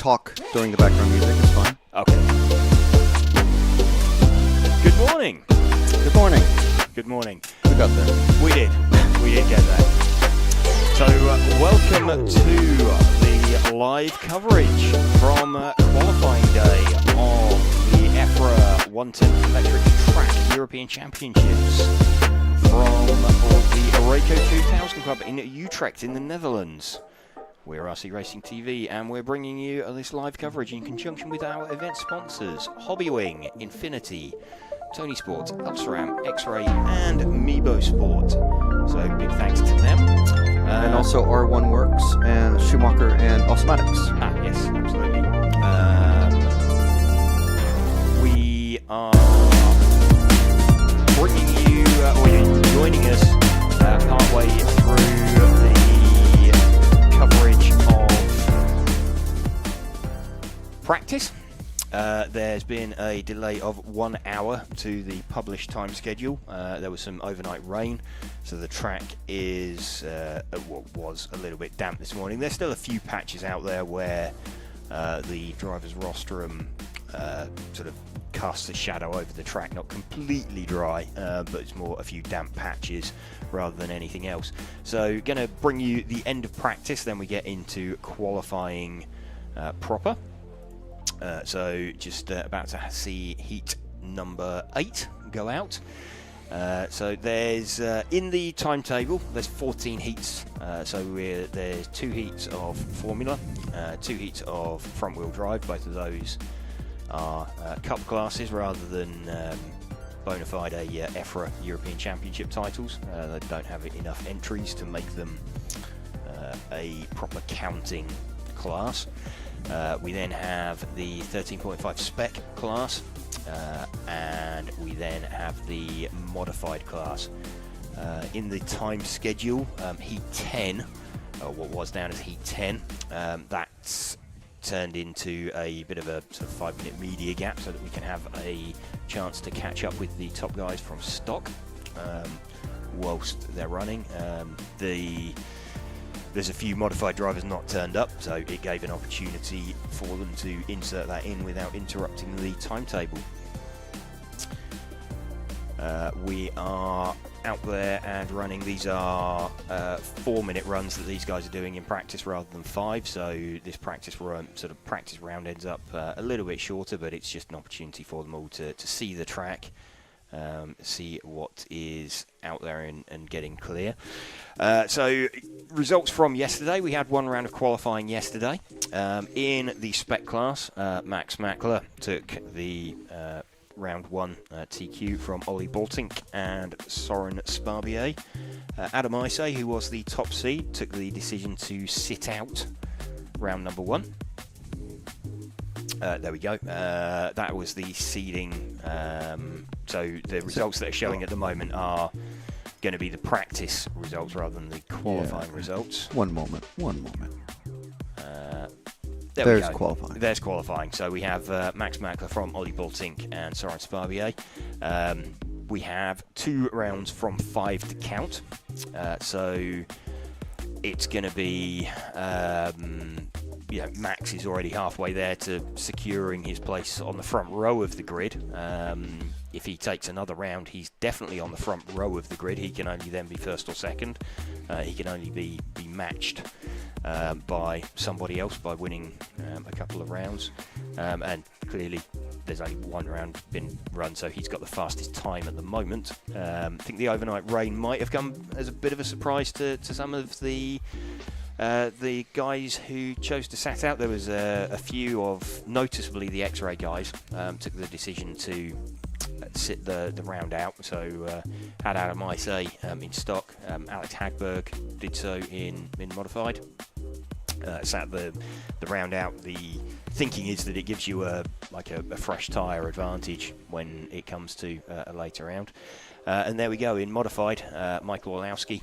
talk during the background music. It's fine. Okay. Good morning. Good morning. Good morning. We got there. We did. We did get there. So, welcome to the live coverage from qualifying day of the EFRA 110 Electric Track European Championships from the Elec 2000 Club in Utrecht in the Netherlands. We're RC Racing TV and we're bringing you this live coverage in conjunction with our event sponsors Hobbywing, Infinity, Tony Sport, Ulceram, X-Ray and Meebo Sport. So big thanks to them. And also R1 Works and Schumacher and Osmatics. Yes, absolutely. We are bringing you, or you're joining us partway through the coverage of practice. There's been a delay of 1 hour to the published time schedule. There was some overnight rain, so the track is was a little bit damp this morning. There's still a few patches out there where the driver's rostrum sort of casts a shadow over the track, not completely dry, but it's more a few damp patches rather than anything else. So going to bring you the end of practice, then we get into qualifying proper. So just about to see heat number 8 go out. So there's in the timetable there's 14 heats. So there's 2 heats of Formula, 2 heats of front wheel drive. Both of those are cup classes rather than bona fide EFRA European Championship titles. They don't have enough entries to make them a proper counting class. We then have the 13.5 spec class, and we then have the modified class. In the time schedule, Heat 10, or what was known as Heat 10, that's turned into a bit of a sort of 5-minute media gap so that we can have a chance to catch up with the top guys from stock whilst they're running. There's a few modified drivers not turned up, so it gave an opportunity for them to insert that in without interrupting the timetable. We are out there and running. These are 4-minute runs that these guys are doing in practice rather than 5, so this practice round ends up a little bit shorter, but it's just an opportunity for them all to see the track. See what is out there and getting clear. So results from yesterday. We had 1 round of qualifying yesterday. In the spec class, Max Mackler took the round 1 TQ from Ollie Boltink and Soren Sparbier. Adam Isay, who was the top seed, took the decision to sit out round number 1. There we go. That was the seeding. So the results that are showing at the moment are going to be the practice results rather than the qualifying results. One moment. There's qualifying. There's qualifying. So we have Max Mackler from Ollie Boltink and Soren Sparbier. We have 2 rounds from 5 to count. So it's going to be... Max is already halfway there to securing his place on the front row of the grid. If he takes another round, he's definitely on the front row of the grid. He can only then be first or second. He can only be matched by somebody else by winning a couple of rounds. And clearly, there's only 1 round been run, so he's got the fastest time at the moment. I think the overnight rain might have come as a bit of a surprise to some of the guys who chose to sat out. There was a few of, noticeably the X-Ray guys, took the decision to sit the round out. So had Adam Isay in stock. Alex Hagberg did so in modified. Sat the round out. The thinking is that it gives you a fresh tyre advantage when it comes to a later round. And there we go in modified. Michael Olowski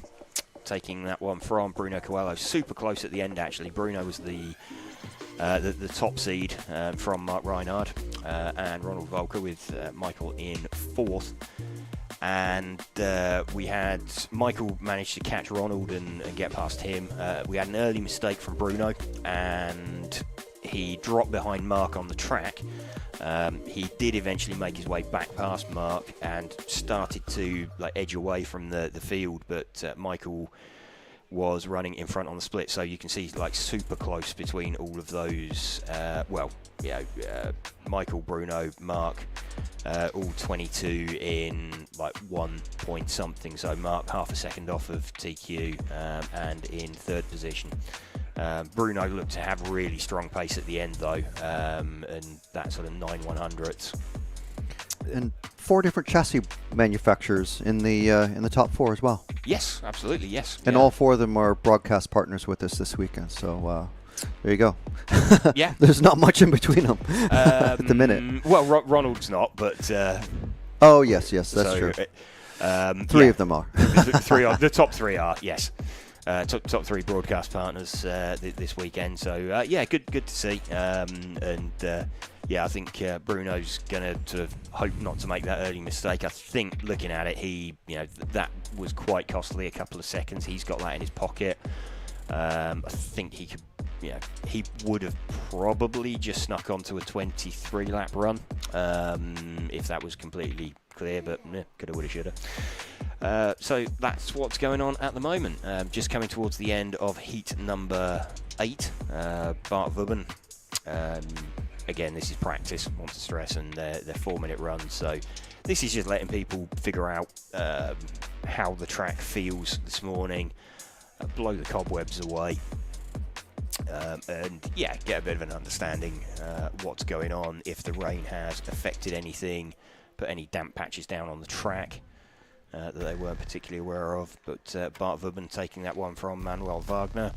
taking that one from Bruno Coelho. Super close at the end, actually. Bruno was the top seed from Mark Reinhard and Ronald Volker with Michael in 4th. And we had Michael managed to catch Ronald and get past him. We had an early mistake from Bruno, and he dropped behind Mark on the track. He did eventually make his way back past Mark and started to edge away from the field, but Michael was running in front on the split, so you can see super close between all of those. Michael, Bruno, Mark, all 22 in 1 point something. So Mark half a second off of TQ and in third position. Bruno looked to have really strong pace at the end though, and that sort of 9/100ths. And 4 different chassis manufacturers in the top 4 as well. Yes, absolutely, yes. And all 4 of them are broadcast partners with us this weekend. So there you go. Yeah. There's not much in between them at the minute. Well, Ronald's not, but... oh, yes, that's true. 3 of them are. The top 3 are, yes. Top 3 broadcast partners this weekend. So, good to see. I think Bruno's going to sort of hope not to make that early mistake. I think looking at it, that was quite costly, a couple of seconds. He's got that in his pocket. I think he could, he would have probably just snuck onto a 23-lap run if that was completely clear, but coulda, woulda, shoulda. So that's what's going on at the moment. Just coming towards the end of heat number 8, Bart Vubben. Again, this is practice, I want to stress, and they're 4-minute runs. So this is just letting people figure out how the track feels this morning, blow the cobwebs away, and get a bit of an understanding what's going on, if the rain has affected anything, put any damp patches down on the track that they weren't particularly aware of. But Bart Vubben taking that one from Manuel Wagner.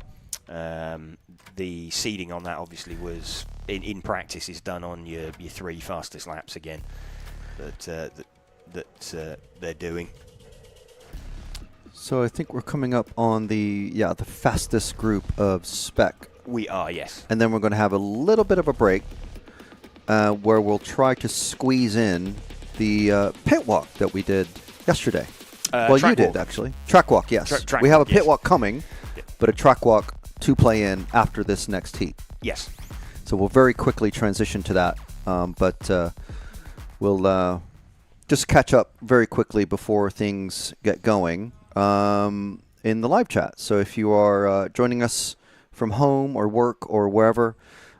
The seeding on that obviously was in practice is done on your 3 fastest laps again that they're doing. So I think we're coming up on the fastest group of Spec. We are, yes. And then we're going to have a little bit of a break where we'll try to squeeze in the pit walk that we did yesterday. Well, you did, actually. Track walk, yes. We have a pit walk coming, but a track walk to play in after this next heat. Yes. So we'll very quickly transition to that, but we'll just catch up very quickly before things get going in the live chat. So if you are joining us from home or work or wherever,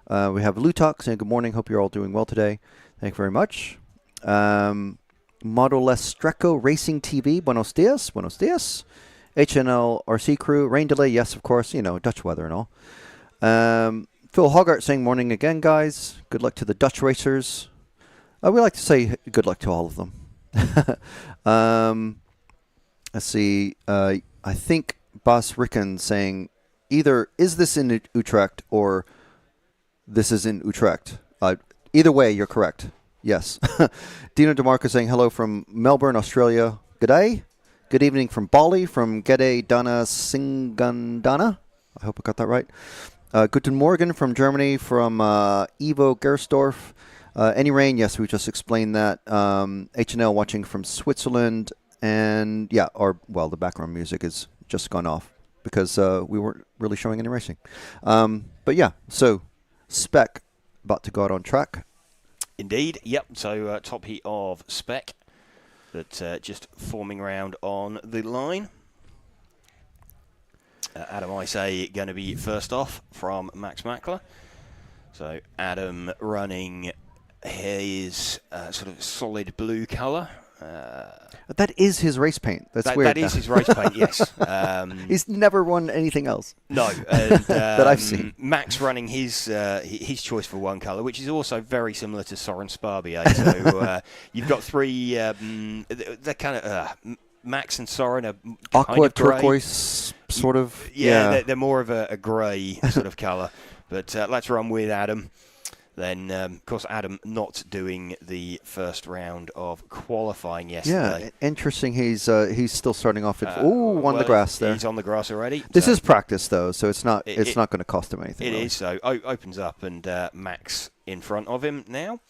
we have Lutok saying good morning. Hope you're all doing well today. Thank you very much. Model S Streco Racing TV, buenos dias, buenos dias. HNL RC crew, rain delay, yes, of course, Dutch weather and all. Phil Hoggart saying morning again, guys. Good luck to the Dutch racers. We like to say good luck to all of them. Let's see. I think Bas Ricken saying either is this in Utrecht or this is in Utrecht. Either way, you're correct. Yes. Dino DeMarco saying hello from Melbourne, Australia. Good day. Good evening from Bali, from Gede Dana Singandana. I hope I got that right. Guten Morgen from Germany, from Ivo Gersdorf. Any rain? Yes, we just explained that. HNL watching from Switzerland. And the background music has just gone off because we weren't really showing any racing. So Spec about to go out on track. Indeed, yep. So top heat of Spec. But just forming around on the line. Adam, I say, going to be first off from Max Mackler. So Adam running his sort of solid blue colour. That is his race paint. That's weird. That is his race paint, yes. He's never run anything else. No. And, that I've seen. Max running his choice for one colour, which is also very similar to Soren Sparbier. So you've got 3, they're kind of, Max and Soren are aqua turquoise, sort of. Yeah. They're more of a grey sort of colour. But let's run with Adam. Then, of course, Adam not doing the first round of qualifying yesterday. Yeah, interesting. He's still starting off at on the grass there. He's on the grass already. This is practice though, so it's not going to cost him anything. It is. So opens up, and Max in front of him now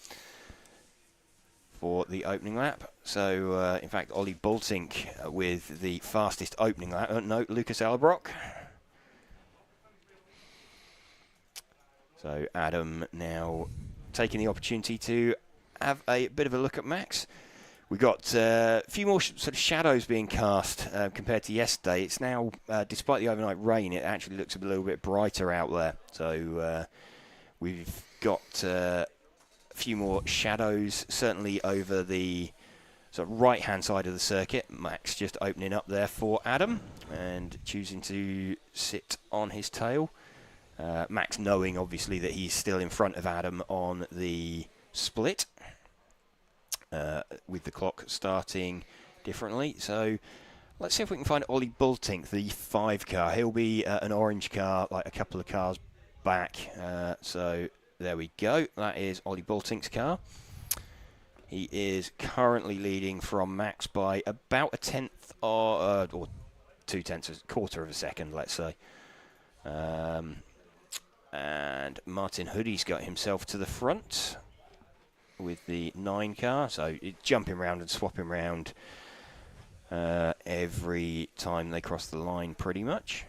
for the opening lap. So in fact, Ollie Boltink with the fastest opening lap. No, Lucas Albrock. So Adam now taking the opportunity to have a bit of a look at Max. We've got a few more sort of shadows being cast compared to yesterday. It's now, despite the overnight rain, it actually looks a little bit brighter out there. So we've got a few more shadows, certainly over the sort of right-hand side of the circuit. Max just opening up there for Adam and choosing to sit on his tail. Max knowing, obviously, that he's still in front of Adam on the split. With the clock starting differently. So let's see if we can find Ollie Bultink, the 5 car. He'll be an orange car, like a couple of cars back. So there we go. That is Ollie Bultink's car. He is currently leading from Max by about a tenth or 2/10, a quarter of a second, let's say. And Martin Hoodie's got himself to the front with the 9 car, so jumping around and swapping around every time they cross the line pretty much.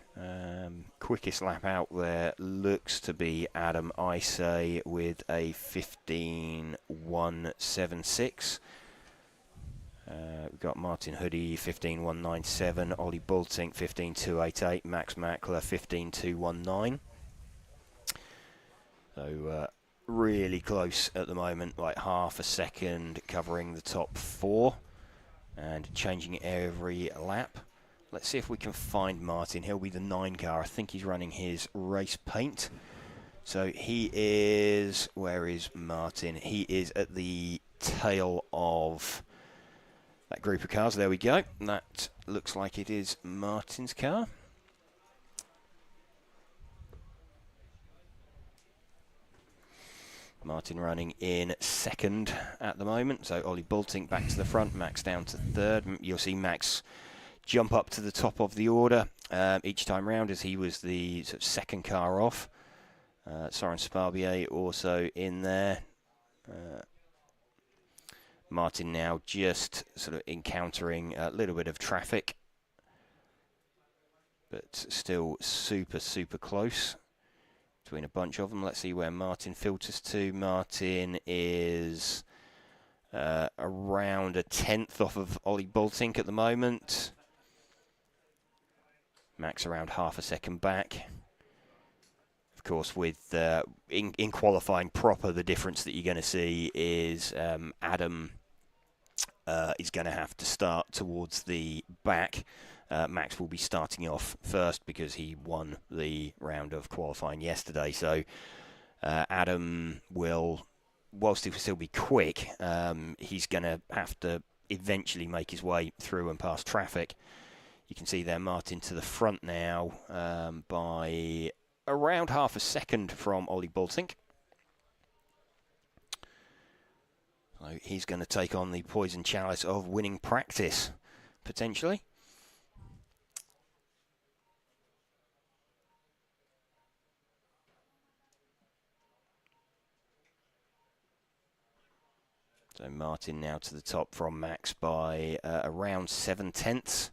Quickest lap out there looks to be Adam Isay with a 15.176. We've got Martin Hoodie 15.197, Ollie Bultink 15.288, Max Mackler 15.219. So really close at the moment, like half a second covering the top 4 and changing every lap. Let's see if we can find Martin. He'll be the 9 car. I think he's running his race paint. So he is, where is Martin? He is at the tail of that group of cars. There we go. That looks like it is Martin's car. Martin running in second at the moment. So Ollie Bultink back to the front, Max down to third. You'll see Max jump up to the top of the order each time round, as he was the sort of second car off. Soren Sparbier also in there. Martin now just sort of encountering a little bit of traffic, but still super, super close between a bunch of them. Let's see where Martin filters to. Martin is around a tenth off of Ollie Bultink at the moment. Max around half a second back. Of course, with in qualifying proper, the difference that you're going to see is Adam is going to have to start towards the back. Max will be starting off first because he won the round of qualifying yesterday. So Adam will, whilst he will still be quick, he's going to have to eventually make his way through and past traffic. You can see there Martin to the front now by around half a second from Ollie Bultink. So he's going to take on the poison chalice of winning practice, potentially. So Martin now to the top from Max by around 7/10.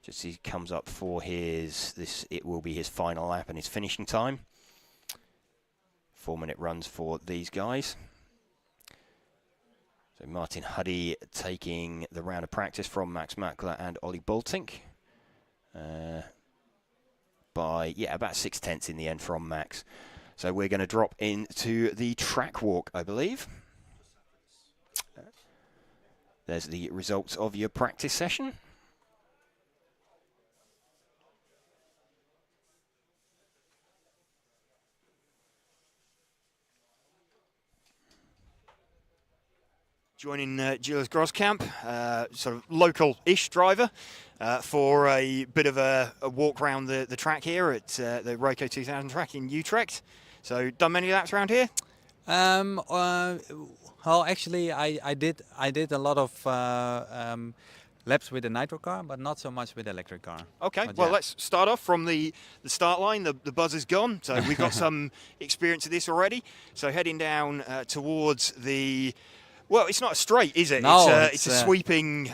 Just as he comes up for his, it will be his final lap and his finishing time. 4-minute runs for these guys. So Martin Huddy taking the round of practice from Max Mackler and Ollie Bultink. By, about 6/10 in the end from Max. So we're going to drop into the track walk, I believe. There's the results of your practice session. Joining Gilles Groskamp, sort of local-ish driver, for a bit of a walk around the track here at the Roco 2000 track in Utrecht. So, done many laps around here? Well, actually, I did a lot of laps with the nitro car, but not so much with the electric car. Okay, but well, yeah. let's start off from the start line. The buzz is gone, so we've got some experience of this already. So heading down towards the... Well, it's not a straight, is it? No, it's a sweeping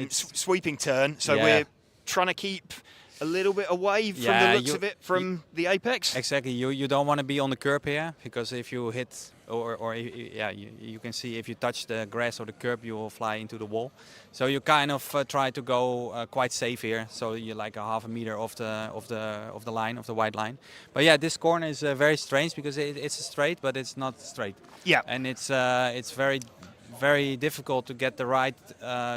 sweeping turn. So we're trying to keep a little bit away from the looks of it from the apex. Exactly. You don't want to be on the curb here, because if you hit you can see if you touch the grass or the curb, you will fly into the wall. So you kind of try to go quite safe here. So you're like a half a meter off the line, of the white line. But yeah, this corner is very strange because it's straight, but it's not straight. Yeah. And it's very difficult to get the right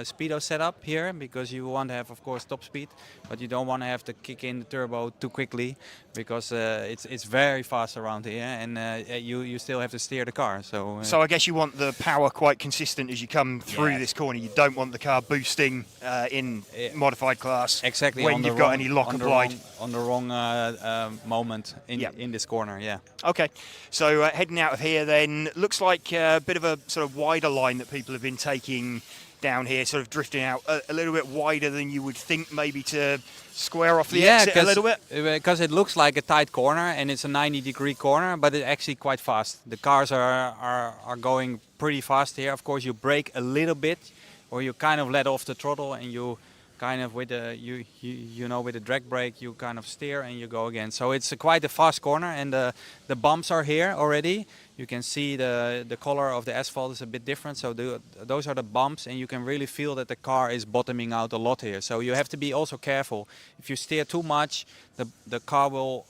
speedo set up here, because you want to have, of course, top speed, but you don't want to have to kick in the turbo too quickly, because it's very fast around here, and you still have to steer the car. So I guess you want the power quite consistent as you come through this corner. You don't want the car boosting in modified class exactly when you've got any lock applied. On the wrong moment in this corner. Yeah. Okay, so heading out of here then, looks like a bit of a sort of wider line that people have been taking down here, sort of drifting out a little bit wider than you would think, maybe to square off the exit a little bit. Because it looks like a tight corner, and it's a 90-degree corner, but it's actually quite fast. The cars are going pretty fast here. Of course, you brake a little bit, or you kind of let off the throttle, and you kind of with a with a drag brake you kind of steer and you go again. So it's quite a fast corner, and the bumps are here already. You can see the color of the asphalt is a bit different, so those are the bumps, and you can really feel that the car is bottoming out a lot here. So you have to be also careful. If you steer too much, the car will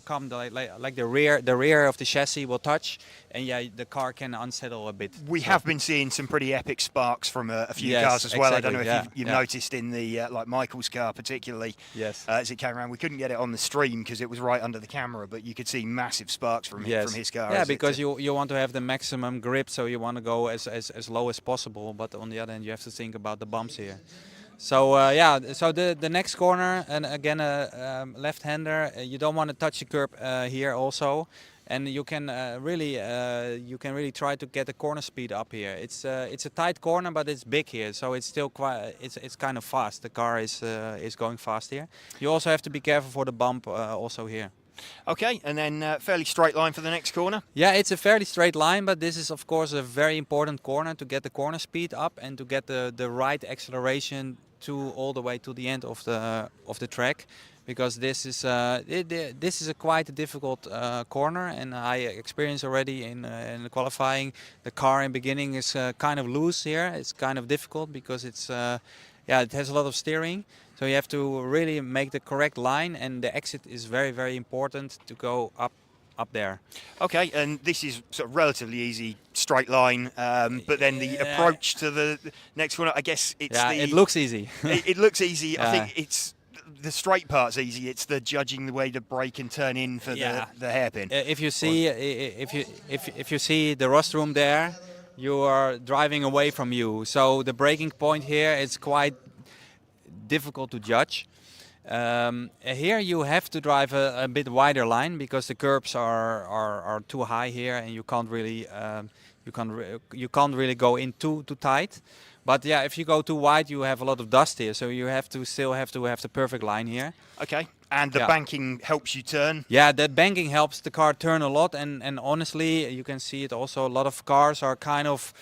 come like the rear of the chassis will touch, and yeah, the car can unsettle a bit. We have been seeing some pretty epic sparks from a few cars as well. Exactly, I don't know if you've noticed in the like Michael's car particularly. Yes. As it came around, we couldn't get it on the stream because it was right under the camera, but you could see massive sparks from his car. Yeah, because you want to have the maximum grip, so you want to go as low as possible. But on the other hand, you have to think about the bumps here. So so the next corner, and again left-hander, you don't want to touch the curb here also, and you can really try to get the corner speed up here. It's a tight corner, but it's big here, so it's still quite it's kind of fast. The car is going fast here. You also have to be careful for the bump also here. Okay, and then fairly straight line for the next corner. Yeah, it's a fairly straight line, but this is of course a very important corner to get the corner speed up and to get the right acceleration to all the way to the end of the track, because this is a quite a difficult corner, and I experienced already in the qualifying. The car in the beginning is kind of loose here. It's kind of difficult because it's it has a lot of steering. So you have to really make the correct line, and the exit is very, very important to go up there. Okay, and this is sort of relatively easy, straight line, but then the approach to the next one, I guess it's it looks easy. it looks easy. I think it's the straight part's easy. It's the judging the way to brake and turn in for the hairpin. If you see if you see the rostrum there, you are driving away from you. So the braking point here is quite difficult to judge. Here you have to drive a bit wider line, because the curbs are too high here, and you can't really go in too tight. But yeah, if you go too wide, you have a lot of dust here, so you still have to have the perfect line here. Okay, and the banking helps you turn. Yeah, that banking helps the car turn a lot, and honestly, you can see it also. A lot of cars are kind of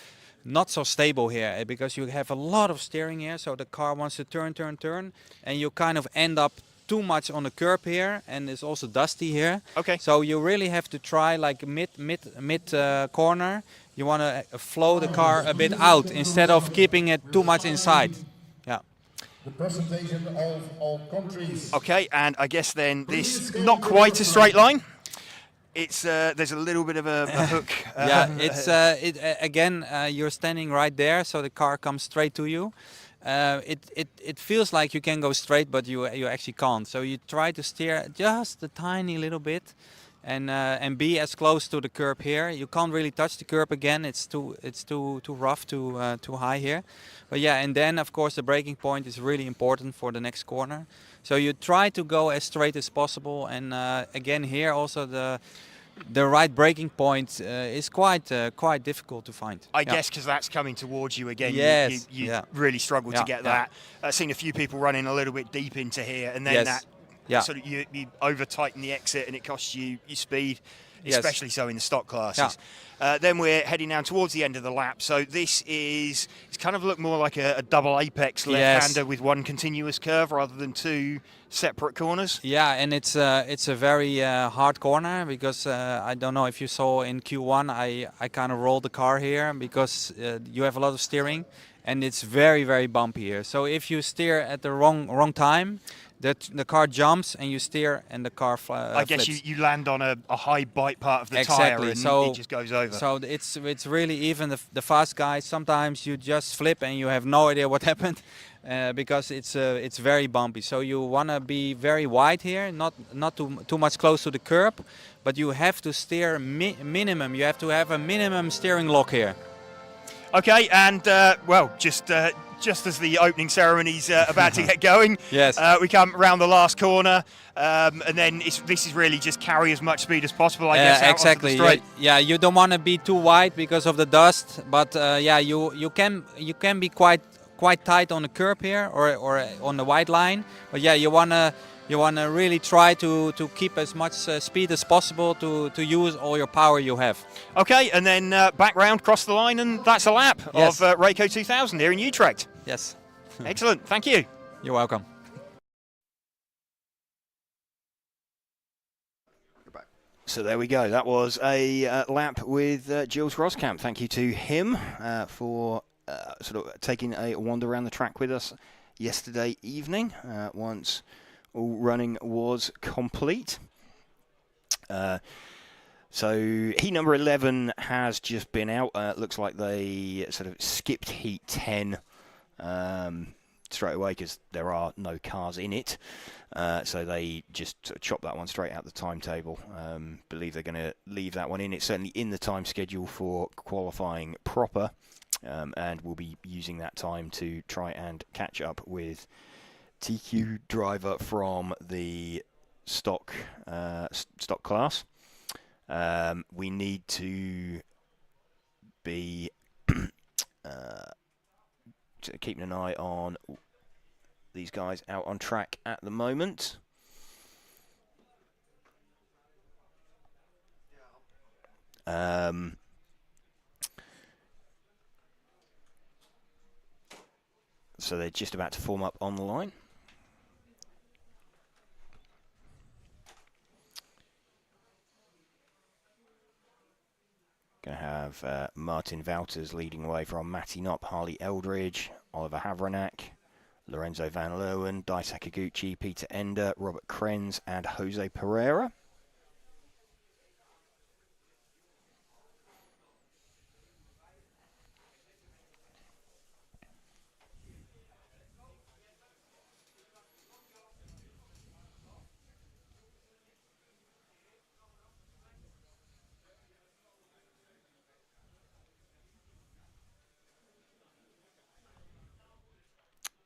not so stable here, because you have a lot of steering here, so the car wants to turn, and you kind of end up too much on the curb here, and it's also dusty here. Okay. So you really have to try like mid corner. You want to flow the car a bit out instead of keeping it too much inside. Yeah. The presentation of all countries. Okay, and I guess then this not quite a straight line. It's there's a little bit of a hook. It's again you're standing right there, so the car comes straight to you. It feels like you can go straight, but you actually can't. So you try to steer just a tiny little bit, and be as close to the curb here. You can't really touch the curb again. It's too rough, too high here. But yeah, and then of course the braking point is really important for the next corner. So you try to go as straight as possible, and again here also the right braking point is quite difficult to find. I guess because that's coming towards you again. Yes. You really struggle to get that. I've seen a few people running a little bit deep into here, and then that sort of you over tighten the exit, and it costs you speed. Yes. especially so in the stock classes. Then we're heading down towards the end of the lap. So this is, it's kind of looked more like a double apex left-hander with one continuous curve rather than two separate corners. Yeah, and it's a very hard corner because I don't know if you saw in Q1 I kind of rolled the car here because you have a lot of steering and it's very, very bumpy here. So if you steer at the wrong time, the car jumps and you steer and the car I guess flips. you land on a high bite part of the Exactly. tyre and So it just goes over. So it's really even the fast guys. Sometimes you just flip and you have no idea what happened because it's very bumpy. So you want to be very wide here, not too much close to the curb, but you have to steer minimum. You have to have a minimum steering lock here. Okay, and well, just as the opening ceremony's about to get going, Yes. We come around the last corner, and then this is really just carry as much speed as possible, I guess, out exactly. onto the straight. Yeah, you don't want to be too wide because of the dust, but yeah, you can be quite tight on the curb here or on the white line, but yeah, you wanna really try to keep as much speed as possible to use all your power you have. Okay, and then back round, cross the line, and that's a lap Yes. of Rayco 2000 here in Utrecht. Yes. Excellent, thank you. You're welcome. So there we go. That was a lap with Jules Roskamp. Thank you to him for sort of taking a wander around the track with us yesterday evening once all running was complete. So heat number 11 has just been out. Looks like they sort of skipped heat 10 straight away because there are no cars in it. So they just sort of chopped that one straight out the timetable. Believe they're going to leave that one in. It's certainly in the time schedule for qualifying proper, and we'll be using that time to try and catch up with TQ driver from the stock class. We need to be keeping an eye on these guys out on track at the moment. So they're just about to form up on the line. Going to have Martin Wouters leading away from Matti Knopp, Harley Eldridge, Oliver Havranak, Lorenzo Van Leeuwen, Dai Sakaguchi, Peter Ender, Robert Krenz, and Jose Pereira.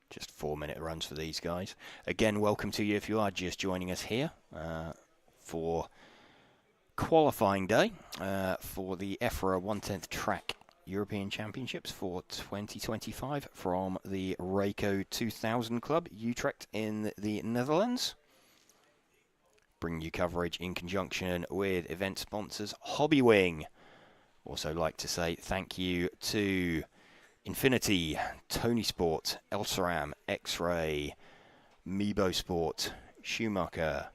Just 4-minute runs for these guys. Again, welcome to you if you are just joining us here for qualifying day for the EFRA 1/10 Track European Championships for 2025 from the Rayco 2000 Club, Utrecht in the Netherlands. Bringing you coverage in conjunction with event sponsors Hobbywing. Also like to say thank you to Infinity, Tony Sport, Elsaram, X-Ray, Mebo Sport, Schumacher,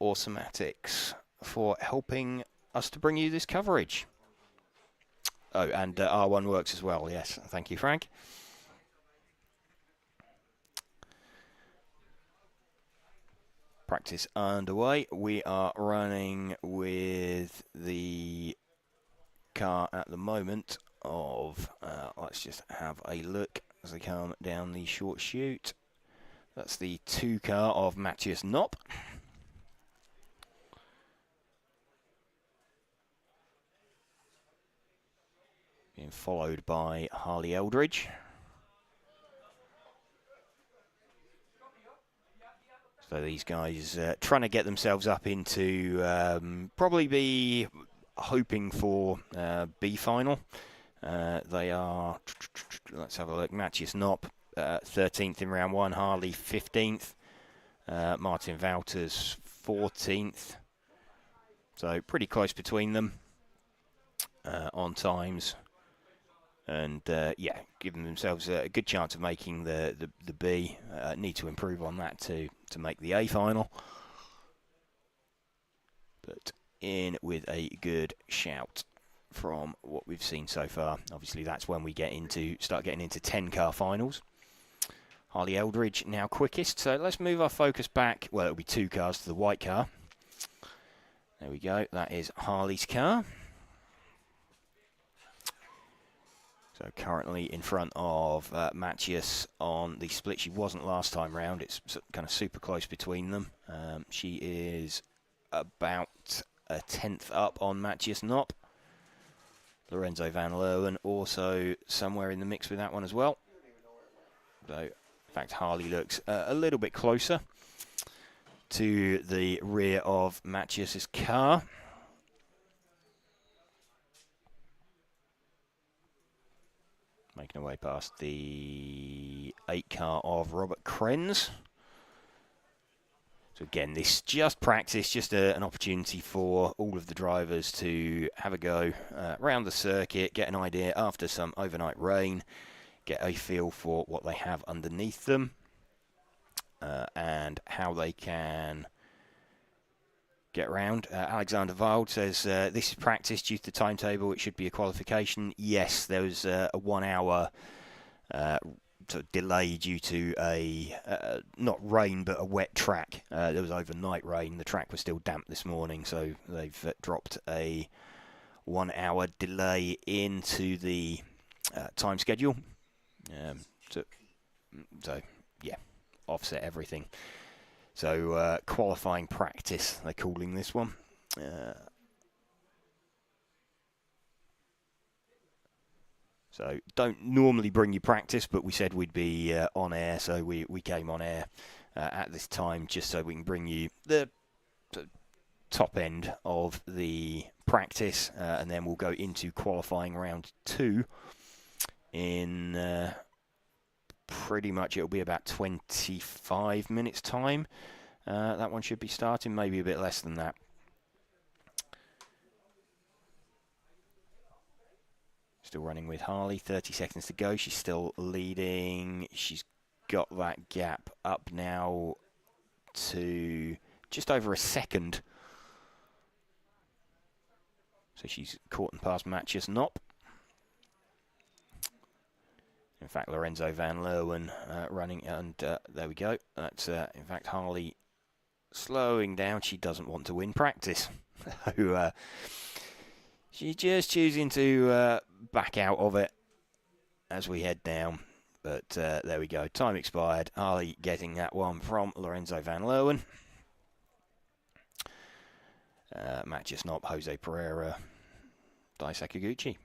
Automatics for helping us to bring you this coverage. Oh, and R1 Works as well. Yes, thank you, Frank. Practice underway. We are running with the car at the moment of let's just have a look as they come down the short chute. That's the 2 car of Matthias Knopp. Being followed by Harley Eldridge. So these guys trying to get themselves up into probably be hoping for B final. They are, let's have a look, Matthias Knopp 13th in round 1, Harley 15th, Martin Wouters 14th, So pretty close between them on times. And yeah, giving themselves a good chance of making the B. Need to improve on that to make the A final. But in with a good shout from what we've seen so far. Obviously, that's when we start getting into 10-car finals. Harley Eldridge now quickest. So let's move our focus back. Well, it'll be 2 cars to the white car. There we go. That is Harley's car. So currently in front of Matthias on the split. She wasn't last time round. It's kind of super close between them. She is about a tenth up on Matthias Knopp. Lorenzo Van Leeuwen also somewhere in the mix with that one as well. So, in fact, Harley looks a little bit closer to the rear of Matthias's car. Making our way past the 8 car of Robert Krenz. So again, this just practice, just an opportunity for all of the drivers to have a go around the circuit, get an idea after some overnight rain, get a feel for what they have underneath them and how they can get around. Alexander Wild says, this is practice due to the timetable. It should be a qualification. Yes, there was a 1 hour sort of delay due to a not rain but a wet track. There was overnight rain. The track was still damp this morning, so they've dropped a 1 hour delay into the time schedule. So yeah, offset everything. So qualifying practice, they're calling this one. So don't normally bring you practice, but we said we'd be on air, so we came on air at this time just so we can bring you the top end of the practice, and then we'll go into qualifying round 2 in pretty much, it'll be about 25 minutes time. That one should be starting, maybe a bit less than that. Still running with Harley, 30 seconds to go. She's still leading. She's got that gap up now to just over a second. So she's caught and past Matthias Knopp. In fact, Lorenzo Van Leeuwen running, and there we go. That's, in fact, Harley slowing down. She doesn't want to win practice. So, she's just choosing to back out of it as we head down. But there we go. Time expired. Harley getting that one from Lorenzo Van Leeuwen. Matthias Knopp, Jose Pereira, Dai Sakaguchi.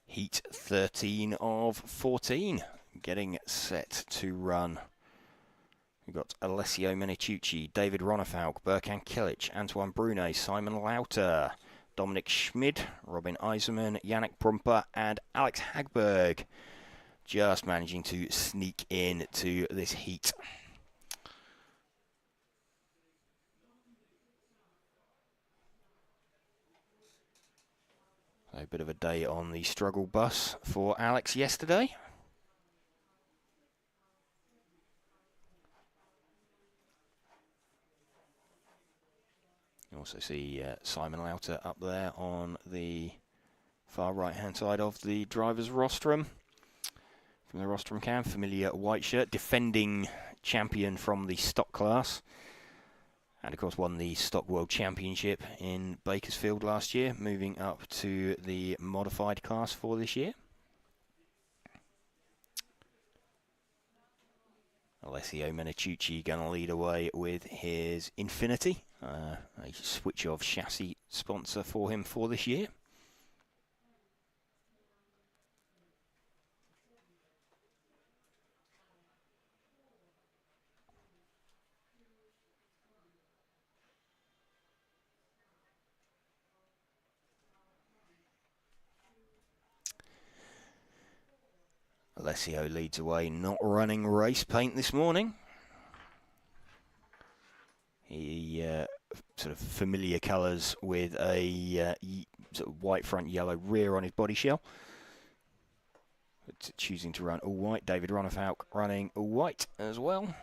Heat 13 of 14, getting set to run. We've got Alessio Meniciucci, David Ronefalk, Berkan Kilic, Antoine Brunet, Simon Lauter, Dominic Schmid, Robin Eiserman, Yannick Brumper, and Alex Hagberg. Just managing to sneak in to this heat. A bit of a day on the struggle bus for Alex yesterday. You also see Simon Lauter up there on the far right-hand side of the driver's rostrum. From the rostrum cam, familiar white shirt, defending champion from the stock class. And of course won the Stock World Championship in Bakersfield last year, moving up to the modified class for this year. Alessio Menacciucci going to lead away with his Infinity, a switch of chassis sponsor for him for this year. Alessio leads away, not running race paint this morning. He sort of familiar colours with a sort of white front, yellow rear on his body shell. But choosing to run all white. David Ronnefauk running all white as well.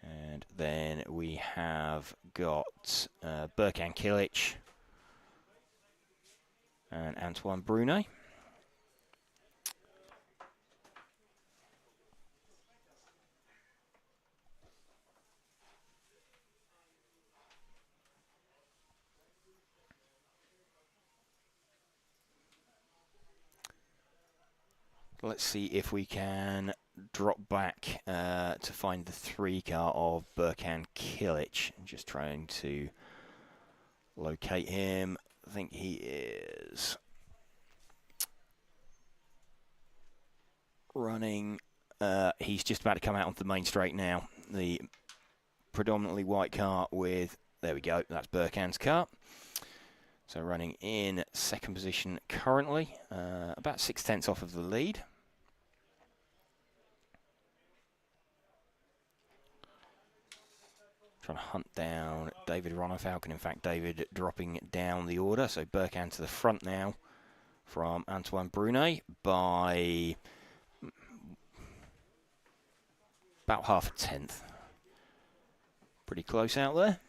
And then we have got Berkan Kilic and Antoine Brunet. Let's see if we can drop back to find the 3 car of Berkan Kilic. I'm just trying to locate him. I think he is running. He's just about to come out onto the main straight now. The predominantly white car with, there we go, that's Berkan's car. So running in second position currently, about 6/10 off of the lead. Trying to hunt down David Ronnefauk, and in fact David dropping down the order. So Berkan to the front now from Antoine Brunet by about half a tenth. Pretty close out there.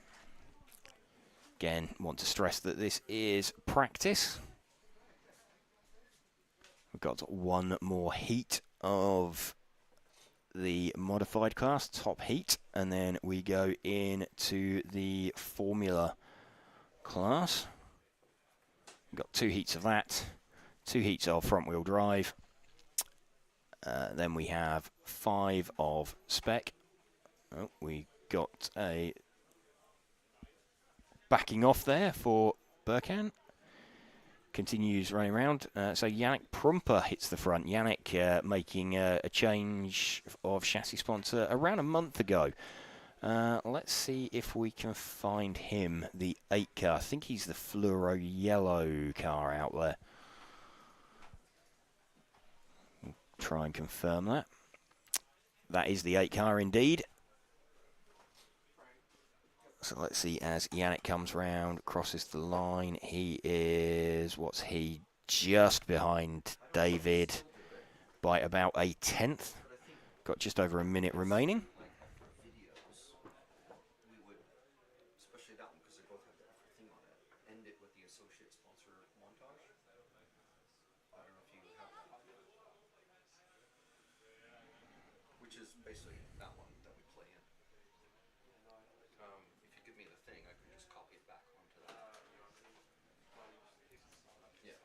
Again, want to stress that this is practice. We've got one more heat of the modified class, top heat, and then we go into the Formula class. We've got 2 heats of that, 2 heats of front wheel drive, then we have 5 of spec. Oh, we got a backing off there for Berkan. Continues running around. So Yannick Prumper hits the front. Yannick making a change of chassis sponsor around a month ago. Let's see if we can find him, the 8 car. I think he's the fluoro yellow car out there. We'll try and confirm that. That is the 8 car indeed. So let's see, as Yannick comes round, crosses the line, he is, what's he, just behind David by about a tenth. Got just over a minute remaining. Which is basically that one that we play in. If you give me the thing, I can just copy it back onto that. Yeah.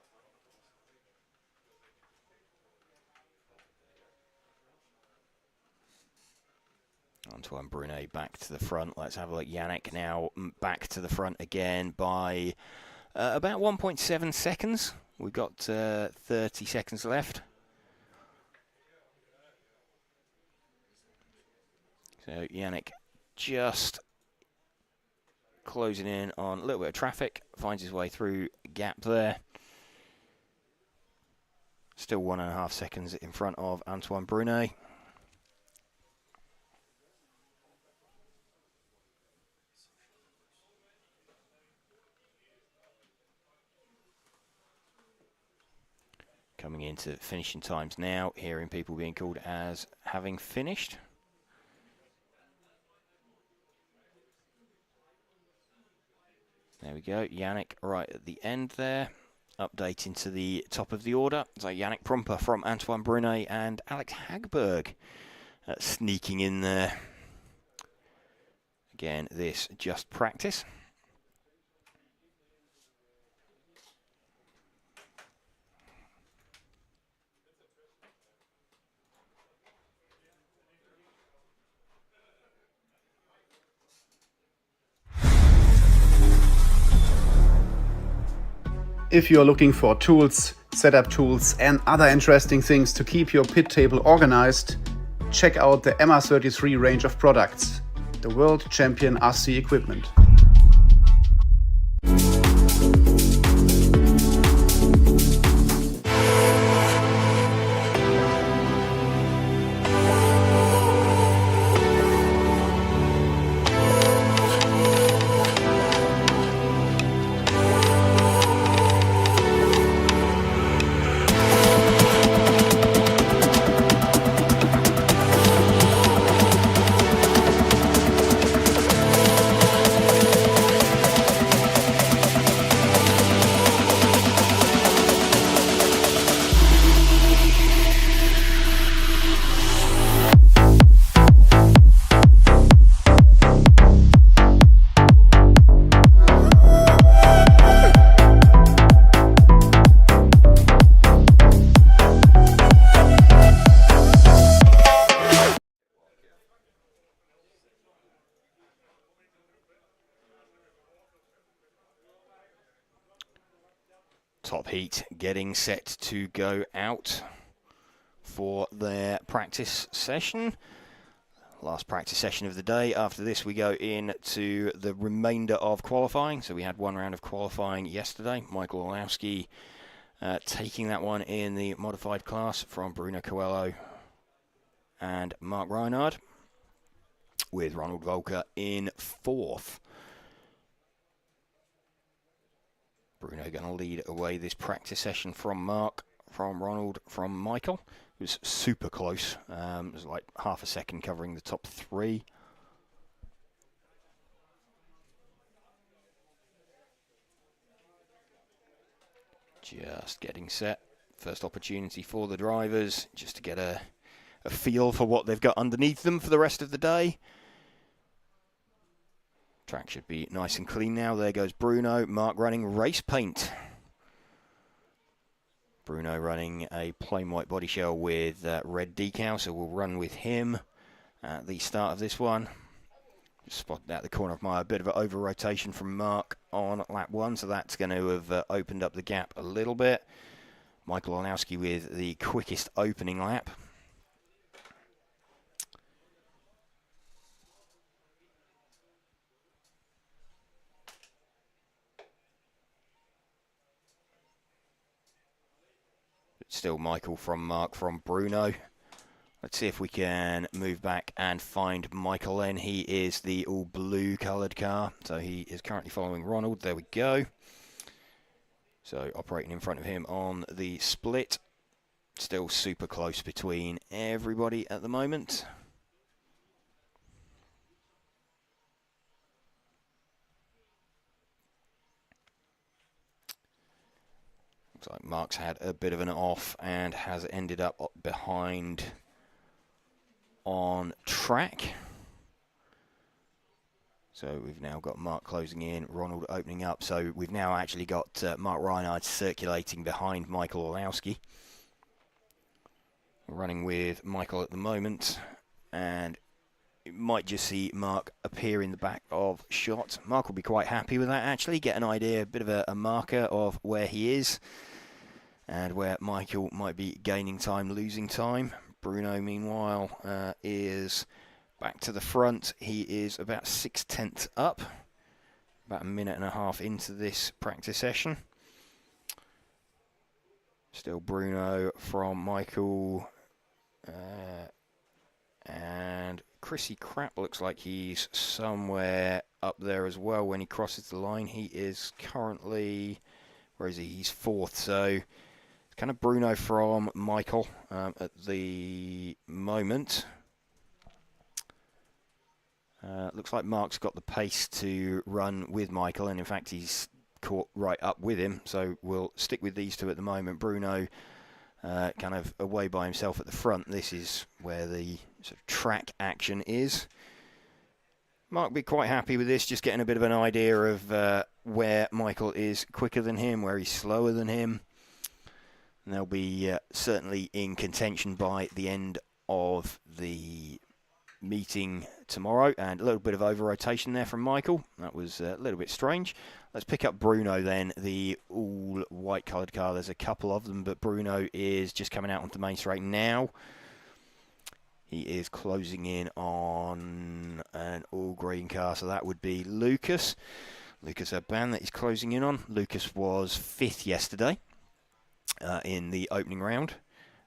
Antoine Brunet back to the front. Let's have a look. Yannick now back to the front again by about 1.7 seconds. We've got 30 seconds left. So Yannick just closing in on a little bit of traffic, finds his way through a gap there. Still 1.5 seconds in front of Antoine Brunet. Coming into finishing times now, hearing people being called as having finished. There we go, Yannick right at the end there. Updating to the top of the order. So Yannick Prumper from Antoine Brunet and Alex Hagberg sneaking in there. Again, this just practice. If you're looking for tools, setup tools and other interesting things to keep your pit table organized, check out the MR33 range of products, the world champion RC equipment. Top heat getting set to go out for their practice session. Last practice session of the day. After this we go into the remainder of qualifying. So we had one round of qualifying yesterday. Michael Olowski taking that one in the modified class from Bruno Coelho and Mark Reinhard, with Ronald Volker in fourth. Bruno going to lead away this practice session from Mark, from Ronald, from Michael. It was super close. It was like half a second covering the top three. Just getting set. First opportunity for the drivers, just to get a feel for what they've got underneath them for the rest of the day. Track should be nice and clean now. There goes Bruno. Mark running race paint. Bruno running a plain white body shell with red decal, so we'll run with him at the start of this one. Just spotted out the corner of my eye, a bit of an over rotation from Mark on lap one, so that's going to have opened up the gap a little bit. Michael Olowski with the quickest opening lap. Still Michael from Mark from Bruno. Let's see if we can move back and find Michael then. He is the all blue coloured car, so he is currently following Ronald. There we go. So operating in front of him on the split. Still super close between everybody at the moment. Looks like Mark's had a bit of an off and has ended up behind on track. So we've now got Mark closing in, Ronald opening up. So we've now actually got Mark Reinhard circulating behind Michael Olowski. We're running with Michael at the moment, and you might just see Mark appear in the back of shot. Mark will be quite happy with that, actually. Get an idea, a bit of a marker of where he is and where Michael might be gaining time, losing time. Bruno, meanwhile, is back to the front. He is about 6/10 up, about a minute and a half into this practice session. Still Bruno from Michael, and Chrissy Crap looks like he's somewhere up there as well when he crosses the line. He is currently, where is he? He's fourth, so it's kind of Bruno from Michael at the moment. Looks like Mark's got the pace to run with Michael, and in fact he's caught right up with him, so we'll stick with these two at the moment. Bruno kind of away by himself at the front. This is where the sort of track action is. Mark will be quite happy with this, just getting a bit of an idea of where Michael is quicker than him, where he's slower than him. And they'll be certainly in contention by the end of the meeting tomorrow. And a little bit of over-rotation there from Michael. That was a little bit strange. Let's pick up Bruno then, the all-white coloured car. There's a couple of them, but Bruno is just coming out onto the main straight now. He is closing in on an all-green car, so that would be Lucas. Lucas Urban that he's closing in on. Lucas was 5th yesterday in the opening round.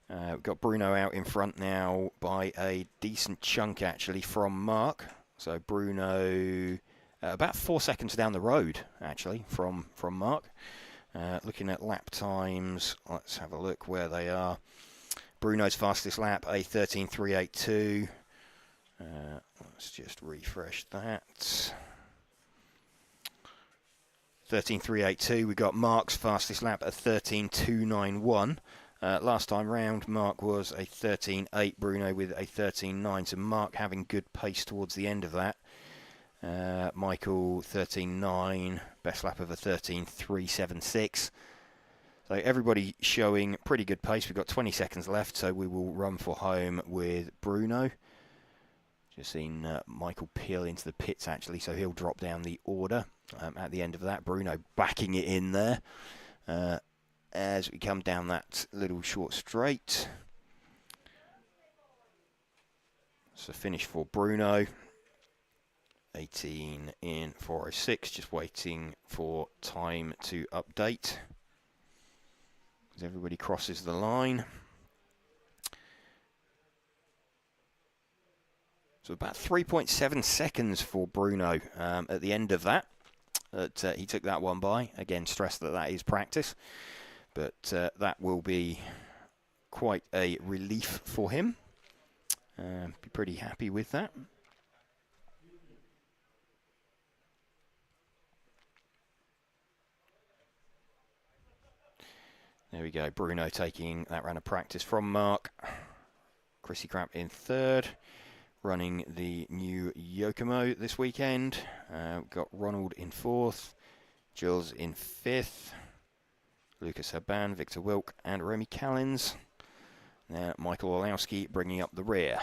We've got Bruno out in front now by a decent chunk, actually, from Mark. So Bruno about 4 seconds down the road, actually, from Mark. Looking at lap times, let's have a look where they are. Bruno's fastest lap, a 13.382. Let's just refresh that. 13.382. We got Mark's fastest lap at 13.291. Last time round, Mark was a 13.8. Bruno with a 13.9. So Mark having good pace towards the end of that. Michael 13.9. Best lap of a 13.376. So everybody showing pretty good pace. We've got 20 seconds left, so we will run for home with Bruno. Just seen Michael peel into the pits, actually, so he'll drop down the order at the end of that. Bruno backing it in there as we come down that little short straight. So finish for Bruno. 18 in 4:06, just waiting for time to update. Everybody crosses the line. So about 3.7 seconds for Bruno at the end of that. He took that one by. Again, stress that that is practice. But that will be quite a relief for him. Be pretty happy with that. There we go, Bruno taking that round of practice from Mark. Chrissy Cramp in 3rd, running the new Yokomo this weekend. We've got Ronald in 4th, Jules in 5th, Lucas Urban, Victor Wilk and Remy Callins. Now Michael Olowski bringing up the rear.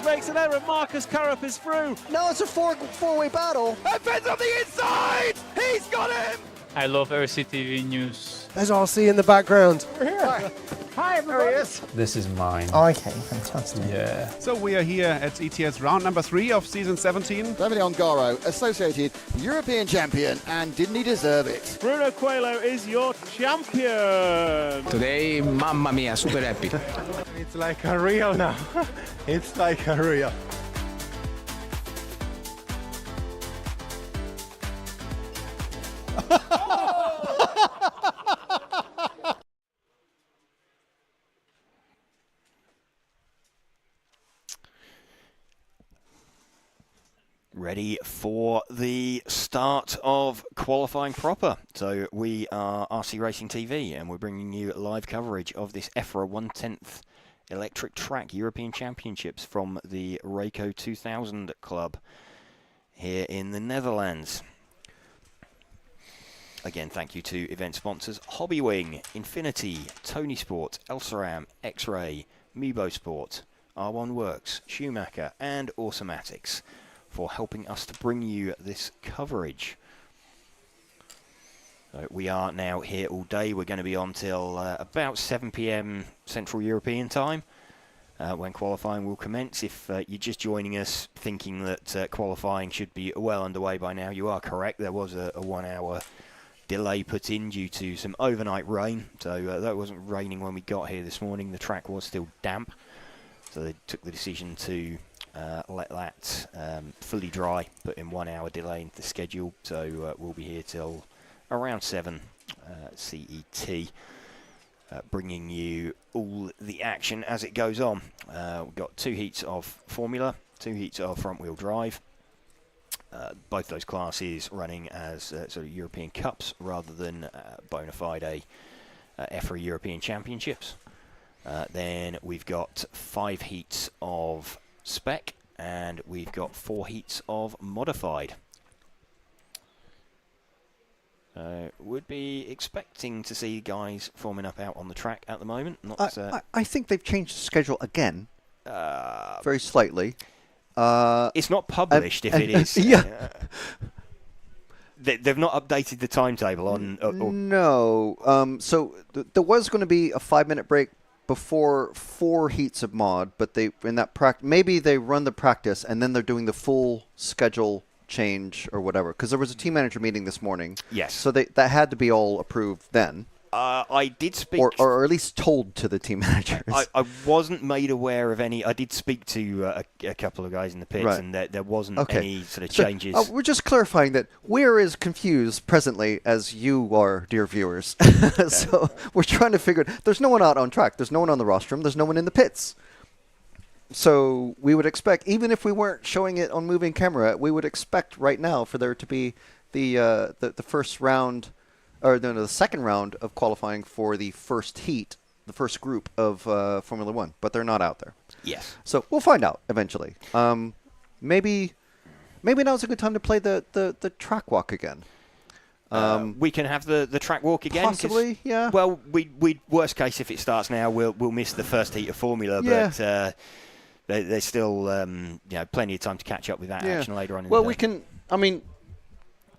Makes an error. Marcus Carrup is through. No, it's a four-way battle. Evans on the inside. He's got him. I love RCTV News. There's RC in the background. We're here. Hi, everybody. This is mine. Okay, fantastic. Yeah. So we are here at ETS round number 3 of season 17. Davide Ongaro, associated European champion, and didn't he deserve it? Bruno Coelho is your champion. Today, mamma mia, super happy. It's like a real now. It's like a real. Ready for the start of qualifying proper. So we are RC Racing TV and we're bringing you live coverage of this EFRA 1/10th Electric Track European Championships from the Rayco 2000 Club here in the Netherlands. Again, thank you to event sponsors Hobbywing, Infinity, Tony Sport, Elsaram, X-Ray, Meebo Sport, R1 Works, Schumacher and Automatics for helping us to bring you this coverage. So we are now here all day. We're going to be on till about 7 p.m. Central European time when qualifying will commence. If you're just joining us thinking that qualifying should be well underway by now, you are correct. There was a 1 hour delay put in due to some overnight rain. So that wasn't raining when we got here this morning. The track was still damp. So they took the decision to let that fully dry, put in 1 hour delay into the schedule. So we'll be here till around 7 CET, bringing you all the action as it goes on. We've got 2 heats of Formula, 2 heats of front-wheel drive. Both those classes running as sort of European Cups rather than bona fide EFRA European Championships. Then we've got 5 heats of Spec, and we've got 4 heats of Modified. Would be expecting to see guys forming up out on the track at the moment. I think they've changed the schedule again, very slightly. It's not published if it is. Yeah. They've not updated the timetable on... No. So there was going to be a 5-minute break before 4 heats of mod, but maybe they run the practice and then they're doing the full schedule change or whatever, because there was a team manager meeting this morning. Yes. So that had to be all approved then. I did speak... Or at least told to the team managers. I wasn't made aware of any... I did speak to a couple of guys in the pits, right. and there wasn't any sort of so, changes. We're just clarifying that we're as confused presently as you are, dear viewers. So we're trying to figure... There's no one out on track. There's no one on the rostrum. There's no one in the pits. So we would expect, even if we weren't showing it on moving camera, we would expect right now for there to be the first round... or the second round of qualifying for the first heat, the first group of Formula One, but they're not out there. Yes. So we'll find out eventually. Maybe now's a good time to play the track walk again. We can have the track walk again. Possibly, yeah. Well, we worst case if it starts now, we'll miss the first heat of Formula, yeah. but there's still plenty of time to catch up with that action later on in the day. We can. I mean.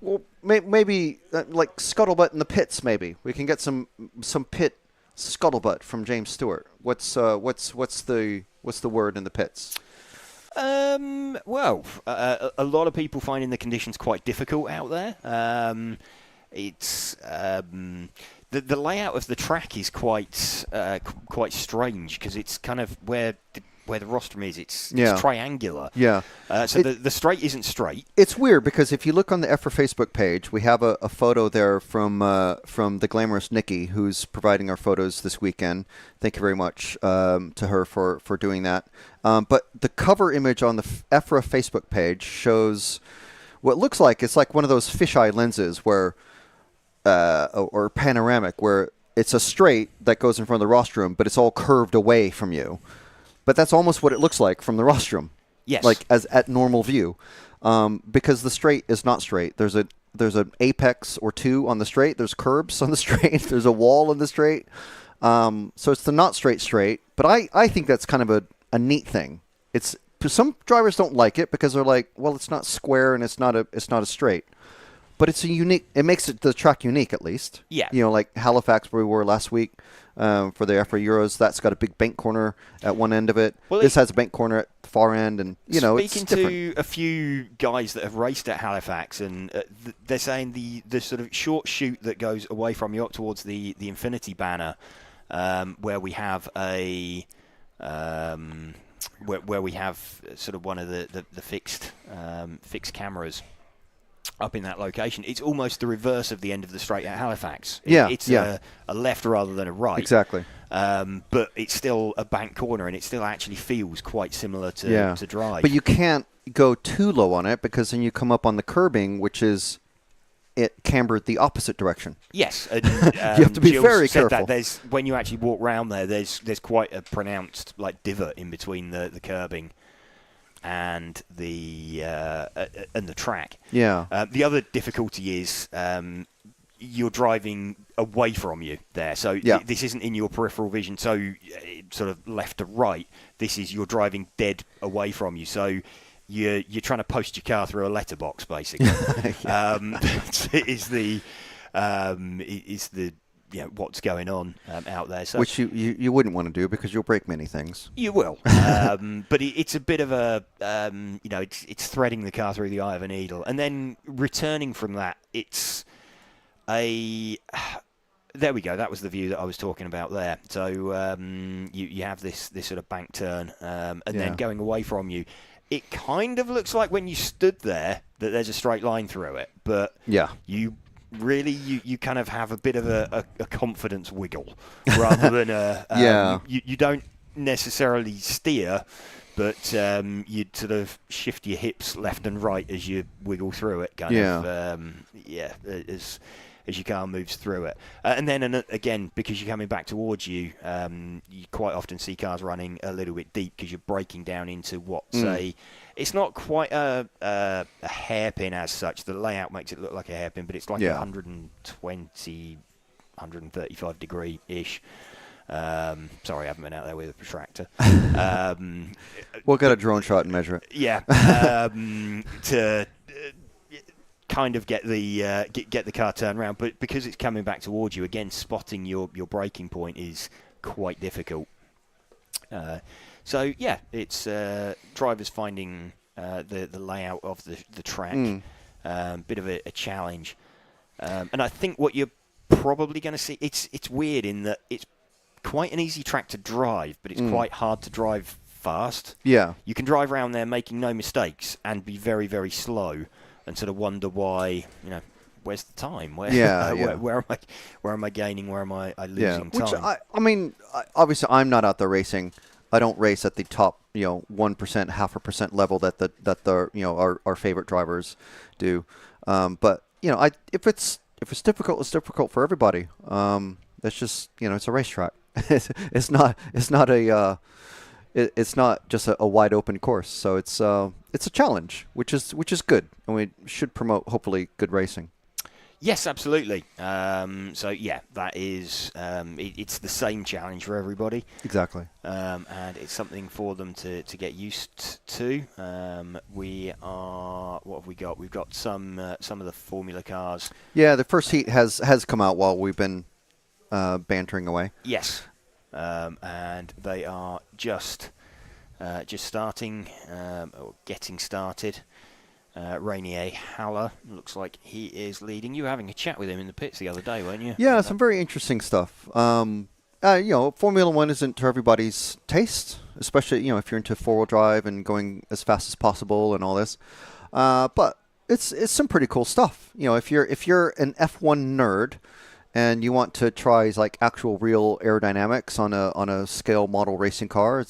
Well, maybe like scuttlebutt in the pits. Maybe we can get some pit scuttlebutt from James Stewart. What's the word in the pits? Well, a lot of people finding the conditions quite difficult out there. It's the layout of the track is quite strange because it's kind of where the rostrum is, it's triangular. Yeah. So the straight isn't straight. It's weird because if you look on the EFRA Facebook page, we have a photo there from the glamorous Nikki, who's providing our photos this weekend. Thank you very much to her for doing that. But the cover image on the EFRA Facebook page shows what looks like it's like one of those fisheye lenses where, or panoramic, where it's a straight that goes in front of the rostrum, but it's all curved away from you. But that's almost what it looks like from the rostrum. Yes. Like as at normal view. Because the straight is not straight. There's an apex or two on the straight. There's curbs on the straight. There's a wall on the straight. So it's the not straight. But I think that's kind of a neat thing. It's some drivers don't like it because they're like, well, it's not square and it's not a straight. But it's it makes the track unique at least. Yeah. Like Halifax where we were last week. For the EFRA Euros, that's got a big bank corner at one end of it. Well, this has a bank corner at the far end, and it's different. Speaking to a few guys that have raced at Halifax, and they're saying the sort of short chute that goes away from you up towards the Infinity banner, where we have where we have sort of one of the fixed cameras up in that location. It's almost the reverse of the end of the straight at Halifax. It's a left rather than a right. Exactly. But it's still a bank corner, and it still actually feels quite similar to drive. But you can't go too low on it because then you come up on the curbing, which is cambered the opposite direction. Yes. And, you have to be Gilles very said careful. That when you actually walk round there, there's quite a pronounced divot in between the curbing and the track. Yeah. The other difficulty is you're driving away from you there, so this isn't in your peripheral vision. So sort of left to right, you're driving dead away from you. So you're trying to post your car through a letterbox, basically. Is the what's going on out there. So which you wouldn't want to do because you'll break many things. You will. But it's a bit of a, it's threading the car through the eye of a needle. And then returning from that, it's there we go. That was the view that I was talking about there. So you have this sort of bank turn, and then going away from you. it kind of looks like when you stood there that there's a straight line through it, but you really you kind of have a bit of a confidence wiggle rather than you don't necessarily steer, but you sort of shift your hips left and right as you wiggle through it, as your car moves through it. And then again, because you're coming back towards you, you quite often see cars running a little bit deep because you're braking down into it's not quite a hairpin as such. The layout makes it look like a hairpin, but it's like 120, 135 degree-ish. Sorry, I haven't been out there with a protractor. We'll get a drone shot and measure it. Yeah. To kind of get the car turned around, but because it's coming back towards you, again, spotting your braking point is quite difficult. So yeah, it's drivers finding the layout of the track bit of a challenge, and I think what you're probably going to see, it's weird in that it's quite an easy track to drive, but it's quite hard to drive fast. Yeah, you can drive around there making no mistakes and be very, very slow, and sort of wonder why, where's the time? Where am I gaining? Where am I losing time? Which I mean, obviously I'm not out there racing. I don't race at the top, 1%, 0.5% level that the our favorite drivers do. But if it's difficult, it's difficult for everybody. That's just it's a racetrack. It's not just a wide open course. So it's a challenge, which is good, and we should promote hopefully good racing. Yes, absolutely. So yeah, that is it's the same challenge for everybody. Exactly. And it's something for them to get used to. What have we got? We've got some of the Formula cars. Yeah, the first heat has come out while we've been bantering away. Yes. And they are just starting or getting started. Rainier Haller looks like he is leading. You were having a chat with him in the pits the other day, weren't you? Yeah, some very interesting stuff. Formula One isn't to everybody's taste, especially if you're into four-wheel drive and going as fast as possible and all this. But it's some pretty cool stuff. If you're an F1 nerd and you want to try like actual real aerodynamics on a scale model racing car,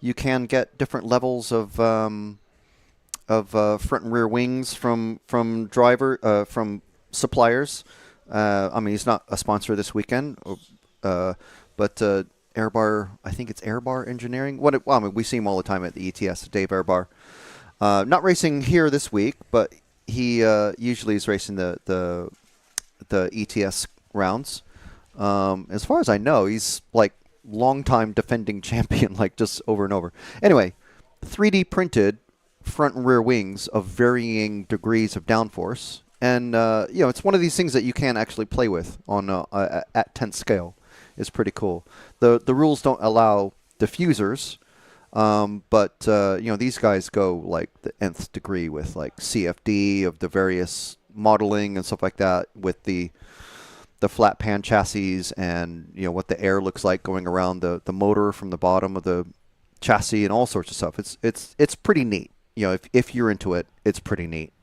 you can get different levels of front and rear wings from suppliers. I mean, he's not a sponsor this weekend, but Airbar, I think it's Airbar Engineering. We see him all the time at the ETS, Dave Airbar. Not racing here this week, but he usually is racing the ETS rounds. As far as I know, he's like long-time defending champion, like just over and over. Anyway, 3D printed front and rear wings of varying degrees of downforce, and it's one of these things that you can actually play with on at 10th scale. It's pretty cool. The rules don't allow diffusers, but these guys go like the nth degree with like CFD of the various modeling and stuff like that, with the flat pan chassis and what the air looks like going around the motor from the bottom of the chassis and all sorts of stuff. It's pretty neat. If you're into it, it's pretty neat.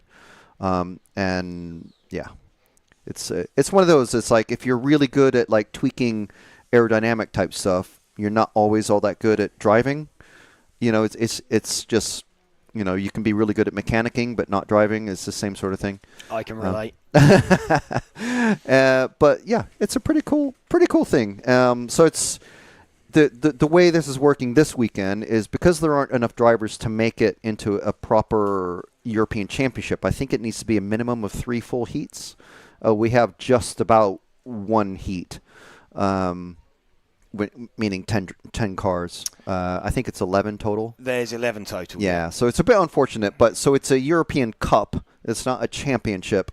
And yeah, it's one of those. It's like if you're really good at like tweaking aerodynamic type stuff, you're not always all that good at driving. It's just you can be really good at mechanicking but not driving. It's the same sort of thing. I can relate. But yeah, it's a pretty cool thing. So it's the way this is working this weekend is because there aren't enough drivers to make it into a proper European Championship. I think it needs to be a minimum of 3 full heats. We have just about 1 heat, meaning 10 cars. I think it's 11 total. There's 11 total. Yeah, so it's a bit unfortunate, but so it's a European Cup. It's not a championship,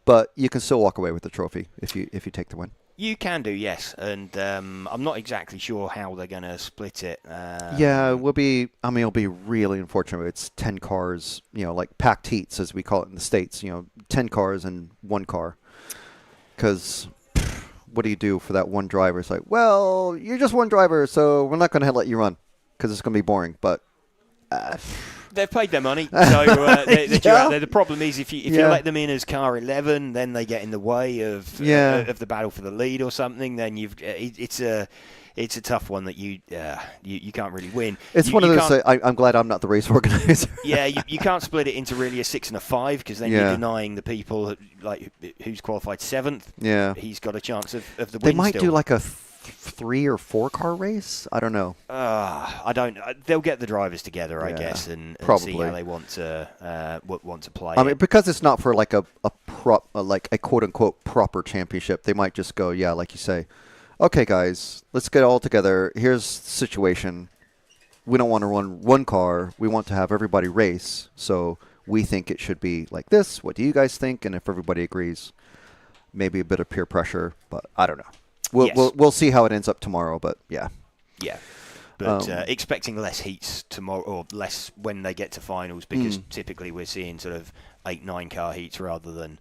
but you can still walk away with the trophy if you take the win. You can do, yes, and I'm not exactly sure how they're going to split it. Yeah, it'll be really unfortunate. It's 10 cars, like packed heats, as we call it in the States, 10 cars and 1 car. Because what do you do for that one driver? It's like, well, you're just one driver, so we're not going to let you run because it's going to be boring. But They've paid their money, so they're due out there. The problem is if you Yeah. let them in as car 11, then they get in the way of the battle for the lead or something. Then it's a tough one that you can't really win. It's one of those. I'm glad I'm not the race organizer. Yeah, you can't split it into really a 6 and a 5 because then you're denying the people like who's qualified 7th. Yeah, he's got a chance of the win. They might still. do like a 3 or 4 car race. I don't know. I don't. They'll get the drivers together, I guess, and see how they want to play. I mean, because it's not for like a quote unquote proper championship. They might just go, like you say, okay, guys, let's get all together. Here's the situation. We don't want to run one car. We want to have everybody race. So we think it should be like this. What do you guys think? And if everybody agrees, maybe a bit of peer pressure, but I don't know. We'll see how it ends up tomorrow, but yeah. But expecting less heats tomorrow, or less when they get to finals, because typically we're seeing sort of 8-9 car heats rather than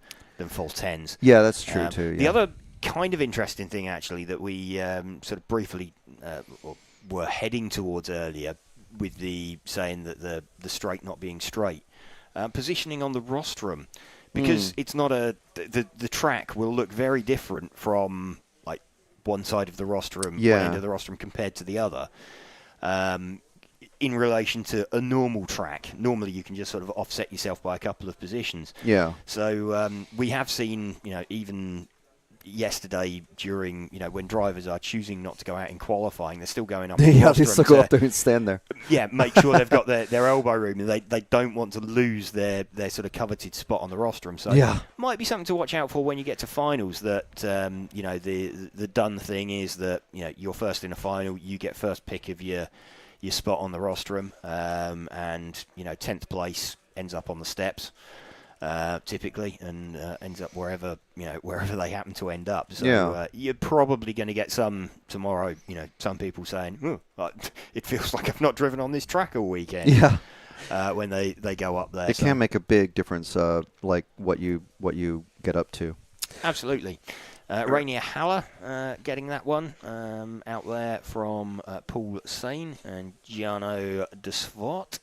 full 10s. Yeah, that's true too. Yeah. The other kind of interesting thing actually that we sort of briefly were heading towards earlier, with the saying that the straight not being straight, positioning on the rostrum, because it's not the track will look very different from one side of the rostrum, one end of the rostrum compared to the other. In relation to a normal track, normally you can just sort of offset yourself by a couple of positions. Yeah. So we have seen, even yesterday during, when drivers are choosing not to go out in qualifying, they're still going up. They still go up there and stand there. Yeah, make sure they've got their elbow room, and they don't want to lose their sort of coveted spot on the rostrum. So might be something to watch out for when you get to finals. That the done thing is that you're first in a final, you get first pick of your spot on the rostrum, and 10th place ends up on the steps. Typically, and ends up wherever they happen to end up. So you're probably going to get some tomorrow. Some people saying, "It feels like I've not driven on this track all weekend." Yeah. When they go up there, it can make a big difference. Like what you get up to. Absolutely. Rainier Haller getting that one out there from Paul Sane and Giano de Svart.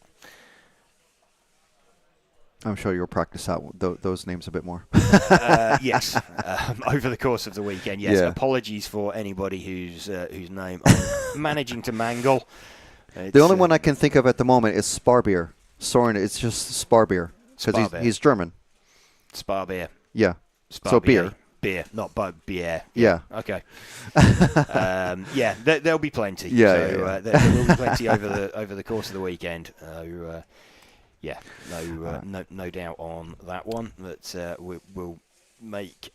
I'm sure you'll practice out those names a bit more. Yes, over the course of the weekend. Yes, apologies for anybody whose name I'm managing to mangle. The only one I can think of at the moment is Sparbier. Soren, it's just Sparbier because he's German. Sparbier. Yeah. Sparbier. So beer, not beer. Yeah. Okay. There'll be plenty. Yeah. So, there will be plenty over the course of the weekend. No doubt on that one. That we'll manage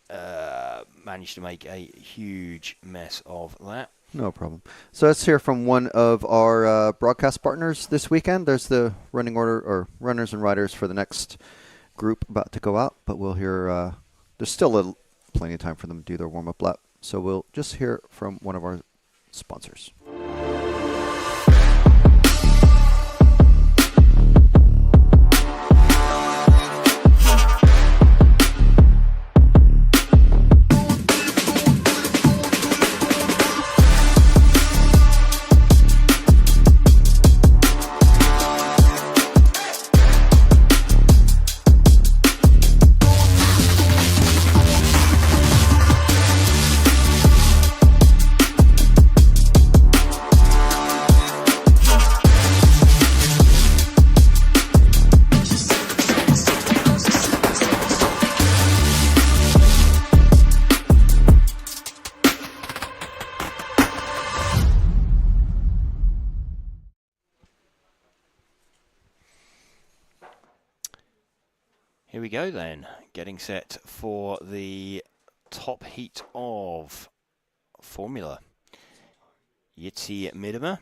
to make a huge mess of that. No problem. So let's hear from one of our broadcast partners this weekend. There's the running order or runners and riders for the next group about to go out, but we'll hear. There's still plenty of time for them to do their warm-up lap. So we'll just hear from one of our sponsors. Here we go then, getting set for the top heat of Formula. Jitsi Miedema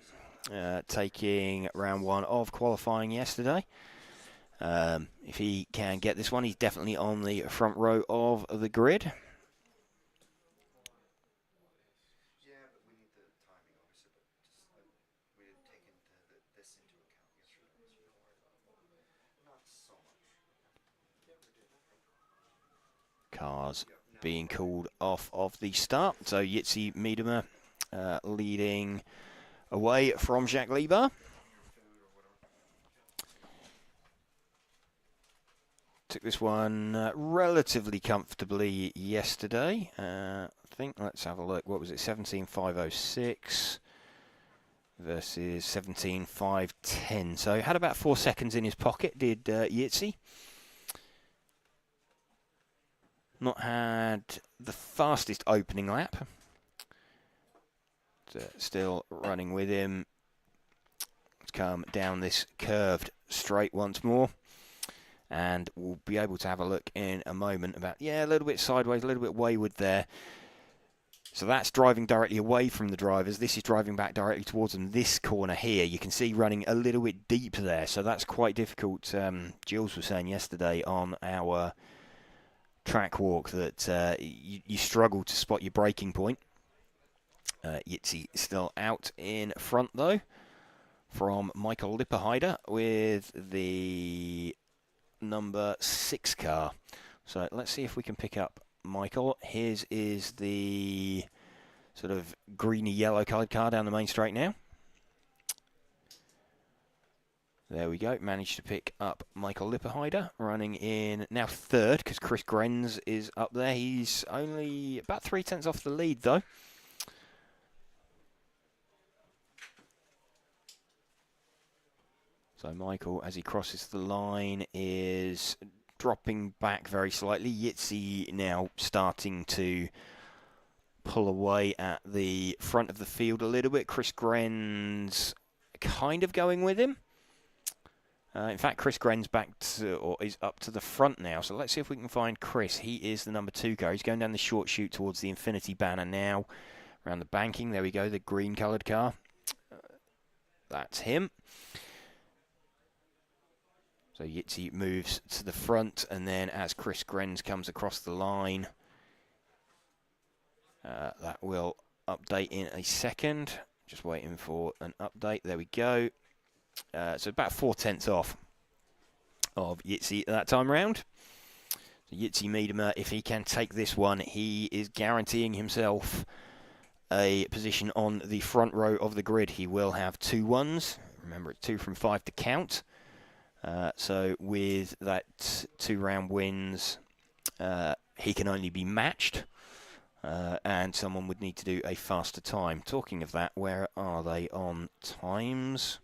taking round one of qualifying yesterday. If he can get this one, he's definitely on the front row of the grid. Cars being called off of the start. So Jitsi Miedema leading away from Jacques Lieber. took this one relatively comfortably yesterday. I think, let's have a look. What was it? 17.506 versus 17.510. So had about 4 seconds in his pocket, did Yitzi. Not had the fastest opening lap. Still running with him. Let's come down this curved straight once more. And we'll be able to have a look in a moment about, yeah, a little bit sideways, a little bit wayward there. So that's driving directly away from the drivers. This is driving back directly towards them. This corner here, you can see running a little bit deep there. So that's quite difficult. Jules was saying yesterday on our track walk that you struggle to spot your braking point. Yitzi still out in front though from Michael Lipperheider with the number 6 car. So let's see if we can pick up Michael. His is the sort of greeny yellow coloured car down the main straight now. There we go, managed to pick up Michael Lipperheider, running in now 3rd because Chris Grenz is up there. He's only about 3/10 off the lead though. So Michael, as he crosses the line, is dropping back very slightly. Yitzi now starting to pull away at the front of the field a little bit. Chris Grenz kind of going with him. In fact, Chris Grenz back to, or is up to the front now. So let's see if we can find Chris. He is the number 2 car. He's going down the short chute towards the Infinity banner now. Around the banking. There we go, the green coloured car. That's him. So Yitzi moves to the front, and then as Chris Grenz comes across the line, that will update in a second. Just waiting for an update. There we go. So about 4/10 off of Yitzi that time round. So Yitzi Miedema, if he can take this one, he is guaranteeing himself a position on the front row of the grid. He will have 2 1s. Remember, it's 2 from 5 to count. So with that 2-round wins, he can only be matched, and someone would need to do a faster time. Talking of that, where are they on times?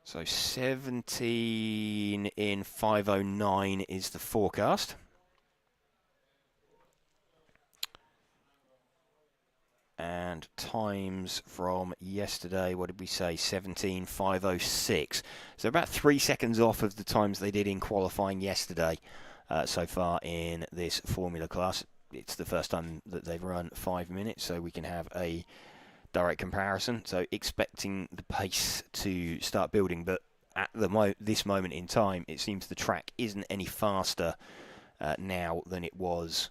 So 17 in 5:09 is the forecast. And times from yesterday, what did we say? 17.506. So about 3 seconds off of the times they did in qualifying yesterday so far in this Formula class. It's the first time that they've run 5 minutes, so we can have a direct comparison. So expecting the pace to start building, but at this moment in time, it seems the track isn't any faster now than it was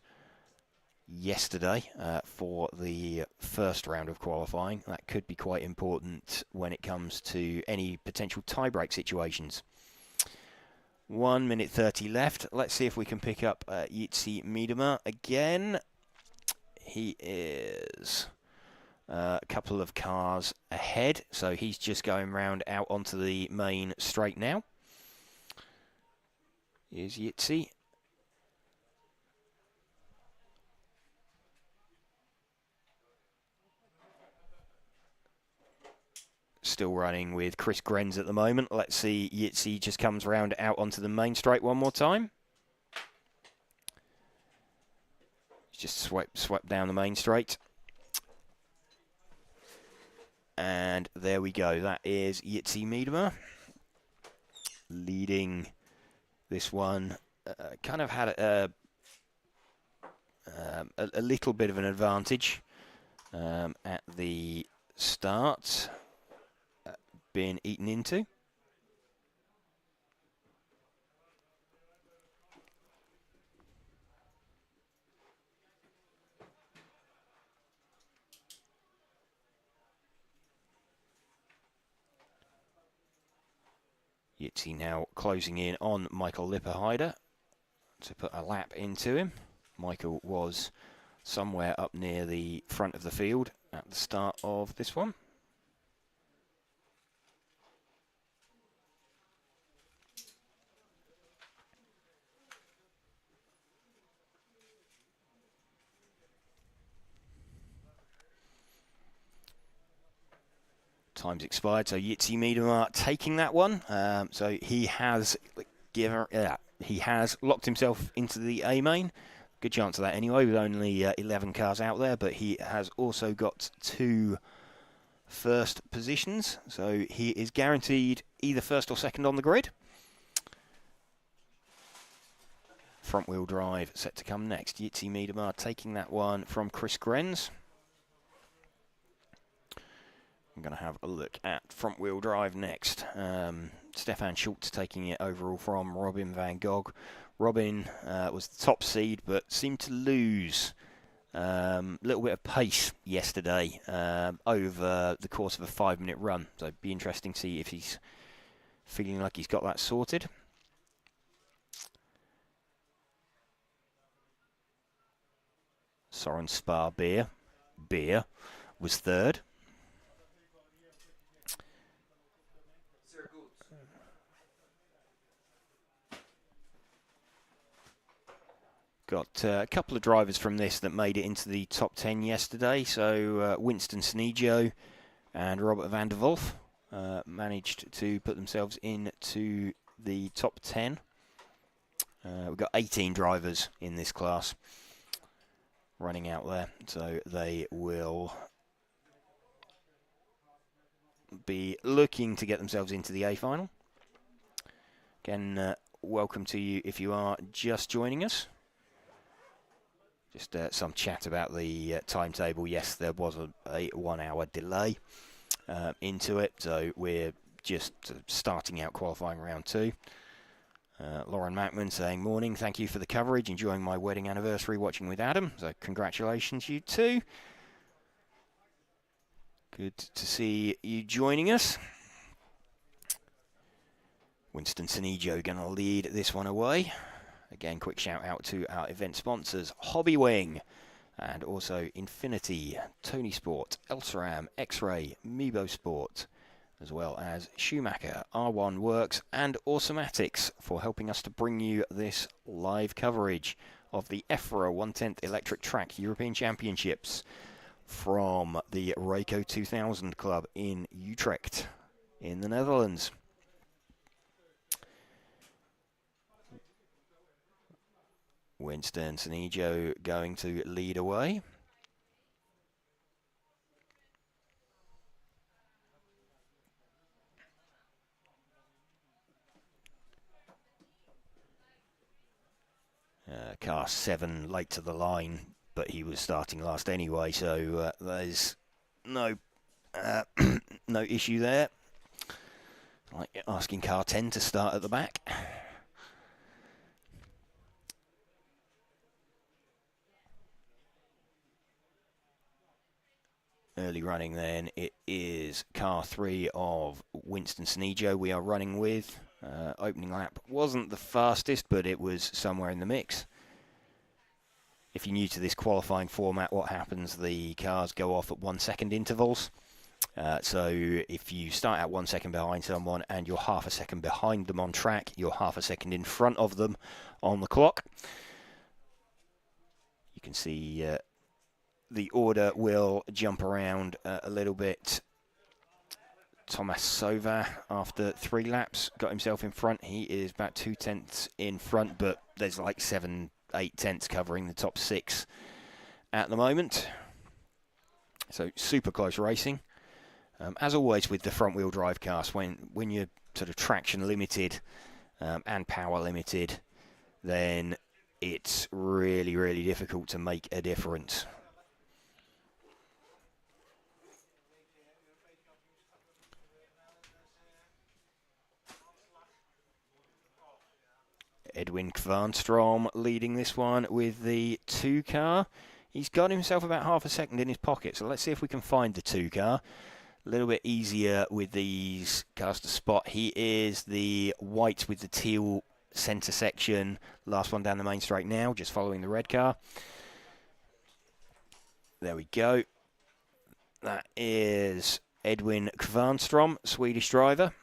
yesterday for the first round of qualifying. That could be quite important when it comes to any potential tie-break situations. 1 minute 30 left. Let's see if we can pick up Yitzi Miedema again. He is a couple of cars ahead, so he's just going round out onto the main straight now. Here's Yitzi. Still running with Chris Grenz at the moment. Let's see, Yitzi just comes round out onto the main straight one more time. He's just swept down the main straight. And there we go. That is Yitzi Miedema leading this one. Kind of had a little bit of an advantage at the start. Been eaten into. Yitzi now closing in on Michael Lipperheider to put a lap into him. Michael was somewhere up near the front of the field at the start of this one. Time's expired, so Jitsi Miedema taking that one. So he has locked himself into the A main. Good chance of that anyway, with only 11 cars out there, but he has also got 2 first positions, so he is guaranteed either first or second on the grid. Front wheel drive set to come next. Jitsi Miedema taking that one from Chris Grenz. I'm going to have a look at front wheel drive next. Stefan Schultz taking it overall from Robin van Gogh. Robin was the top seed, but seemed to lose a little bit of pace yesterday over the course of a 5-minute run. So it'd be interesting to see if he's feeling like he's got that sorted. Soren Spar Beer was third. Got a couple of drivers from this that made it into the top 10 yesterday. So Winston Sneggio and Robert van der Wolf managed to put themselves into the top 10. We've got 18 drivers in this class running out there, so they will be looking to get themselves into the A final. Again, welcome to you if you are just joining us. Just some chat about the timetable. Yes, there was a 1-hour delay into it, so we're just starting out qualifying round 2. Lauren Mackman saying, morning, thank you for the coverage, enjoying my wedding anniversary watching with Adam, so congratulations you too. Good to see you joining us. Winston Sneggio going to lead this one away. Again, quick shout out to our event sponsors, Hobbywing, and also Infinity, Tony Sport, Elsaram, X-Ray, Mebo Sport, as well as Schumacher, R1 Works, and Automatics for helping us to bring you this live coverage of the EFRA 1/10 Electric Track European Championships from the Rayco 2000 Club in Utrecht in the Netherlands. Winston Sneggio going to lead away. Car 7 late to the line, but he was starting last anyway, so there's no no issue there. Like asking car 10 to start at the back. Early running then, it is car 3 of Winston Sneggio we are running with. Opening lap wasn't the fastest, but it was somewhere in the mix. If you're new to this qualifying format, what happens, the cars go off at 1 second intervals. So if you start out 1 second behind someone and you're half a second behind them on track, you're half a second in front of them on the clock. You can see the order will jump around a little bit. Thomas Sova, after 3 laps, got himself in front. He is about 2 tenths in front, but there's like 7-8 tenths covering the top 6 at the moment. So super close racing. As always with the front wheel drive cars, when you're sort of traction limited and power limited, then it's really, really difficult to make a difference. Edwin Kvarnstrom leading this one with the 2 car. He's got himself about half a second in his pocket, so let's see if we can find the 2 car. A little bit easier with these cars to spot. He is the white with the teal centre section. Last one down the main straight now, just following the red car. There we go. That is Edwin Kvarnstrom, Swedish driver.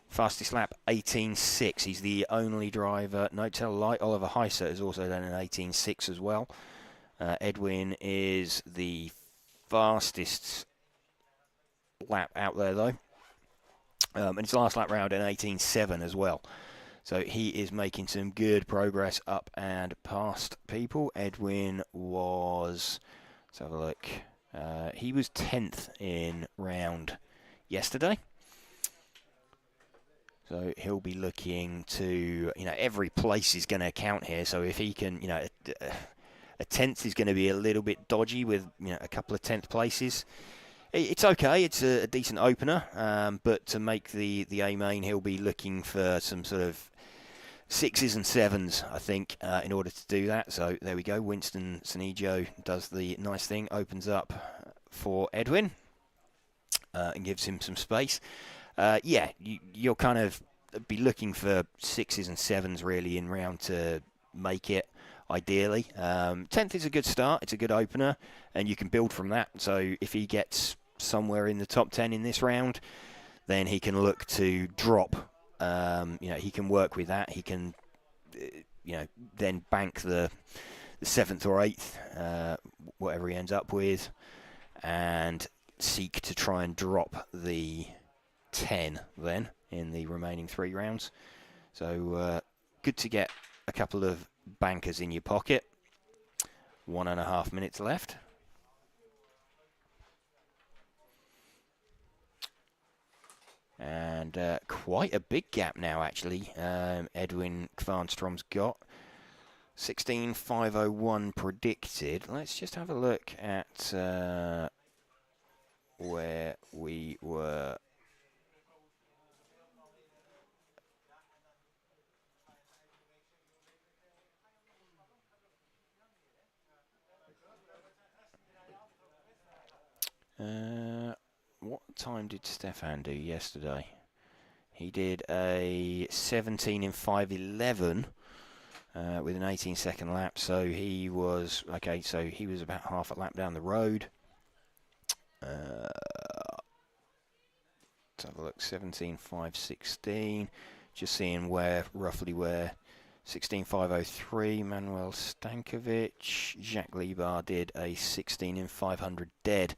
Fastest lap, 18.6. He's the only driver. No, tell a lie. Oliver Heiser has also done an 18.6 as well. Edwin is the fastest lap out there, though. And his last lap round in 18.7 as well. So he is making some good progress up and past people. Edwin was, let's have a look, he was 10th in round yesterday. So he'll be looking to, every place is going to count here. So if he can, a 10th is going to be a little bit dodgy with, a couple of 10th places. It's okay. It's a decent opener, but to make the A main, he'll be looking for some sort of 6s and 7s, I think, in order to do that. So there we go. Winston Sanijo does the nice thing, opens up for Edwin and gives him some space. You'll kind of be looking for 6s and 7s really in round to make it. Ideally, 10th is a good start. It's a good opener, and you can build from that. So if he gets somewhere in the top 10 in this round, then he can look to drop. He can work with that. He can, then bank the 7th or 8th, whatever he ends up with, and seek to try and drop the 10 then in the remaining 3 rounds. So good to get a couple of bankers in your pocket. 1.5 minutes left. And quite a big gap now, actually. Edwin Kvarnstrom's got 16.501 predicted. Let's just have a look at where we were. What time did Stefan do yesterday? He did a 17 in 5.11 with an 18-second lap. So he was So he was about half a lap down the road. Let's have a look. 17.516. Just seeing roughly where 16.503. Manuel Stankovic. Jacques Libar did a 16 in 500 dead.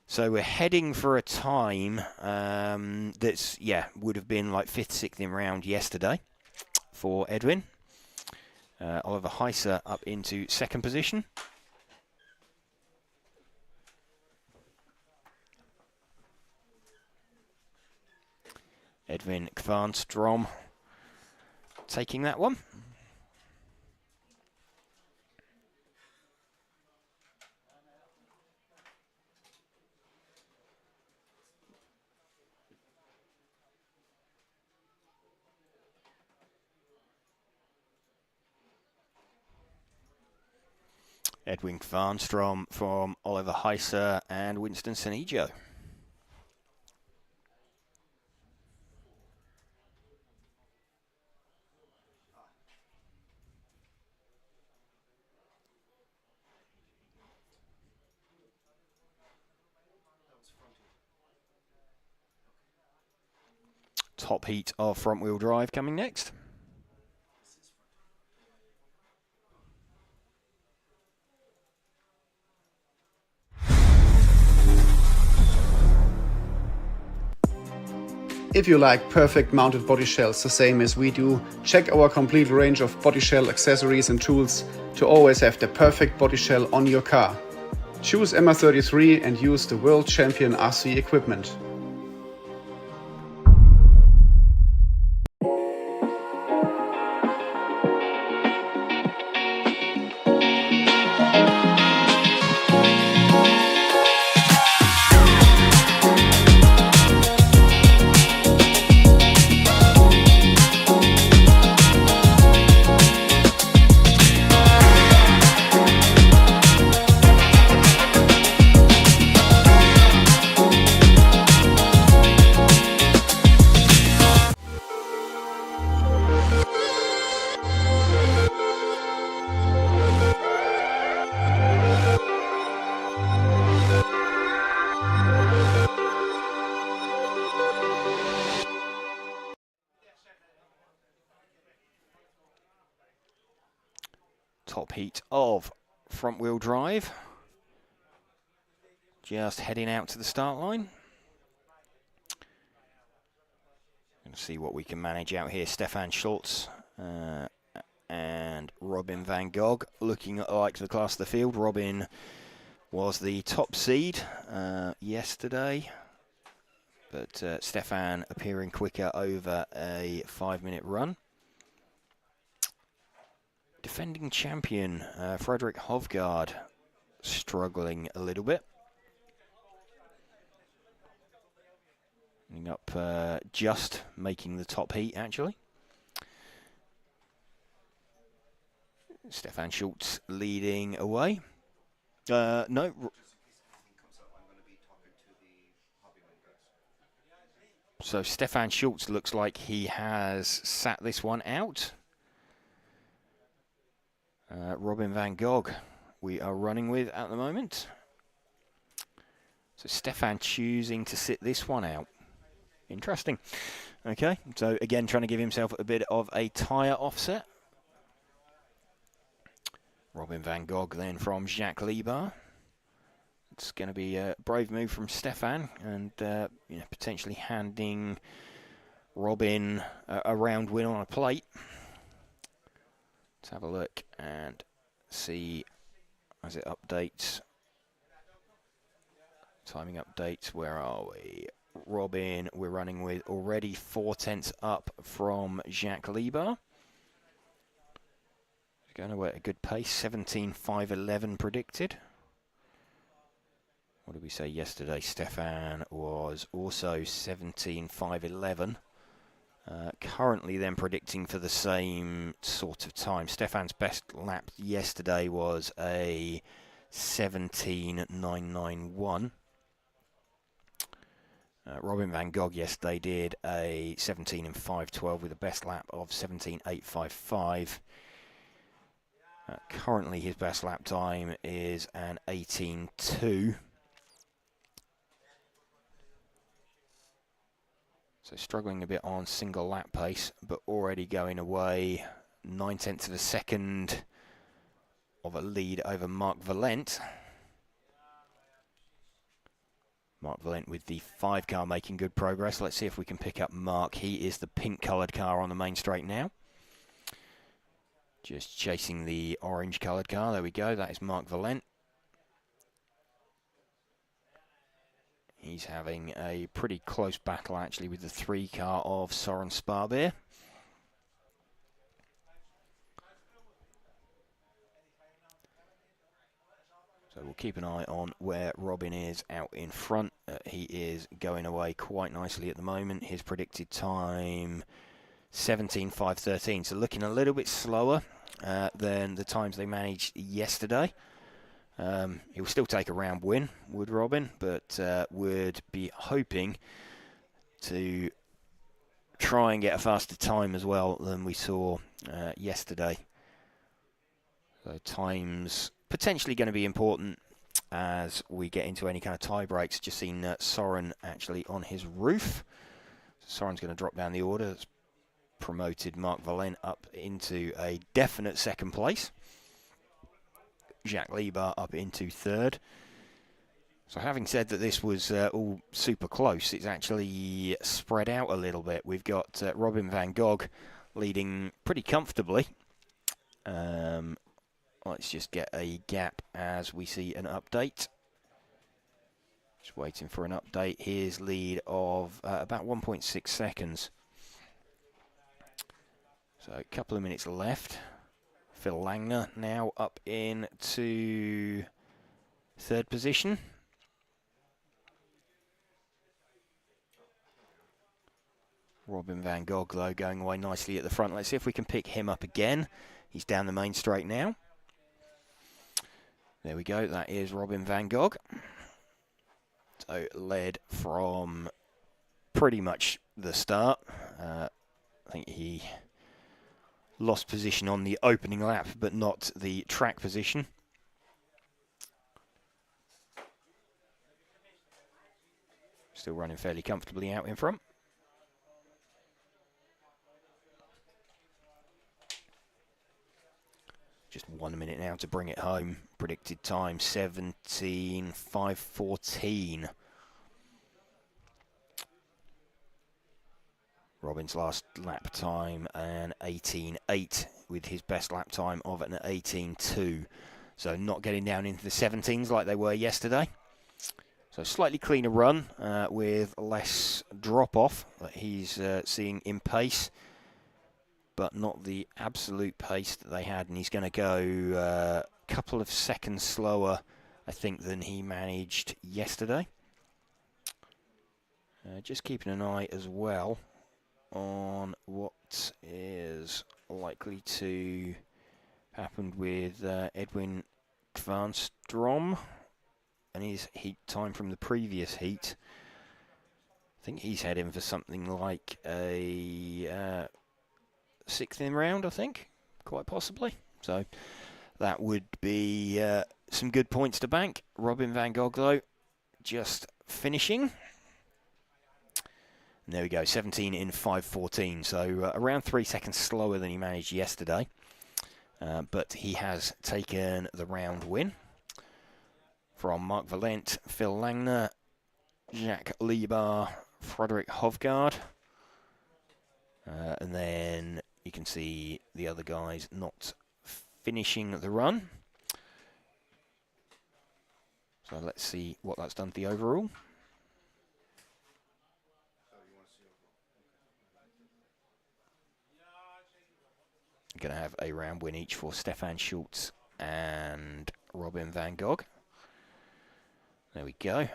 So we're heading for a time that's, would have been like 5th, 6th in round yesterday for Edwin. Oliver Heiser up into 2nd position. Edwin Kvarnstrom taking that one. Edwin Kvarnstrom from Oliver Heiser and Winston Sanijo. Top heat of front-wheel drive coming next. If you like perfect mounted body shells the same as we do, check our complete range of body shell accessories and tools to always have the perfect body shell on your car. Choose MR33 and use the world champion RC equipment. Top heat of front-wheel drive. just heading out to the start line. Going to see what we can manage out here. Stefan Schultz and Robin van Gogh looking like the class of the field. Robin was the top seed yesterday, but Stefan appearing quicker over a 5-minute run. Defending champion Frederick Hovgaard struggling a little bit. Ending up just making the top heat, actually. Stefan Schultz leading away. No. So Stefan Schultz looks like he has sat this one out. Robin van Gogh we are running with at the moment. So Stefan choosing to sit this one out. Interesting. Okay, so again trying to give himself a bit of a tyre offset. Robin van Gogh then from Jacques Liebach. It's going to be a brave move from Stefan, and you know, potentially handing Robin a round win on a plate. Let's have a look and see as it updates. Timing updates, where are we? Robin, we're running with already 4/10 up from Jacques Liebach. Going away at a good pace, 17.511 predicted. What did we say yesterday? Stefan was also 17.511. Currently then predicting for the same sort of time. Stefan's best lap yesterday was a 17.991. Robin van Gogh yesterday did a 17.512 with a best lap of 17.855. Currently his best lap time is an 18.2. So struggling a bit on single lap pace, but already going away 9/10 of a second of a lead over Mark Valent. Mark Valent with the 5 car making good progress. Let's see if we can pick up Mark. He is the pink coloured car on the main straight now. Just chasing the orange coloured car. There we go. That is Mark Valent. He's having a pretty close battle actually with the 3 car of Soren Sparbeer. So we'll keep an eye on where Robin is out in front. He is going away quite nicely at the moment. His predicted time 17.513. So looking a little bit slower than the times they managed yesterday. He will still take a round win, would Robin, but would be hoping to try and get a faster time as well than we saw yesterday. So times potentially going to be important as we get into any kind of tie breaks. Just seen Soren actually on his roof. So Soren's going to drop down the order. That's promoted Mark Valent up into a definite second place. Jacques Liebach up into third. So having said that this was all super close, it's actually spread out a little bit. We've got Robin van Gogh leading pretty comfortably. Let's just get a gap as we see an update. Just waiting for an update. Here's lead of about 1.6 seconds. So a couple of minutes left. Phil Langner now up into third position. Robin van Gogh, though, going away nicely at the front. Let's see if we can pick him up again. He's down the main straight now. There we go. That is Robin van Gogh. So led from pretty much the start. I think he lost position on the opening lap, but not the track position. Still running fairly comfortably out in front. Just just 1 minute now to bring it home. Predicted time 17:5:14. Robin's last lap time an 18:8 with his best lap time of an 18:2. So not getting down into the 17s like they were yesterday. So slightly cleaner run with less drop-off that he's seeing in pace, but not the absolute pace that they had. And he's going to go a couple of seconds slower, I think, than he managed yesterday. Just keeping an eye as well on what is likely to happen with Edwin Kvarnstrom and his heat time from the previous heat. I think he's heading for something like a 6th in round, I think, quite possibly. So that would be some good points to bank. Robin van Gogh, though, just finishing. And there we go, 17 in 5:14, so around 3 seconds slower than he managed yesterday. But he has taken the round win from Mark Valent, Phil Langner, Jacques Liebar, Frederik Hovgaard. And then you can see the other guys not finishing the run. So let's see what that's done to the overall. Going to have a round win each for Stefan Schultz and Robin van Gogh. There we go.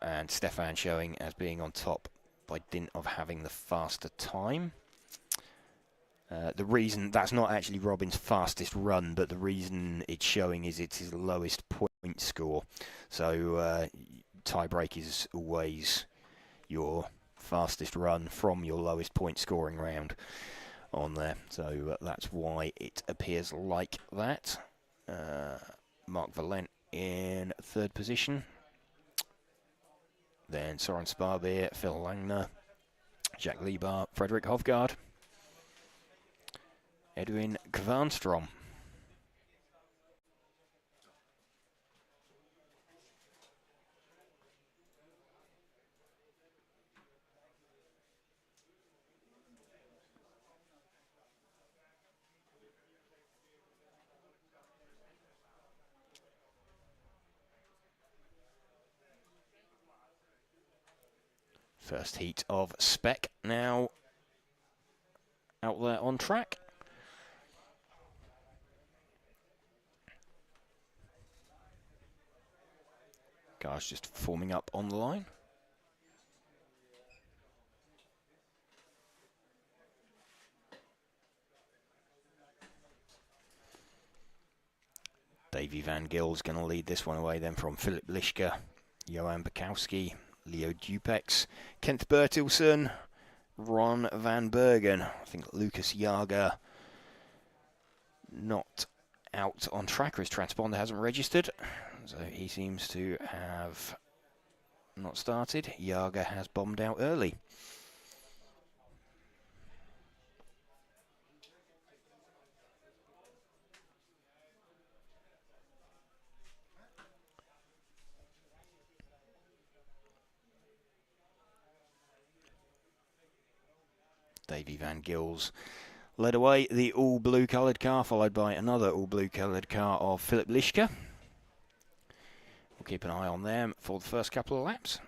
And Stefan showing as being on top by dint of having the faster time. The reason that's not actually Robin's fastest run, but the reason it's showing is it's his lowest point score. So tie-break is always your fastest run from your lowest point scoring round on there. So that's why it appears like that. Mark Valent in 3rd position. Then Soren Sparbeer, Phil Langner, Jacques Liebar, Frederik Hovgaard, Edwin Kvarnstrom. First heat of Spec now out there on track. Guys just forming up on the line. Davy Van Gil's going to lead this one away then from Philip Lischke, Johan Bukowski, Leo Dupex, Kent Bertilsson, Ron Van Bergen. I think Lucas Jager not out on track, or his transponder hasn't registered. So he seems to have not started. Jager has bombed out early. Davy Van Gils led away the all-blue coloured car, followed by another all-blue coloured car of Philip Lischke. We'll keep an eye on them for the first couple of laps.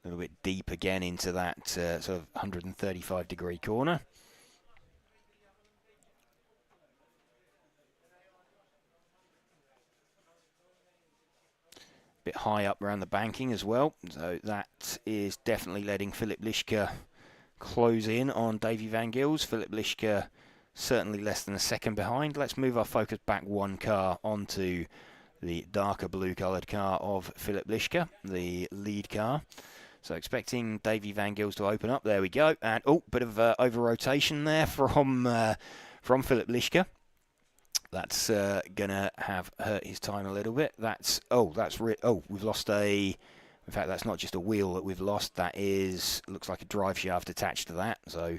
A little bit deep again into that sort of 135-degree corner. Bit high up around the banking as well, so that is definitely letting Philip Lischke close in on Davy Van Gils. Philip Lischke certainly less than a second behind. Let's move our focus back one car onto the darker blue coloured car of Philip Lischke, the lead car. So expecting Davy Van Gils to open up. There we go, and oh, bit of over rotation there from Philip Lischke. That's gonna have hurt his time a little bit. We've lost a In fact, that's not just a wheel that we've lost. That looks like a drive shaft attached to that. So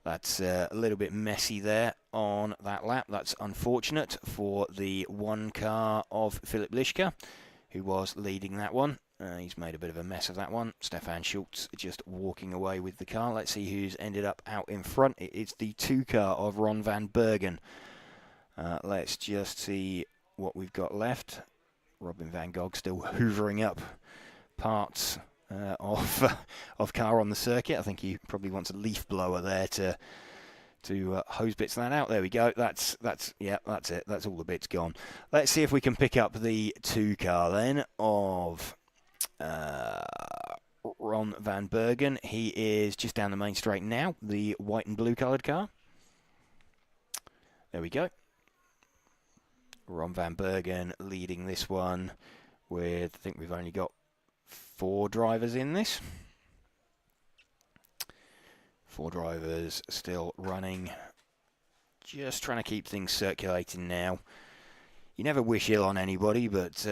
that's a little bit messy there on that lap. That's unfortunate for the one car of Philipp Lischka, who was leading that one. He's made a bit of a mess of that one. Stefan Schultz just walking away with the car. Let's see who's ended up out in front. It is the 2 car of Ron van Bergen. Let's just see what we've got left. Robin van Gogh still hoovering up parts of car on the circuit. I think he probably wants a leaf blower there to hose bits of that out. There we go. That's it. That's all the bits gone. Let's see if we can pick up the 2 car then of Ron van Bergen. He is just down the main straight now, the white and blue coloured car. There we go. Ron van Bergen leading this one with, I think we've only got 4 drivers in this. 4 drivers still running. Just trying to keep things circulating now. You never wish ill on anybody, but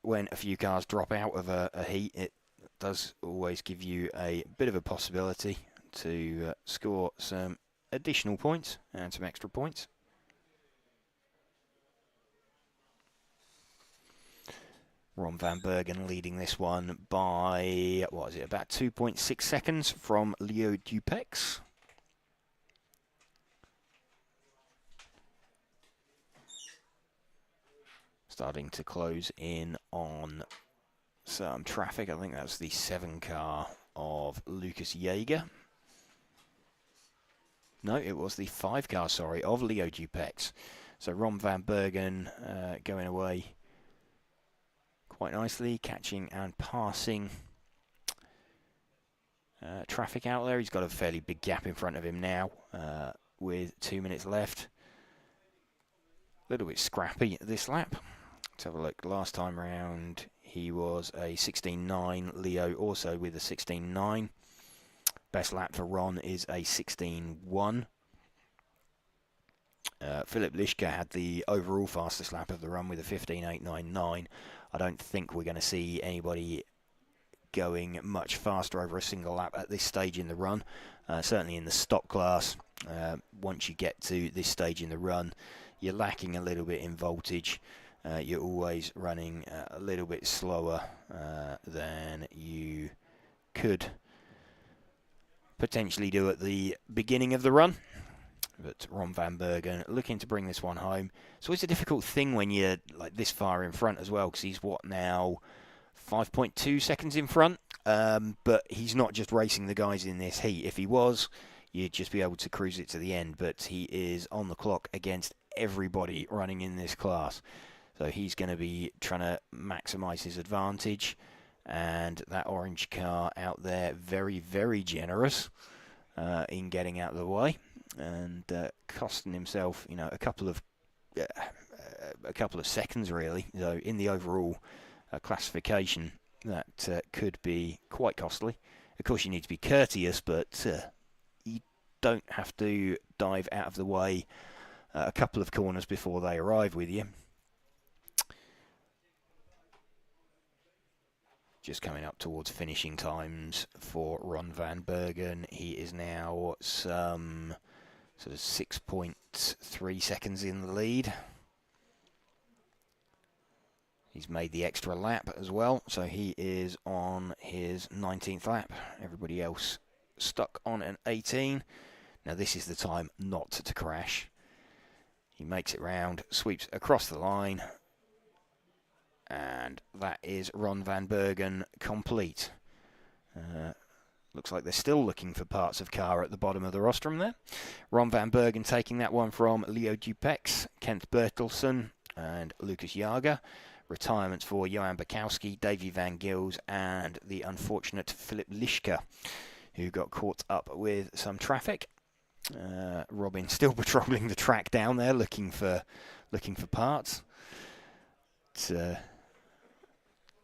when a few cars drop out of a heat, it does always give you a bit of a possibility to score some additional points and some extra points. Ron van Bergen leading this one by, what is it, about 2.6 seconds from Leo Dupex. Starting to close in on some traffic. I think that's the 7 car of Lucas Jaeger. No, it was the 5 car, sorry, of Leo Dupex. So Ron van Bergen going away quite nicely, catching and passing traffic out there. He's got a fairly big gap in front of him now with 2 minutes left. A little bit scrappy this lap. Let's have a look. Last time round he was a 16.9. Leo also with a 16.9. Best lap for Ron is a 16.1. Philipp Lischka had the overall fastest lap of the run with a 15.899. I don't think we're going to see anybody going much faster over a single lap at this stage in the run. Certainly in the stock class, once you get to this stage in the run, you're lacking a little bit in voltage. You're always running a little bit slower than you could potentially do at the beginning of the run. But Ron van Bergen looking to bring this one home. So it's a difficult thing when you're like this far in front as well, because he's what now, 5.2 seconds in front. But he's not just racing the guys in this heat. If he was, you'd just be able to cruise it to the end. But he is on the clock against everybody running in this class. So he's going to be trying to maximise his advantage. And that orange car out there, very, very generous in getting out of the way. And costing himself, you know, a couple of seconds really. So in the overall classification, that could be quite costly. Of course, you need to be courteous, but you don't have to dive out of the way a couple of corners before they arrive with you. Just coming up towards finishing times for Ron van Bergen. He is now some sort of 6.3 seconds in the lead. He's made the extra lap as well, so he is on his 19th lap. Everybody else stuck on an 18. Now this is the time not to crash. He makes it round, sweeps across the line, and that is Ron van Bergen complete. Looks like they're still looking for parts of car at the bottom of the rostrum there. Ron van Bergen taking that one from Leo Dupex, Kent Bertelsen and Lucas Jager. Retirements for Johan Bukowski, Davy van Gils and the unfortunate Philipp Lischka, who got caught up with some traffic. Robin still patrolling the track down there, looking for parts.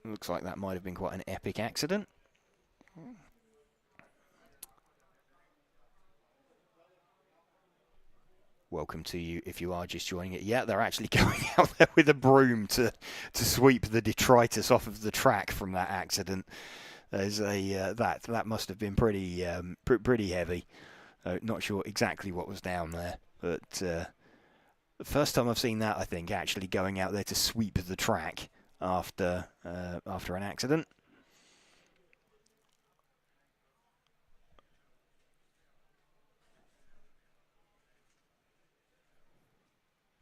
Looks like that might have been quite an epic accident. welcome to you if you are just joining it. Yeah, they're actually going out there with a broom to sweep the detritus off of the track from that accident. There's a that must have been pretty pretty heavy. Not sure exactly what was down there, but the first time I've seen that, I think, actually going out there to sweep the track after an accident.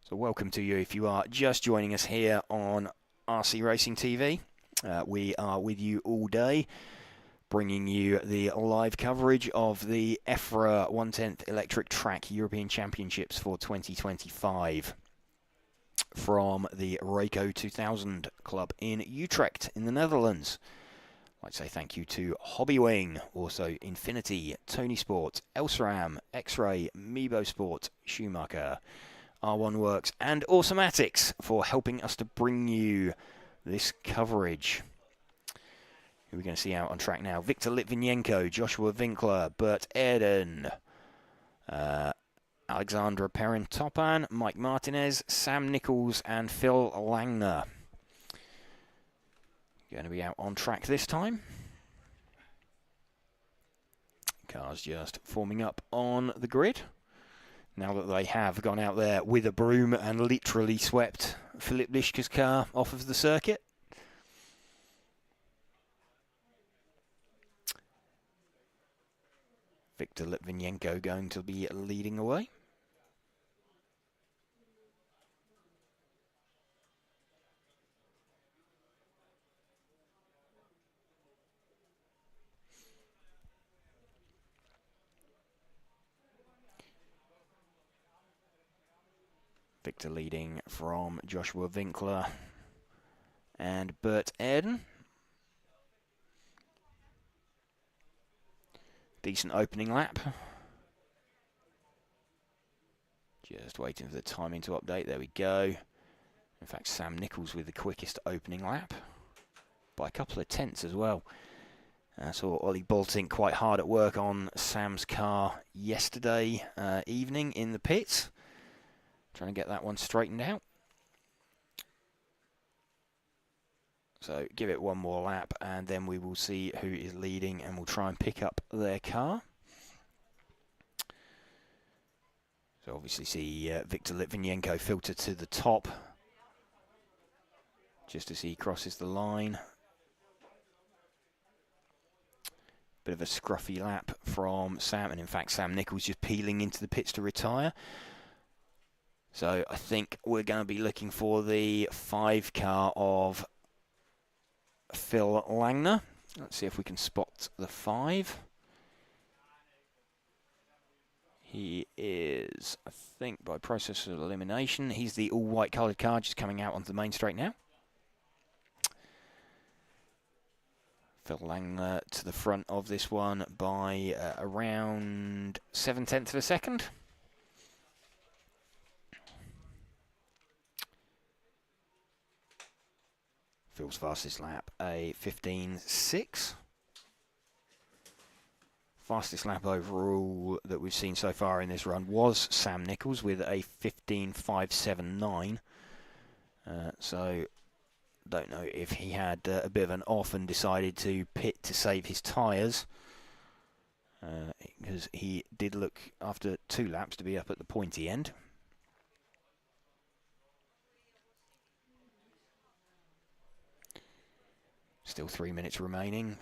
So welcome to you if you are just joining us here on RC Racing TV. We are with you all day, bringing you the live coverage of the EFRA 1/10 Electric Track European Championships for 2025 from the Rayco 2000 Club in Utrecht in the Netherlands. I'd like to say thank you to Hobbywing, also Infinity, Tony Sport, Elsram, X-Ray, Meebo Sport, Schumacher, R1 Works and Automatics for helping us to bring you this coverage. Who are we going to see out on track now? Victor Litvinenko, Joshua Winkler, Bert Aerden, Alexandra Perrin-Topan, Mike Martinez, Sam Nichols and Phil Langner. Going to be out on track this time. Cars just forming up on the grid. Now that they have gone out there with a broom and literally swept Philip Lischke's car off of the circuit. Victor Litvinenko going to be leading away. Victor leading from Joshua Winkler and Bert Aerden. Decent opening lap. Just waiting for the timing to update. There we go. In fact, Sam Nichols with the quickest opening lap by a couple of tenths as well. I saw Ollie Bolting quite hard at work on Sam's car yesterday evening in the pits. Trying to get that one straightened out. So give it one more lap and then we will see who is leading and we'll try and pick up their car. So obviously see Victor Litvinenko filter to the top just as he crosses the line. Bit of a scruffy lap from Sam, and in fact Sam Nichols just peeling into the pits to retire. So I think we're going to be looking for the 5 car of Phil Langner. Let's see if we can spot the 5. He is, I think, by process of elimination, he's the all-white coloured car just coming out onto the main straight now. Phil Langner to the front of this one by around 0.7 of a second. Phil's fastest lap, a 15.6. Fastest lap overall that we've seen so far in this run was Sam Nichols with a 15.579. So, don't know if he had a bit of an off and decided to pit to save his tyres. Because he did look, after 2 laps, to be up at the pointy end. Still 3 minutes remaining.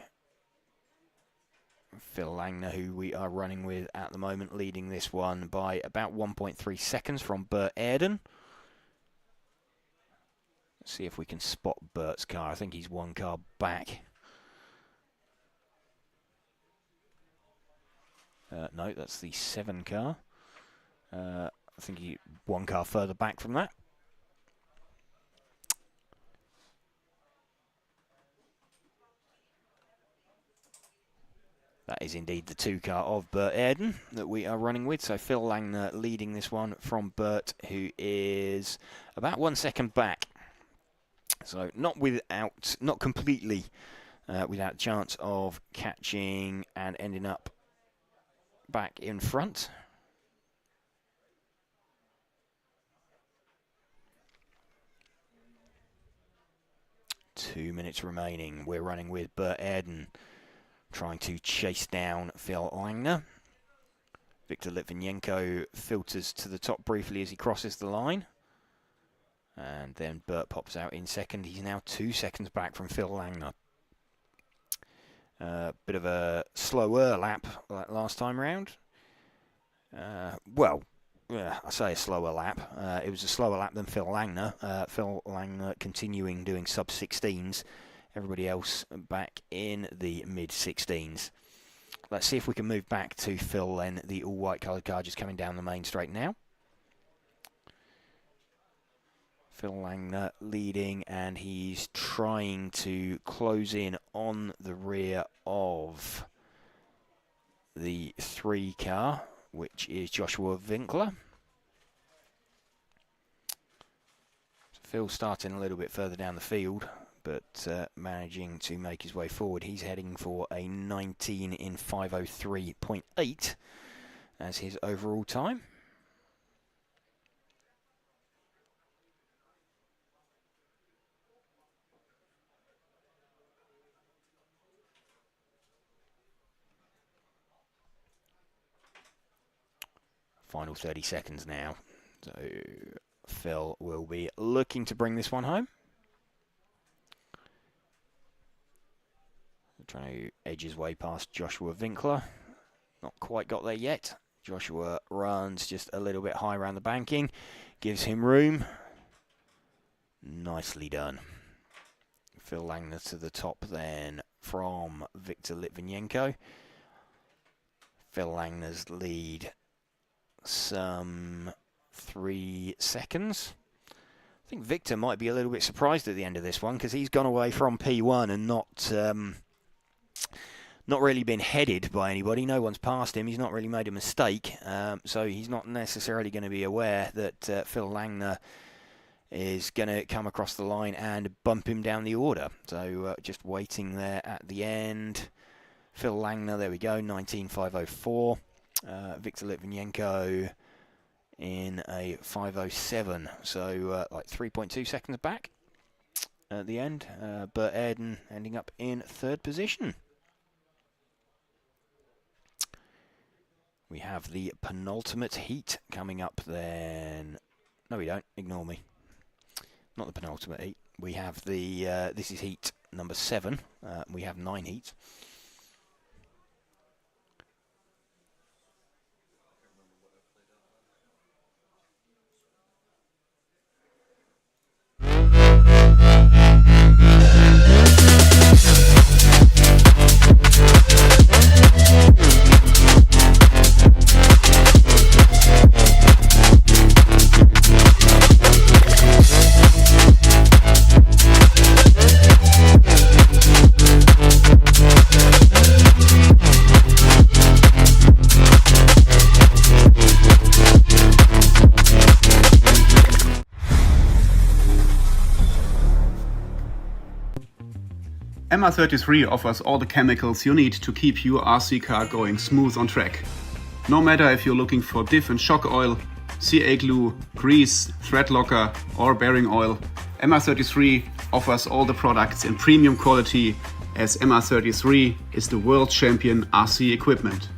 Phil Langner, who we are running with at the moment, leading this one by about 1.3 seconds from Bert Aerden. Let's see if we can spot Bert's car. I think he's 1 car back. No, that's the 7 car. I think he's 1 car further back from that. That is indeed the 2 car of Bert Aerden that we are running with. So Phil Langner leading this one from Bert, who is about 1 second back. So not completely without chance of catching and ending up back in front. 2 minutes remaining. We're running with Bert Aerden, trying to chase down Phil Langner. Victor Litvinenko filters to the top briefly as he crosses the line. And then Bert pops out in second. He's now 2 seconds back from Phil Langner. Bit of a slower lap like last time round. I say a slower lap. It was a slower lap than Phil Langner. Phil Langner continuing doing sub-16s. Everybody else back in the mid-16s. Let's see if we can move back to Phil then. The all-white coloured car just coming down the main straight now. Phil Langner leading, and he's trying to close in on the rear of the 3 car, which is Joshua Winkler. So Phil starting a little bit further down the field, but managing to make his way forward. He's heading for a 19 in 5:03.8 as his overall time. Final 30 seconds now. So Phil will be looking to bring this one home. Trying to edge his way past Joshua Winkler. Not quite got there yet. Joshua runs just a little bit high around the banking. Gives him room. Nicely done. Phil Langner to the top then from Victor Litvinenko. Phil Langner's lead some 3 seconds. I think Victor might be a little bit surprised at the end of this one because he's gone away from P1 and not really been headed by anybody. No one's passed him. He's not really made a mistake. So he's not necessarily going to be aware that Phil Langner is going to come across the line and bump him down the order. So just waiting there at the end. Phil Langner, there we go, 19.504. Victor Litvinenko in a 5:07, so like 3.2 seconds back at the end. Bert Aerden ending up in 3rd position. We have the penultimate heat coming up then. No, we don't. Ignore me. Not the penultimate heat. We have the, this is heat number 7. We have 9 heats. MR33 offers all the chemicals you need to keep your RC car going smooth on track. No matter if you're looking for diff and shock oil, CA glue, grease, thread locker or bearing oil, MR33 offers all the products in premium quality, as MR33 is the world champion RC equipment.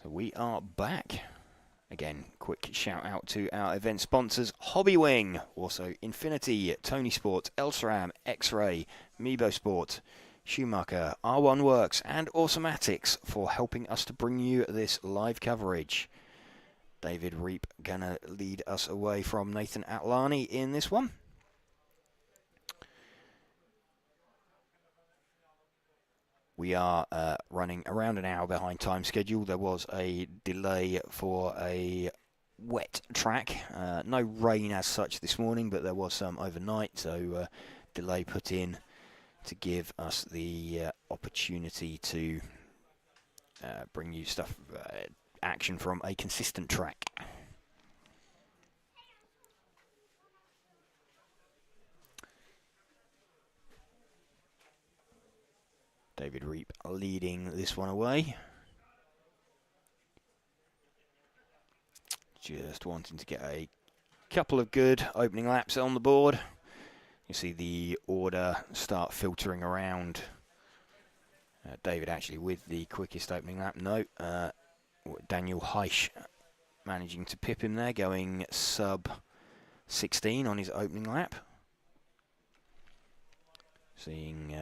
We are back. Again, quick shout out to our event sponsors, Hobbywing, also Infinity, Tony Sport, Elsram, X-Ray, Mebo Sport, Schumacher, R1 Works and Automatics for helping us to bring you this live coverage. David Reap gonna lead us away from Nathan Atlani in this one. We are running around an hour behind time schedule. There was a delay for a wet track. No rain as such this morning, but there was some overnight, so delay put in to give us the opportunity to bring you stuff, action from a consistent track. David Reap leading this one away. just wanting to get a couple of good opening laps on the board. You see the order start filtering around. David actually with the quickest opening lap. No, Daniel Heisch managing to pip him there, going sub 16 on his opening lap. Seeing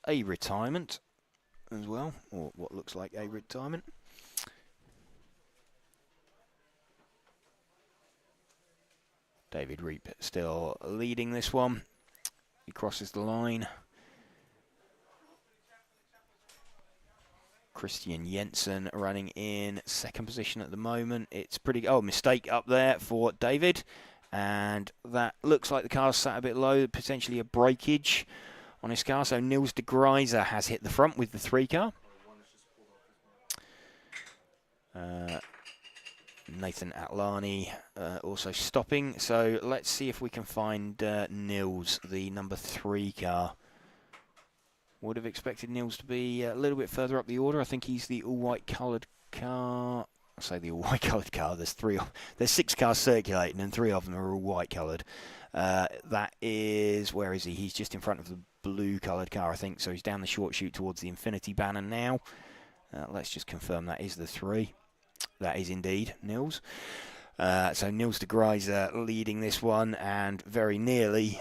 a retirement as well, or what looks like a retirement. David Reap still leading this one. He crosses the line. Christian Jensen running in second position at the moment. It's pretty... Oh, mistake up there for David. And that looks like the car's sat a bit low, potentially a breakage on his car. So Niels de Gruyter has hit the front with the 3 car. Nathan Atlani also stopping. So let's see if we can find Niels, the number 3 car. Would have expected Niels to be a little bit further up the order. I think he's the all-white coloured car. I say the all-white coloured car. There's 6 cars circulating, and 3 of them are all white coloured. That is, where is he? He's just in front of the blue coloured car, I think. So he's down the short chute towards the Infinity banner now. Let's just confirm that is the 3. That is indeed Niels. So Niels de Gruyter leading this one, and very nearly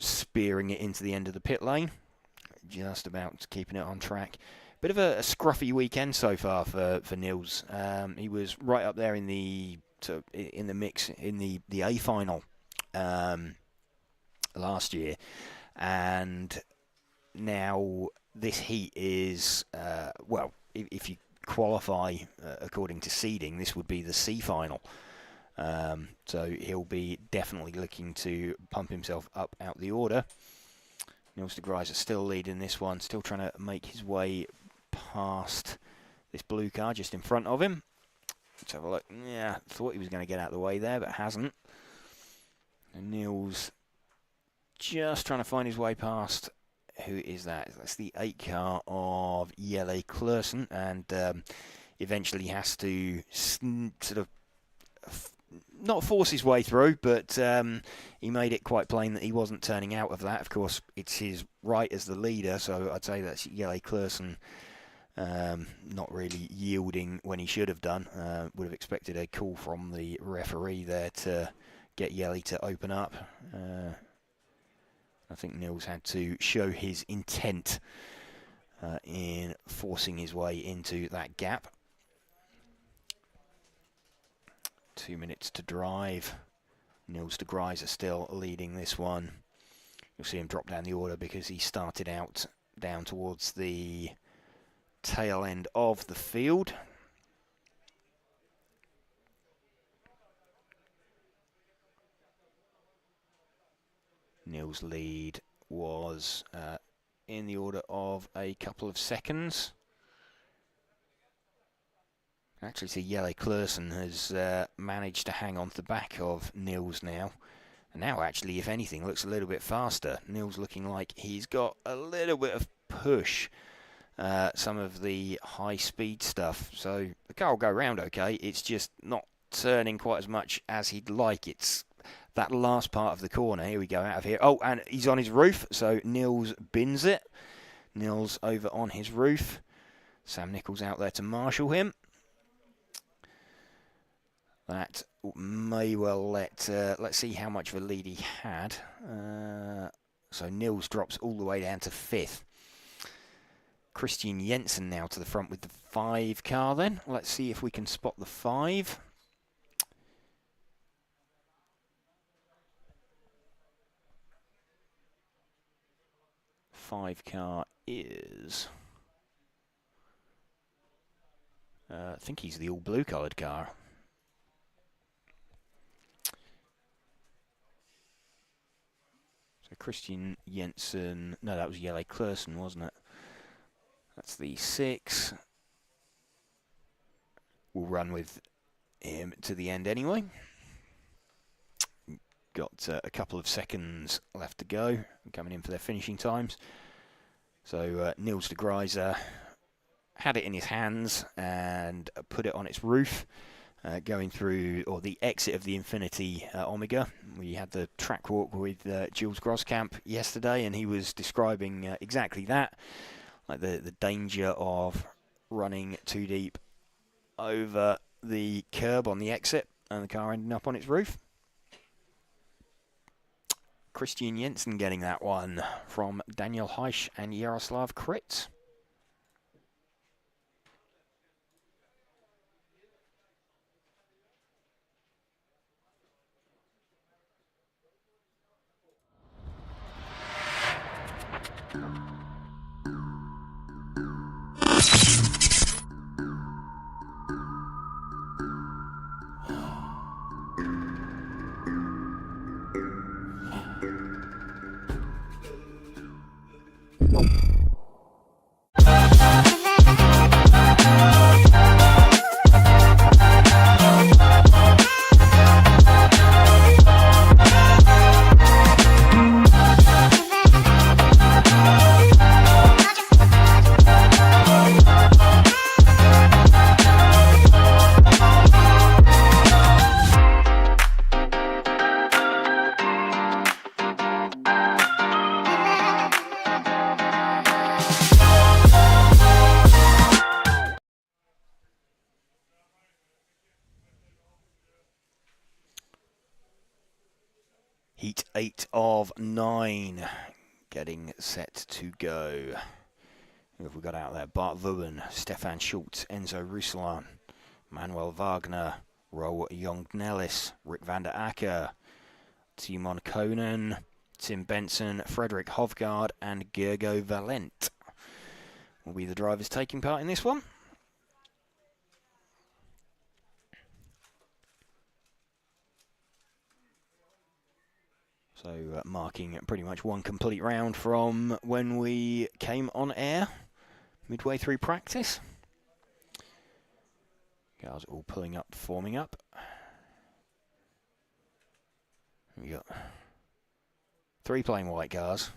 spearing it into the end of the pit lane. Just about keeping it on track. Bit of a scruffy weekend so far for Niels. He was right up there in the mix in the A final last year, and now this heat is well, if you qualify according to seeding, this would be the C final. So he'll be definitely looking to pump himself up out the order. Niels de Gruyter still leading this one, still trying to make his way past this blue car just in front of him. Let's have a look. Yeah, thought he was going to get out of the way there, but hasn't. And Niels just trying to find his way past. Who is that? That's the 8 car of Jelle Klaassen, and eventually has to sort of not force his way through, but he made it quite plain that he wasn't turning out of that. Of course, it's his right as the leader, so I'd say that's Jelle Klaassen not really yielding when he should have done. Would have expected a call from the referee there to get Jelle to open up. I think Niels had to show his intent in forcing his way into that gap. 2 minutes to drive. Niels de Gruyter still leading this one. You'll see him drop down the order because he started out down towards the tail end of the field. Niels' lead was in the order of a couple of seconds. Actually, see, Jelle Klaassen has managed to hang on to the back of Niels now. And now, actually, if anything, looks a little bit faster. Niels looking like he's got a little bit of push, some of the high-speed stuff. So the car will go around okay. It's just not turning quite as much as he'd like. It's that last part of the corner. Here we go, out of here. Oh, and he's on his roof, so Niels bins it. Niels over on his roof. Sam Nichols out there to marshal him. That may well let's see how much of a lead he had. So Niels drops all the way down to 5th. Christian Jensen now to the front with the 5 car then. Let's see if we can spot the 5. Five car is... I think he's the all blue coloured car. So Christian Jensen, no, that was Jelle Klaassen, wasn't it? That's the 6. We'll run with him to the end anyway. Got a couple of seconds left to go, coming in for their finishing times. So Niels de Gruyter had it in his hands and put it on its roof. going through, or the exit of the Infinity Omega. We had the track walk with Jules Groskamp yesterday, and he was describing exactly that, like the danger of running too deep over the curb on the exit and the car ending up on its roof. Christian Jensen getting that one from Daniel Heisch and Jaroslav Kritz. Heat 8 of 9 getting set to go. Who have we got out there? Bart Wubben, Stefan Schultz, Enzo Ruslan, Manuel Wagner, Ro Jong-Nellis, Rick van der Acker, Timon Konen, Tim Benson, Frederick Hovgaard, and Gergo Valent will be the drivers taking part in this one. So marking pretty much one complete round from when we came on air, midway through practice. Cars all pulling up, forming up. We got 3 plain white cars,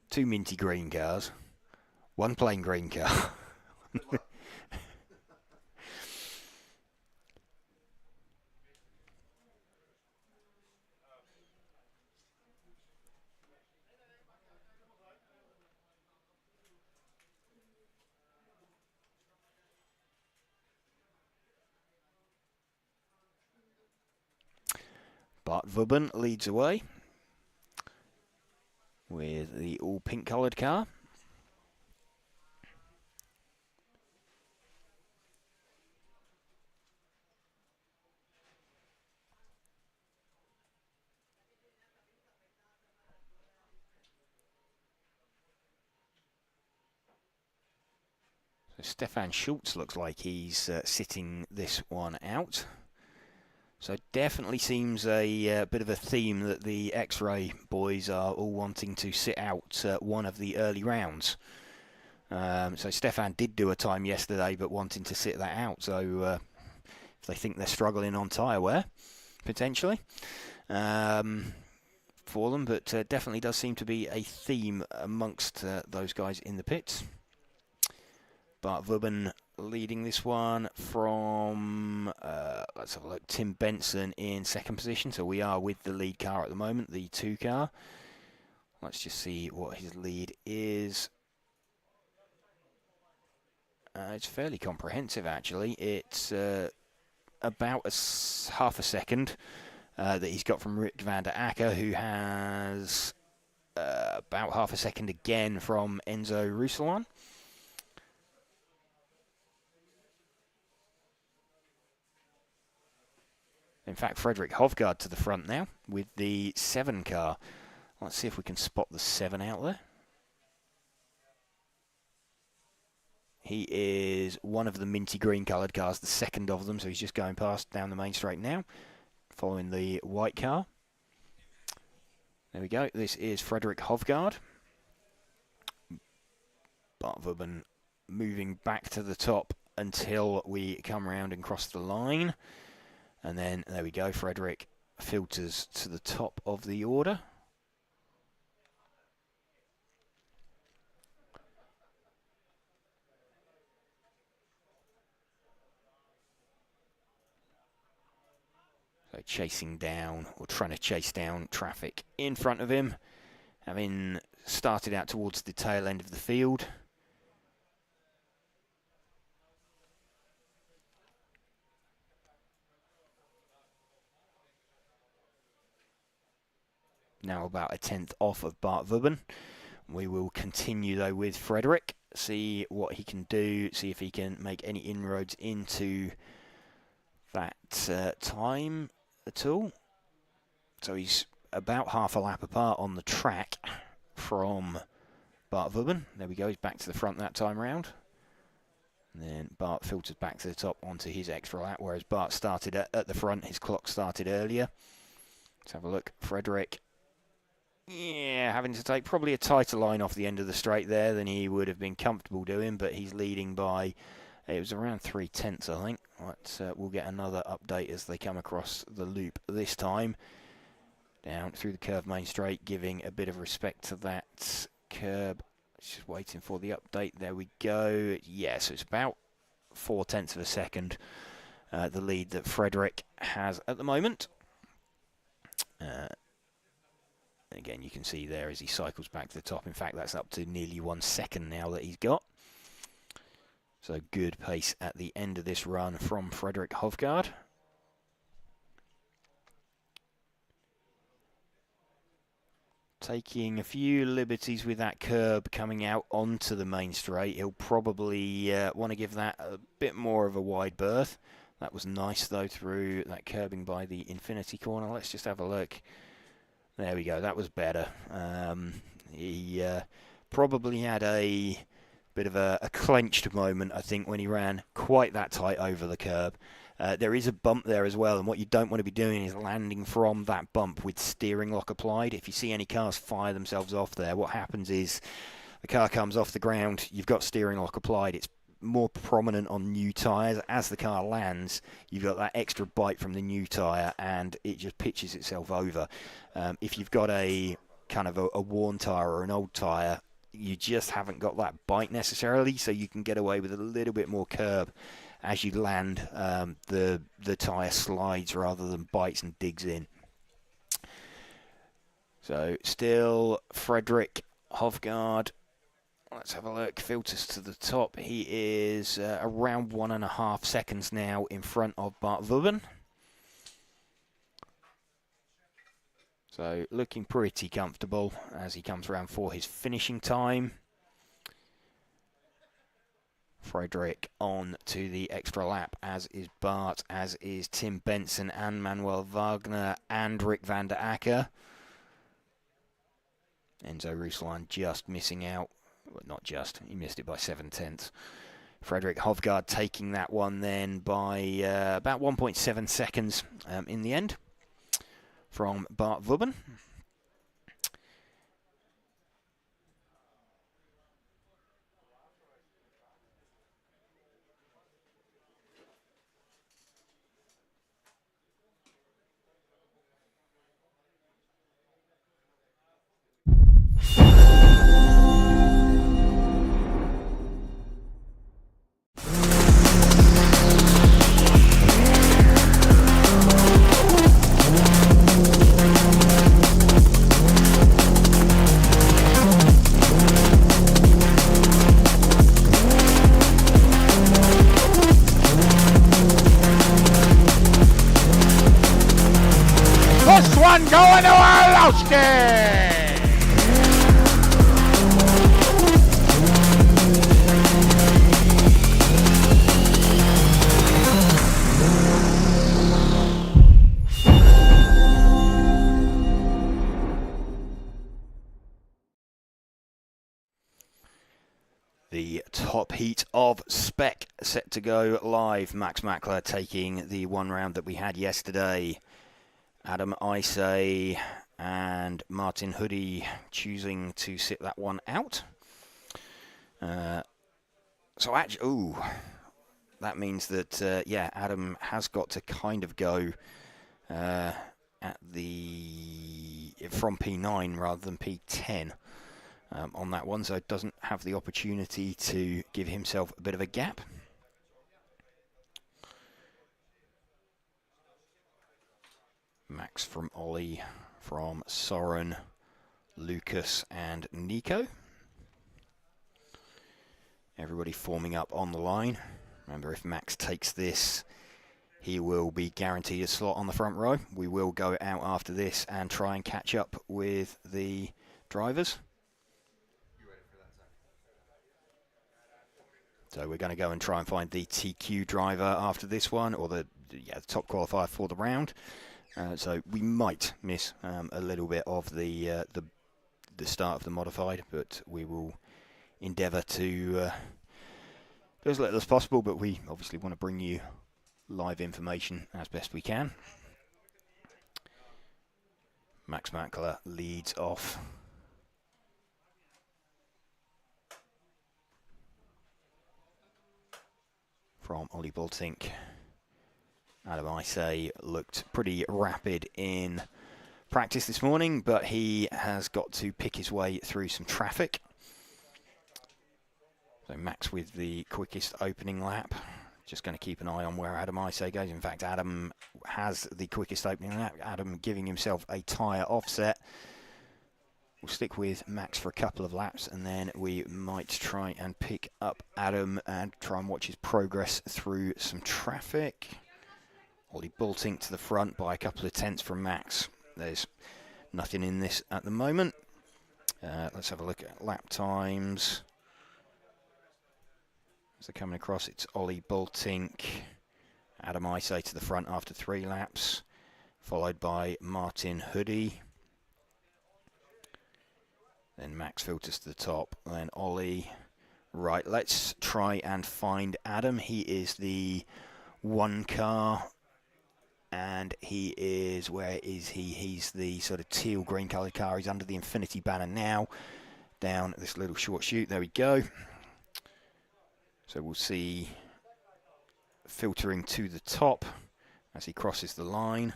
2 minty green cars, 1 plain green car. Bart Wubben leads away with the all pink coloured car. So Stefan Schultz looks like he's sitting this one out. So definitely seems a bit of a theme that the X-Ray boys are all wanting to sit out one of the early rounds. So Stefan did do a time yesterday, but wanting to sit that out. So if they think they're struggling on tyre wear, potentially, for them. But definitely does seem to be a theme amongst those guys in the pits. Bart Wubben leading this one from, let's have a look, Tim Benson in second position. So we are with the lead car at the moment, the 2 car. Let's just see what his lead is. It's fairly comprehensive, actually. It's about half a second that he's got from Rick van der Acker, who has about half a second again from Enzo Ruslan. In fact, Frederick Hovgaard to the front now with the 7 car. Let's see if we can spot the 7 out there. He is one of the minty green coloured cars, the second of them, so he's just going past down the main straight now, following the white car. There we go. This is Frederick Hovgaard. Bart Wubben moving back to the top until we come around and cross the line. And then, there we go, Frederick filters to the top of the order. So chasing down, or trying to chase down traffic in front of him, having started out towards the tail end of the field. Now about a tenth off of Bart Vubben. We will continue though with Frederick, see what he can do, see if he can make any inroads into that time at all. So he's about half a lap apart on the track from Bart Vubben. There we go, he's back to the front that time round. And then Bart filters back to the top onto his extra lap, whereas Bart started at the front, his clock started earlier. Let's have a look. Frederick, yeah, having to take probably a tighter line off the end of the straight there than he would have been comfortable doing, but he's leading by, it was around 3/10, I think. But we'll get another update as they come across the loop this time. Down through the curve main straight, giving a bit of respect to that curb. Just waiting for the update. There we go. Yeah, so it's about 0.4 of a second, the lead that Frederick has at the moment. Again, you can see there as he cycles back to the top. In fact, that's up to nearly 1 second now that he's got. So good pace at the end of this run from Frederick Hovgaard. Taking a few liberties with that curb coming out onto the main straight. He'll probably want to give that a bit more of a wide berth. That was nice though through that curbing by the Infinity corner. Let's just have a look. There we go, that was better. He probably had a bit of a clenched moment, I think, when he ran quite that tight over the curb. There is a bump there as well, and what you don't want to be doing is landing from that bump with steering lock applied. If you see any cars fire themselves off there, what happens is the car comes off the ground, you've got steering lock applied, it's more prominent on new tyres. As the car lands, you've got that extra bite from the new tyre and it just pitches itself over. If you've got a kind of a worn tyre or an old tyre, you just haven't got that bite necessarily, so you can get away with a little bit more curb as you land. The tyre slides rather than bites and digs in. So still Frederick Hovgaard. Let's have a look. Filters to the top. He is around 1.5 seconds now in front of Bart Vubben. So looking pretty comfortable as he comes around for his finishing time. Frederick on to the extra lap, as is Bart, as is Tim Benson and Manuel Wagner and Rick van der Acker. Enzo Ruslan just missing out. Well, not just, he missed it by 7/10. Frederick Hovgaard taking that one then by about 1.7 seconds in the end from Bart Vubben. One going to Arlowski! The top heat of Spec set to go live. Max Mackler taking the one round that we had yesterday. Adam Isay and Martin Hoodie choosing to sit that one out. So actually, that means that, yeah, Adam has got to kind of go at the from P9 rather than P10 on that one, so doesn't have the opportunity to give himself a bit of a gap. Max from Ollie, from Soren, Lucas and Nico. Everybody forming up on the line. Remember, if Max takes this, he will be guaranteed a slot on the front row. We will go out after this and try and catch up with the drivers. So we're going to go and try and find the TQ driver after this one, or the top qualifier for the round. So we might miss a little bit of the start of the modified, but we will endeavour to do as little as possible. But we obviously want to bring you live information as best we can. Max Mackler leads off. From Ollie Bultink. Adam Isay looked pretty rapid in practice this morning, but he has got to pick his way through some traffic. So Max with the quickest opening lap. Just going to keep an eye on where Adam Isay goes. In fact, Adam has the quickest opening lap. Adam giving himself a tyre offset. We'll stick with Max for a couple of laps, and then we might try and pick up Adam and try and watch his progress through some traffic. Ollie Bultink to the front by a couple of tenths from Max. There's nothing in this at the moment. Let's have a look at lap times. As they're coming across, it's Ollie Bultink, Adam Isay to the front after 3 laps, followed by Martin Hoodie. Then Max filters to the top, then Ollie. Right, let's try and find Adam. He is the 1 car, and he is, where is he? He's the sort of teal green coloured car. He's under the Infinity banner now, down this little short chute. There we go. So we'll see filtering to the top as he crosses the line.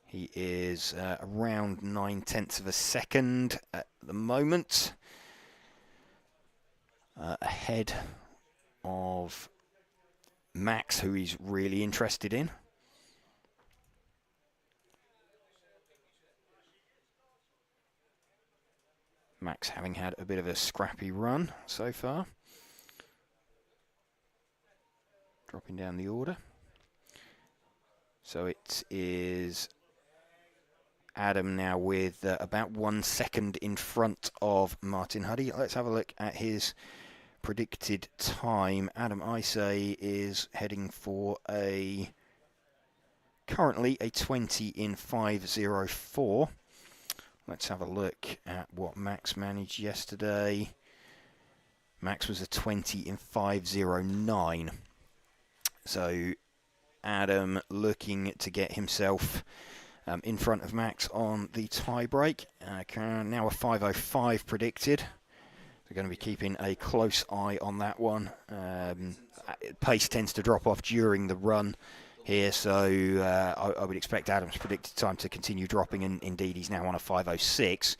He is around 9/10 of a second at the moment, ahead of Max, who he's really interested in. Max having had a bit of a scrappy run so far. Dropping down the order. So it is Adam now with about 1 second in front of Martin Huddy. Let's have a look at his predicted time. Adam Isay is heading for currently a 20 in 5:04. Let's have a look at what Max managed yesterday. Max was a 20 in 5:09. So Adam looking to get himself in front of Max on the tie break. Now a 5:05 predicted. They're going to be keeping a close eye on that one. Pace tends to drop off during the run here, so I would expect Adam's predicted time to continue dropping, and indeed he's now on a 5:06.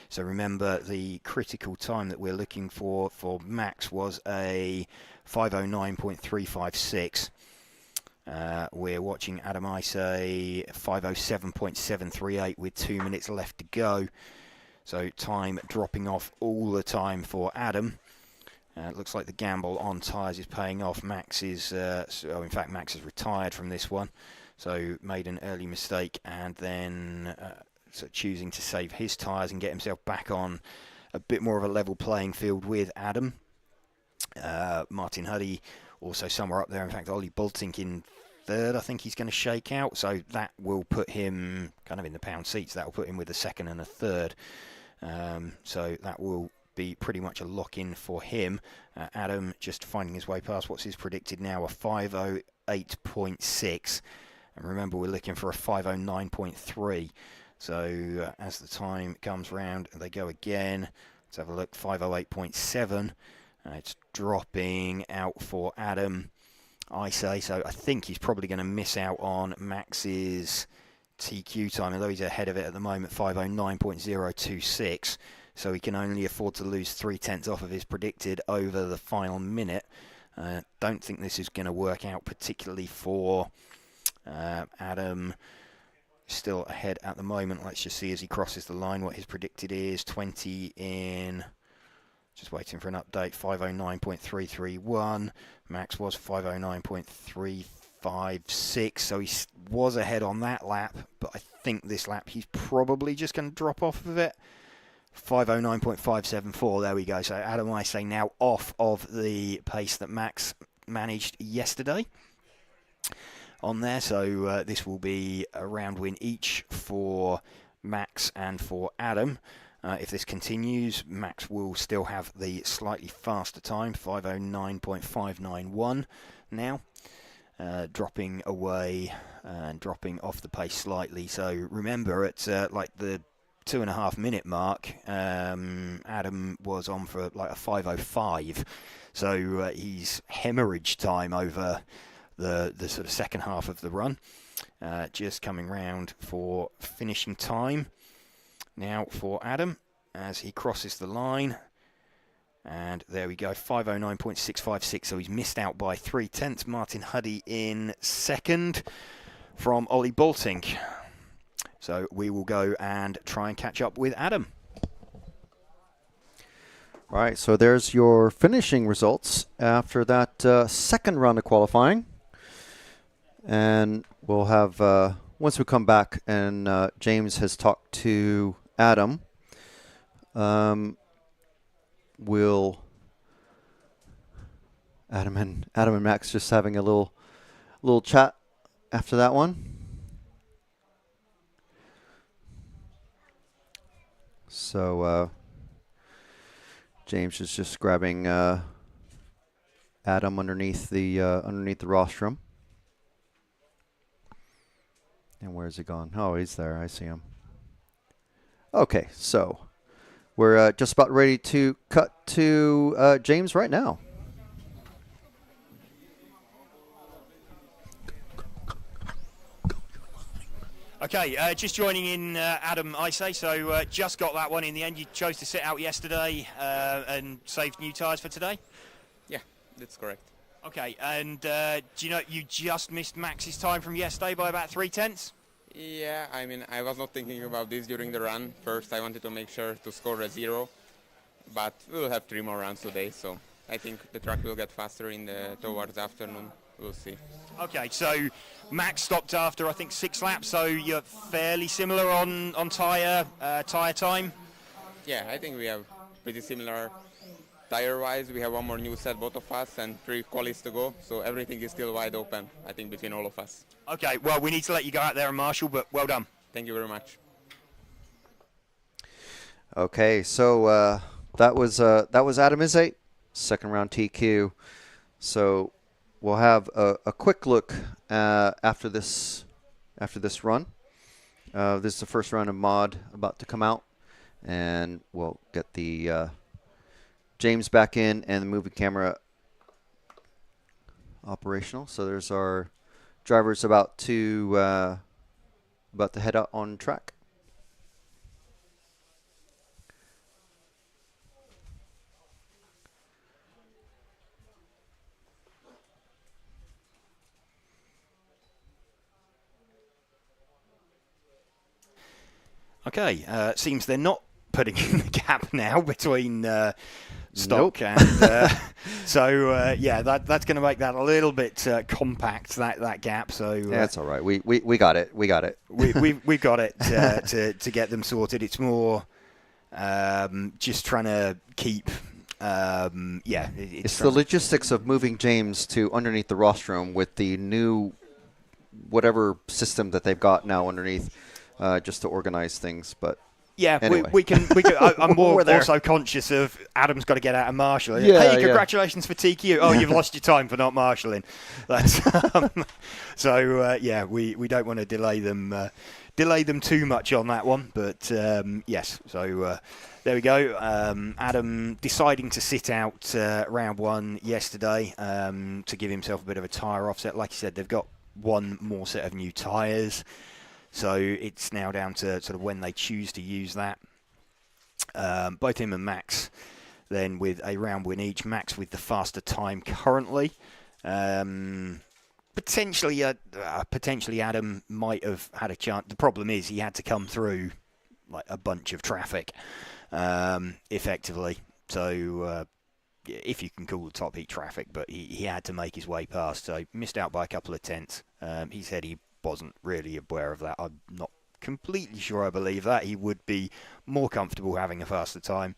So remember, the critical time that we're looking for Max was a 5:09.356. We're watching Adam Isay 5:07.738 with 2 minutes left to go. So time dropping off all the time for Adam. It looks like the gamble on tyres is paying off. Max is, in fact, Max has retired from this one. So made an early mistake and then choosing to save his tyres and get himself back on a bit more of a level playing field with Adam. Martin Huddy also somewhere up there. In fact, Ollie Bultink in third, I think he's going to shake out. So that will put him kind of in the pound seats. That will put him with a second and a third. So that will be pretty much a lock-in for him. Adam just finding his way past what's his predicted now, a 5:08.6. And remember, we're looking for a 5:09.3. So as the time comes round, they go again. Let's have a look, 5:08.7. It's dropping out for Adam Isay. So I think he's probably going to miss out on Max's TQ time, although he's ahead of it at the moment, 5:09.026. So he can only afford to lose 3/10 off of his predicted over the final minute. Don't think this is going to work out particularly for Adam. still ahead at the moment. Let's just see as he crosses the line what his predicted is. 20 in, just waiting for an update, 509.331. Max was 509.356, so he was ahead on that lap, but I think this lap he's probably just going to drop off of it. 509.574, there we go. So Adam, I say, now off of the pace that Max managed yesterday on there. So this will be a round win each for Max and for Adam. If this continues, Max will still have the slightly faster time, 509.591 now, dropping away and dropping off the pace slightly. So remember, at like the 2.5 minute mark, Adam was on for like a 5:05, so he's hemorrhaged time over the sort of second half of the run. Just coming round for finishing time now for Adam as he crosses the line, and there we go, 509.656, so he's missed out by 0.3. Martin Huddy in second from Ollie Bolting. So we will go and try and catch up with Adam. All right, so there's your finishing results after that second round of qualifying. And we'll have, once we come back and James has talked to Adam, Adam and Max just having a little chat after that one. So James is just grabbing Adam underneath the rostrum. And where's he gone? Oh, he's there. I see him. Okay, so we're just about ready to cut to James right now. Okay, just joining in, Adam, I say. So just got that one in the end. You chose to sit out yesterday and saved new tyres for today? Yeah, that's correct. Okay, and do you know you just missed Max's time from yesterday by about 0.3? Yeah, I mean, I was not thinking about this during the run. First, I wanted to make sure to score a 0, but we'll have 3 more rounds today, so I think the track will get faster towards afternoon. We'll see. Okay, so Max stopped after, I think, 6 laps, so you're fairly similar on tyre time? Yeah, I think we have pretty similar tire-wise. We have 1 more new set, both of us, and 3 qualies to go, so everything is still wide open, I think, between all of us. Okay, well, we need to let you go out there and marshal, but well done. Thank you very much. Okay, so that was Adam Izate, second round TQ. So we'll have a quick look after this run. This is the first round of mod about to come out, and we'll get the James back in and the moving camera operational. So there's our drivers about to head out on track. Okay, seems they're not putting in the gap now between stock and so yeah, that's going to make that a little bit compact, that gap. So that's all right. We got it. We've got it to get them sorted. It's more just trying to keep. It's the logistics of moving James to underneath the rostrum with the new whatever system that they've got now underneath. Just to organize things, but yeah, anyway. we can. I'm more also conscious of Adam's got to get out and marshal. Yeah, hey, congratulations for TQ. Oh, you've lost your time for not marshalling. That's so. Yeah, we don't want to delay them too much on that one. But yes, so there we go. Adam deciding to sit out round 1 yesterday to give himself a bit of a tyre offset. Like you said, they've got 1 more set of new tyres. So it's now down to sort of when they choose to use that. Both him and Max then with a round win each. Max with the faster time currently. potentially Adam might have had a chance. The problem is he had to come through like a bunch of traffic, effectively. So if you can call the top heat traffic, but he had to make his way past, so missed out by a couple of tenths. He said he wasn't really aware of that. I'm not completely sure I believe that. He would be more comfortable having a faster time,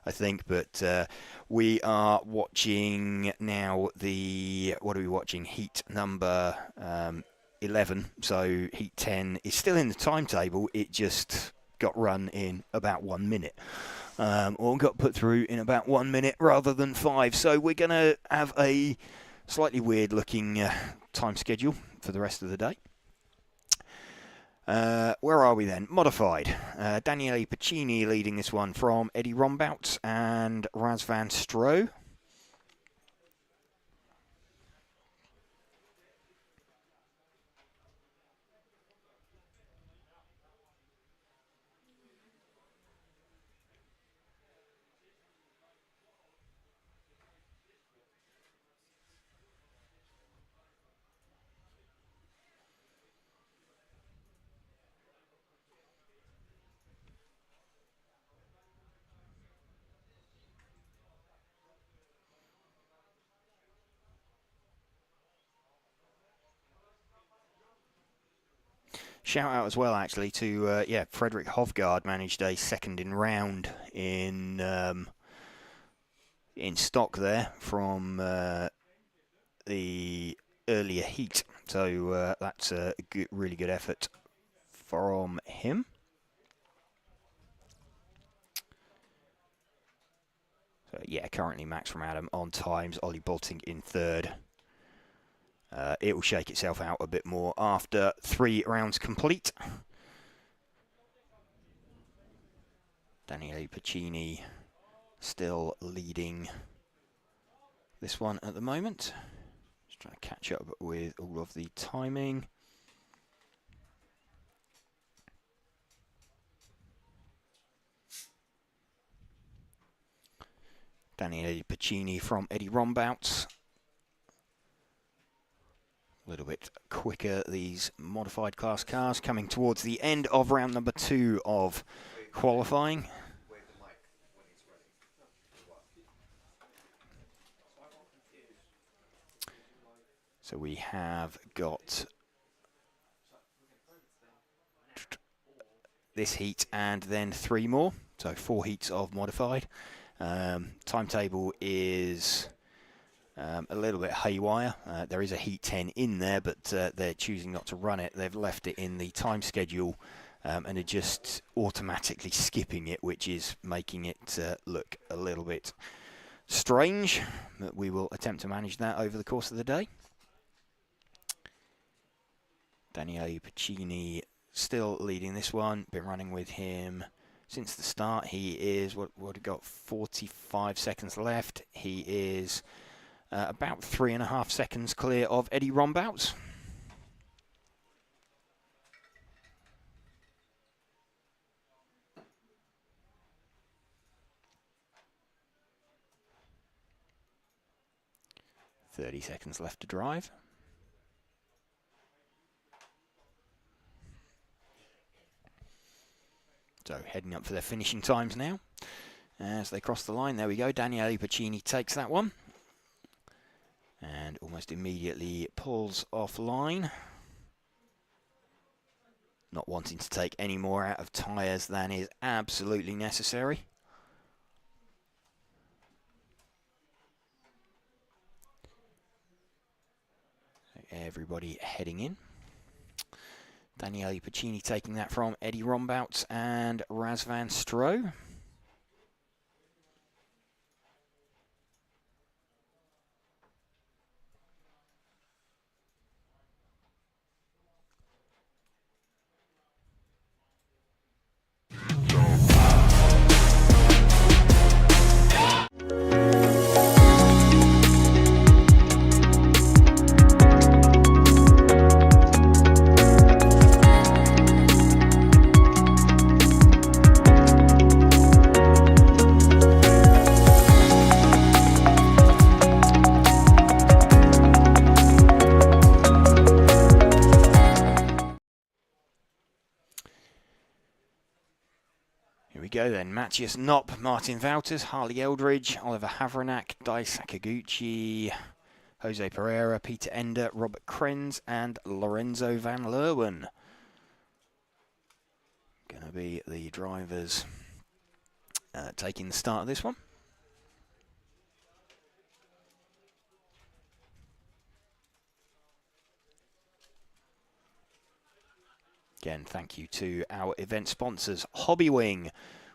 I think, but we are watching now what are we watching? Heat number 11, so heat 10 is still in the timetable. It just got run in about 1 minute. Or got put through in about 1 minute rather than 5. So we're going to have a slightly weird looking time schedule for the rest of the day. Where are we then? Modified. Daniele Piccini leading this one from Eddie Rombout and Raz van Stro. Shout out as well, actually, to Frederick Hovgaard managed a second in round in stock there from the earlier heat. So that's a really good effort from him. So currently Max from Adam on times, Ollie Bolting in third. It will shake itself out a bit more after 3 rounds complete. Daniele Piccini still leading this one at the moment. Just trying to catch up with all of the timing. Daniele Piccini from Eddie Rombout. A little bit quicker, these modified class cars, coming towards the end of round number 2 of qualifying. So we have got this heat and then 3 more, so 4 heats of modified. Timetable is a little bit haywire. There is a heat 10 in there, but they're choosing not to run it. They've left it in the time schedule and are just automatically skipping it, which is making it look a little bit strange. But we will attempt to manage that over the course of the day. Daniele Piccini still leading this one. Been running with him since the start. He is, what got 45 seconds left. He is about 3.5 seconds clear of Eddie Rombout. .30 seconds left to drive. So heading up for their finishing times now. As they cross the line, there we go. Daniele Piccini takes that one. And almost immediately pulls offline. Not wanting to take any more out of tyres than is absolutely necessary. Everybody heading in. Daniele Piccini taking that from Eddie Rombout and Raz van Stro. Here we go then. Matthias Knopp, Martin Wouters, Harley Eldridge, Oliver Havranak, Dai Sakaguchi, Jose Pereira, Peter Ender, Robert Krenz, and Lorenzo van Leeuwen. Going to be the drivers taking the start of this one. Again, thank you to our event sponsors, Hobbywing,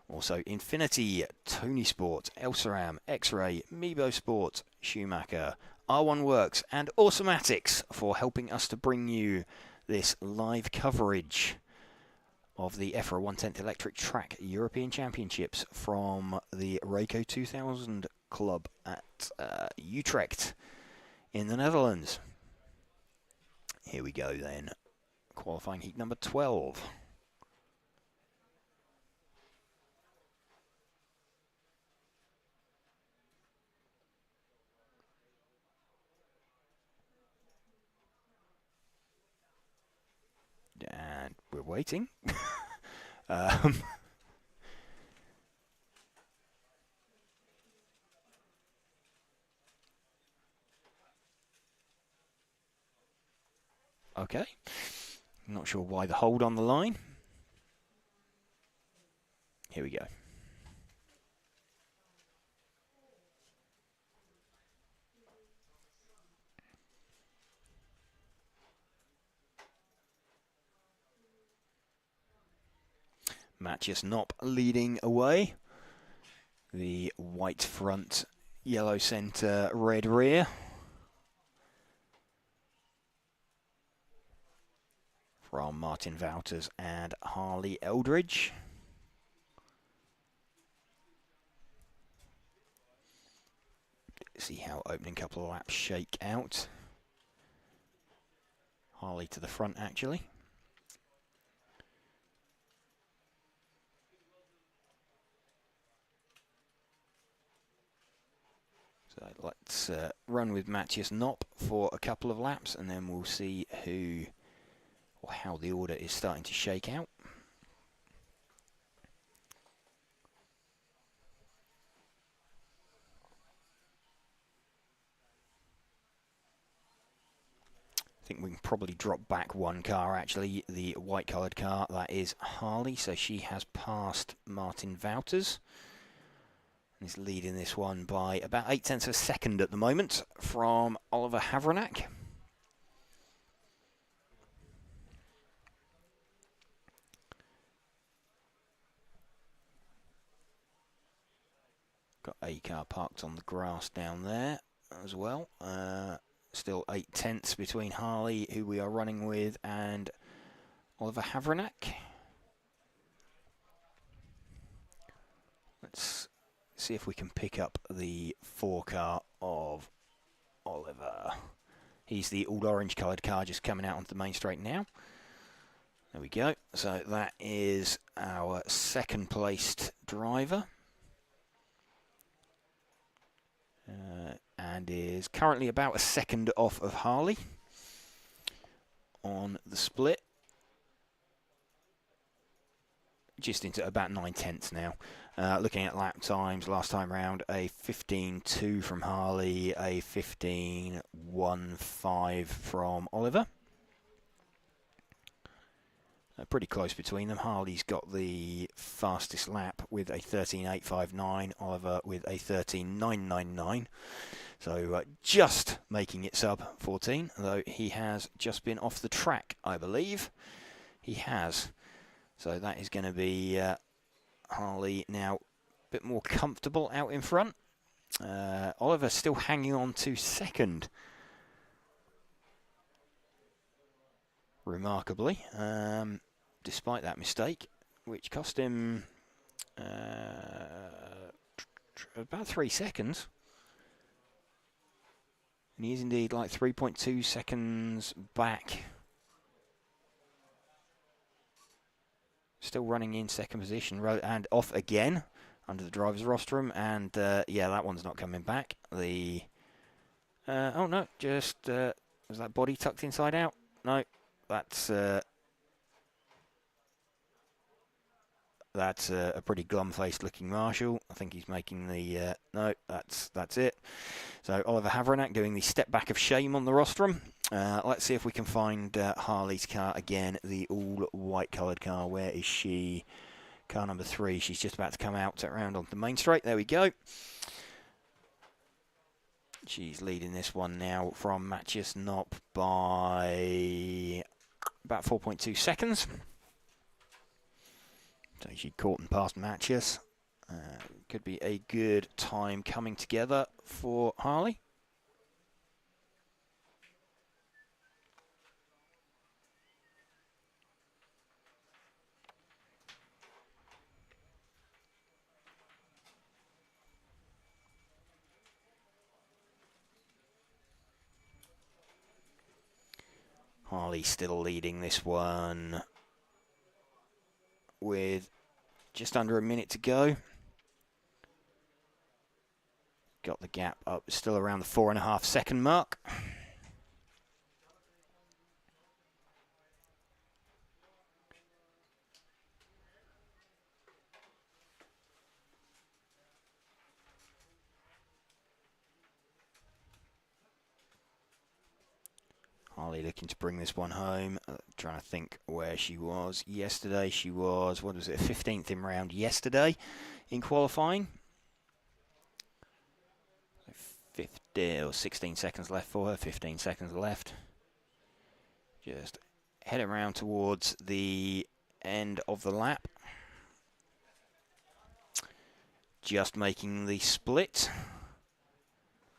also Infinity, Tony Sport, Elsaram, X-Ray, Mebo Sport, Schumacher, R1 Works, and Automatics for helping us to bring you this live coverage of the EFRA 1/10 Electric Track European Championships from the Rayco 2000 Club at Utrecht in the Netherlands. Here we go then. Qualifying heat number 12. And we're waiting. Okay. Not sure why the hold on the line. Here we go. Matthias Knopp leading away. The white front, yellow centre, red rear. From Martin Wouters and Harley Eldridge. See how opening couple of laps shake out. Harley to the front actually. So let's run with Matthias Knopp for a couple of laps and then we'll see who or how the order is starting to shake out. I think we can probably drop back one car actually, the white coloured car, that is Harley, so she has passed Martin Wouters. And is leading this one by about 0.8 of a second at the moment from Oliver Havranak. Got a car parked on the grass down there as well. Still 0.8 between Harley, who we are running with, and Oliver Havranak. Let's see if we can pick up the 4 car of Oliver. He's the all orange coloured car just coming out onto the main straight now. There we go. So that is our second placed driver. And is currently about a second off of Harley on the split. Just into about 9/10 now. Looking at lap times, last time round, a 15.2 from Harley, a 15.15 from Oliver. Pretty close between them. Harley's got the fastest lap with a 13.859, Oliver with a 13.999. So just making it sub 14, though he has just been off the track, I believe. He has. So that is going to be Harley now a bit more comfortable out in front. Oliver still hanging on to second. Remarkably, despite that mistake, which cost him about 3 seconds. And he is indeed like 3.2 seconds back. Still running in second position and off again under the driver's rostrum. And yeah, that one's not coming back. The oh no, just was that body tucked inside out? No, that's That's a pretty glum-faced looking Marshall. I think he's making the... no, that's it. So Oliver Havranek doing the step back of shame on the rostrum. Let's see if we can find Harley's car again, the all-white coloured car. Where is she? Car number 3. She's just about to come out around onto the main straight. There we go. She's leading this one now from Matthias Knopp by about 4.2 seconds. So she caught and passed Matthias. Could be a good time coming together for Harley. Harley still leading this one with just under a minute to go. Got the gap up, still around the 4.5 second mark. Harley looking to bring this one home. Trying to think where she was yesterday. She was, what was it, 15th in round yesterday in qualifying. 15 or 16 seconds left for her, 15 seconds left. Just head around towards the end of the lap. Just making the split.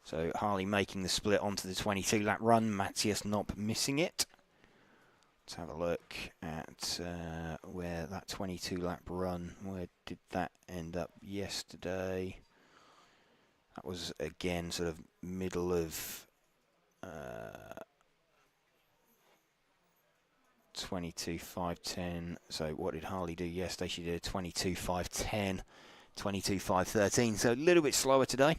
So Harley making the split onto the 22-lap run. Matthias Knopp missing it. Let's have a look at where that 22-lap run, where did that end up yesterday? That was, again, sort of middle of 22.510. So what did Harley do yesterday? She did a 22.510, 22.513. So a little bit slower today.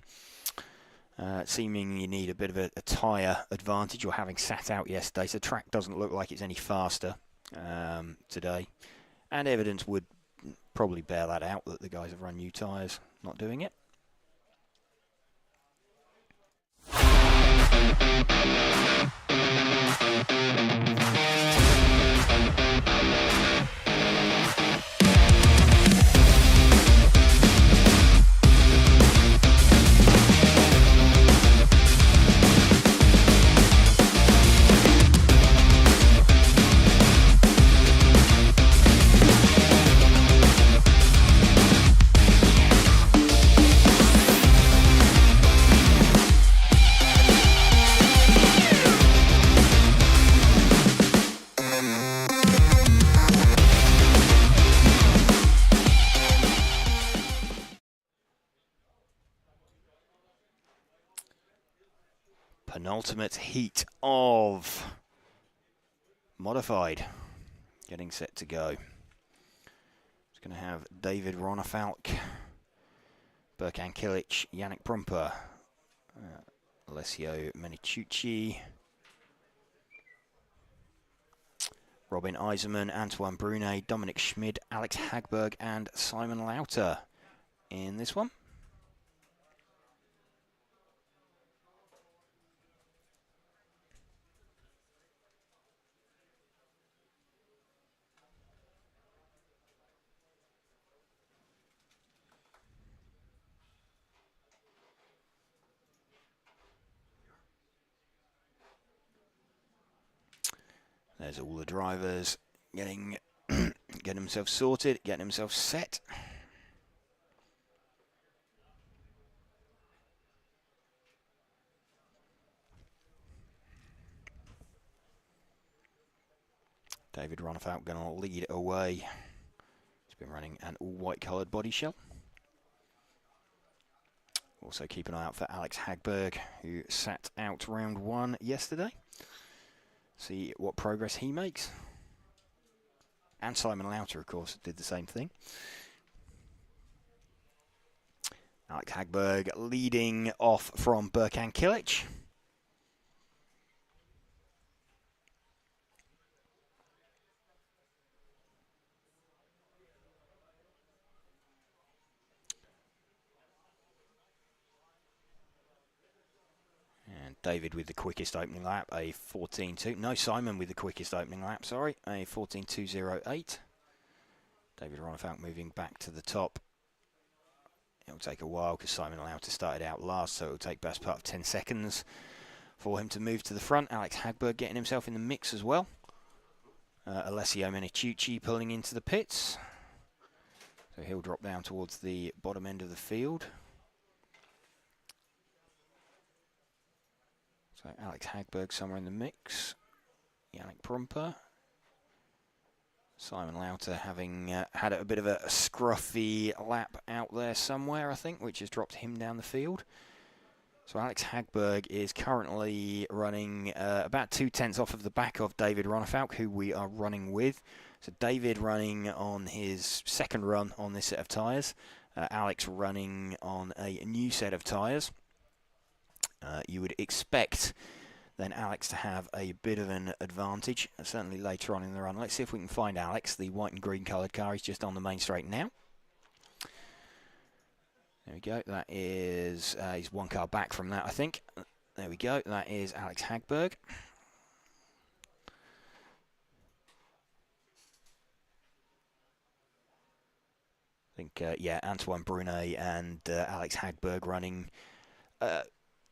Seeming you need a bit of a tyre advantage, or having sat out yesterday, so the track doesn't look like it's any faster today. And evidence would probably bear that out, that the guys have run new tyres, not doing it. Penultimate heat of modified getting set to go. It's going to have David Ronafalk, Berkan Kilic, Yannick Prumper, Alessio Menicucci, Robin Eiserman, Antoine Brunet, Dominic Schmid, Alex Hagberg and Simon Lauter in this one. There's all the drivers getting themselves sorted, getting themselves set. David Ronafalk going to lead away. He's been running an all-white coloured body shell. Also keep an eye out for Alex Hagberg, who sat out round 1 yesterday. See what progress he makes. And Simon Lauter, of course, did the same thing. Alex Hagberg leading off from Berkan Kilic. David with the quickest opening lap, a 14.2. No, Simon with the quickest opening lap, sorry, a 14.208. David Ronefalk moving back to the top. It'll take a while because Simon allowed to start it out last, so it'll take best part of 10 seconds for him to move to the front. Alex Hagberg getting himself in the mix as well. Alessio Meniciucci pulling into the pits. So he'll drop down towards the bottom end of the field. So Alex Hagberg somewhere in the mix. Yannick Prumper. Simon Lauter having had a bit of a scruffy lap out there somewhere, I think, which has dropped him down the field. So Alex Hagberg is currently running about 2/10 off of the back of David Ronefalk, who we are running with. So David running on his second run on this set of tyres. Alex running on a new set of tyres. You would expect then Alex to have a bit of an advantage, certainly later on in the run. Let's see if we can find Alex. The white and green coloured car is just on the main straight now. There we go. That is, he's one car back from that, I think. There we go. That is Alex Hagberg. I think, yeah, Antoine Brunet and Alex Hagberg running at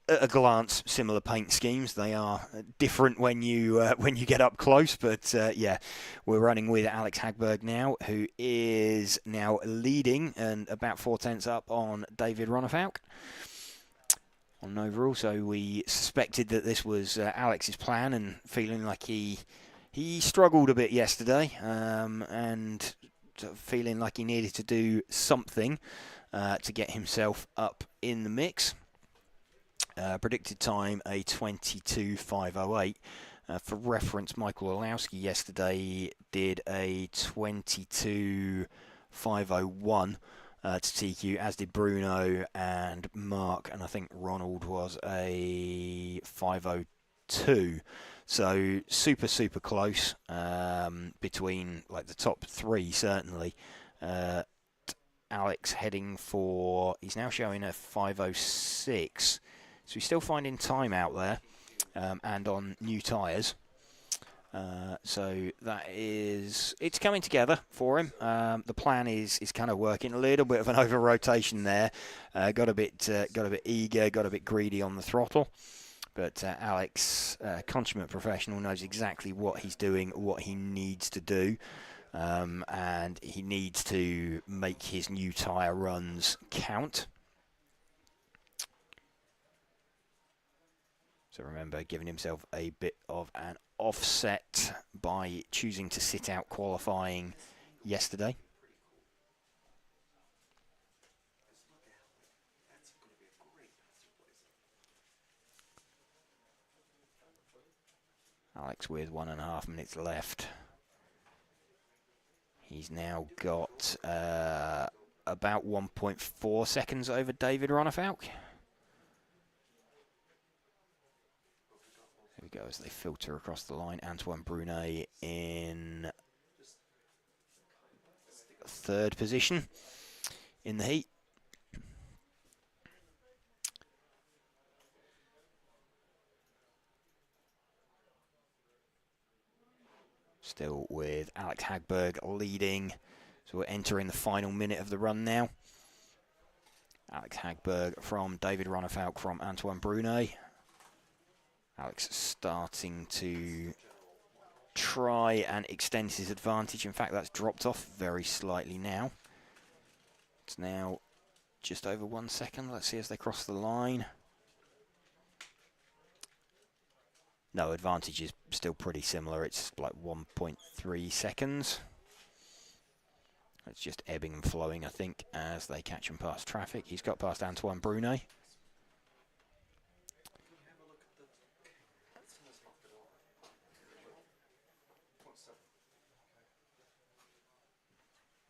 a glance similar paint schemes. They are different when you get up close, but yeah, we're running with Alex Hagberg now, who is now leading and about 4/10 up on David Ronefalk on overall. So we suspected that this was Alex's plan, and feeling like he struggled a bit yesterday, and feeling like he needed to do something to get himself up in the mix. Predicted time a 22.508. For reference, Michael Orlowski yesterday did a 22.501 to TQ, as did Bruno and Mark, and I think Ronald was a 502. So super close between like the top three, certainly. Alex heading for, he's now showing a 506. So he's still finding time out there, and on new tyres. So that is, it's coming together for him. The plan is kind of working. A little bit of an over rotation there. Got a bit eager, got a bit greedy on the throttle. But Alex, consummate professional, knows exactly what he's doing, what he needs to do. And he needs to make his new tyre runs count. So remember, giving himself a bit of an offset by choosing to sit out qualifying yesterday. Alex with 1.5 minutes left. He's now got about 1.4 seconds over David Ronefalk. There we go as they filter across the line. Antoine Brunet in third position in the heat. Still with Alex Hagberg leading. So we're entering the final minute of the run now. Alex Hagberg from David Ronefalk from Antoine Brunet. Alex starting to try and extend his advantage. In fact, that's dropped off very slightly now. It's now just over 1 second. Let's see as they cross the line. No, advantage is still pretty similar. It's like 1.3 seconds. It's just ebbing and flowing, I think, as they catch him past traffic. He's got past Antoine Brunet.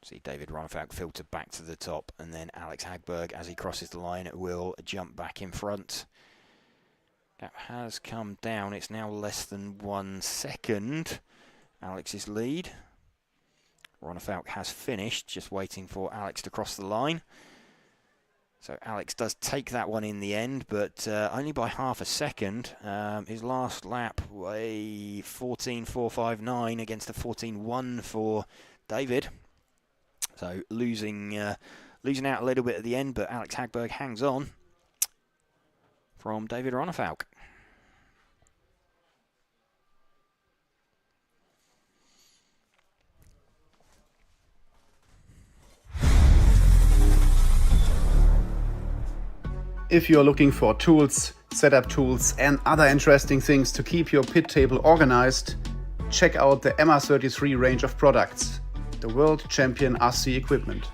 See David Ronefalk filter back to the top, and then Alex Hagberg, as he crosses the line, will jump back in front. Gap has come down. It's now less than 1 second. Alex's lead. Ronefalk has finished, just waiting for Alex to cross the line. So Alex does take that one in the end, but only by half a second. His last lap, a 14.459 against a 14.1 for David. So losing out a little bit at the end, but Alex Hagberg hangs on from David Ronnefalk. If you're looking for tools, setup tools and other interesting things to keep your pit table organized, check out the MR33 range of products, the world champion RC equipment.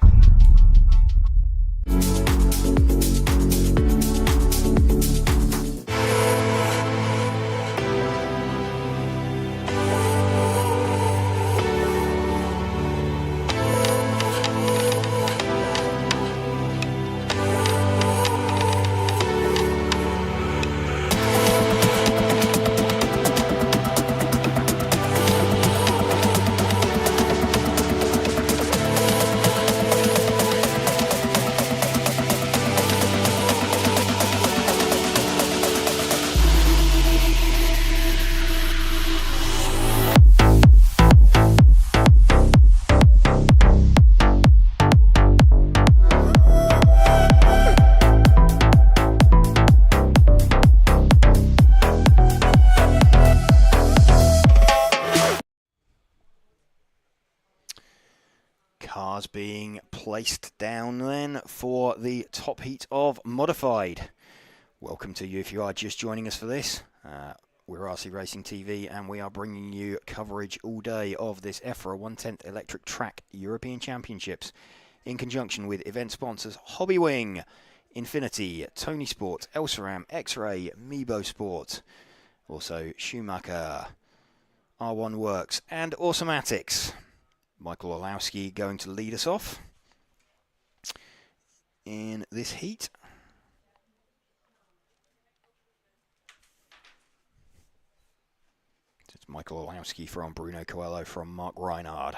Cars being placed down then for the top heat of Modified. Welcome to you if you are just joining us for this. We're RC Racing TV and we are bringing you coverage all day of this EFRA 1/10 Electric Track European Championships in conjunction with event sponsors Hobbywing, Infinity, Tony Sport, Elsaram, X-Ray, Mebo Sport, also Schumacher, R1 Works and Automatics. Michael Olowski going to lead us off in this heat. It's Michael Olowski from Bruno Coelho from Mark Reinhard.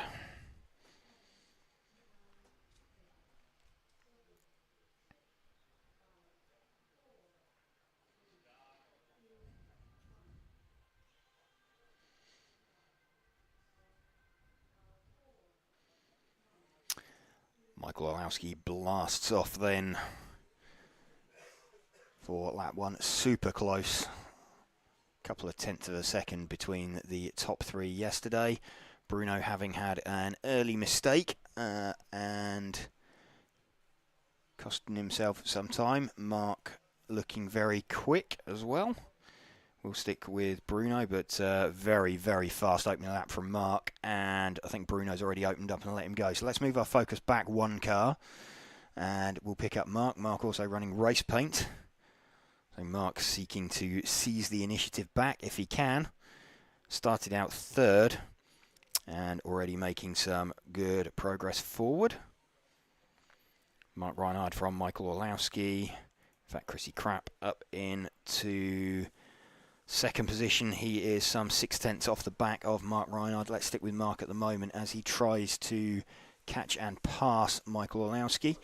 Michael Olowski blasts off then for lap one. Super close. Couple of tenths of a second between the top three yesterday. Bruno having had an early mistake and costing himself some time. Mark looking very quick as well. We'll stick with Bruno, but very, very fast opening lap from Mark. And I think Bruno's already opened up and let him go. So let's move our focus back one car. And we'll pick up Mark. Mark also running race paint. So Mark seeking to seize the initiative back if he can. Started out third. And already making some good progress forward. Mark Reinhard from Michael Olowski. In fact, Chrissy Crapp up into second position. He is some 6/10 off the back of Mark Reinhard. Let's stick with Mark at the moment as he tries to catch and pass Michael Olowski.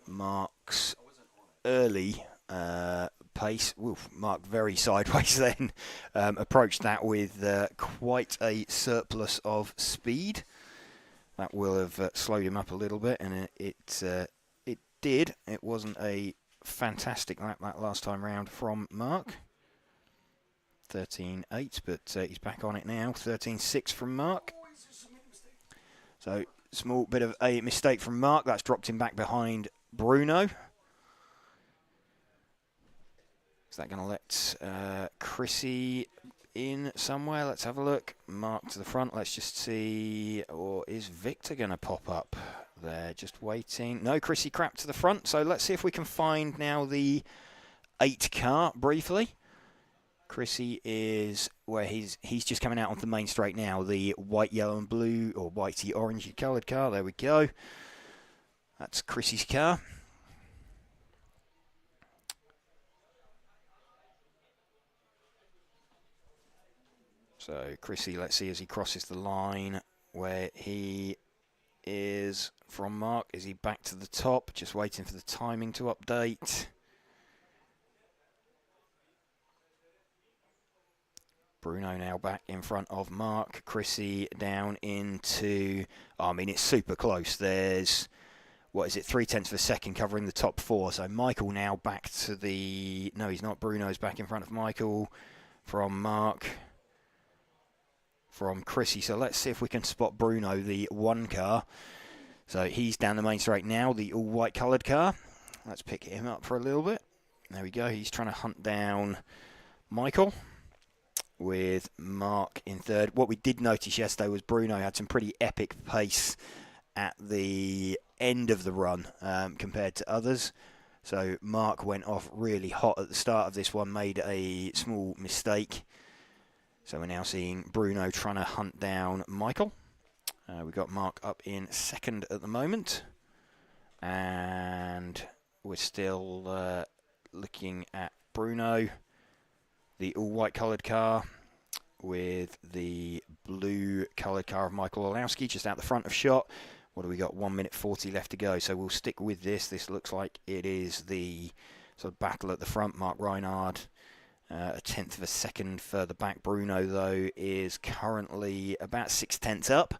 Mark's early pace, Mark very sideways then, approached that with quite a surplus of speed. That will have slowed him up a little bit, and it did. It wasn't a fantastic lap that last time round from Mark. 13.8, but he's back on it now. 13.6 from Mark. So, small bit of a mistake from Mark. That's dropped him back behind Bruno. Is that going to let Chrissy in somewhere? Let's have a look. Mark to the front. Let's just see. Or is Victor going to pop up there? Just waiting. No, Chrissy Crapp to the front. So, let's see if we can find now the 8 car briefly. Chrissy is where he's just coming out onto the main straight now. The white, yellow and blue, or whitey, orangey coloured car. There we go. That's Chrissy's car. So Chrissy, let's see as he crosses the line where he is from Mark. Is he back to the top? Just waiting for the timing to update. Bruno now back in front of Mark. Chrissy down into... Oh, I mean, it's super close. There's, what is it, 0.3 of a second covering the top 4. So Michael now back to the... No, he's not. Bruno's back in front of Michael from Mark. From Chrissy. So let's see if we can spot Bruno, the 1 car. So he's down the main straight now, the all-white coloured car. Let's pick him up for a little bit. There we go. He's trying to hunt down Michael, with Mark in third. What we did notice yesterday was Bruno had some pretty epic pace at the end of the run compared to others. So Mark went off really hot at the start of this one, made a small mistake. So we're now seeing Bruno trying to hunt down Michael. We've got Mark up in second at the moment. And we're still looking at Bruno, the all-white coloured car, with the blue coloured car of Michael Olowski just out the front of shot. What do we got? 1 minute 40 left to go. So we'll stick with this. This looks like it is the sort of battle at the front. Mark Reinhard, a 1/10 of a second further back. Bruno, though, is currently about 0.6 up.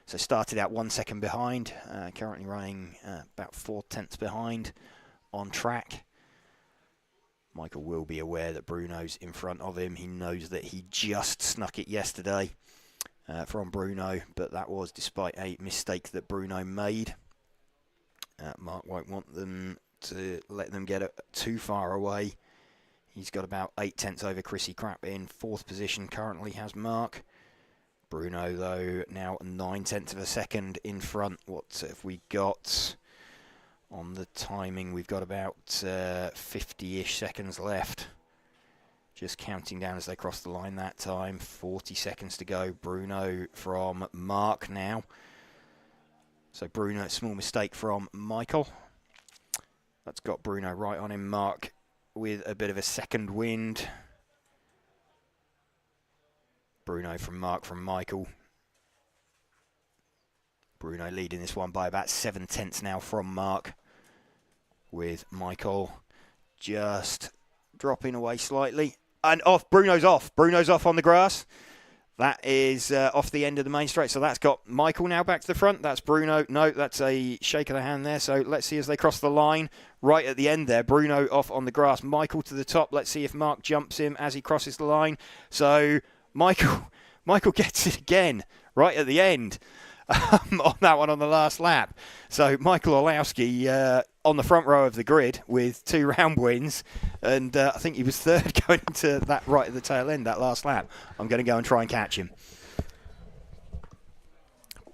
So started out 1 second behind. Currently running about 0.4 behind on track. Michael will be aware that Bruno's in front of him. He knows that he just snuck it yesterday from Bruno, but that was despite a mistake that Bruno made. Mark won't want them to let them get it too far away. He's got about 0.8 over Chrissy Crapp in 4th position currently has Mark. Bruno, though, now 0.9 of a second in front. What have we got? On the timing, we've got about 50-ish seconds left. Just counting down as they cross the line that time. 40 seconds to go. Bruno from Mark now. So Bruno, small mistake from Michael. That's got Bruno right on him. Mark with a bit of a second wind. Bruno from Mark from Michael. Bruno leading this one by about 0.7 now from Mark, with Michael just dropping away slightly. And off, Bruno's off. Bruno's off on the grass. That is off the end of the main straight. So that's got Michael now back to the front. That's Bruno. No, that's a shake of the hand there. So let's see as they cross the line. Right at the end there, Bruno off on the grass. Michael to the top. Let's see if Mark jumps him as he crosses the line. So Michael gets it again right at the end. On that one on the last lap. So Michael Olowski on the front row of the grid with 2 round wins, and I think he was third going into that right at the tail end, that last lap. I'm going to go and try and catch him.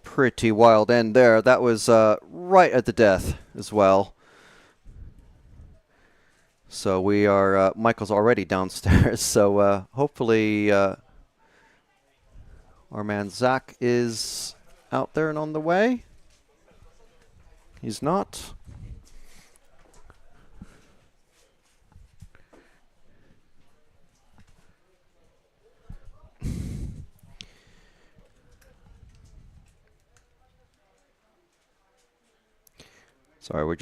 Pretty wild end there. That was right at the death as well. So we are, Michael's already downstairs, so hopefully our man Zach is out there and on the way. He's not. Sorry, we're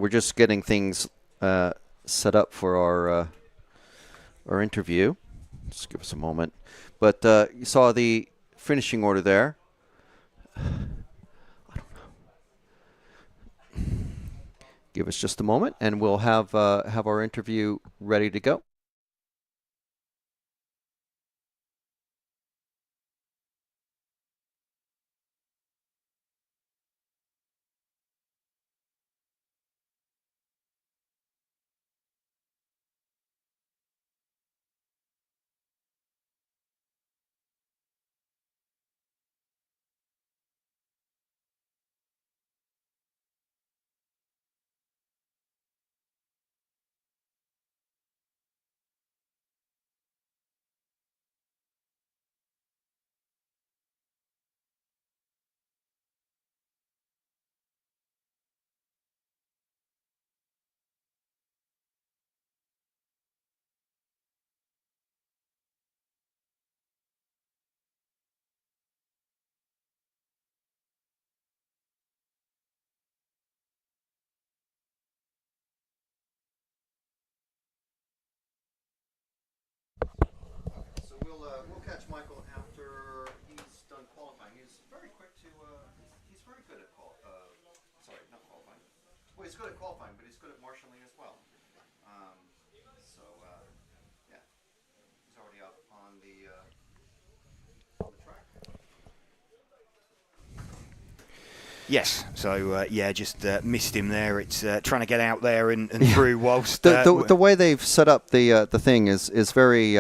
just getting things set up for our interview. Just give us a moment. But you saw the finishing order there. I don't know. Give us just a moment, and we'll have our interview ready to go. very good at sorry, not qualifying. Well, he's good at qualifying, but he's good at marshalling as well. Yeah, he's already up on the track. Yes, so yeah, just missed him there. It's trying to get out there and through whilst the way they've set up the thing is very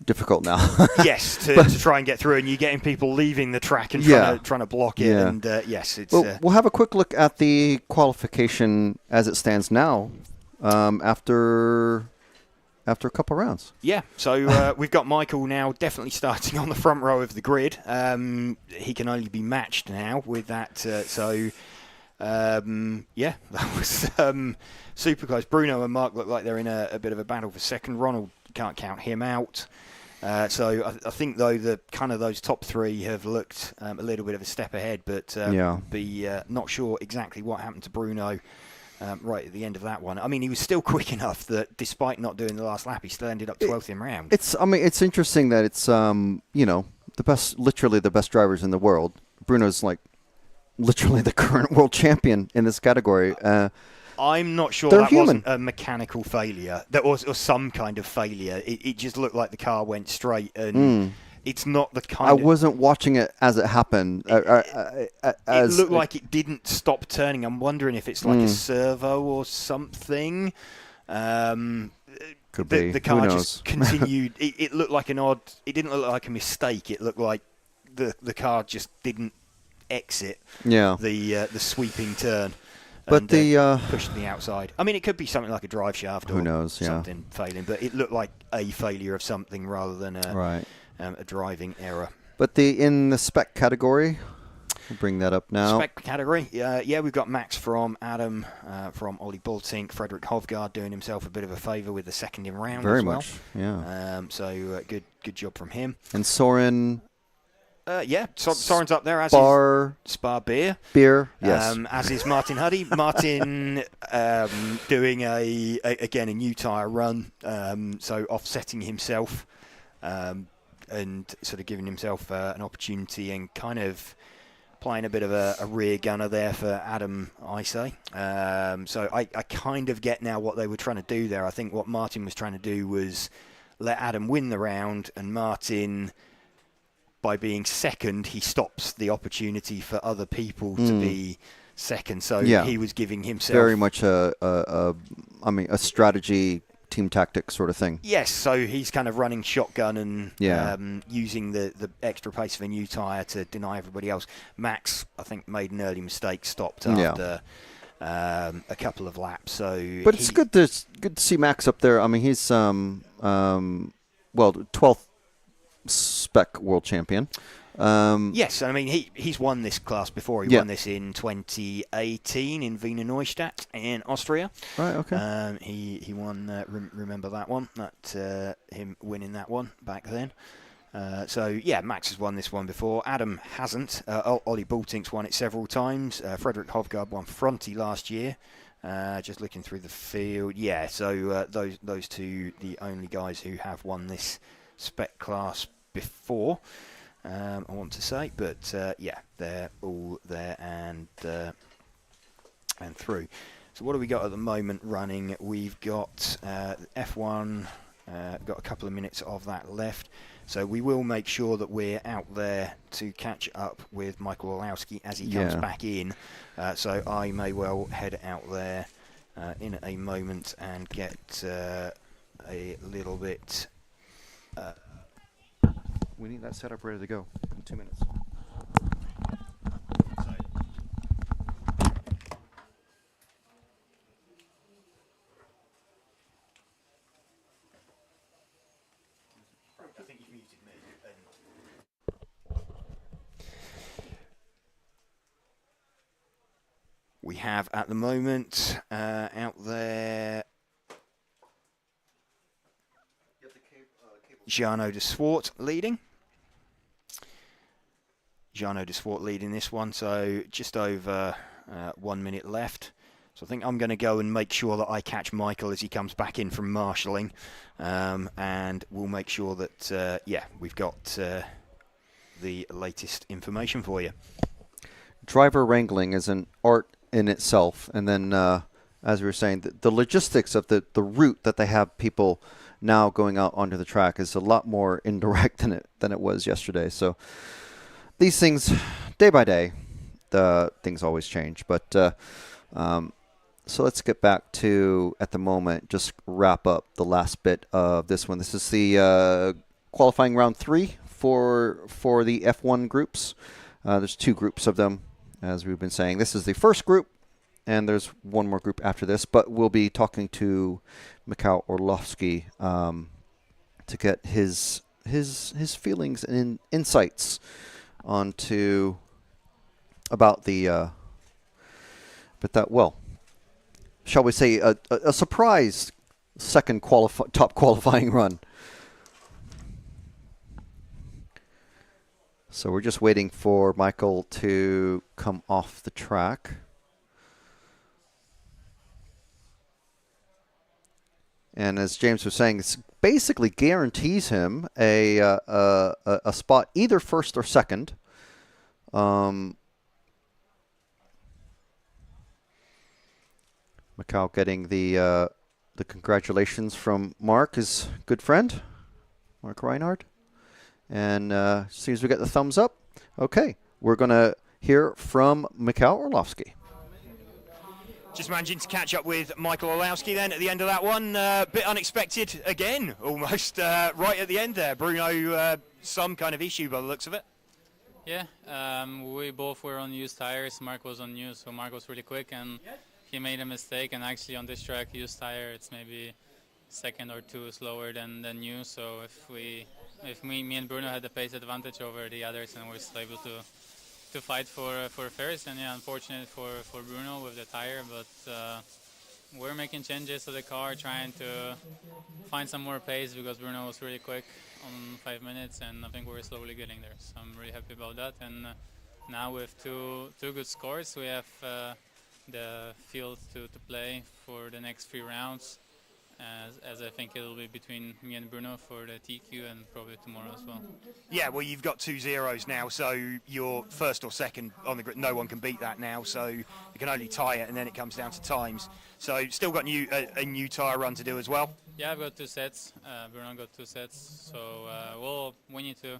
difficult now. Yes, to try and get through, and you're getting people leaving the track and trying to block it. Yeah. And yes, it's. Well, we'll have a quick look at the qualification as it stands now, after a couple rounds. Yeah, so we've got Michael now definitely starting on the front row of the grid. He can only be matched now with that. Yeah, that was super close. Bruno and Mark look like they're in a bit of a battle for second. Ronald, can't count him out. So I think, though, those top three have looked a little bit of a step ahead, but be not sure exactly what happened to Bruno. Right at the end of that one. I mean, he was still quick enough that despite not doing the last lap, he still ended up 12th in round. It's interesting that it's literally the best drivers in the world. Bruno's like literally the current world champion in this category. I'm not sure that wasn't a mechanical failure. That was or some kind of failure. It just looked like the car went straight, and it's not the kind. I wasn't watching it as it happened. It looked like it didn't stop turning. I'm wondering if it's like a servo or something. Could be. The car Who knows? just continued. It looked like an odd. It didn't look like a mistake. It looked like the car just didn't exit. Yeah. The sweeping turn. But and, pushed to the outside. I mean, it could be something like a drive shaft or who knows, something failing, but it looked like a failure of something rather than a driving error. But in the spec category, we'll bring that up now. Spec category, yeah, we've got Max from Adam, from Ollie Bultink, Frederick Hovgaard doing himself a bit of a favour with the second in round Very as well. much, yeah. So good job from him. And Soren. Soren's up there as Spar Beer. Yes. As is Martin Huddy. Martin doing a new tyre run, so offsetting himself and sort of giving himself an opportunity and kind of playing a bit of a rear gunner there for Adam, I say. So I kind of get now what they were trying to do there. I think what Martin was trying to do was let Adam win the round, and Martin, by being second, he stops the opportunity for other people to be second. So he was giving himself very much a strategy, team tactic sort of thing. Yes, so he's kind of running shotgun and using the extra pace of a new tyre to deny everybody else. Max, I think, made an early mistake, stopped after a couple of laps. But it's good to see Max up there. I mean, he's 12th spec world champion. Yes, I mean he's won this class before. He won this in 2018 in Wiener Neustadt in Austria. Right. Okay. He won. Remember that one? That him winning that one back then. So Max has won this one before. Adam hasn't. Ollie Bultink's won it several times. Frederick Hovgaard won Fronty last year. Just looking through the field. Yeah. So those two, the only guys who have won this spec class before, I want to say, but they're all there and through. So what do we got at the moment running? We've got F1, got a couple of minutes of that left, so we will make sure that we're out there to catch up with Michael Olowski as he comes back in, so I may well head out there in a moment and get a little bit. We need that setup ready to go in 2 minutes. I think you've muted me. We have at the moment out there Jarno de Swart leading. Jarno de Swart leading this one, so just over 1 minute left. So I think I'm going to go and make sure that I catch Michael as he comes back in from marshalling, and we'll make sure that we've got the latest information for you. driver wrangling is an art in itself. And then, as we were saying, the logistics of the route that they have people now going out onto the track is a lot more indirect than it was yesterday. So these things, day by day, the things always change. But so let's get back to, at the moment, just wrap up the last bit of this one. This is the qualifying round 3 for the F1 groups. There's 2 groups of them, as we've been saying. This is the first group, and there's one more group after this. But we'll be talking to Mikhail Orlovsky to get his feelings and insights onto about the shall we say a surprise second top qualifying run. So we're just waiting for Michael to come off the track. And as James was saying, this basically guarantees him a spot either first or second. Mikhail getting the congratulations from Mark, his good friend, Mark Reinhardt. And as soon as we get the thumbs up, okay, we're going to hear from Mikhail Orlovsky. Just managing to catch up with Michael Orlowski then at the end of that one. Bit unexpected again, almost right at the end there. Bruno, some kind of issue by the looks of it. Yeah, we both were on used tires. Mark was on new, so Mark was really quick and he made a mistake. And actually on this track, used tire, it's maybe second or 2 slower than new. So if me and Bruno had the pace advantage over the others, and we're still able to fight for first, and yeah, unfortunate for Bruno with the tire, but we're making changes to the car, trying to find some more pace because Bruno was really quick on 5 minutes, and I think we're slowly getting there. So I'm really happy about that. And now with two good scores, we have the field to play for the next 3 rounds. As I think it'll be between me and Bruno for the TQ and probably tomorrow as well. Yeah, well, you've got 2 zeros now, so you're first or second on the grid. No one can beat that now, so you can only tie it, and then it comes down to times. So still got a new tyre run to do as well? Yeah, I've got 2 sets. Bruno got 2 sets, so we need to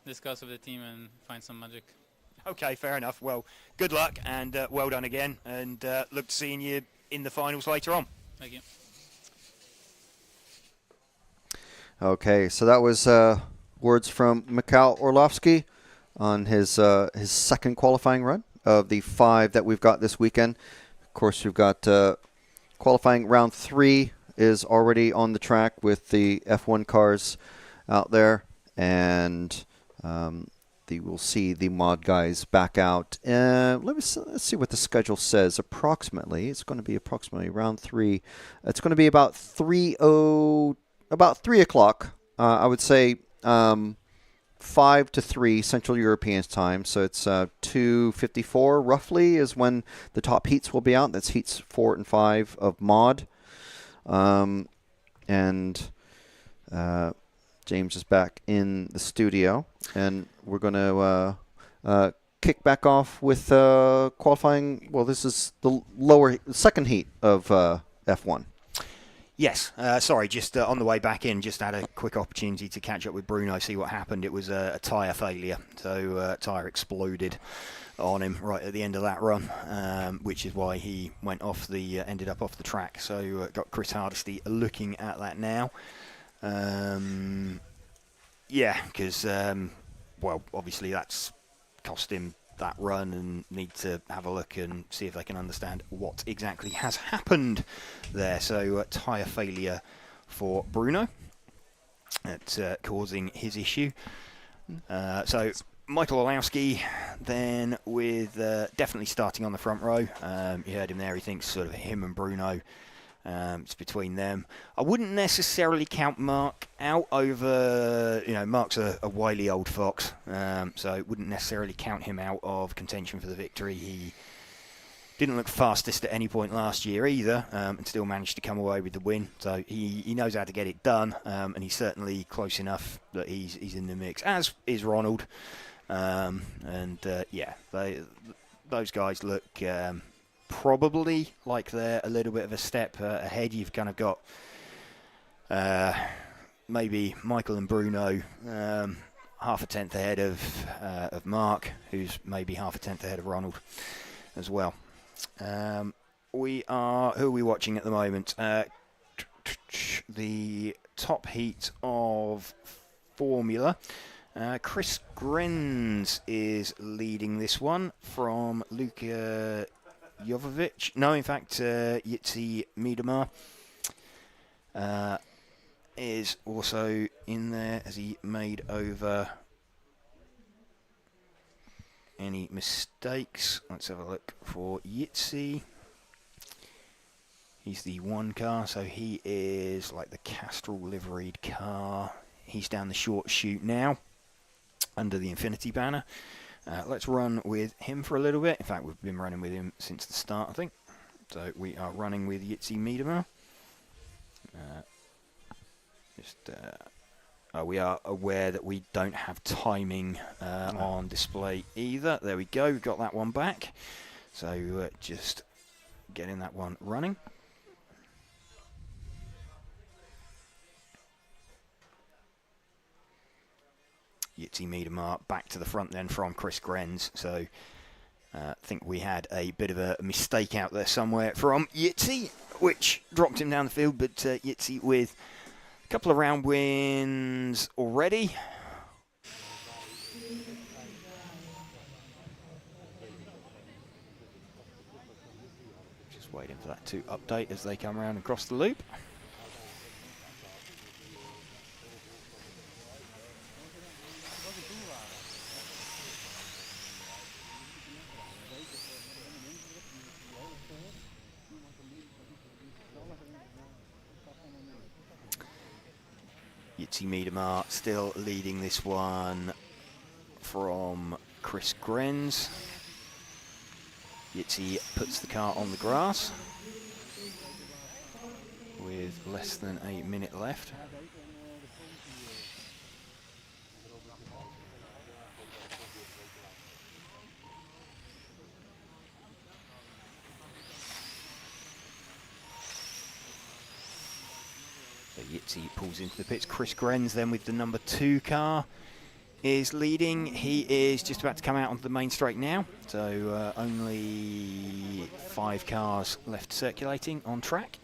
discuss with the team and find some magic. Okay, fair enough. Well, good luck, and well done again, and look to seeing you in the finals later on. Thank you. Okay, so that was words from Mikhail Orlovsky on his second qualifying run of the 5 that we've got this weekend. Of course, we've got qualifying round 3 is already on the track with the F1 cars out there, and we'll see the mod guys back out. Let's see what the schedule says. Approximately, it's going to be approximately round 3. It's going to be about 3 o'clock, I would say 5 to 3 Central European time. So it's 2:54 roughly is when the top heats will be out. That's heats 4 and 5 of mod. And James is back in the studio, and we're going to kick back off with qualifying. Well, this is the second heat of F1. Yes, sorry, just on the way back in, just had a quick opportunity to catch up with Bruno, see what happened. It was a tyre failure, so tyre exploded on him right at the end of that run, which is why he went off ended up off the track. So got Chris Hardesty looking at that now. Yeah, because, well, obviously that's cost him that run, and need to have a look and see if they can understand what exactly has happened there. So tyre failure for Bruno. That's causing his issue. So Michael Orlowski then with definitely starting on the front row. You heard him there. He thinks sort of him and Bruno. It's between them. I wouldn't necessarily count Mark out over, Mark's a wily old fox, so wouldn't necessarily count him out of contention for the victory. He didn't look fastest at any point last year either, and still managed to come away with the win. So he knows how to get it done, and he's certainly close enough that he's in the mix, as is Ronald. Yeah, those guys look probably like they're a little bit of a step ahead. You've kind of got maybe Michael and Bruno half a tenth ahead of Mark, who's maybe half a tenth ahead of Ronald as well. Who are we watching at the moment? The top heat of Formula. Chris Grenz is leading this one from Luka Jovovic. No, in fact, Jitsi Miedema is also in there as he made over any mistakes. Let's have a look for Jitsi. He's the one car, so he is like the Castrol liveried car. He's down the short chute now, under the Infinity banner. Let's run with him for a little bit. In fact, we've been running with him since the start, I think. So we are running with Jitsi Miedema. We are aware that we don't have timing on display either. There we go, we've got that one back. So just getting that one running. Jitsi Miedema back to the front then from Chris Grenz. So I think we had a bit of a mistake out there somewhere from Jitsi, which dropped him down the field. But Jitsi with a couple of round wins already. Just waiting for that to update as they come around and cross the loop. Jitsi Miedema still leading this one from Chris Grenz. Jitsi puts the car on the grass with less than a minute left. Jitsi pulls into the pits. Chris Grenz then with the number 2 car is leading. He is just about to come out onto the main straight now. So only 5 cars left circulating on track.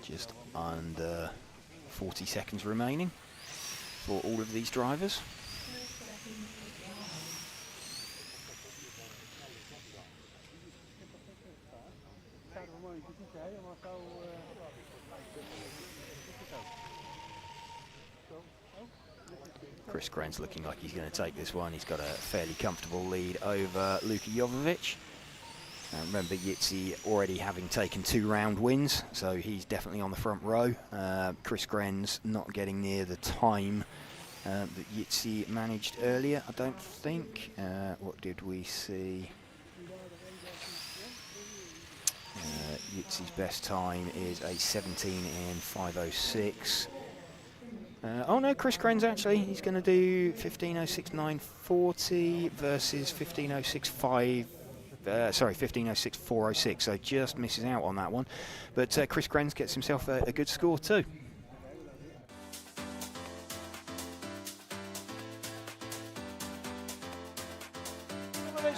Just under 40 seconds remaining for all of these drivers. Chris Grenz looking like he's going to take this one. He's got a fairly comfortable lead over Luka Jovovic. Remember, Jitsi already having taken 2 round wins, so he's definitely on the front row. Chris Grenz not getting near the time that Jitsi managed earlier, I don't think. What did we see? Jitsi's best time is a 17 in 5:06. Oh no, Chris Grenz actually, he's going to do 15:06.940 versus 15:06.406, so just misses out on that one. But Chris Grenz gets himself a good score too.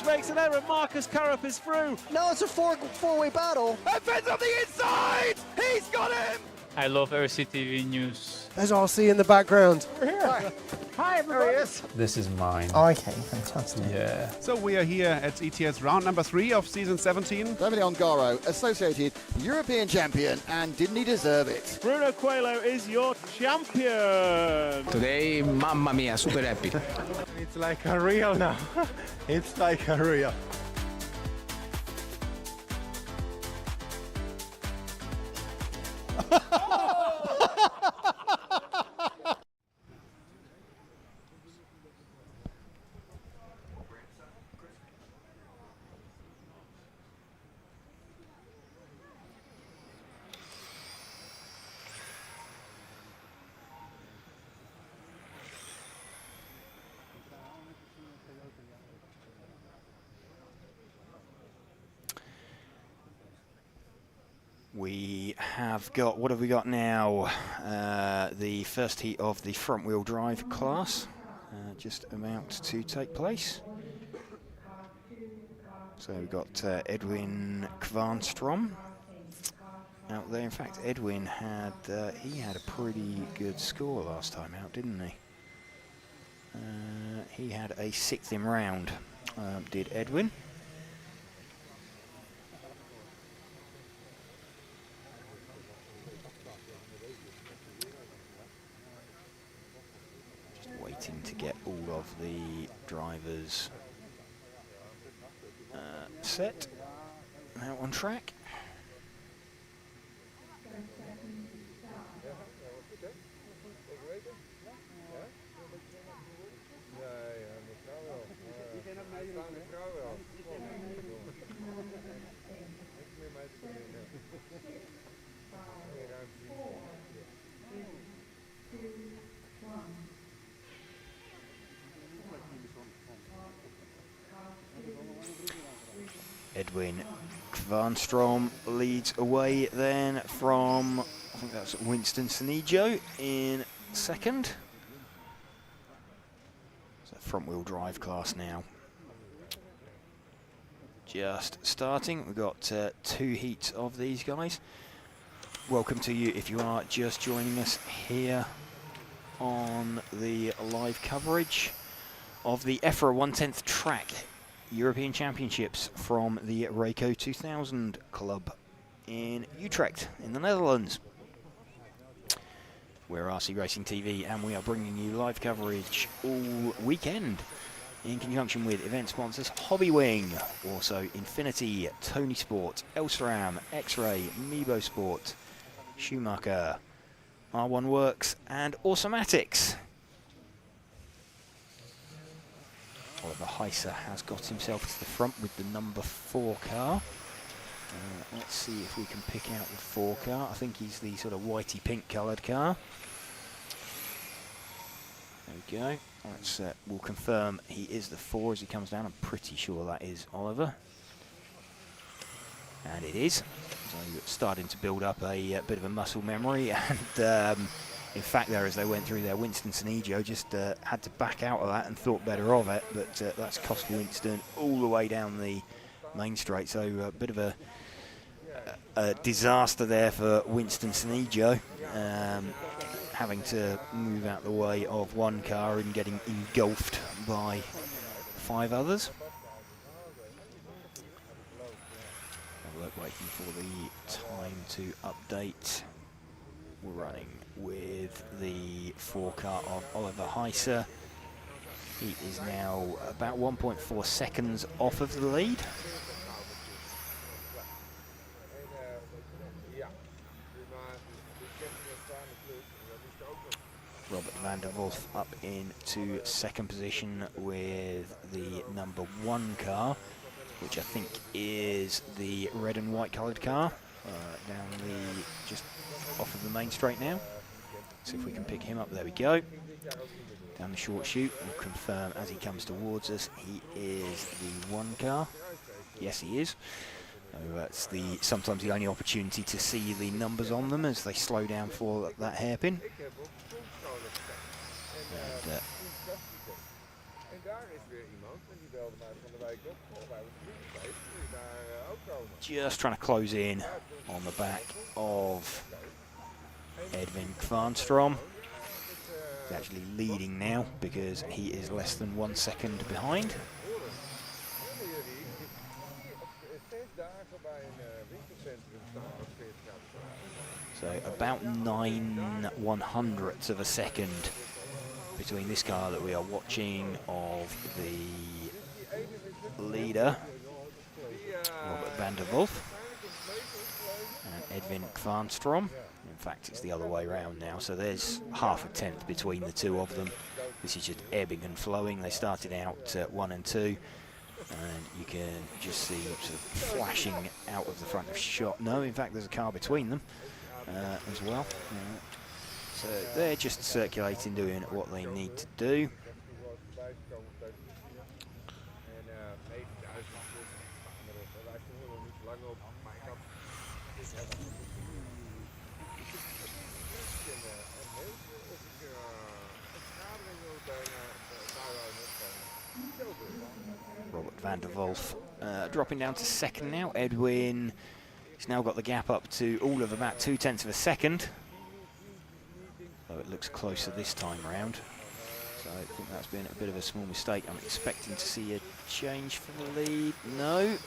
Makes an error. Marcus Currup is through. No, it's a four-way battle. And Finn's on the inside. He's got him. I love RCTV News. There's RC in the background. We're here. Hi, everybody. This is mine. Okay, fantastic. Yeah. So we are here at ETS round number 3 of season 17. Davide Ongaro, associated European champion, and didn't he deserve it? Bruno Coelho is your champion. Today, mamma mia, super happy. It's like a real now. It's like a real. We have got, what have we got now? The first heat of the front wheel drive class just about to take place. So we've got Edwin Kvarnstrom out there. In fact, Edwin had he had a pretty good score last time out, didn't he? He had a 6th in round, did Edwin. Just waiting to get all of the drivers set out on track. Edwin Kvarnstrom leads away then from, I think that's Winston Sinijo in second. So front wheel drive class now. Just starting, we've got 2 heats of these guys. Welcome to you if you are just joining us here on the live coverage of the EFRA 1/10 track European Championships from the Rayco 2000 Club in Utrecht in the Netherlands. We're RC Racing TV and we are bringing you live coverage all weekend in conjunction with event sponsors Hobbywing, also Infinity, Tony Sport, Elsram, X-Ray, Mebo Sport, Schumacher, R1 Works and Automatics. Oliver Heiser has got himself to the front with the number 4 car. Let's see if we can pick out the 4 car. I think he's the sort of whitey pink coloured car. There we go. Let's, we'll confirm he is the 4 as he comes down. I'm pretty sure that is Oliver. And it is. So starting to build up a bit of a muscle memory. And in fact, there as they went through there, Winston Sinijo just had to back out of that and thought better of it. But that's cost Winston all the way down the main straight. So a bit of a disaster there for Winston Sinijo. Having to move out the way of one car and getting engulfed by 5 others. Waiting for the time to update. We're running with the 4 car of Oliver Heiser. He is now about 1.4 seconds off of the lead. Robert van der Wolf up into second position with the number 1 car, which I think is the red and white coloured car, down the just off of the main straight now. See if we can pick him up. There we go. Down the short chute. We'll confirm as he comes towards us. He is the 1 car. Yes, he is. So that's sometimes the only opportunity to see the numbers on them as they slow down for that hairpin. And, just trying to close in on the back of Edwin Kvarnstrom. He's actually leading now because he is less than 1 second behind. So about 9/100ths of a second between this car that we are watching of the leader, Robert van der Wolf, and Edwin Kvarnstrom. In fact, it's the other way around now, so there's half a tenth between the 2 of them. This is just ebbing and flowing. They started out 1 and 2, and you can just see sort of flashing out of the front of shot. No, in fact, there's a car between them as well. So they're just circulating, doing what they need to do. Robert van der Wolf dropping down to second now. Edwin has now got the gap up to all of about 0.2 of a second. So it looks closer this time round. So I think that's been a bit of a small mistake. I'm expecting to see a change for the lead. No.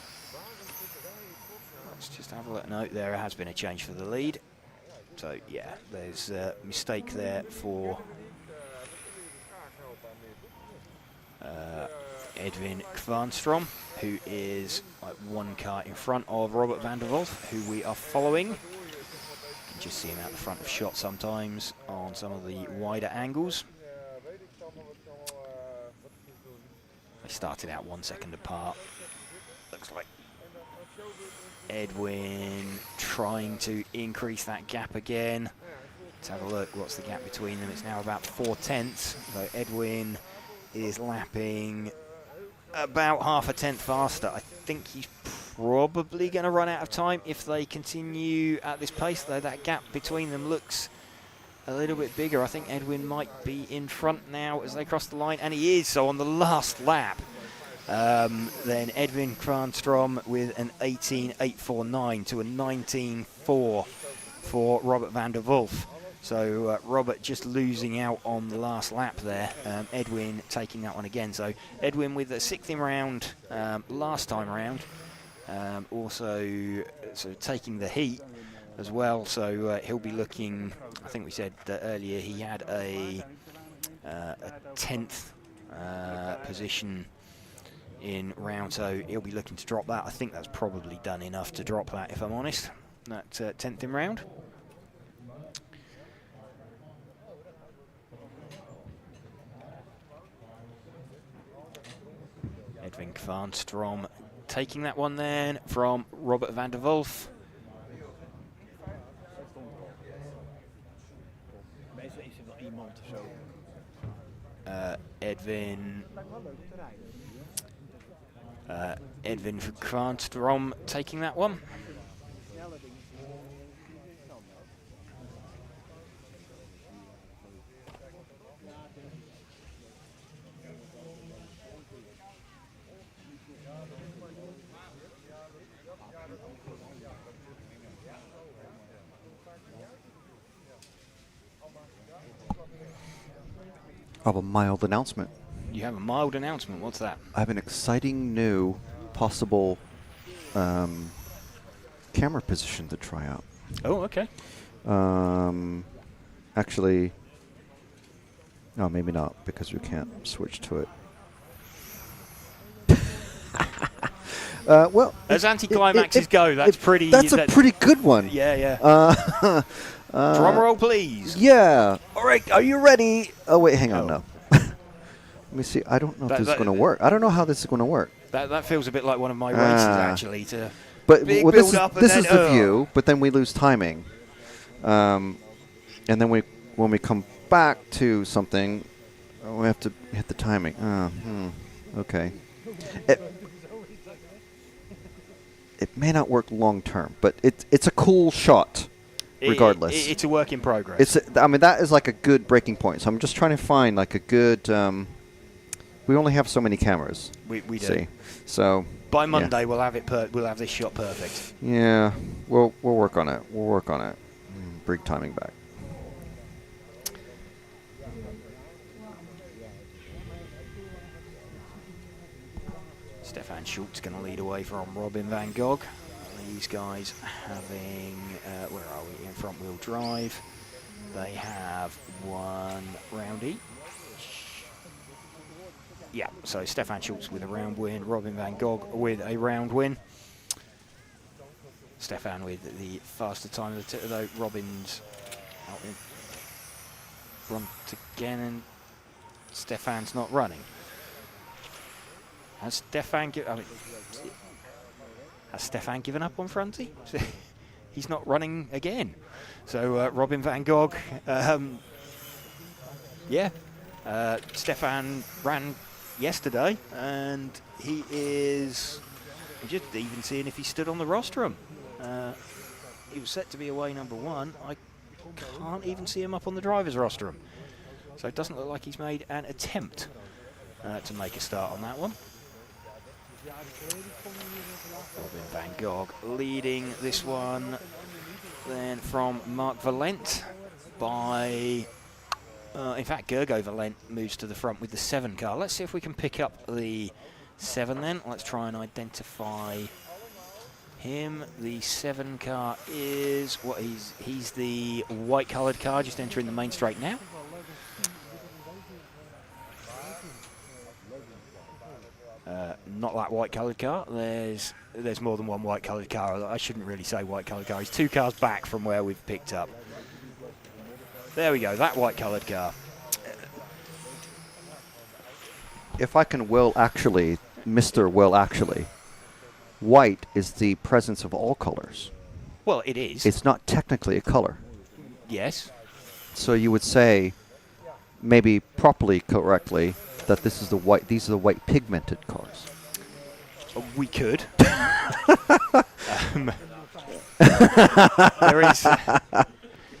Let's just have a look. No, there has been a change for the lead. So yeah, there's a mistake there for Edwin Kvarnstrom, who is like 1 car in front of Robert van der Wolf, who we are following. You can just see him out the front of shot sometimes on some of the wider angles. They started out 1 second apart. Looks like Edwin trying to increase that gap again. Let's have a look. What's the gap between them? It's now about 0.4. So Edwin is lapping about 0.5 tenth faster. I think he's probably going to run out of time if they continue at this pace, though that gap between them looks a little bit bigger. I think Edwin might be in front now as they cross the line, and he is. So on the last lap, then Edwin Kvarnstrom with an 18.849 to a 19.4 for Robert van der Wolf. So Robert just losing out on the last lap there. Edwin taking that one again. So Edwin with a 6th in round last time around. Also sort of taking the heat as well. So he'll be looking, I think we said earlier, he had a 10th position in round. So he'll be looking to drop that. I think that's probably done enough to drop that, if I'm honest. That 10th in round. Edwin Kvarnstrom taking that one then from Robert van der Wolf. Edwin Kvarnstrom taking that one. I have a mild announcement. You have a mild announcement. What's that? I have an exciting new possible camera position to try out. Oh, okay. Actually, no, maybe not, because we can't switch to it. Well, as anticlimaxes go, that's pretty. That's a pretty good one. Yeah, yeah. Drum roll, please. Yeah. All right. Are you ready? Oh wait, hang on. No. Let me see. I don't know if this is going to work. I don't know how this is going to work. That feels a bit like one of my races, actually. But big well, build up this and is then, the view. But then we lose timing. And then when we come back to something, we have to hit the timing. Okay. It may not work long term, but it's a cool shot. Regardless, it's a work in progress. I mean, that is like a good breaking point. So I'm just trying to find like a good. We only have so many cameras. We do. See, so by Monday we'll have it. We'll have this shot perfect. Yeah, we'll work on it. We'll work on it. Bring timing back. Stefan Schultz going to lead away from Robin van Gogh. These guys having, where are we, in front wheel drive. They have 1 round each. Yeah, so Stefan Schultz with a round win, Robin van Gogh with a round win. Stefan with the faster time of the though. Robin's out in front again, and Stefan's not running. Has Stefan given up on Fronty? He's not running again. So Robin van Gogh, Stefan ran yesterday, and he is just even seeing if he stood on the rostrum. He was set to be away number 1. I can't even see him up on the driver's rostrum. So it doesn't look like he's made an attempt to make a start on that one. Robin van Gogh leading this one then from Mark Valent by... in fact, Gergo Valent moves to the front with the 7 car. Let's see if we can pick up the 7 then. Let's try and identify him. The 7 car is what he's the white coloured car just entering the main straight now. Not that white coloured car. There's more than one white coloured car. I shouldn't really say white coloured car. He's 2 cars back from where we've picked up. There we go, that white coloured car. If I can Mr. Will actually, white is the presence of all colors. Well, it is. It's not technically a color. Yes. So you would say, maybe properly, correctly, that this is the white. These are the white pigmented cars. We could.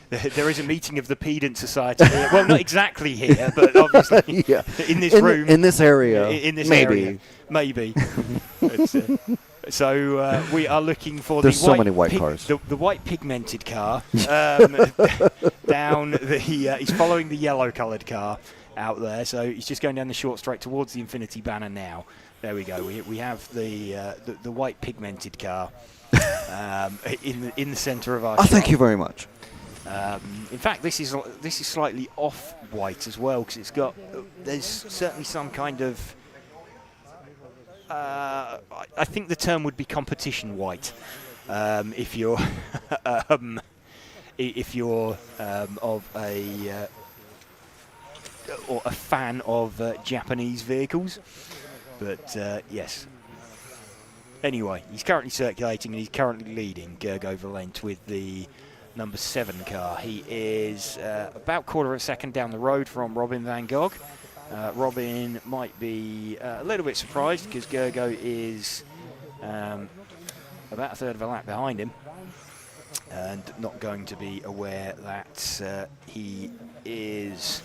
There is a meeting of the Pedant Society here. Well, not exactly here, but obviously yeah. in this room. In this area. In this maybe. area. Maybe. So we are looking for There's the so white many white cars. The white pigmented car down the... he's following the yellow coloured car out there, so he's just going down the short straight towards the Infinity Banner now. There we go. We have the white pigmented car in the centre of our shot. Thank you very much. In fact, this is slightly off white as well, because there's certainly some kind of I think the term would be competition white, if you're of a fan of Japanese vehicles. But yes. Anyway, he's currently circulating and he's currently leading Gergo Valent with the number 7 car. He is about quarter of a second down the road from Robin van Gogh. Robin might be a little bit surprised because Gergo is about a third of a lap behind him and not going to be aware that he is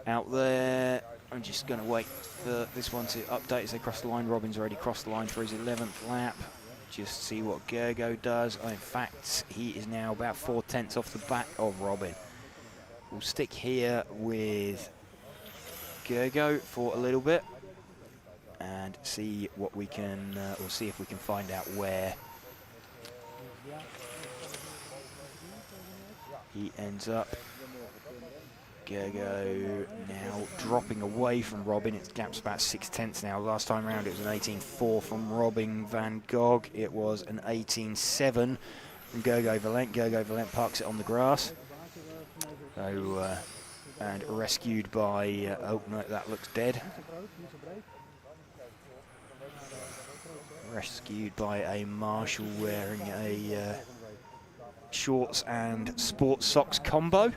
out there. I'm just going to wait for this one to update as they cross the line. Robin's already crossed the line for his 11th lap. Just see what Gergo does. In fact, he is now about 4/10 off the back of Robin. We'll stick here with Gergo for a little bit and see what we can, or see if we can find out where he ends up. Gergo now dropping away from Robin. Its gap's about 6/10 now. Last time round it was an 18.4 from Robin van Gogh. It was an 18.7 from Gergo Valent. Gergo Valent parks it on the grass. So, and rescued by, oh no, that looks dead. Rescued by a marshal wearing a shorts and sports socks combo.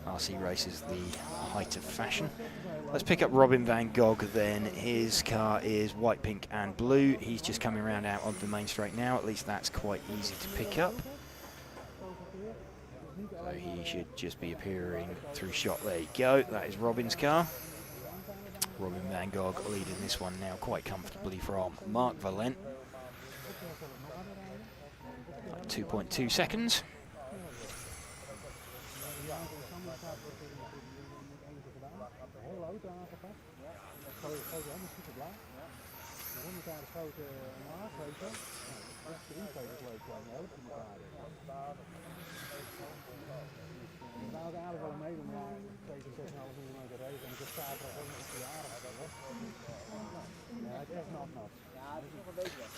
RC races the height of fashion. Let's pick up Robin van Gogh then. His car is white, pink and blue. He's just coming around out of the main straight now. At least that's quite easy to pick up. So he should just be appearing through shot. There you go. That is Robin's car. Robin van Gogh leading this one now quite comfortably from Mark Valent. 2.2 seconds.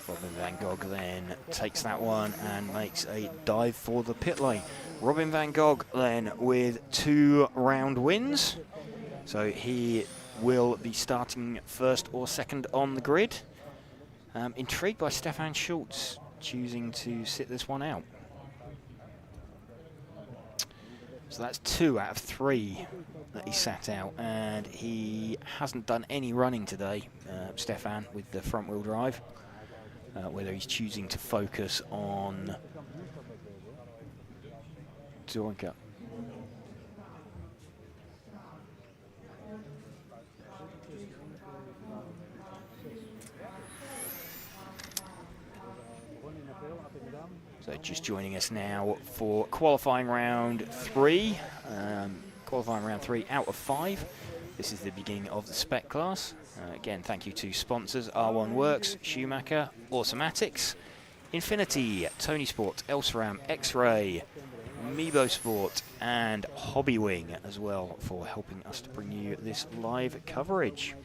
Robin van Gogh then takes that one and makes a dive for the pit lane. Robin van Gogh then with 2 round wins. So he will be starting first or second on the grid. Intrigued by Stefan Schultz choosing to sit this one out. So that's 2 out of 3 that he sat out, and he hasn't done any running today, Stefan, with the front-wheel drive. Whether he's choosing to focus on Doinka. So just joining us now for qualifying round 3. Qualifying round 3 out of 5. This is the beginning of the spec class. Again, thank you to sponsors R1 Works, Schumacher, Automatics, Infinity, Tony Sport, Elseram, X-Ray, Mebo Sport, and Hobbywing as well for helping us to bring you this live coverage.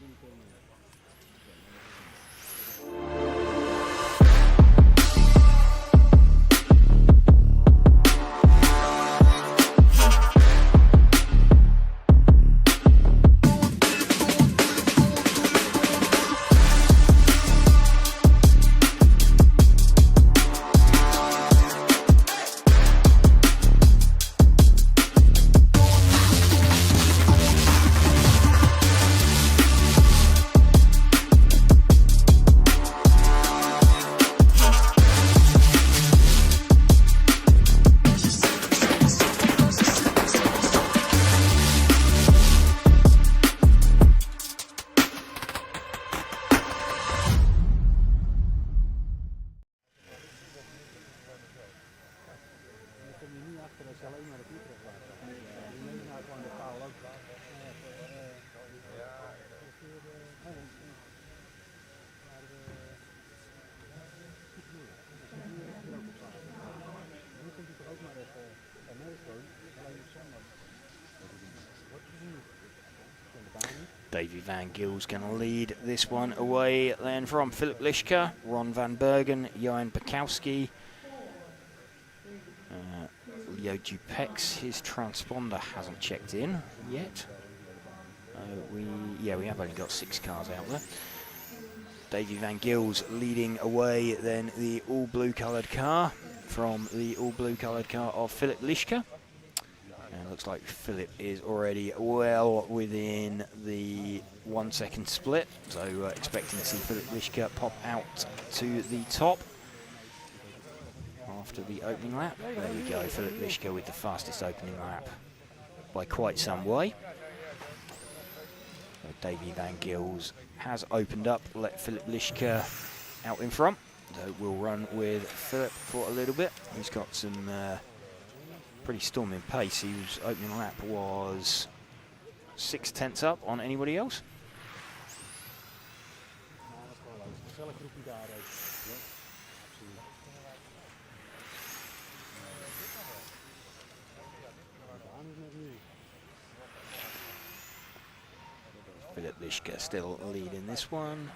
Davy Van Gil's going to lead this one away then from Philip Lischka, Ron Van Bergen, Johan Bukowski, Leo Dupex. His transponder hasn't checked in yet. We have only got 6 cars out there. Davy Van Gil's leading away then the all blue coloured car from the all blue coloured car of Philip Lischka. And it looks like Philip is already well within the 1 second split, so expecting to see Philip Lischka pop out to the top after the opening lap. There we go, Philip Lischka with the fastest opening lap by quite some way. So Davy Van Gils has opened up, let Philip Lischka out in front. So we'll run with Philip for a little bit. He's got some pretty storming pace. His opening lap was 6/10 up on anybody else. Philip Lischka still leading this one.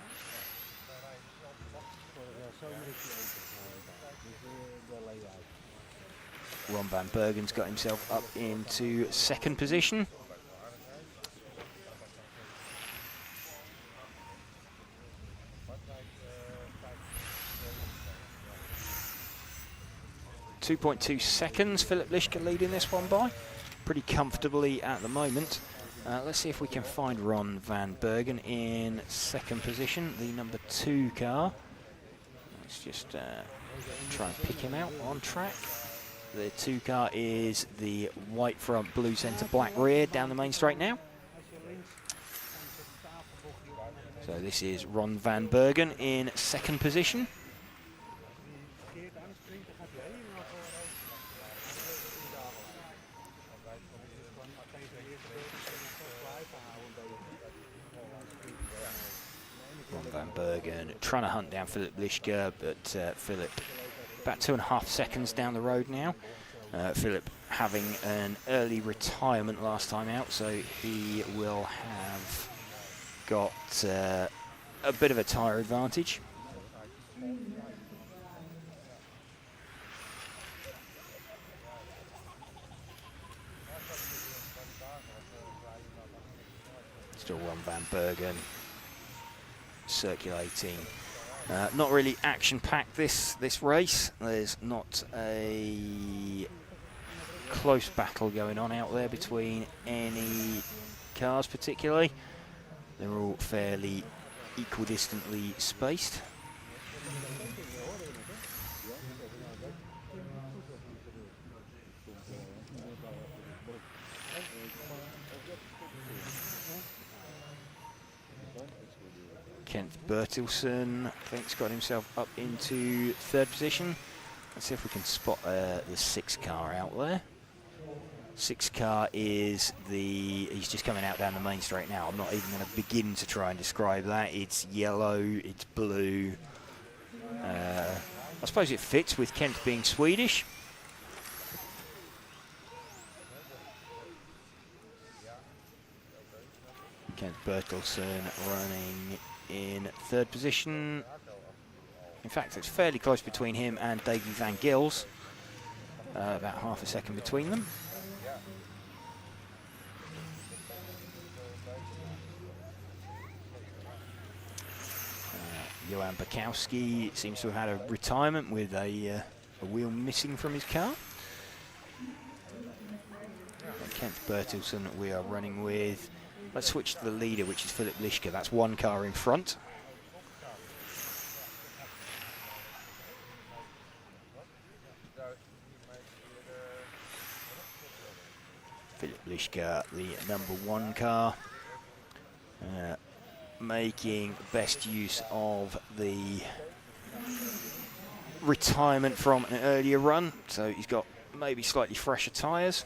Ron Van Bergen's got himself up into 2nd position. .2 seconds, Philip Lischka leading this one by. Pretty comfortably at the moment. Let's see if we can find Ron Van Bergen in 2nd position, the number 2 car. Let's just try and pick him out on track. The 2 car is the white front, blue centre, black rear down the main straight now. So this is Ron Van Bergen in 2nd position. Ron Van Bergen trying to hunt down Philip Lischka, but Philip about 2.5 seconds down the road now. Philip having an early retirement last time out, so he will have got a bit of a tyre advantage. Still Ron Van Bergen circulating. Not really action-packed this race. There's not a close battle going on out there between any cars particularly. They're all fairly equidistantly spaced. Kent Bertilsson, I think, has got himself up into 3rd position. Let's see if we can spot the 6 car out there. 6 car is he's just coming out down the main straight now. I'm not even going to begin to try and describe that. It's yellow, it's blue. I suppose it fits with Kent being Swedish. Kent Bertilsson running in 3rd position. In fact, it's fairly close between him and Davy van Gils. About half a second between them. Johan Bukowski seems to have had a retirement with a wheel missing from his car. Kent Bertilsson we are running with. Let's switch to the leader, which is Philip Lischke. That's 1 car in front. Philip Lischke, the number 1 car, making best use of the retirement from an earlier run. So he's got maybe slightly fresher tyres.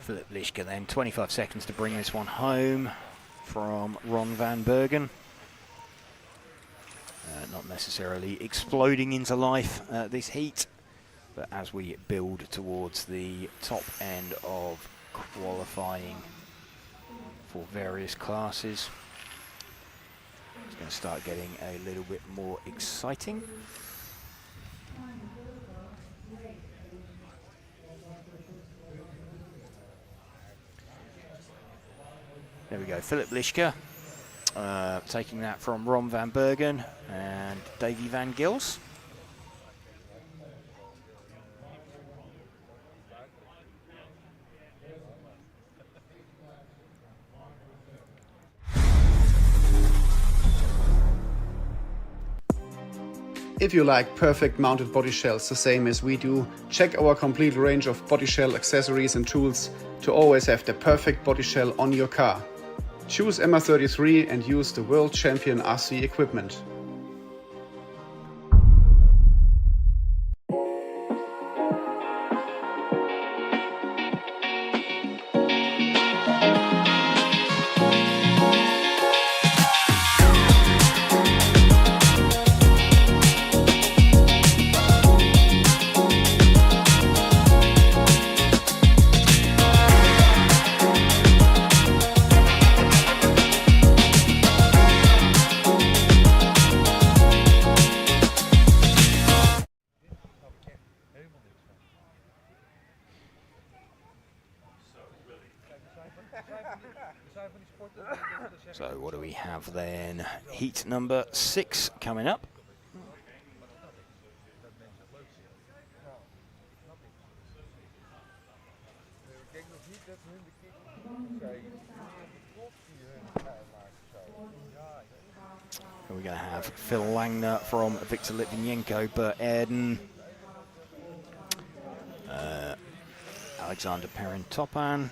Philip Lischke then, 25 seconds to bring this one home from Ron van Bergen. Not necessarily exploding into life this heat, but as we build towards the top end of qualifying for various classes, it's going to start getting a little bit more exciting. There we go, Philip Lischke taking that from Ron van Bergen and Davy van Gils. If you like perfect mounted body shells the same as we do, check our complete range of body shell accessories and tools to always have the perfect body shell on your car. Choose MR33 and use the World Champion RC equipment. So what do we have then? Heat number 6 coming up. We're going to have Phil Langner from Victor Litvinenko, Bert Aerden, Alexander Perrin-Topan,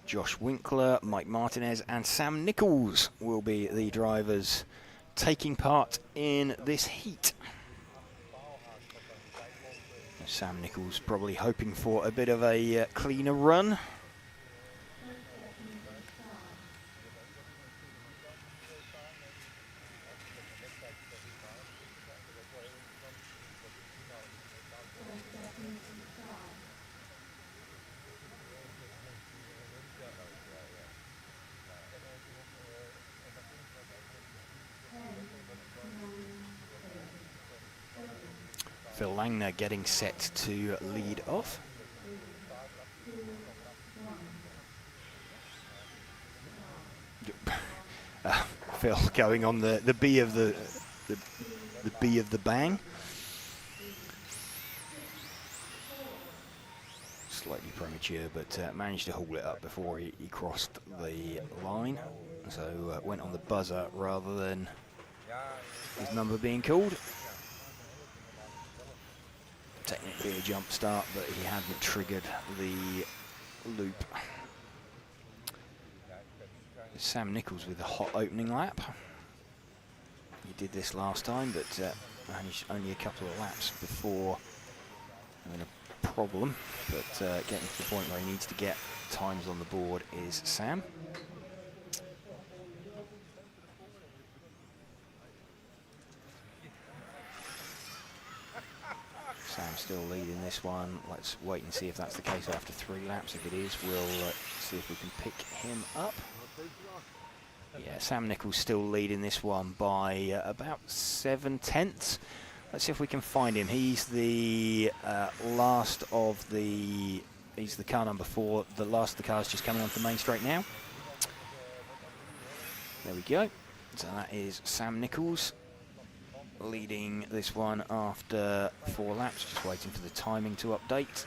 Josh Winkler, Mike Martinez and Sam Nichols will be the drivers taking part in this heat. Sam Nichols probably hoping for a bit of a cleaner run. Phil Langner getting set to lead off. Phil going on the B of the B of the bang. Slightly premature, but managed to haul it up before he crossed the line. So went on the buzzer rather than his number being called. Technically a jump start, but he hadn't triggered the loop. Sam Nichols with a hot opening lap. He did this last time, but managed only a couple of laps before having a problem. But getting to the point where he needs to get times on the board is Sam. Sam still leading this one. Let's wait and see if that's the case after 3 laps. If it is, we'll see if we can pick him up. Yeah, Sam Nichols still leading this one by about 7/10. Let's see if we can find him. He's the last of the... He's the car number 4. The last of the cars just coming onto the main straight now. There we go. So that is Sam Nichols leading this one after 4 laps. Just waiting for the timing to update.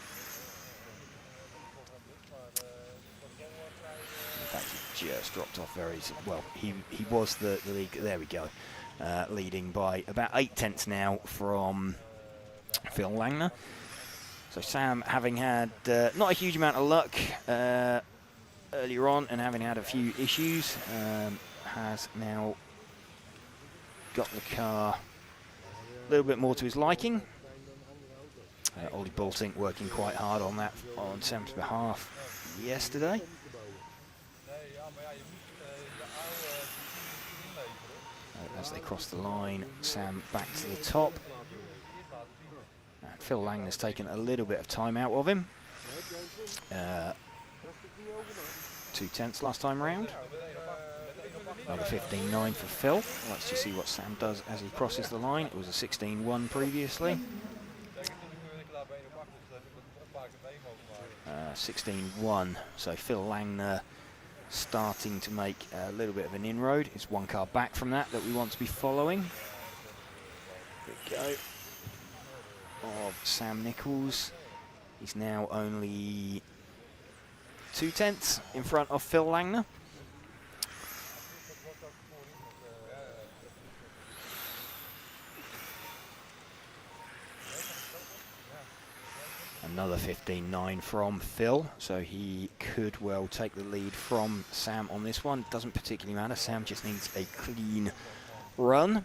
In fact, he just dropped off very well. He was the lead. There we go. Leading by about 8/10 now from Phil Langner. So Sam, having had not a huge amount of luck earlier on and having had a few issues, has now got the car a little bit more to his liking. Ollie Bolting working quite hard on that on Sam's behalf yesterday. As they cross the line, Sam back to the top. And Phil Langner's taken a little bit of time out of him. 2/10 last time round. Another 15.9 for Phil. Let's just see what Sam does as he crosses the line. It was a 16.1 previously. 16.1. So Phil Langner starting to make a little bit of an inroad. It's 1 car back from that we want to be following. There we go. Of Sam Nichols. He's now only 2/10 in front of Phil Langner. Another 15.9 from Phil, so he could well take the lead from Sam on this one. Doesn't particularly matter, Sam just needs a clean run.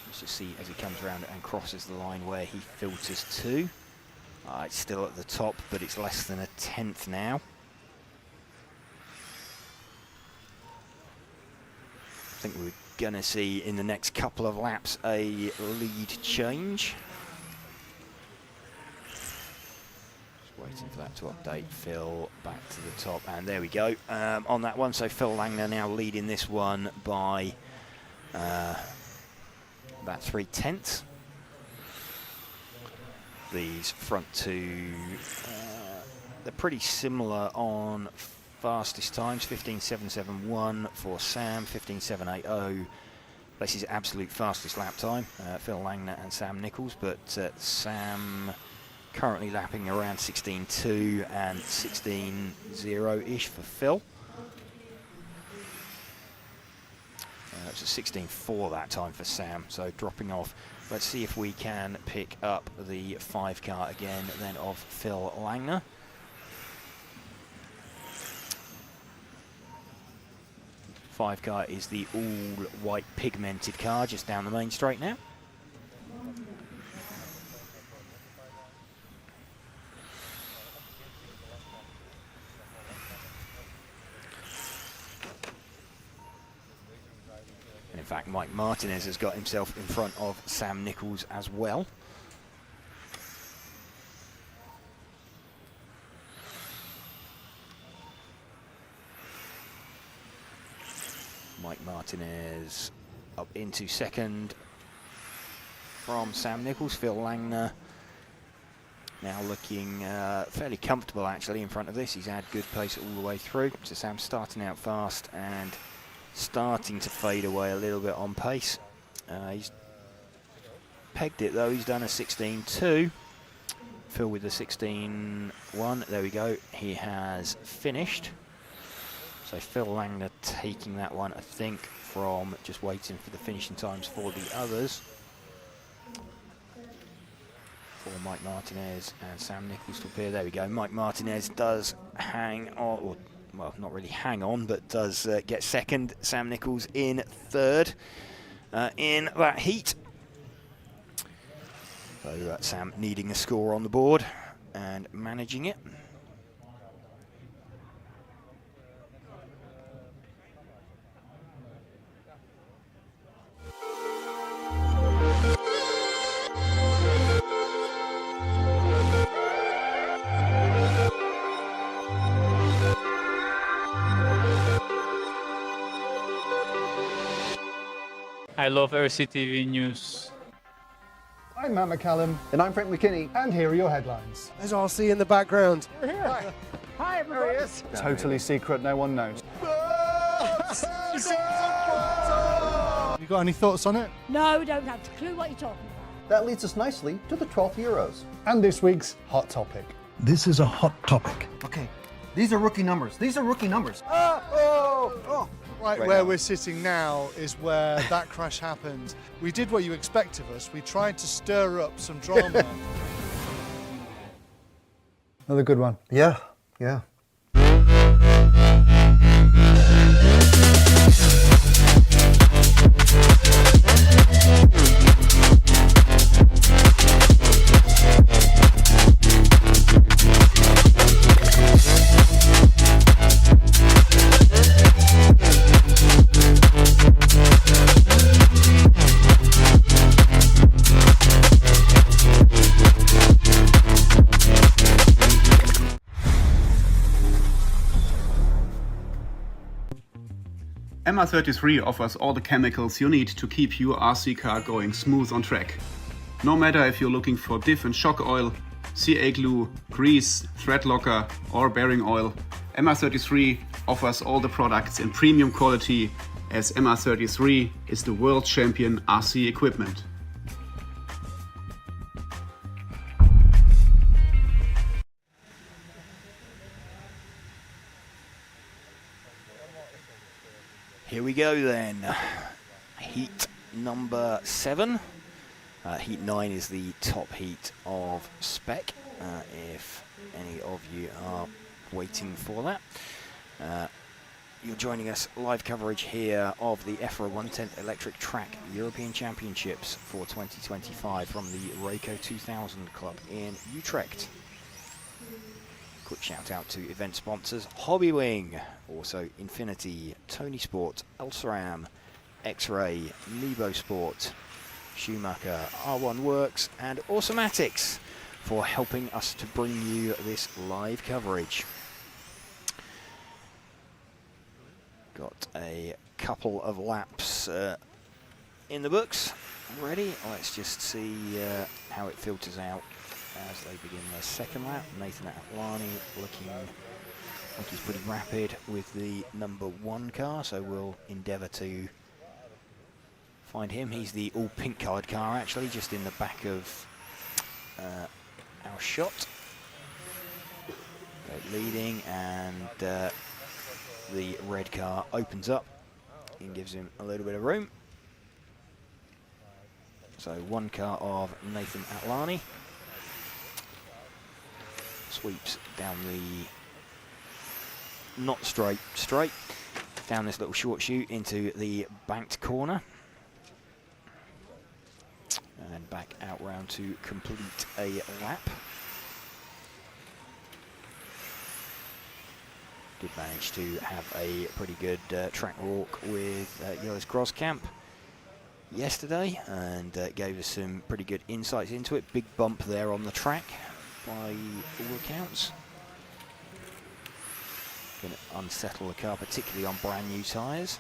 Let's just see as he comes around and crosses the line where he filters to. It's still at the top, but it's less than 1/10 now. I think we're going to see in the next couple of laps a lead change. Waiting for that to update. Phil back to the top, and there we go on that one. So Phil Langner now leading this one by about 3/10. These front two, they're pretty similar on fastest times. 15.771 for Sam, 15.780. This is absolute fastest lap time. Phil Langner and Sam Nichols, but Sam currently lapping around 16.2 and 16.0-ish for Phil. It's a 16.4 that time for Sam, so dropping off. Let's see if we can pick up the 5 car again then of Phil Langner. Five car is the all-white pigmented car just down the main straight now. In fact, Mike Martinez has got himself in front of Sam Nichols as well. Mike Martinez up into second. from Sam Nichols. Phil Langner now looking fairly comfortable actually in front of this. He's had good pace all the way through. So Sam's starting out fast and starting to fade away a little bit on pace. He's pegged it though. He's done a 16.2. Phil with the 16.1. There we go. He has finished. So Phil Langner taking that one, I think, from just waiting for the finishing times for the others. For Mike Martinez and Sam Nichols to appear. There we go. Mike Martinez does hang on, or well, not really hang on, but does get second. Sam Nichols in third in that heat. So Sam needing a score on the board and managing it. I love RCTV News. I'm Matt McCallum. And I'm Frank McKinney. And here are your headlines. There's RC in the background. You're here. Hi. Hi, everybody. There he is. Totally secret, no one knows. You got any thoughts on it? No, don't have a clue what you're talking about. That leads us nicely to the 12th Euros. And this week's hot topic. This is a hot topic. Okay, these are rookie numbers. These are rookie numbers. Right where we're sitting now is where that crash happened. We did what you expect of us. We tried to stir up some drama. Another good one. Yeah, yeah. MR33 offers all the chemicals you need to keep your RC car going smooth on track. No matter if you're looking for diff and shock oil, CA glue, grease, thread locker or bearing oil, MR33 offers all the products in premium quality, as MR33 is the world champion RC equipment. Here we go then. Heat number 7. Heat 9 is the top heat of Spec, if any of you are waiting for that. You're joining us live coverage here of the EFRA 110th Electric Track European Championships for 2025 from the Rayco 2000 Club in Utrecht. Quick shout out to event sponsors Hobbywing, also Infinity, Tony Sport, Elsaram, X-Ray, Nebo Sport, Schumacher, R1 Works and Automatics for helping us to bring you this live coverage. Got a couple of laps in the books ready. Let's just see how it filters out as they begin their second lap. Nathan Atlani looking like he's pretty rapid with the number 1 car, so we'll endeavour to find him. He's the all pink coloured car actually, just in the back of our shot. Leading, and the red car opens up and gives him a little bit of room. So 1 car of Nathan Atlani sweeps down the not straight down this little short chute into the banked corner and back out round to complete a lap. Did manage to have a pretty good track walk with Joris Groskamp yesterday, and gave us some pretty good insights into it. Big bump there on the track by all accounts. Going to unsettle the car, particularly on brand new tyres.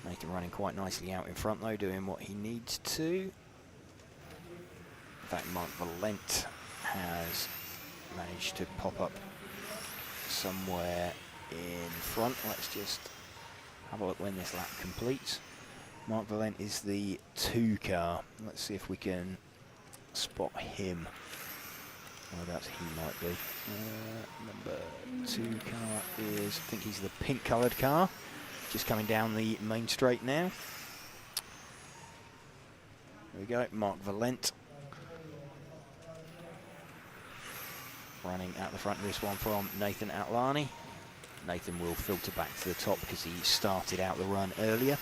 Nathan running quite nicely out in front though, doing what he needs to. In fact, Mark Valent has managed to pop up somewhere in front. Let's just have a look when this lap completes. Mark Valent is the 2 car. Let's see if we can spot him. Whereabouts he might be. Number 2 car is, I think he's the pink coloured car. Just coming down the main straight now. There we go, Mark Valent. Running out the front of this one from Nathan Atlani. Nathan will filter back to the top because he started out the run earlier.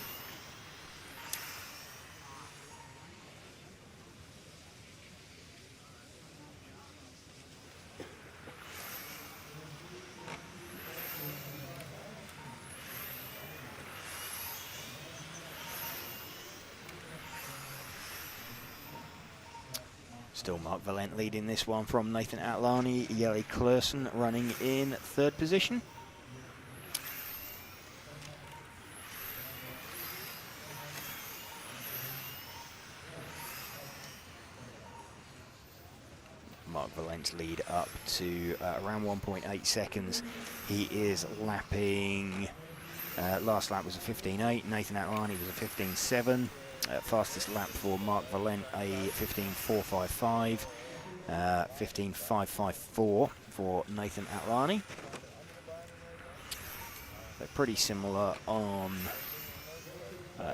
Still Mark Valent leading this one from Nathan Atlani. Jelle Klursen running in 3rd position. Mark Valent's lead up to around 1.8 seconds. He is lapping, last lap was a 15.8, Nathan Atlani was a 15.7. Fastest lap for Mark Valent, a 15.455, 15.554 for Nathan Atlani. They're pretty similar on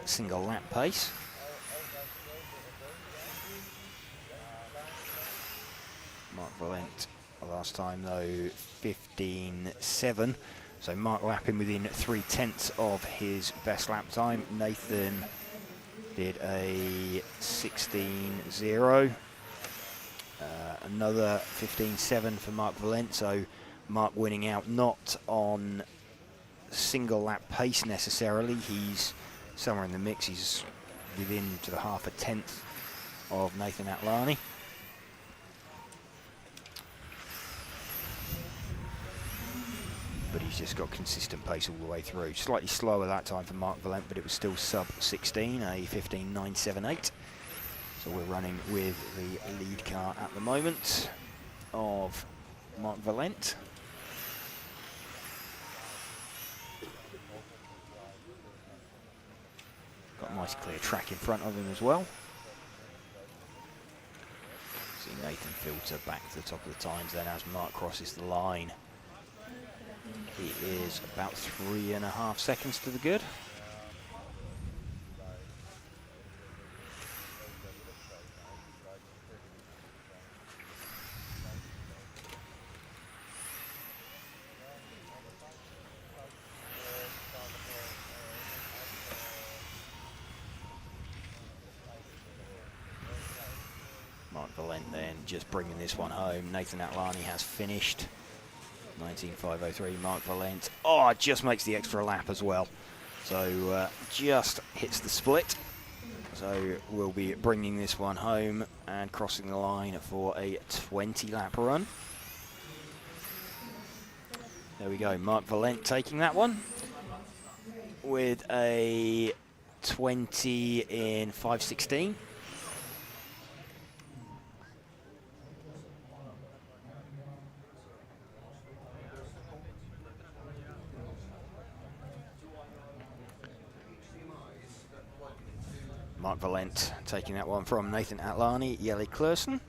single lap pace. Mark Valent last time though 15.7, so Mark lapping within 3/10 of his best lap time. Nathan did a 16.0, another 15.7 for Mark Valent, so Mark winning out not on single lap pace necessarily. He's somewhere in the mix. He's within to the 0.5 tenth of Nathan Atlani. But he's just got consistent pace all the way through. Slightly slower that time for Mark Valent, but it was still sub 16, a 15.978. So we're running with the lead car at the moment of Mark Valent. Got a nice clear track in front of him as well. See Nathan filter back to the top of the times then as Mark crosses the line. He is about 3.5 seconds to the good. Mark Valent then just bringing this one home. Nathan Atlani has finished. 19.503, Mark Valent. Oh, it just makes the extra lap as well. So just hits the split. So we'll be bringing this one home and crossing the line for a 20-lap run. There we go, Mark Valent taking that one with a 20 in 5.16. Mark Valent taking that one from Nathan Atlani, Jelle Klursen.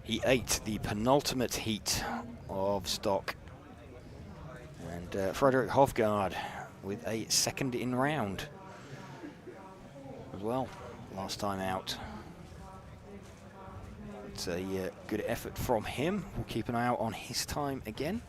He ate the penultimate heat of stock. And Frederick Hofgaard with a 2nd in round as well, last time out. It's a good effort from him. We'll keep an eye out on his time again.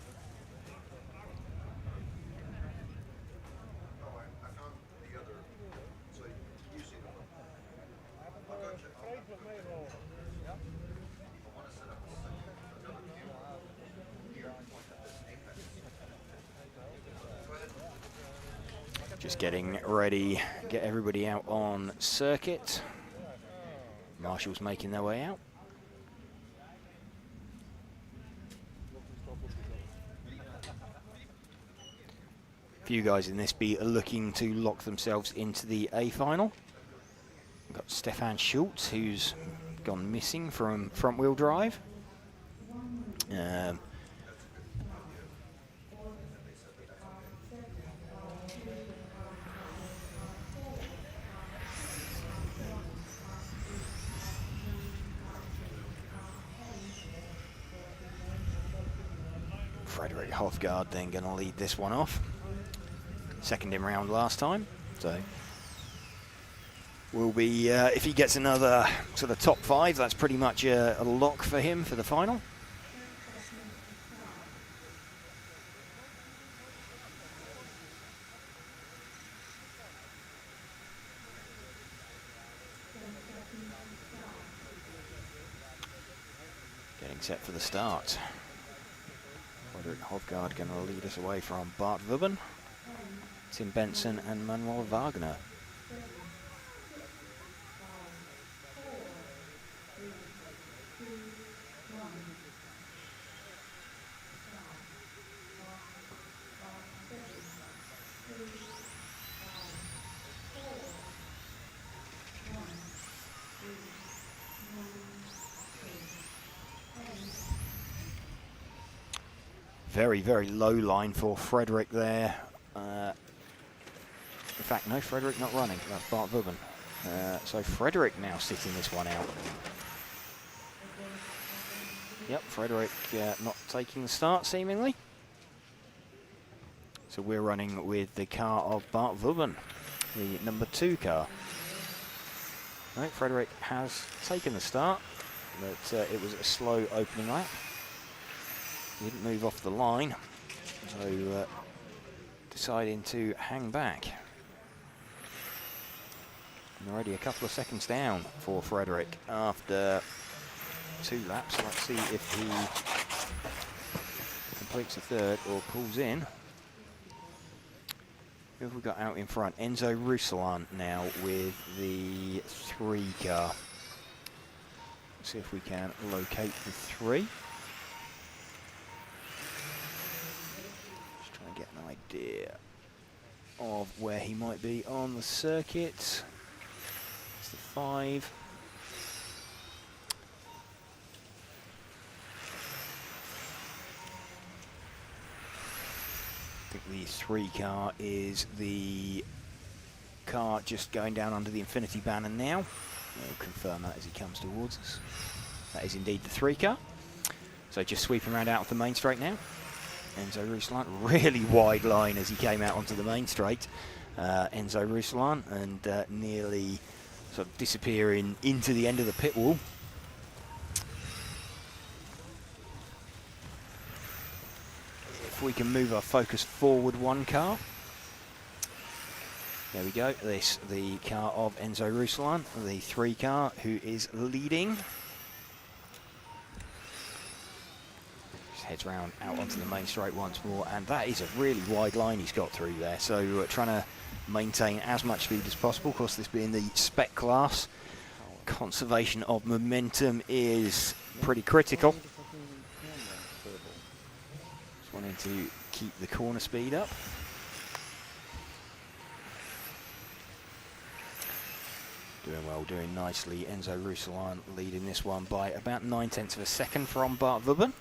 Just getting ready, get everybody out on circuit. Marshall's making their way out. few guys in this be looking to lock themselves into the A final. We've got Stefan Schultz, who's gone missing from front-wheel drive. Frederick Hofgaard then going to lead this one off. Second in round last time, so will be, if he gets another sort of top 5, that's pretty much a lock for him for the final. Getting set for the start. Frederick Hofgaard going to lead us away from Bart Vubben, Tim Benson and Manuel Wagner. Very, very low line for Frederick there. In fact, no, Frederick not running. That's Bart Vubben. So Frederick now sitting this one out. Yep, Frederick not taking the start, seemingly. So we're running with the car of Bart Vubben, the number 2 car. No, Frederick has taken the start, but it was a slow opening lap. He didn't move off the line, so deciding to hang back. And already a couple of seconds down for Frederick after 2 laps. Let's see if he completes the third or pulls in. Who have we got out in front? Enzo Rousselan now with the 3 car. Let's see if we can locate the 3. Just trying to get an idea of where he might be on the circuit. It's the 5. I think the 3 car is the car just going down under the infinity banner now. We'll confirm that as he comes towards us. That is indeed the 3 car. So just sweeping around out of the main straight now. Enzo Rousselan, really wide line as he came out onto the main straight. Enzo Rousselan, and nearly sort of disappearing into the end of the pit wall. If we can move our focus forward 1 car. There we go. This the car of Enzo Rousselan, the 3 car who is leading. Just heads round out onto the main straight once more, and that is a really wide line he's got through there. So trying to maintain as much speed as possible. Of course, this being the spec class, conservation of momentum is pretty critical. Wanting to keep the corner speed up. Doing well, doing nicely. Enzo Rousselan leading this one by about 9/10 of a second from Bart Vubben.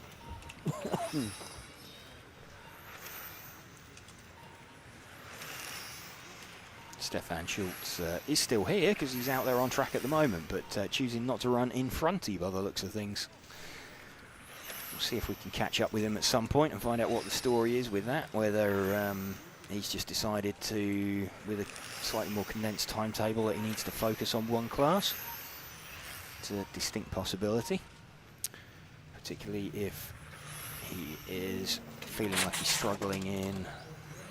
Stefan Schultz is still here because he's out there on track at the moment, but choosing not to run in fronty by the looks of things. We'll see if we can catch up with him at some point and find out what the story is with that, whether he's just decided to, with a slightly more condensed timetable, that he needs to focus on 1 class. It's a distinct possibility, particularly if he is feeling like he's struggling in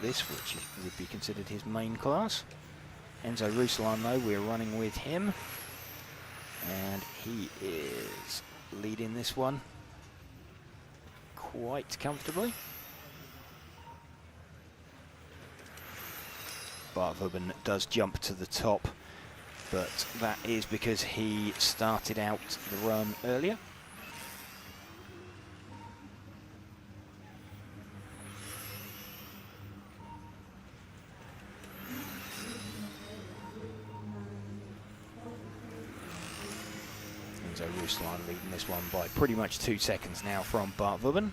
this, which would be considered his main class. Enzo Rousselan, though, we're running with him, and he is leading this one quite comfortably. Bart Vubben does jump to the top, but that is because he started out the run earlier. Enzo Ruslan leading this one by pretty much 2 seconds now from Bart Vubben.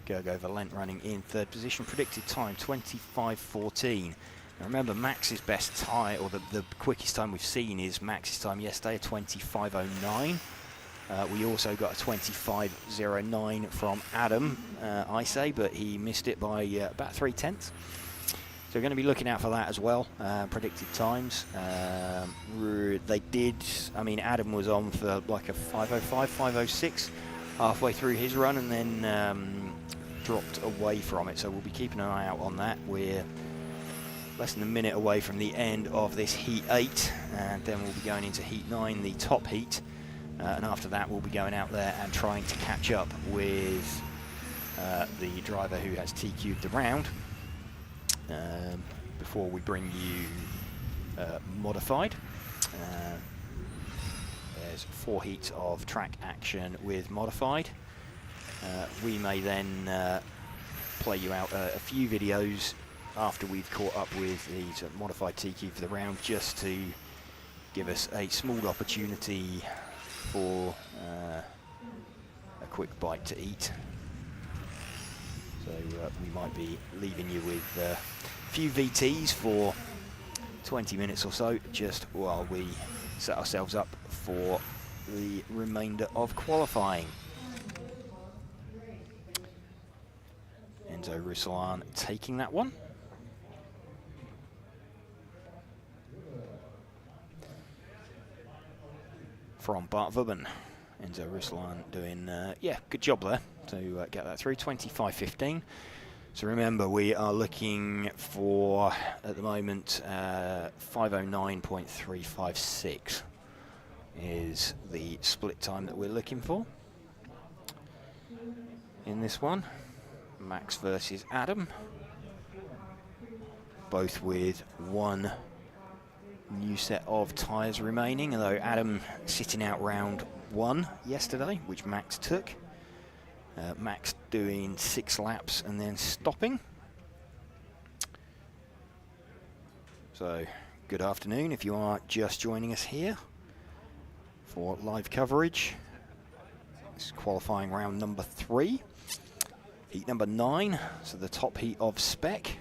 Gergo Valent running in third position. Predicted time 25:14. Now remember, Max's best time, or the quickest time we've seen, is Max's time yesterday, a 25:09. We also got a 25:09 from Adam Isay, but he missed it by about 3/10. So we're going to be looking out for that as well. Predicted times. They did, I mean, Adam was on for like a 5:05, 5:06 halfway through his run, and then dropped away from it. So we'll be keeping an eye out on that. We're less than a minute away from the end of this Heat 8, and then we'll be going into Heat 9, the top heat. And after that, we'll be going out there and trying to catch up with the driver who has TQ'd the round before we bring you modified. There's 4 heats of track action with modified. We may then play you out a few videos after we've caught up with the modified TQ for the round, just to give us a small opportunity for a quick bite to eat. So we might be leaving you with a few VTs for 20 minutes or so, just while we set ourselves up for the remainder of qualifying. Enzo Ruslan taking that one. From Bart Vubben. Enzo Ruslan doing, yeah, good job there to get that through, 25:15. So remember, we are looking for, at the moment, 5:09.356 is the split time that we're looking for in this one. Max versus Adam, both with 1 new set of tyres remaining, although Adam sitting out round 1 yesterday, which Max took. Max doing 6 laps and then stopping. So good afternoon if you are just joining us here for live coverage. This is qualifying round number 3, heat number 9, so the top heat of Spec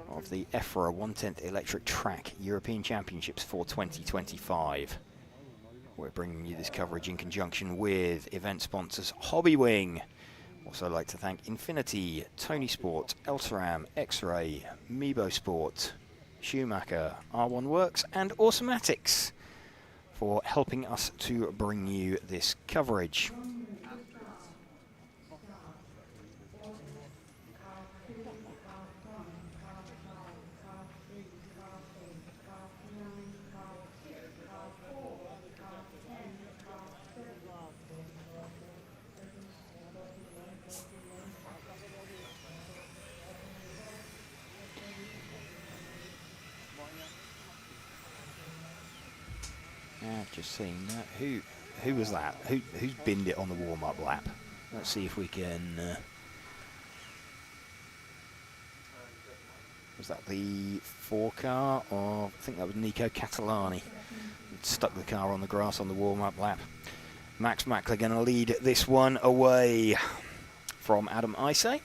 of the EFRA 1/10 Electric Track European Championships for 2025. We're bringing you this coverage in conjunction with event sponsors Hobbywing. Also like to thank Infinity, Tony Sport, Elteram, X-Ray, Mebo Sport, Schumacher, R1 Works and Automatics for helping us to bring you this coverage. I've just seen that. Who was that? Who's binned it on the warm-up lap? Let's see if we can. Was that the 4 car, or I think that was Nico Catalani? Stuck the car on the grass on the warm-up lap. Max Mackler going to lead this one away from Adam Isay.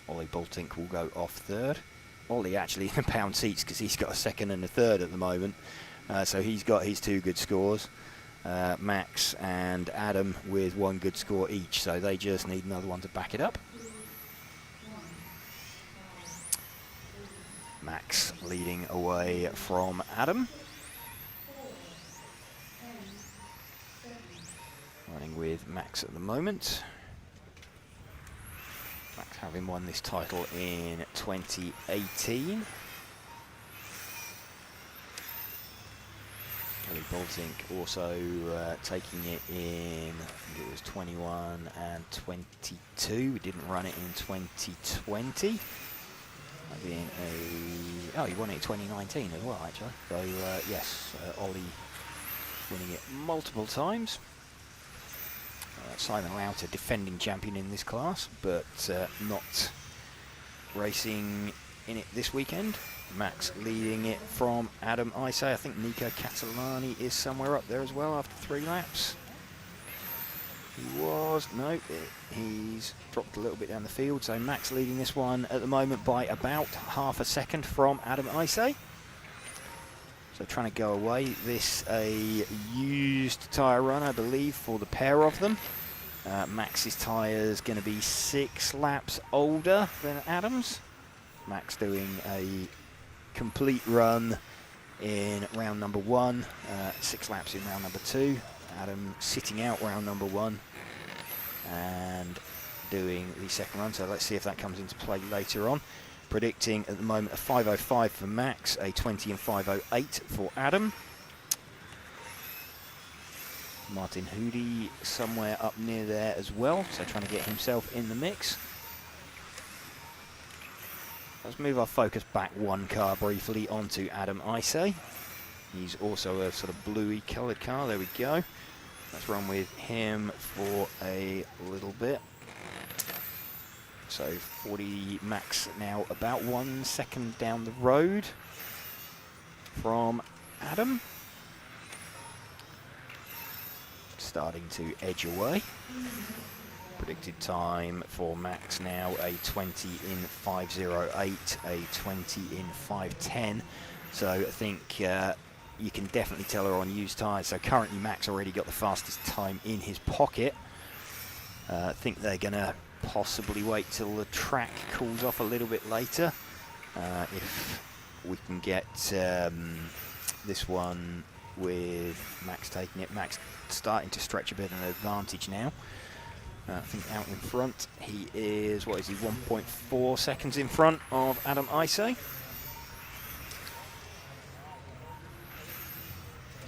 Ollie Boltink will go off 3rd. Ollie actually in the pound seats because he's got a 2nd and a 3rd at the moment. So he's got his 2 good scores. Max and Adam with 1 good score each, so they just need another one to back it up. Max leading away from Adam. Running with Max at the moment. Max having won this title in 2018. Ollie Boltink also taking it in, I think it was 21 and 22. We didn't run it in 2020. That being oh, he won it in 2019 as well, actually. So yes, Ollie winning it multiple times. Simon Router, defending champion in this class, but not racing in it this weekend. Max leading it from Adam Isay. I think Nico Catalani is somewhere up there as well after 3 laps. He was, no, he's dropped a little bit down the field. So Max leading this one at the moment by about half a second from Adam Isay. So trying to go away. This a used tyre run, I believe, for the pair of them. Max's tyres going to be 6 laps older than Adam's. Max doing a complete run in round number 1, 6 laps in round number 2. Adam sitting out round number 1 and doing the second run. So let's see if that comes into play later on. Predicting at the moment a 5:05 for Max, a 20 and 5:08 for Adam. Martin Hoody somewhere up near there as well, so trying to get himself in the mix. Let's move our focus back 1 car briefly onto Adam Isay. He's also a sort of bluey coloured car. There we go. Let's run with him for a little bit. So 40 Max now about 1 second down the road from Adam. Starting to edge away. Predicted time for Max now a 20 in 5:08, a 20 in 5:10. So I think you can definitely tell her on used tyres. So currently Max already got the fastest time in his pocket. I think they're going to possibly wait till the track cools off a little bit later. If we can get this one with Max taking it. Max starting to stretch a bit of an advantage now. I think out in front he is, what is he, 1.4 seconds in front of Adam Isay.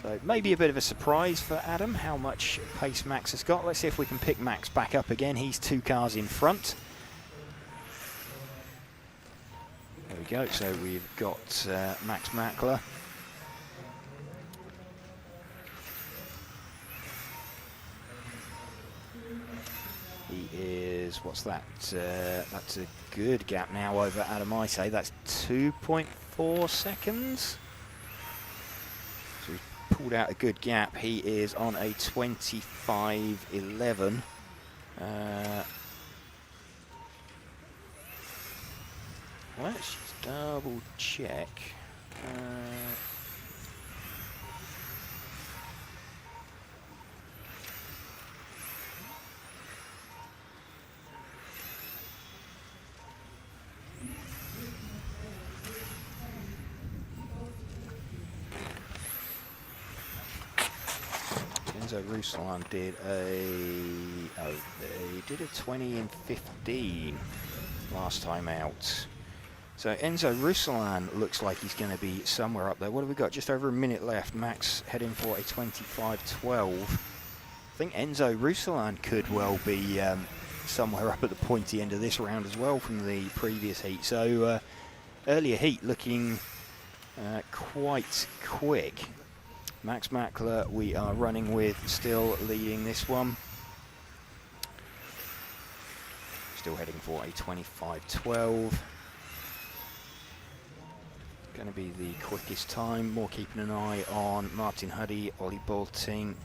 So maybe a bit of a surprise for Adam how much pace Max has got. Let's see if we can pick Max back up again. He's 2 cars in front. There we go. So we've got Max Mackler. He is, what's that? That's a good gap now over Adam Isay. That's 2.4 seconds. So he's pulled out a good gap. He is on a 25.11. Let's just double check. Enzo Ruslan did a 20 in 15 last time out. So Enzo Ruslan looks like he's going to be somewhere up there. What have we got? Just over a minute left. Max heading for a 25.12. I think Enzo Ruslan could well be somewhere up at the pointy end of this round as well from the previous heat. So earlier heat looking quite quick. Max Mackler we are running with, still leading this one. Still heading for a 25.12. Going to be the quickest time. More keeping an eye on Martin Huddy, Ollie Boltink,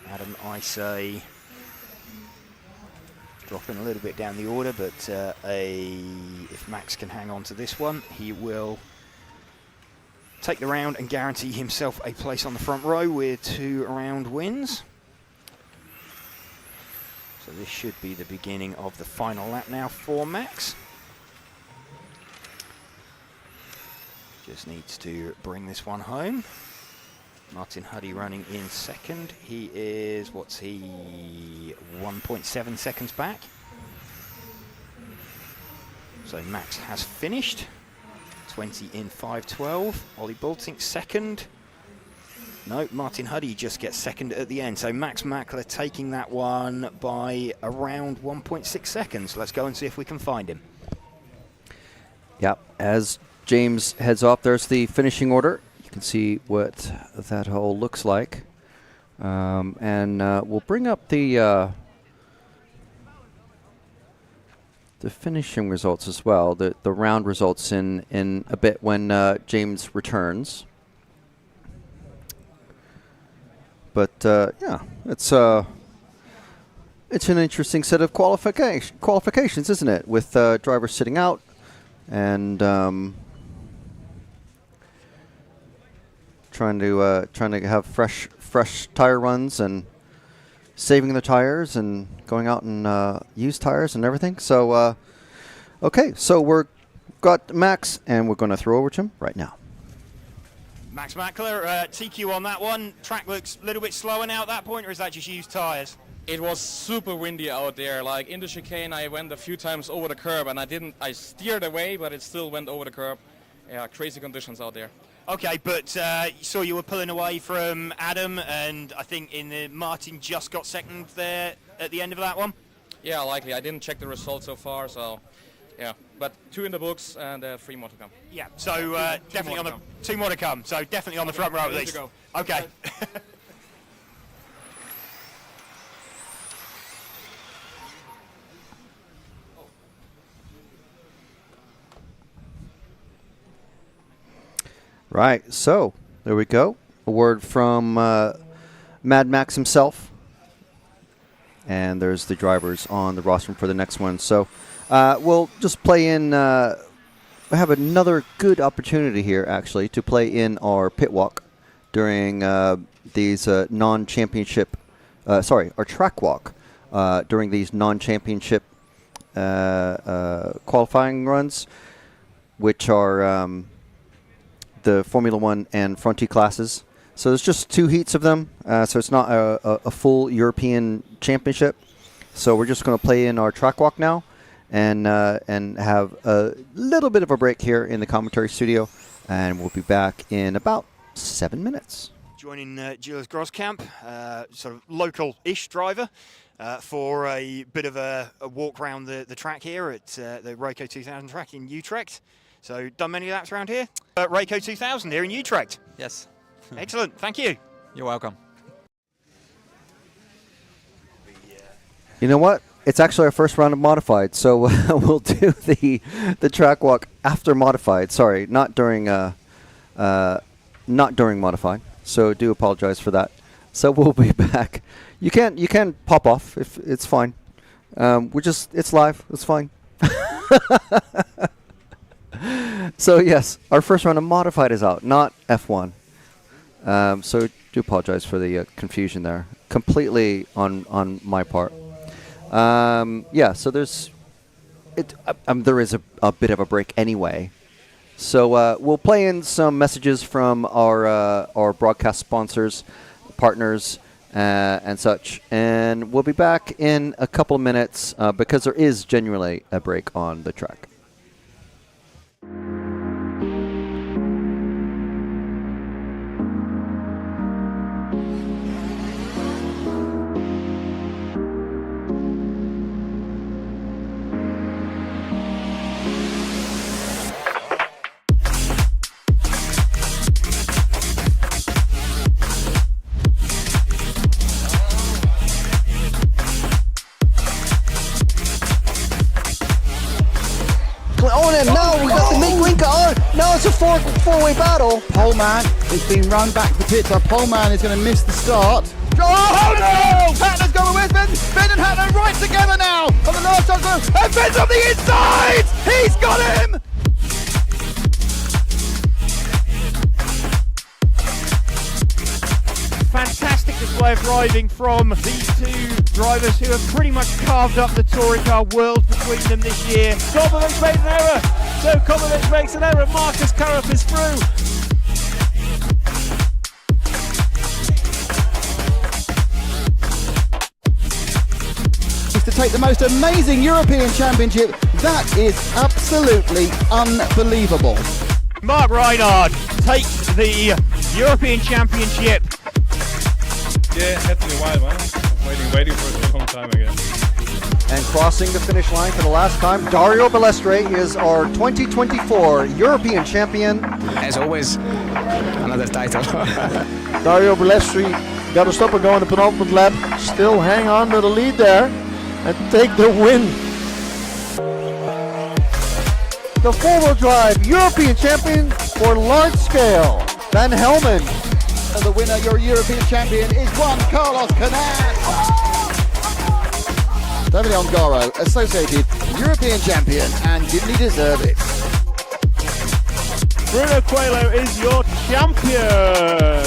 Adam Isay. Dropping a little bit down the order, but if Max can hang on to this one, he will take the round and guarantee himself a place on the front row with 2 round wins. So this should be the beginning of the final lap now for Max. Just needs to bring this one home. Martin Huddy running in second. He is, what's he, 1.7 seconds back. So Max has finished. 20 in 5.12. Ollie Boltink second. No, Martin Huddy just gets second at the end. So Max Mackler taking that one by around 1.6 seconds. Let's go and see if we can find him. Yep, as James heads off, there's the finishing order. You can see what that hole looks like. And we'll bring up the the finishing results as well, the round results in a bit when James returns. But yeah, it's an interesting set of qualifications, isn't it? With drivers sitting out and trying to have fresh tire runs and saving the tires and going out and use tires and everything. So okay, so we're got Max and we're going to throw over to him right now. Max Mackler, TQ on that one. Track looks a little bit slower now at that point, or is that just used tyres? It was super windy out there. Like in the chicane, I went a few times over the curb, and I steered away, but it still went over the curb. Yeah, crazy conditions out there. Okay, but saw you were pulling away from Adam, and I think Martin just got second there at the end of that one. Yeah, likely. I didn't check the results so far, so yeah. But 2 in the books and 3 more to come. Yeah, so definitely on the 2 more to come. So definitely on the front row at least. Okay. Right, so there we go. A word from Mad Max himself. And there's the drivers on the roster for the next one. So we'll just play in. We have another good opportunity here, actually, to play in our pit walk during these non-championship. Our track walk during these non-championship qualifying runs, which are the Formula 1 and Fronty classes. So there's just 2 heats of them, so it's not a full European championship. So we're just going to play in our track walk now and have a little bit of a break here in the commentary studio, and we'll be back in about 7 minutes. Joining Gilles Groskamp, sort of local-ish driver, for a bit of a walk around the track here at the Rayco 2000 track in Utrecht. So done many laps around here? Rayco 2000 here in Utrecht. Yes. Excellent, thank you. You're welcome. You know what? It's actually our first round of modified, so we'll do the track walk after modified. Sorry, not during modified. So do apologize for that. So we'll be back. You can pop off if it's fine. It's live. It's fine. So yes, our first round of modified is out, not F1. So do apologize for the confusion there. Completely on my part. Yeah, so there is a bit of a break anyway. So we'll play in some messages from our broadcast sponsors, partners, and such, and we'll be back in a couple of minutes because there is genuinely a break on the track. And now we got the Mink on. Now it's a four-way battle. Poleman is being run back to the pits. Our Poleman is going to miss the start. Oh no! Hatner's going with Ben. Ben and Hatner right together now on the last time. And Ben's on the inside! He's got him! Fantastic display of driving from these 2 drivers who have pretty much carved up the touring car world between them this year. Kobovic made an error, so Kobovic makes an error. Marcus Currup is through. To take the most amazing European Championship, that is absolutely unbelievable. Mark Reinhard takes the European Championship. Yeah, had to be a while, man. Waiting for a long time again. And crossing the finish line for the last time, Dario Balestre is our 2024 European champion. As always, another title. Dario Balestre got to stop and go on the penultimate lap. Still hang on to the lead there and take the win. the four-wheel drive European champion for large scale, Van Helmen. And the winner, your European champion, is Juan Carlos Canas. Davide Ongaro, associated European champion, and didn't he deserve it? Bruno Coelho is your champion.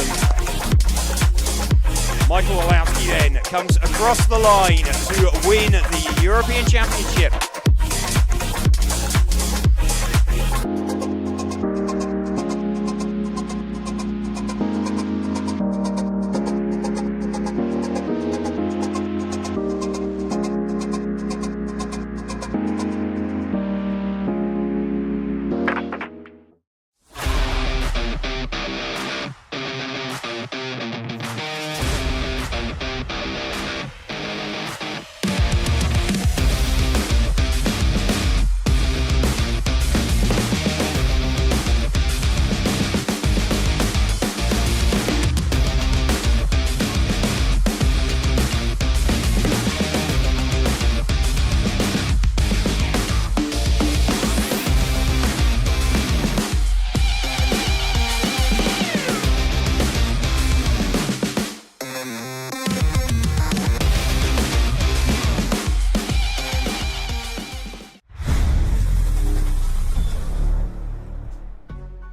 Michael Olowski then comes across the line to win the European Championship.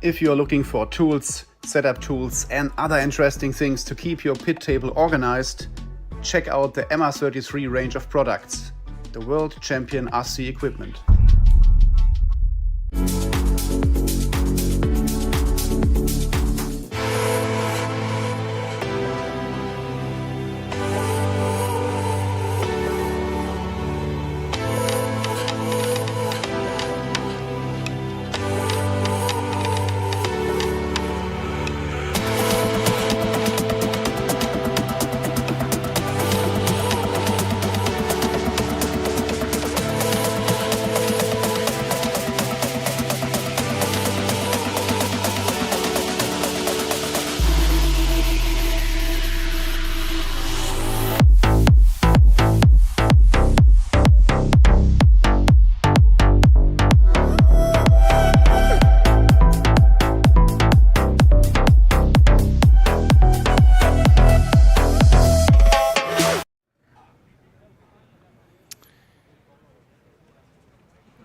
If you're looking for tools, setup tools and other interesting things to keep your pit table organized, check out the MR33 range of products, the world champion RC equipment.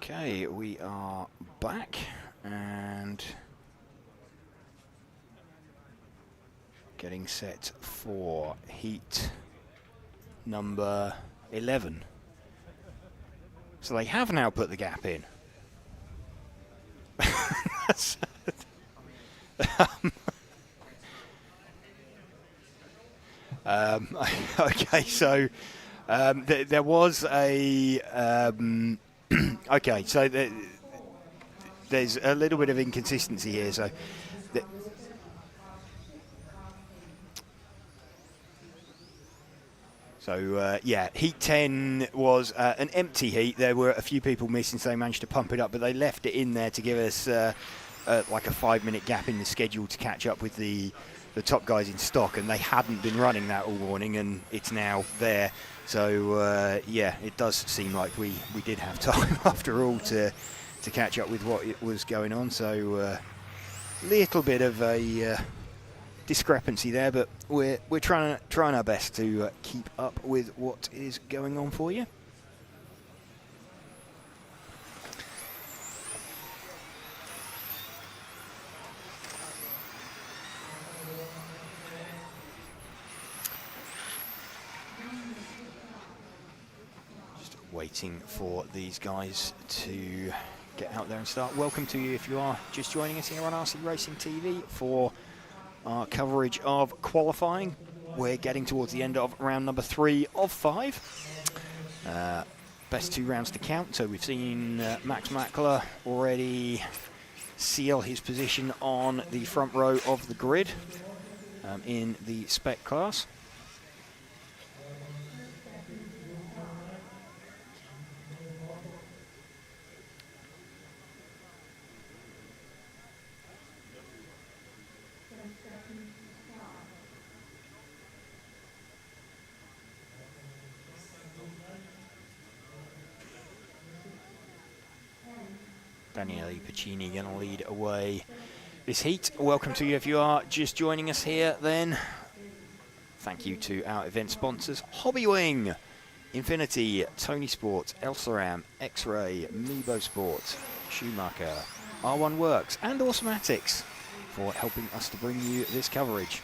Okay, we are back and getting set for heat number 11. So they have now put the gap in. Okay, so there was a okay, so there's a little bit of inconsistency here. So yeah, heat 10 was an empty heat. There were a few people missing, so they managed to pump it up, but they left it in there to give us like a 5-minute gap in the schedule to catch up with the top guys in stock, and they hadn't been running that all morning, and it's now there. So yeah, it does seem like we did have time after all to catch up with what was going on. So little bit of a discrepancy there, but we're trying our best to keep up with what is going on for you. Waiting for these guys to get out there and start. Welcome to you if you are just joining us here on RC Racing TV for our coverage of qualifying. We're getting towards the end of round number 3 of 5. Best 2 rounds to count. So we've seen Max Mackler already seal his position on the front row of the grid in the Spec class. Daniele Piccini going to lead away this heat. Welcome to you if you are just joining us here then. Thank you to our event sponsors, Hobbywing, Infinity, Tony Sport, Elsaram, X-Ray, Mebo Sport, Schumacher, R1 Works and Automatics for helping us to bring you this coverage.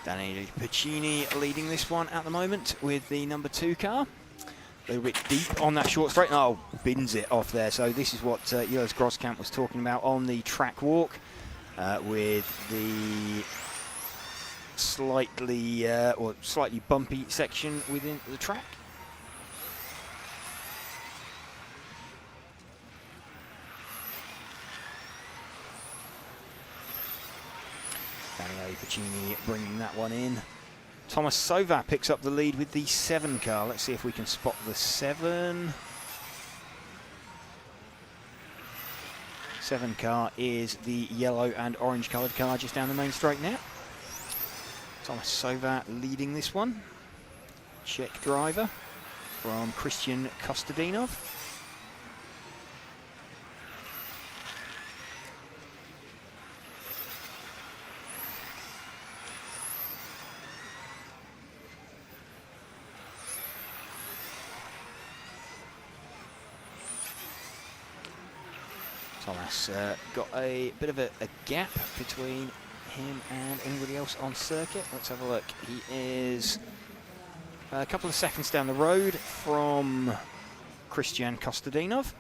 Daniele Piccini leading this one at the moment with the number 2 car. A little bit deep on that short straight. Oh, bins it off there. So this is what Jonas Grosskamp was talking about on the track walk with the slightly bumpy section within the track. Daniele Piccini bringing that one in. Thomas Sova picks up the lead with the 7 car. Let's see if we can spot the 7. 7 car is the yellow and orange coloured car just down the main straight now. Thomas Sova leading this one. Czech driver from Christian Kostadinov. Thomas got a bit of a gap between him and anybody else on circuit. Let's have a look. He is a couple of seconds down the road from Christian Kostadinov.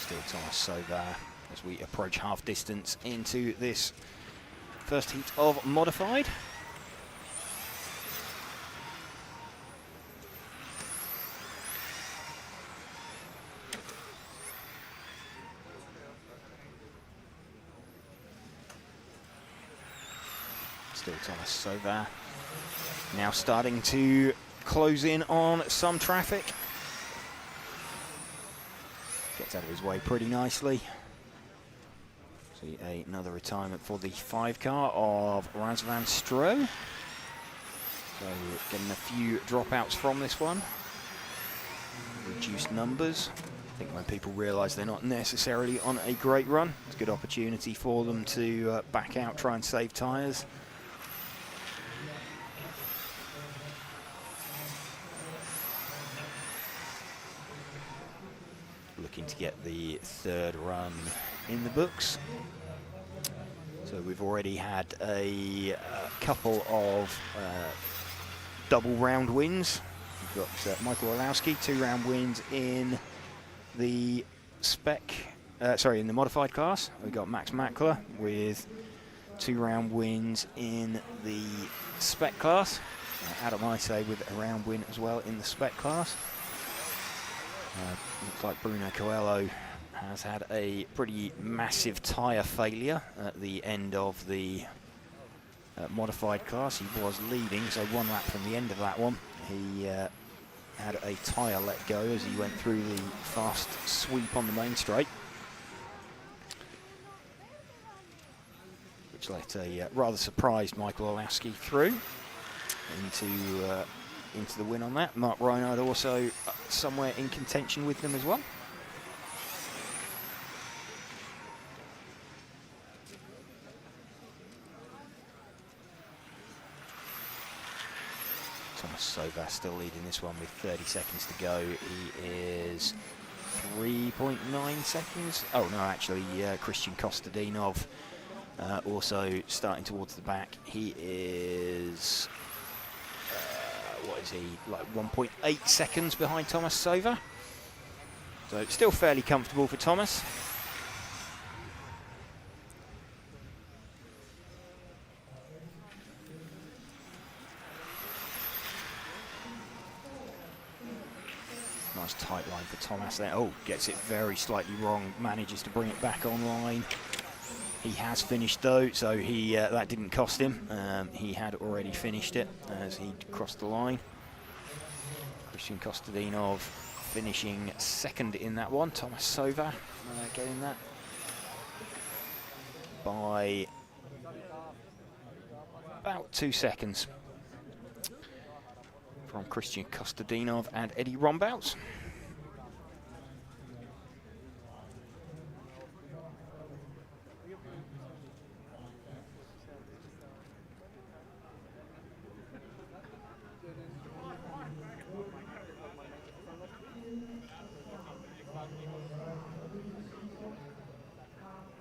Still Thomas Sova as we approach half distance into this first heat of modified. Still Thomas Sova. Now starting to close in on some traffic. Gets out of his way pretty nicely. See another retirement for the 5 car of Razvan Stroh. So getting a few dropouts from this one. Reduced numbers. I think when people realise they're not necessarily on a great run, it's a good opportunity for them to back out, try and save tyres. Looking to get the 3rd run in the books. So we've already had a couple of double round wins. We've got Michael Orlowski, 2 round wins in the in the modified class. We've got Max Mackler with 2 round wins in the spec class. Adam Isay with a round win as well in the spec class. Looks like Bruno Coelho has had a pretty massive tyre failure at the end of the modified class. He was leading, so 1 lap from the end of that one, he had a tyre let go as he went through the fast sweep on the main straight, which let a rather surprised Michael Orlowski through into the win on that. Mark Reinhardt also somewhere in contention with them as well. Thomas Sova still leading this one with 30 seconds to go. He is 3.9 seconds. Oh no, actually, Christian Kostadinov also starting towards the back. He is, what is he, like 1.8 seconds behind Thomas Sova. So it's still fairly comfortable for Thomas. Nice tight line for Thomas there. Oh, gets it very slightly wrong, manages to bring it back online. He has finished though, so he that didn't cost him. He had already finished it as he crossed the line. Christian Kostadinov finishing second in that one. Thomas Sova getting that by about 2 seconds from Christian Kostadinov and Eddie Rombouts.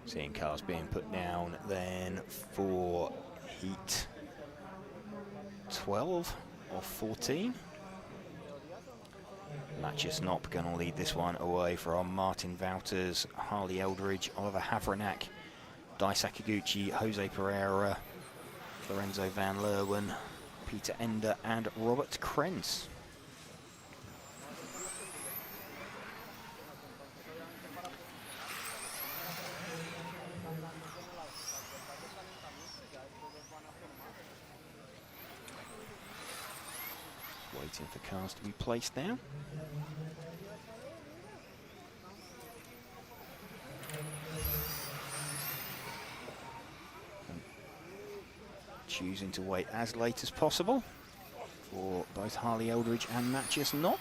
Seeing cars being put down then for heat 12 or 14. Matthias Knopp going to lead this one away from Martin Wouters, Harley Eldridge, Oliver Havranek, Dai Sakaguchi, Jose Pereira, Lorenzo van Leeuwen, Peter Ender and Robert Krenz. Waiting for cars to be placed now. Choosing to wait as late as possible for both Harley Eldridge and Matthias Knopp.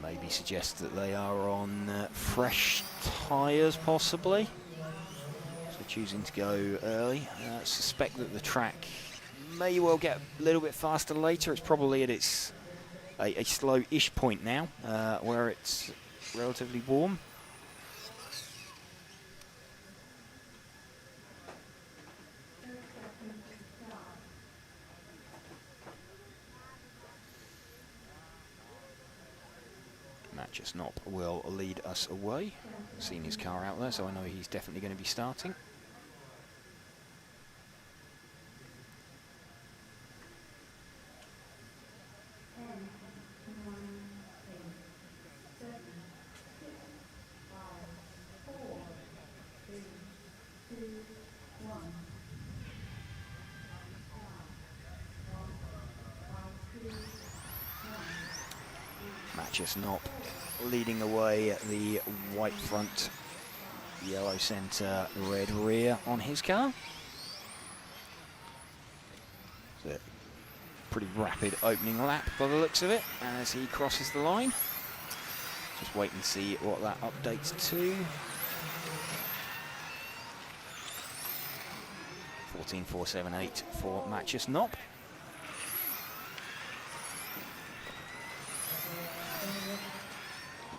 Maybe suggest that they are on fresh tyres possibly. So choosing to go early. Suspect that the track may well get a little bit faster later. It's probably at its a slow-ish point now, where it's relatively warm. Matthias Knopp will lead us away. Seen his car out there, so I know he's definitely going to be starting. Matthias Knopp leading away the white front, yellow centre, red rear on his car. So pretty rapid opening lap by the looks of it as he crosses the line. Just wait and see what that updates to. 14.478 for Matthias Knopp.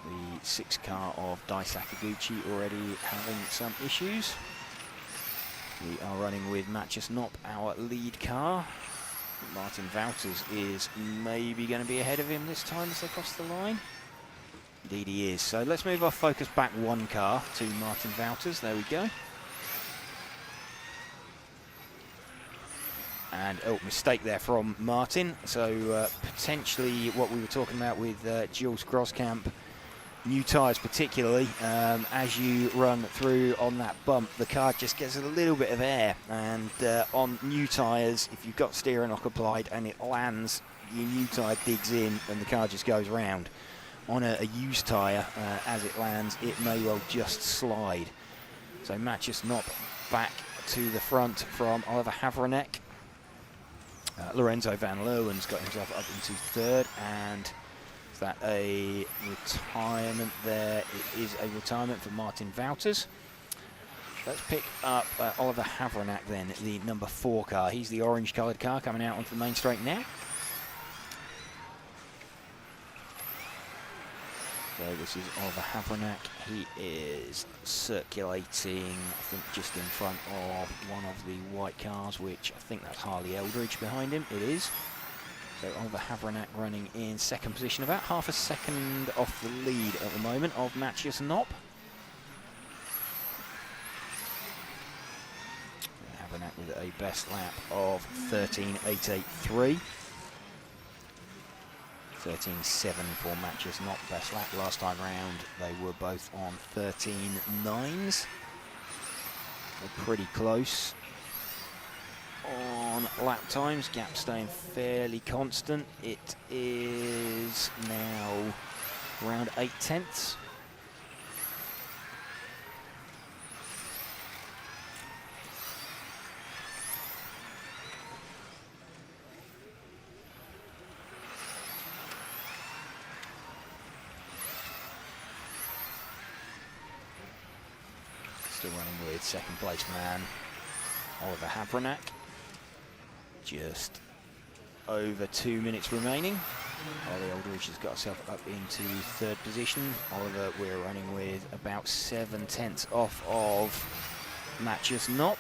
The 6 car of Dai Sakaguchi already having some issues. We are running with Matthias Knopp, our lead car. Martin Wouters is maybe going to be ahead of him this time as they cross the line. Indeed he is. So let's move our focus back 1 car to Martin Wouters. There we go. And, oh, mistake there from Martin. So potentially what we were talking about with Jules Groskamp, new tyres particularly, as you run through on that bump, the car just gets a little bit of air. And on new tyres, if you've got steering lock applied and it lands, your new tyre digs in and the car just goes round. On a used tyre, as it lands, it may well just slide. So Matthias Knopp back to the front from Oliver Havranek. Lorenzo van Leeuwen's got himself up into 3rd, and is that a retirement there? It is a retirement for Martin Wouters. let's pick up Oliver Havranek then, the number 4 car. He's the orange-coloured car coming out onto the main straight now. So this is Oliver Havranek. He is circulating, I think, just in front of one of the white cars, which I think that's Harley Eldridge behind him. It is. So Oliver Havranek running in second position, about half a second off the lead at the moment of Matthias Knopp. Havranek with a best lap of 13.883. 13.7 for Matthias Knopp, best lap. Last time round they were both on 13.9s. They're pretty close on lap times, gap staying fairly constant. It is now around 0.8. Still running with second place man Oliver Havranek. Just over 2 minutes remaining. Harley Eldridge has got herself up into third position. Oliver, we're running with about 7/10 off of Matthias Knopp.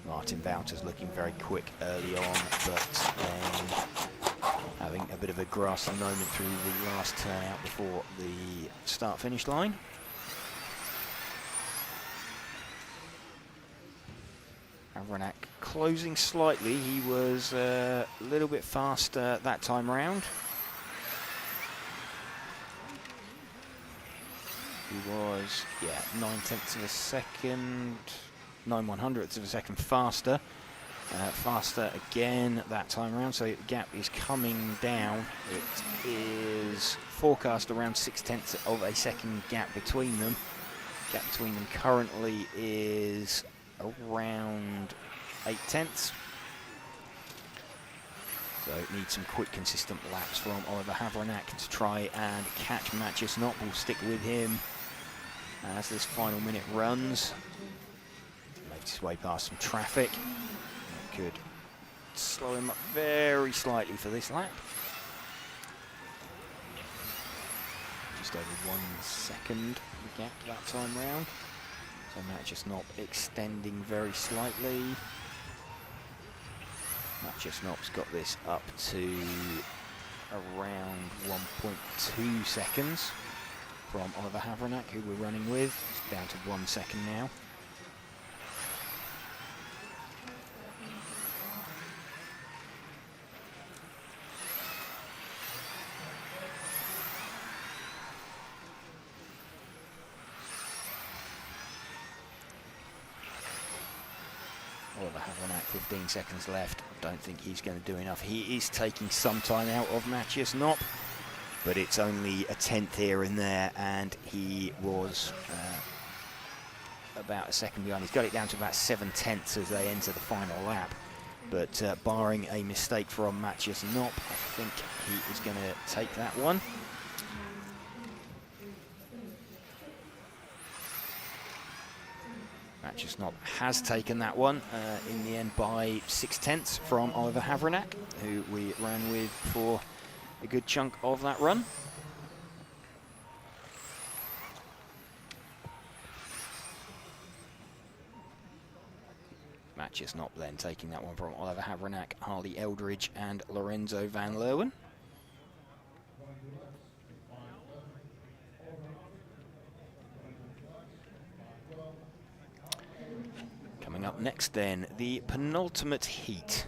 Martin Wouters looking very quick early on, but then having a bit of a grassy moment through the last turnout before the start-finish line. Havranek closing slightly. He was a little bit faster that time round. He was, 9/10 of a second, 9/100ths of a second faster. Faster again that time around, so the gap is coming down. It is forecast around 6/10 of a second gap between them. Gap between them currently is around 0.8. So it needs some quick, consistent laps from Oliver Havranek to try and catch Matthias Knopp. We'll stick with him as this final minute runs. Makes his way past some traffic. That could slow him up very slightly for this lap. Just over 1 second the gap that time round. So Matthias Knopp extending very slightly. Matthias Knopp's got this up to around 1.2 seconds from Oliver Havranek, who we're running with. It's down to 1 second now. Oliver Havranek, 15 seconds left. Don't think he's going to do enough. He is taking some time out of Matthias Knopp, but it's only a 10th here and there, and he was about a second behind. He's got it down to about 7/10 as they enter the final lap. But barring a mistake from Matthias Knopp, I think he is going to take that one. Matthias Knopp has taken that one in the end by 6/10 from Oliver Havranek, who we ran with for a good chunk of that run. Matthias Knopp then taking that one from Oliver Havranek, Harley Eldridge and Lorenzo van Leeuwen. Coming up next then, the penultimate heat.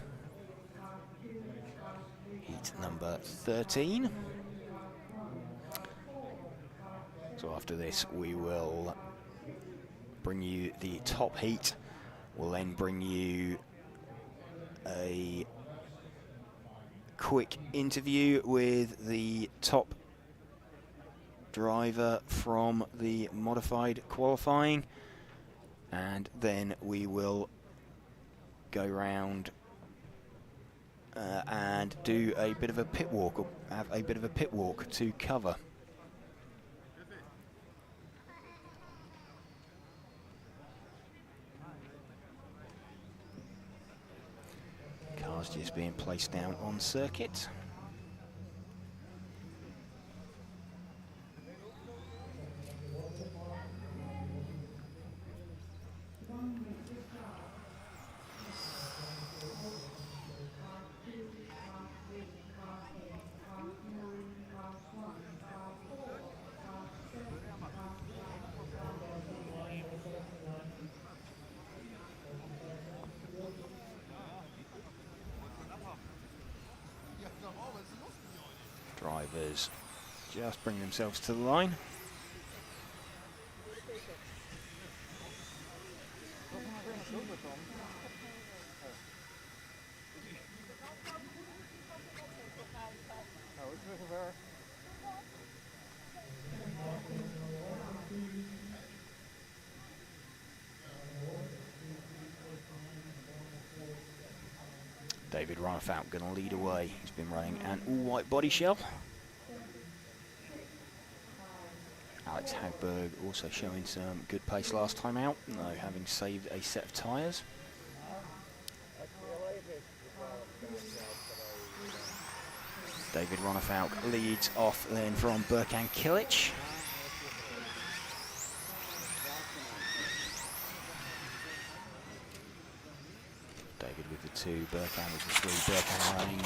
Heat number 13. So after this we will bring you the top heat. We'll then bring you a quick interview with the top driver from the modified qualifying. And then we will go round and do a bit of a pit walk, or have a bit of a pit walk to cover. It's just being placed down on circuit. Drivers just bring themselves to the line. David Ronnefalk going to lead away. He's been running an all-white body shell. Alex Hagberg also showing some good pace last time out, though having saved a set of tyres. David Ronnefalk leads off then from Berkan Kilic. David with the 2, Berkan with the 3, Berkan running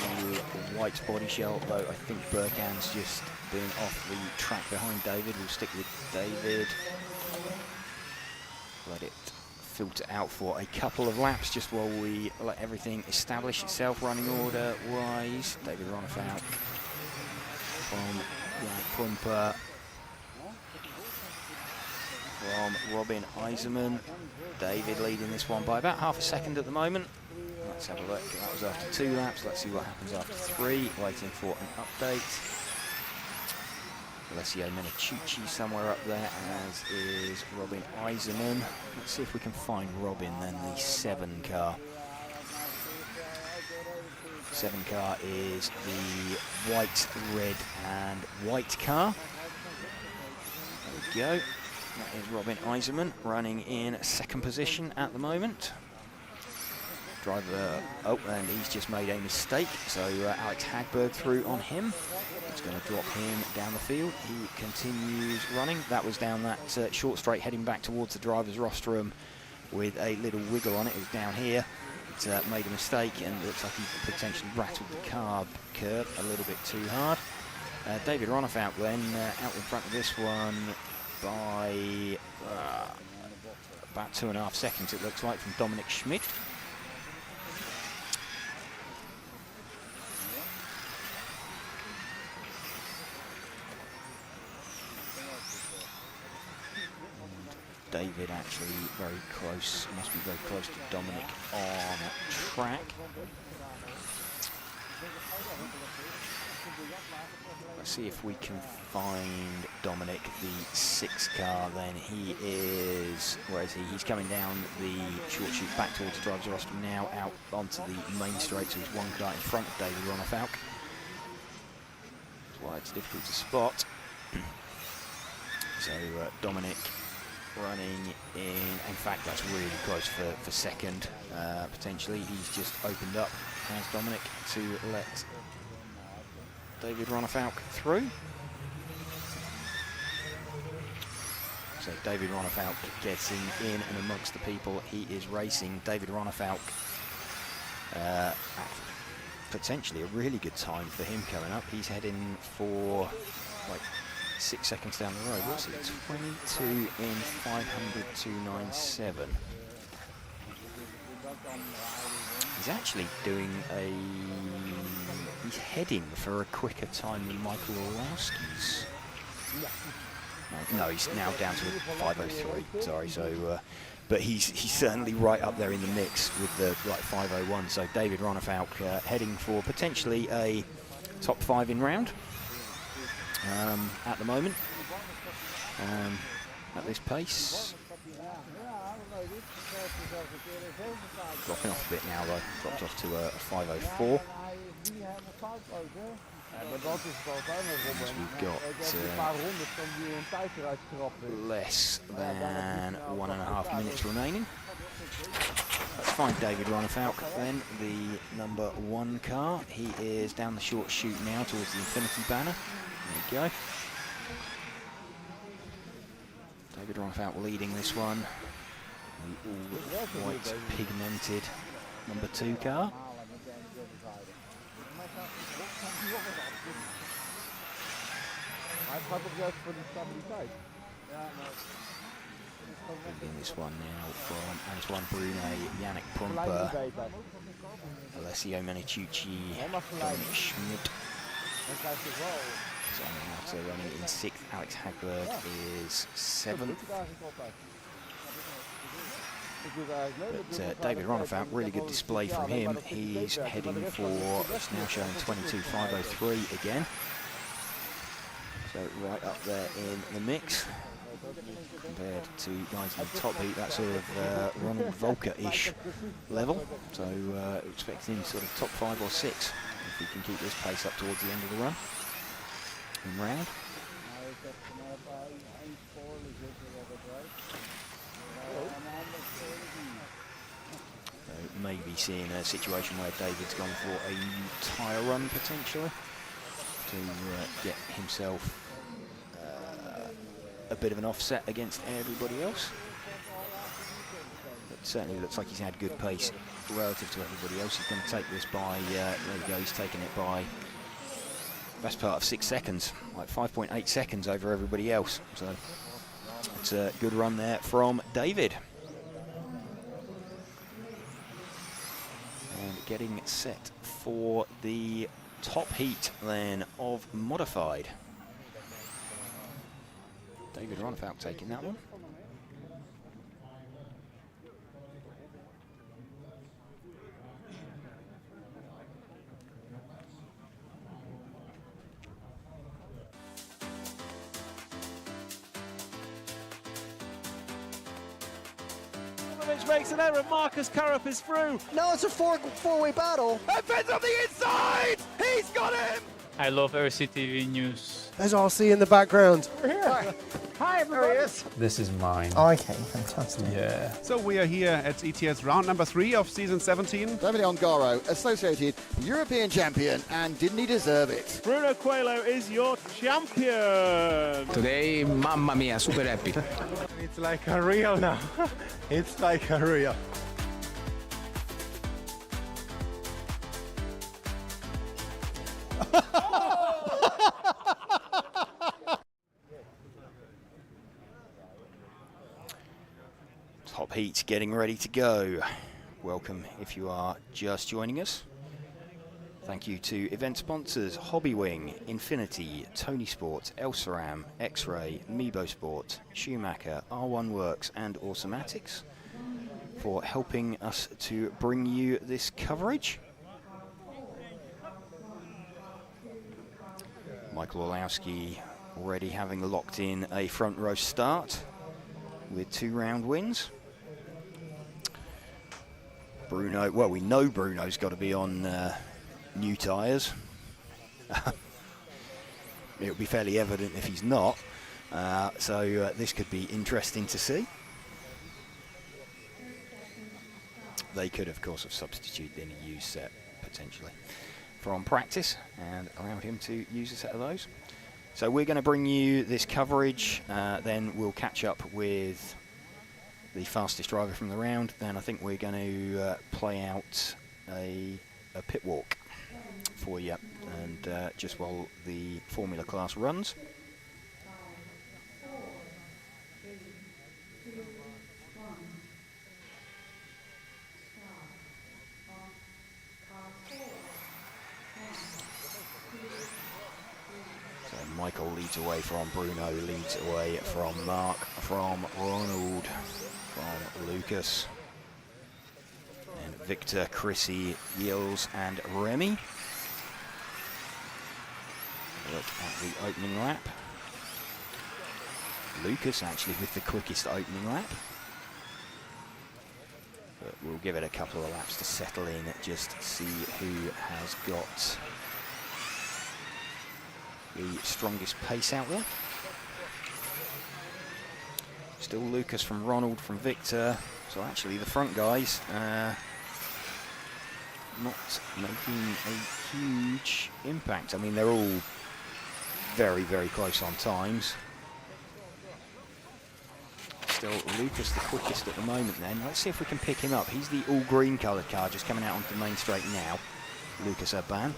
all white body shell, though I think Berkan's just been off the track behind David. We'll stick with David. Let it filter out for a couple of laps just while we let everything establish itself running order wise. David Ronnefalk from Jan Pumper, from Robin Eiserman. David leading this one by about half a second at the moment. Let's have a look. That was after 2 laps. Let's see what happens after 3. Waiting for an update. Alessio Menachicci somewhere up there, as is Robin Eiserman. Let's see if we can find Robin then, the 7 car. 7 car is the white, red and white car. There we go. That is Robin Eiserman running in 2nd position at the moment. Driver, oh, and he's just made a mistake, so Alex Hagberg through on him. It's going to drop him down the field. He continues running. That was down that short straight heading back towards the driver's rostrum with a little wiggle on it. It was down here. It made a mistake and looks like he potentially rattled the carb curb a little bit too hard. David Ronnefalk then out in front of this one by about 2.5 seconds, it looks like, from Dominic Schmidt. David actually very close, must be very close to Dominic on track. Let's see if we can find Dominic, the 6 car then. He is, where is he? He's coming down the short chute back towards the driver's rostrum now, out onto the main straight, so he's 1 car in front of David Ronnefalk. That's why it's difficult to spot. So Dominic running in fact that's really close for 2nd, potentially. He's just opened up, has Dominic, to let David Ronnefalk through. So David Ronnefalk getting in and amongst the people he is racing. David Ronnefalk, potentially a really good time for him coming up. He's heading for like 6 seconds down the road. What's it? 22 in 500.297. He's actually doing he's heading for a quicker time than Michael Orlowski's. No, he's now down to 5:03. Sorry, so but he's certainly right up there in the mix with the like 5:01. So David Ronnefalk heading for potentially a top 5 in round. At the moment, at this pace. Dropping off a bit now though, dropped off to a 5:04. As we've got less than 1.5 minutes remaining. Let's find David Ronefalk then, the number 1 car. He is down the short chute now towards the Infinity banner. There we go. David Ronefalk leading this one. The all-white pigmented number 2 car. Leading this one now from Antoine Brunet, Yannick Prumper, Alessio Meniciucci, Dominic Schmidt. So running in 6th, Alex Hagberg is 7th. But David Ronefalk, really good display from him. He's heading for, it's now showing 22.503 again. So right up there in the mix. Compared to guys in the top heat, that sort of Ronald Volker-ish level. So expecting sort of top 5 or 6 if we can keep this pace up towards the end of the run and round. So maybe seeing a situation where David's gone for a new tyre run potentially to get himself a bit of an offset against everybody else. But certainly looks like he's had good pace relative to everybody else. He's going to take this by, there we go, he's taken it by best part of 6 seconds, like 5.8 seconds over everybody else. So it's a good run there from David. And getting set for the top heat then of modified. David Ronefalk taking that one. Makes an error. Marcus Currup is through. No, it's a four-way battle. And Finn's on the inside. He's got him. I love RCTV News. There's RC in the background. We're here. Hi, everybody. This is mine. Okay, fantastic. Yeah. So we are here at ETS round number 3 of season 17. Davide Ongaro, associated European champion, and didn't he deserve it? Bruno Coelho is your champion. Today, mamma mia, super happy. It's like a real now. It's like a real. Top heat getting ready to go. Welcome if you are just joining us. Thank you to event sponsors Hobbywing, Infinity, Tony Sport, Elsaram, X-Ray, Mebo Sport, Schumacher, R1 Works and Automatics for helping us to bring you this coverage. Michael Orlowski already having locked in a front row start with 2 round wins. Bruno, well, we know Bruno's got to be on new tyres. It'll be fairly evident if he's not. So this could be interesting to see. They could, of course, have substituted in a used set, potentially, from practice and allowed him to use a set of those. So we're going to bring you this coverage, then we'll catch up with the fastest driver from the round. Then I think we're going to play out a pit walk for you, and just while the Formula class runs. Michael leads away from Bruno, leads away from Mark, from Ronald, from Lucas, and Victor, Chrissy, Yills and Remy. Look at the opening lap. Lucas actually with the quickest opening lap. But we'll give it a couple of laps to settle in, just see who has got the strongest pace out there. Still Lucas from Ronald, from Victor, So actually the front guys not making a huge impact. I mean, they're all very, very close on times. Still Lucas the quickest at the moment then. Let's see if we can pick him up. He's the all green coloured car just coming out onto the main straight now. Lucas Urban.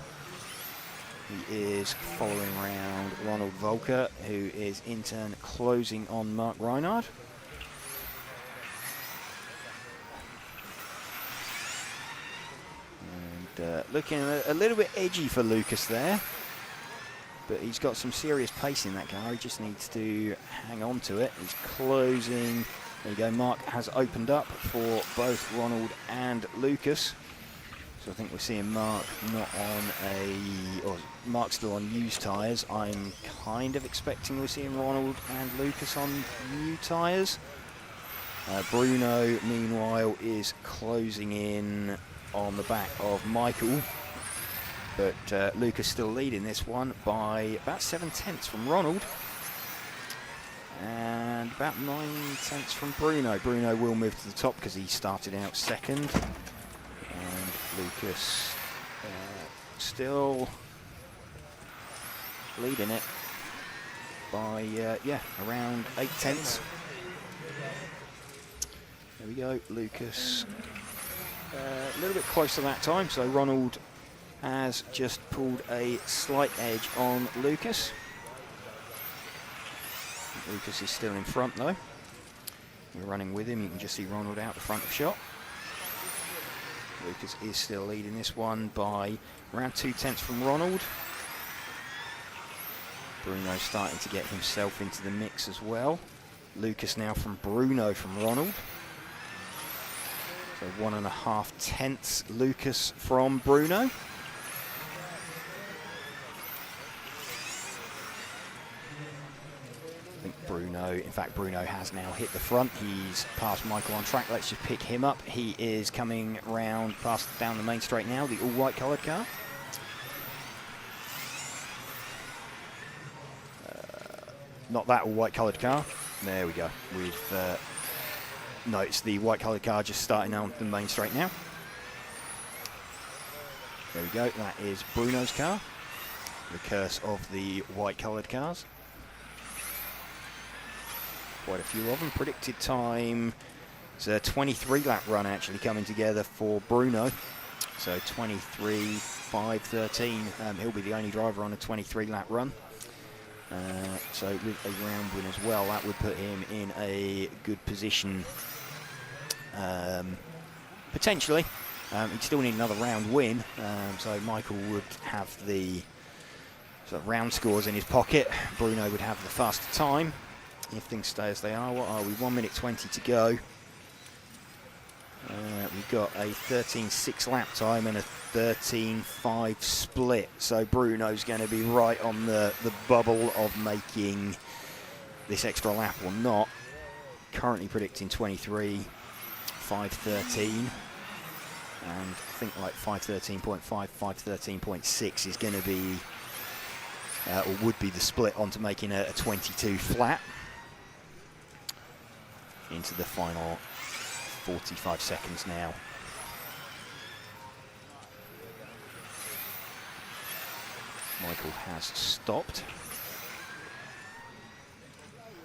He is following around Ronald Volker, who is in turn closing on Mark Reinhard. And looking a little bit edgy for Lucas there. But he's got some serious pace in that car. He just needs to hang on to it. He's closing. There you go. Mark has opened up for both Ronald and Lucas. So I think we're seeing Mark not on or Mark still on used tyres. I'm kind of expecting we're seeing Ronald and Lucas on new tyres. Bruno, meanwhile, is closing in on the back of Michael. But Lucas still leading this one by about 7/10 from Ronald. And about 9/10 from Bruno. Bruno will move to the top because he started out second. And Lucas still leading it by, around 8/10. There we go, Lucas a little bit closer that time, so Ronald has just pulled a slight edge on Lucas. Lucas is still in front though. We're running with him, you can just see Ronald out the front of shot. Lucas is still leading this one by around 2/10 from Ronald. Bruno starting to get himself into the mix as well. Lucas now from Bruno from Ronald. So 1.5/10 Lucas from Bruno. I think Bruno has now hit the front. He's past Michael on track. Let's just pick him up. He is coming round down the main straight now, the all white coloured car. Not that all white coloured car. There we go. We've noticed the white coloured car just starting on the main straight now. There we go. That is Bruno's car. The curse of the white coloured cars. Quite a few of them. Predicted time, it's a 23 lap run actually coming together for Bruno. So 23.513. He'll be the only driver on a 23 lap run. So with a round win as well, that would put him in a good position. Potentially. He'd still need another round win. So Michael would have the sort of round scores in his pocket. Bruno would have the faster time. If things stay as they are, what are we? 1 minute 20 to go. We've got a 13.6 lap time and a 13.5 split. So Bruno's going to be right on the bubble of making this extra lap or not. Currently predicting 23.513. And I think like 513.5, 513.6 is going to be, or would be the split onto making a 22 flat. Into the final 45 seconds now. Michael has stopped.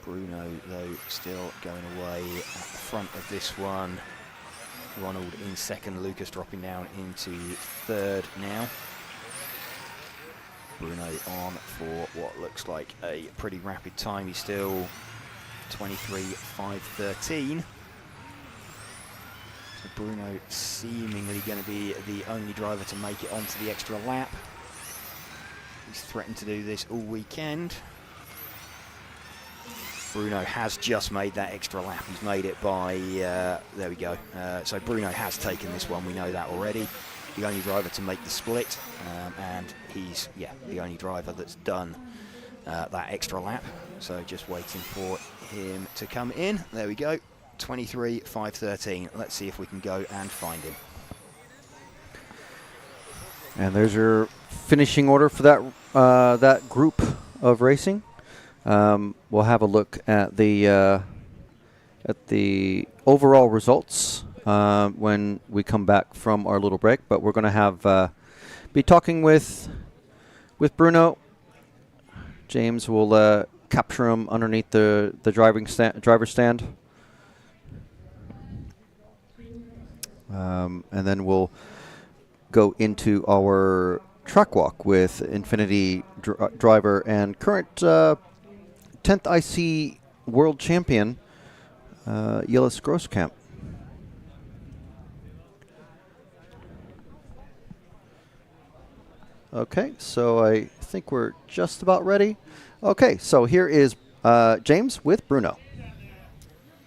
Bruno, though, still going away at the front of this one. Ronald in second, Lucas dropping down into third now. Bruno on for what looks like a pretty rapid time. He's still 23.513. So Bruno seemingly going to be the only driver to make it onto the extra lap. He's threatened to do this all weekend. Bruno has just made that extra lap. He's made it by, there we go. So Bruno has taken this one, we know that already. The only driver to make the split, and he's, the only driver that's done that extra lap. So just waiting for him to come in. There we go, 23.513. Let's see if we can go and find him. And there's your finishing order for that that group of racing. We'll have a look at the at the overall results when we come back from our little break. But we're going to have be talking with Bruno. James will capture him underneath the driver's stand. And then we'll go into our track walk with Infinity driver and current 10th IC world champion, Jillis Grosskamp. Okay, so I think we're just about ready. Okay, so here is James with Bruno.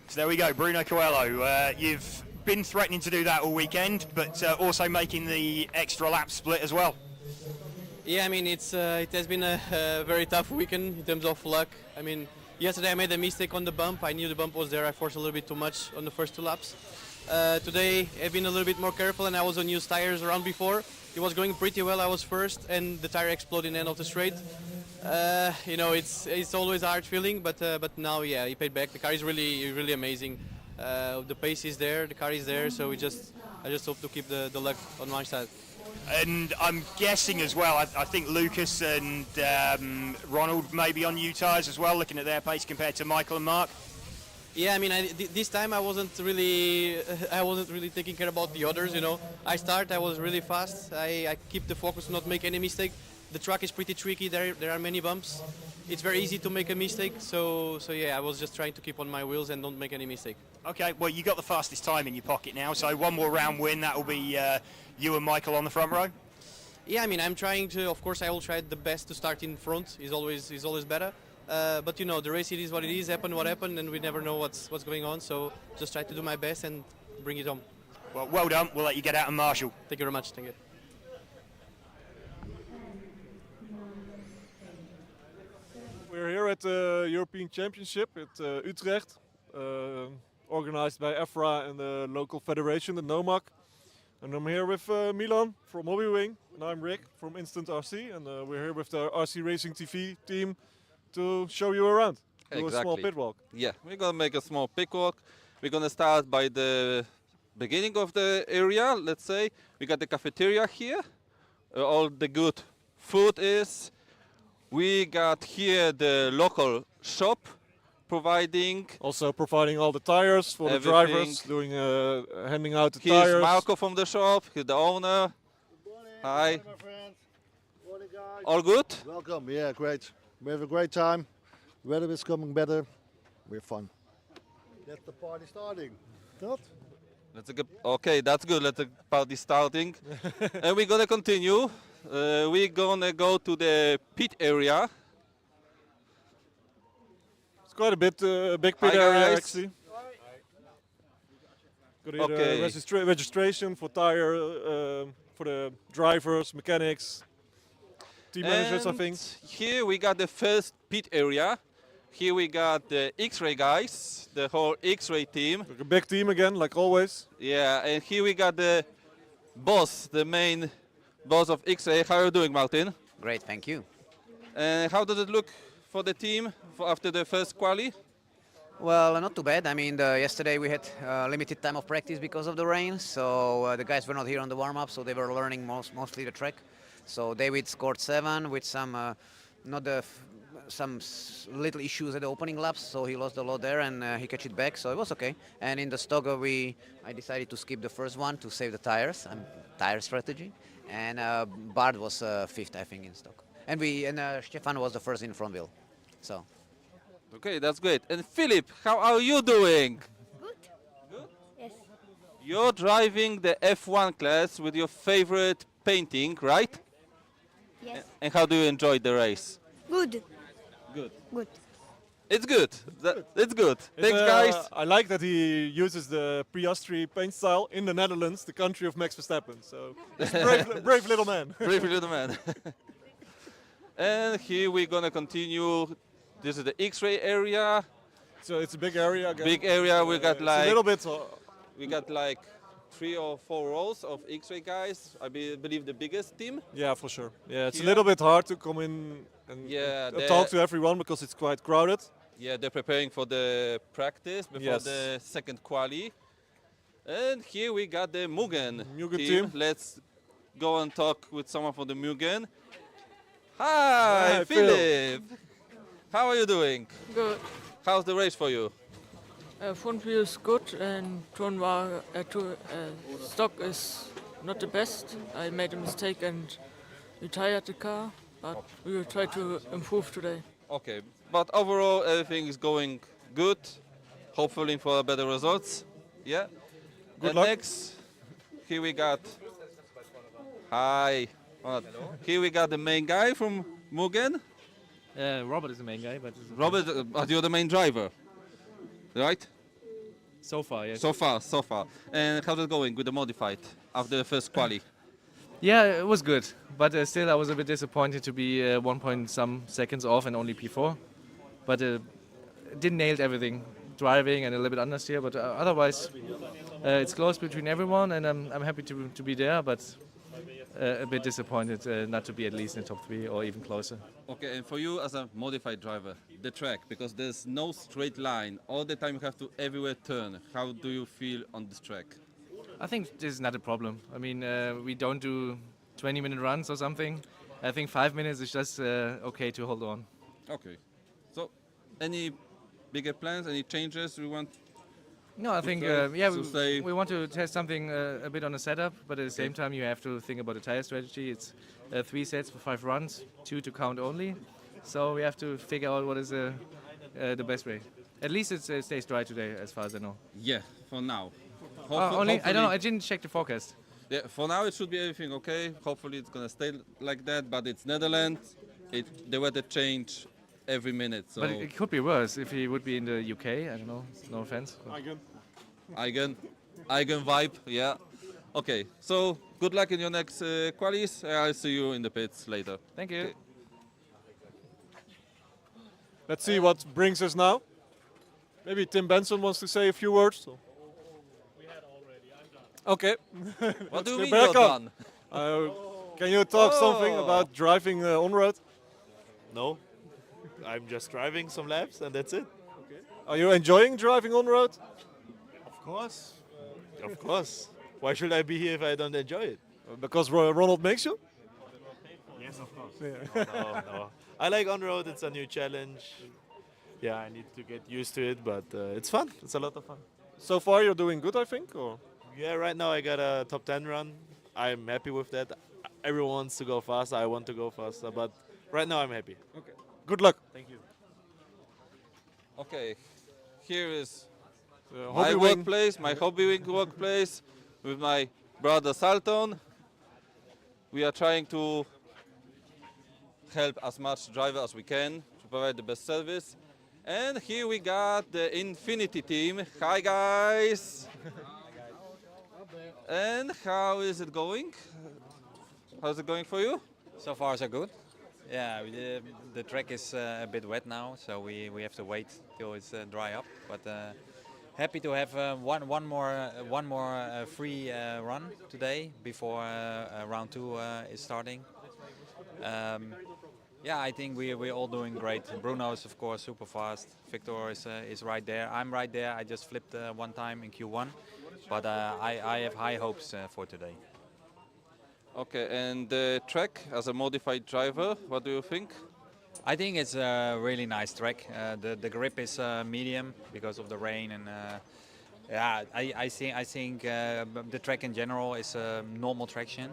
So there we go, Bruno Coelho. You've been threatening to do that all weekend, but also making the extra lap split as well. Yeah, I mean, it has been a very tough weekend in terms of luck. I mean, yesterday I made a mistake on the bump. I knew the bump was there. I forced a little bit too much on the first 2 laps. Today I've been a little bit more careful, and I was on used tires around before. It was going pretty well. I was first, and the tire exploded in the end of the straight. You know, it's always a hard feeling, but now, yeah, he paid back. The car is really amazing. The pace is there, the car is there, so I just hope to keep the luck on my side. And I'm guessing as well, I think Lucas and Ronald may be on new tyres as well, looking at their pace compared to Michael and Mark. Yeah, I mean, this time I wasn't really taking care about the others. You know, I was really fast. I keep the focus, not make any mistake. The track is pretty tricky. There are many bumps. It's very easy to make a mistake. So yeah, I was just trying to keep on my wheels and don't make any mistake. Okay, well, you got the fastest time in your pocket now. So one more round win, that will be you and Michael on the front row. Yeah, I mean, I'm trying to. Of course, I will try the best to start in front. Is always better. But you know, the race, it is what it is. Happen what happened, and we never know what's going on. So just try to do my best and bring it home. Well done. We'll let you get out and marshal. Thank you very much. Thank you. We're here at the European Championship at Utrecht, organized by EFRA and the local federation, the NOMAC. And I'm here with Milan from Hobbywing, and I'm Rick from Instant RC, and we're here with the RC Racing TV team to show you around. Do a small pit walk. Yeah, we're gonna make a small pit walk. We're gonna start by the beginning of the area. Let's say we got the cafeteria here. All the good food is. We got here the local shop providing all the tires for the drivers, doing handing out the tires. Here's Marco from the shop. He's the owner. Good morning. Hi. Good morning, my friends. Good morning, guys. All good? Welcome. Yeah, great. We have a great time. Weather is coming better. We're fun. Get the party starting. Not? Okay, that's good. Let the party starting. And we're gonna continue. We're gonna go to the pit area. It's quite a bit big pit area actually. Got Okay. registration for tire for the drivers, mechanics, team managers, I think. Here we got the first pit area. Here we got the X-Ray guys, the whole X-Ray team. Like a big team again, like always. Yeah, and here we got the boss, the main boss of X-Ray. How are you doing, Martin? Great, thank you. And how does it look for the team after the first quali? Well, not too bad. I mean, yesterday we had limited time of practice because of the rain, so the guys were not here on the warm-up, so they were learning mostly the track. So David scored 7 with some little issues at the opening laps, so he lost a lot there, and he catch it back, so it was okay. And in the stock, I decided to skip the first one to save the tires, tire strategy. And Bart was 5th, I think, in stock. And Stefan was the first in front wheel. So. Okay, that's great. And Philip, how are you doing? Good. Yes. You're driving the F1 class with your favorite painting, right? Yes. And how do you enjoy the race? Good. Good. Good. It's good. It's good. Thanks, guys. I like that he uses the Piastri paint style in the Netherlands, the country of Max Verstappen. So, he's a brave little man. Brave little man. And here we're gonna continue. This is the X-ray area. So it's a big area. Again. Big area. We got like a little bit. We got like 3 or 4 rows of X-ray guys. I believe the biggest team. Yeah, for sure. Yeah, it's a little bit hard to come in and talk to everyone because it's quite crowded. Yeah, they're preparing for the practice before Yes. the second quali. And here we got the Mugen team. Let's go and talk with someone from the Mugen. Hi, Phil. Philip. How are you doing? Good. How's the race for you? Front wheel is good and stock is not the best. I made a mistake and retired the car, but we will try to improve today. Okay, but overall everything is going good. Hopefully for better results. Yeah. Good and luck. Next, here we got. Hi. Here we got the main guy from Mugen. Robert is the main guy, but Robert, but you're the main driver, right? So far, yes. So far. And how's it going with the modified after the first quali? Yeah, it was good, but still I was a bit disappointed to be 1 point some seconds off and only P4. But didn't nail everything, driving and a little bit understeer. But otherwise, it's close between everyone, and I'm happy to be there. But a bit disappointed not to be at least in the top 3 or even closer. Okay, and for you as a modified driver, the track, because there's no straight line, all the time you have to everywhere turn. How do you feel on this track? I think this is not a problem. I mean, we don't do 20-minute runs or something. I think 5 minutes is just okay to hold on. Okay. So, any bigger plans, any changes we want? No, I think, we want to test something a bit on the setup, but at the same time you have to think about the tire strategy. It's 3 sets for 5 runs, 2 to count only. So we have to figure out what is the best way. At least it stays dry today, as far as I know. Yeah, for now. I don't know, I didn't check the forecast. Yeah, for now it should be everything okay. Hopefully it's gonna stay like that, but it's Netherlands. The weather change every minute. So. But it could be worse if he would be in the UK, I don't know, no offense. Eigen vibe, yeah. Okay, so good luck in your next qualis. I'll see you in the pits later. Thank you. Okay. Let's see what brings us now. Maybe Tim Benson wants to say a few words. So. Okay. What do you mean back you're on. Can you talk something about driving on road? No. I'm just driving some laps and that's it. Okay. Are you enjoying driving on road? Of course. Of course. Why should I be here if I don't enjoy it? Because Ronald makes you? Yes, of course. No. I like on road. It's a new challenge. Yeah, I need to get used to it, but it's fun. It's a lot of fun. So far you're doing good, I think? Or? Yeah, right now I got a top 10 run. I'm happy with that. Everyone wants to go faster. I want to go faster, but right now I'm happy. Okay. Good luck. Thank you. Okay, here is my workplace, my Hobbywing workplace with my brother Salton. We are trying to help as much driver as we can to provide the best service. And here we got the Infinity team. Hi guys! And how is it going? How's it going for you? So far so good. Yeah, the track is a bit wet now, so we have to wait till it's dry up. But happy to have one more free run today before round 2 is starting. Yeah, I think we're all doing great. Bruno is of course super fast. Victor is right there. I'm right there. I just flipped one time in Q1, but I have high hopes for today. Okay, and the track as a modified driver, what do you think? I think it's a really nice track. The grip is medium because of the rain, and yeah, I think the track in general is normal traction,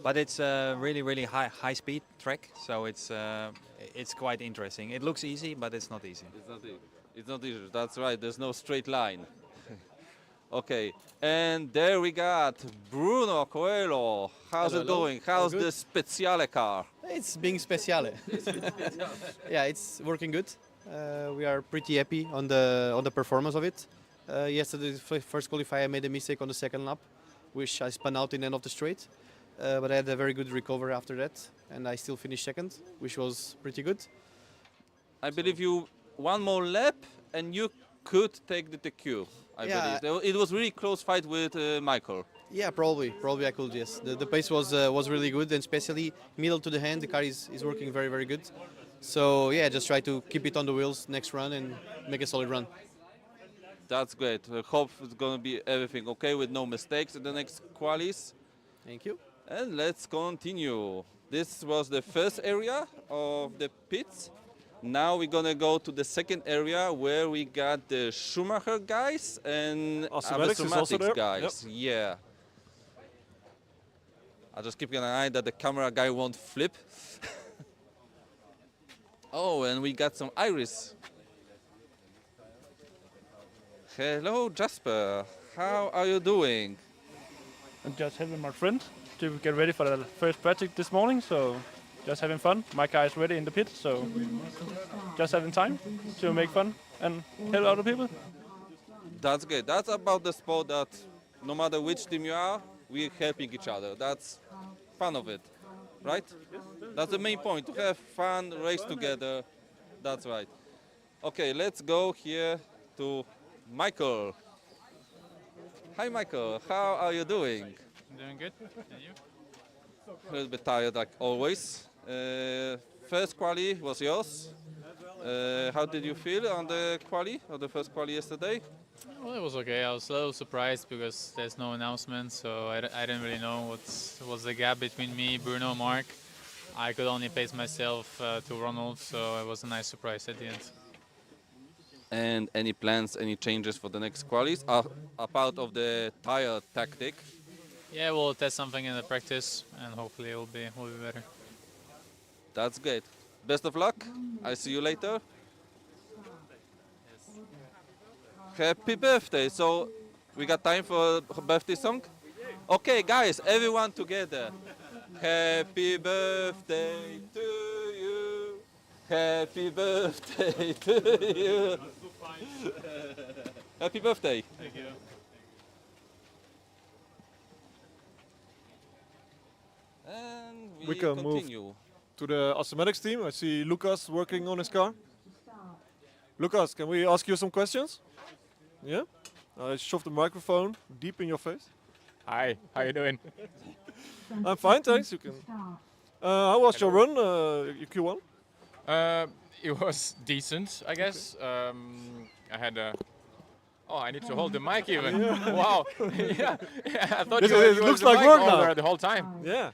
but it's a really high speed track, so it's quite interesting. It looks easy, but it's not easy. It's not easy. That's right. There's no straight line. Okay, and there we got Bruno Coelho. How's it going? How's the Speciale car? It's being Speciale. Yeah, it's working good. We are pretty happy on the performance of it. Yesterday, first qualify, I made a mistake on the second lap, which I spun out in the end of the straight. But I had a very good recovery after that, and I still finished second, which was pretty good. I believe you one more lap, and you could take the TQ. I believe it was really close fight with Michael. Yeah, probably I could. Yes, the pace was really good, and especially middle to the hand, the car is working very good. So yeah, just try to keep it on the wheels next run and make a solid run. That's great. I hope it's going to be everything okay with no mistakes in the next qualis. Thank you. And let's continue. This was the first area of the pits. Now we're going to go to the second area where we got the Schumacher guys and Automatics is also there. guys. Yep. Yeah. I'll just keep an eye that the camera guy won't flip. Oh, and we got some Iris. Hello, Jasper. How are you doing? I'm just helping my friend to get ready for the first practice this morning, so just having fun. My car is ready in the pit, so just having time to make fun and help other people. That's good. That's about the sport that no matter which team you are, we're helping each other. That's fun of it, right? That's the main point, to have fun, race together. That's right. Okay, let's go here to Michael. Hi, Michael. How are you doing? Doing good. And you? A little bit tired, like always. First quali was yours. How did you feel on the quali, or the first quali yesterday? Well, it was okay. I was a little surprised because there's no announcement, so I didn't really know what's the gap between me, Bruno, and Mark. I could only pace myself to Ronald, so it was a nice surprise at the end. And any plans, any changes for the next qualis, apart of the tire tactic? Yeah, we'll test something in the practice, and hopefully it will be better. That's great. Best of luck. I'll see you later. Happy birthday. So we got time for a birthday song? Okay, guys, everyone together. Happy birthday to you. Happy birthday to you. Happy birthday. Thank you. And We can continue. move to the Automatics team. I see Lucas working on his car. Lucas, can we ask you some questions? Yeah? I shove the microphone deep in your face. Hi, how you doing? I'm fine, thanks. You can. How was your run, your Q1? It was decent, I guess. I had a... Oh, I need to hold the mic even. Yeah. Wow. yeah, I thought It you looks the like mic work holder now. the whole time. Yeah.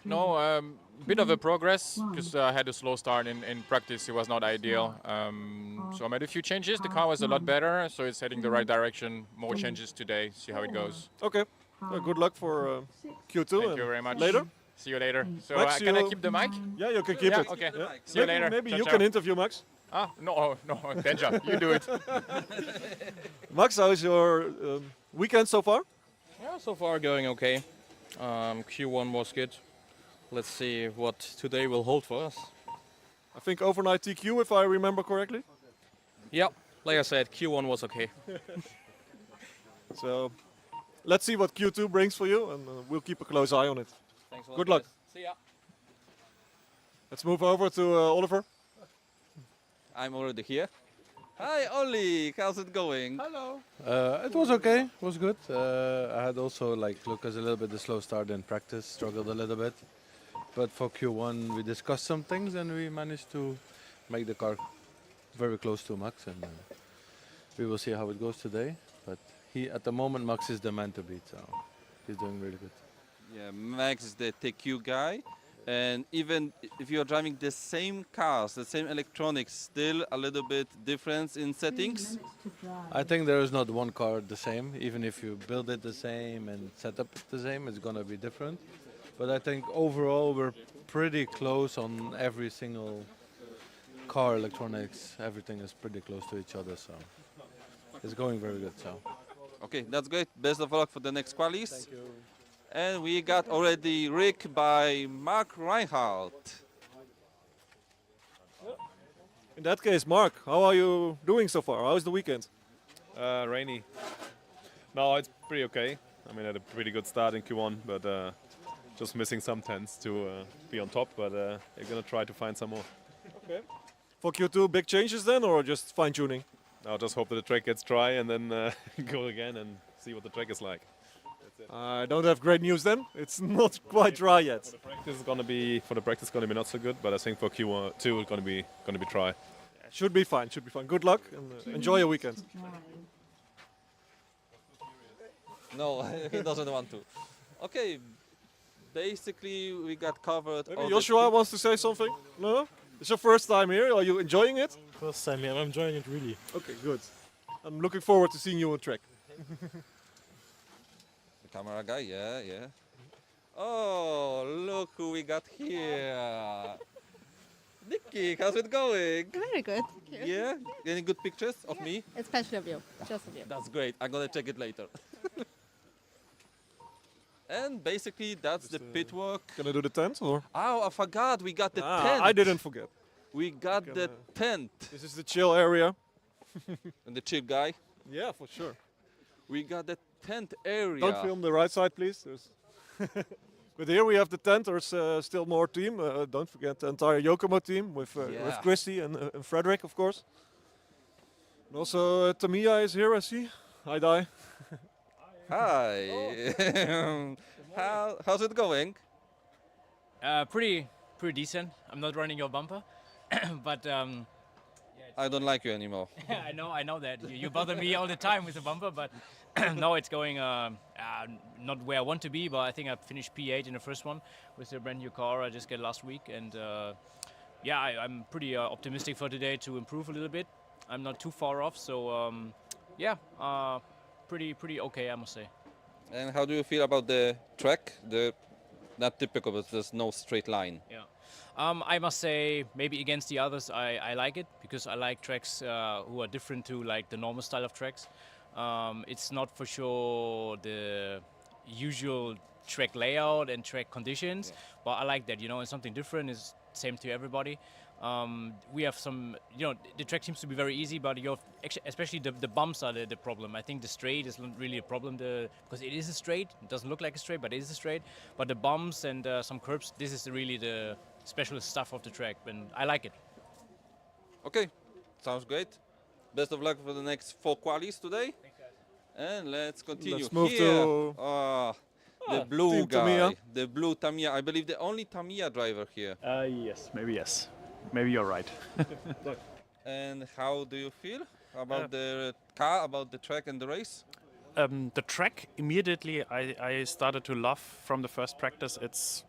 No, bit of a progress because I had a slow start in practice. It was not ideal. So I made a few changes. The car was a lot better, so it's heading the right direction. More changes today. See how it goes. Okay. Good luck for Q2. Thank you very much. Later. See you later. So Max, can I you- keep the mic? Yeah, you can keep Yeah, it. okay. Yeah. See you Maybe- later. Maybe Ciao, you ciao. can interview Max. Ah, no, danger. You do it. Max, how is your weekend so far? Yeah, so far going okay. Q1 was good. Let's see what today will hold for us. I think overnight TQ, if I remember correctly. Yeah, like I said, Q1 was okay. So let's see what Q2 brings for you, and we'll keep a close eye on it. Thanks a lot, Good luck. guys. See ya. Let's move over to Oliver. I'm already here. Hi, Ollie. How's it going? Hello. It was okay. It was good. I had also, like Lucas, a little bit of slow start in practice. Struggled a little bit. But for Q1, we discussed some things and we managed to make the car very close to Max. And we will see how it goes today. But at the moment, Max is the man to beat. So he's doing really good. Yeah, Max is the TQ guy. And even if you're driving the same cars, the same electronics, still a little bit difference in settings? I think there is not one car the same. Even if you build it the same and set up the same, it's going to be different. But I think overall we're pretty close on every single car electronics. Everything is pretty close to each other, so it's going very good. So. Okay, that's great. Best of luck for the next qualis. Thank you. And we got already Rick by Mark Reinhardt. In that case, Mark, how are you doing so far? How is the weekend? Rainy. No, it's pretty okay. I mean, I had a pretty good start in Q1, but just missing some tens to be on top. But you're gonna try to find some more. Okay. For Q2, big changes then, or just fine-tuning? I'll just hope that the track gets dry and then go again and see what the track is like. That's I don't have great news then. It's not quite dry yet. For the practice, it's gonna be not so good, but I think for Q2 it's gonna be dry. Yeah, should be fine. Should be fine. Good luck and enjoy your weekend. No, he doesn't want to. Okay, basically we got covered. Maybe all Joshua wants to say something. No, it's your first time here. Are you enjoying it? First time, yeah, I'm enjoying it really. Okay, good. I'm looking forward to seeing you on track. The camera guy, yeah. Oh, look who we got here. Nikki, how's it going? Very good. Thank you. Yeah? Any good pictures of me? Especially of you. Just of you. That's great. I'm gonna check it later. And basically that's the pit work. Gonna do the tent or? Oh, I forgot. We got the tent. I didn't forget. We got the tent. This is the chill area. And the chill guy. Yeah, for sure. We got the tent area. Don't film the right side, please. But here we have the tent. There's still more team. Don't forget the entire Yokomo team with Christy and Frederick, of course. And also Tamiya is here, I see. Hi, Dai. Hi. How's it going? Pretty decent. I'm not running your bumper, but I don't like you anymore. I know that you bother me all the time with the bumper, but no, it's going not where I want to be. But I think I finished P8 in the first one with the brand new car I just got last week, and I'm pretty optimistic for today to improve a little bit. I'm not too far off, so pretty okay, I must say. And how do you feel about the track? Not typical, but there's no straight line. Yeah. I must say, maybe against the others, I like it because I like tracks who are different to like the normal style of tracks. It's not for sure the usual track layout and track conditions, but I like that, it's something different. It's same to everybody. We have some, the track seems to be very easy, but especially the bumps are the problem. I think the straight is not really a problem because it is a straight. It doesn't look like a straight, but it is a straight. But the bumps and some curbs, this is really the special stuff of the track, and I like it. Okay, sounds great. Best of luck for the next 4 qualies today. And let's continue. Let's move here. to The blue Team guy, Tamiya. the blue Tamiya. I believe the only Tamiya driver here. Yes, maybe yes. Maybe you're right. And how do you feel about the car, about the track and the race? The track, immediately I started to love from the first practice. It's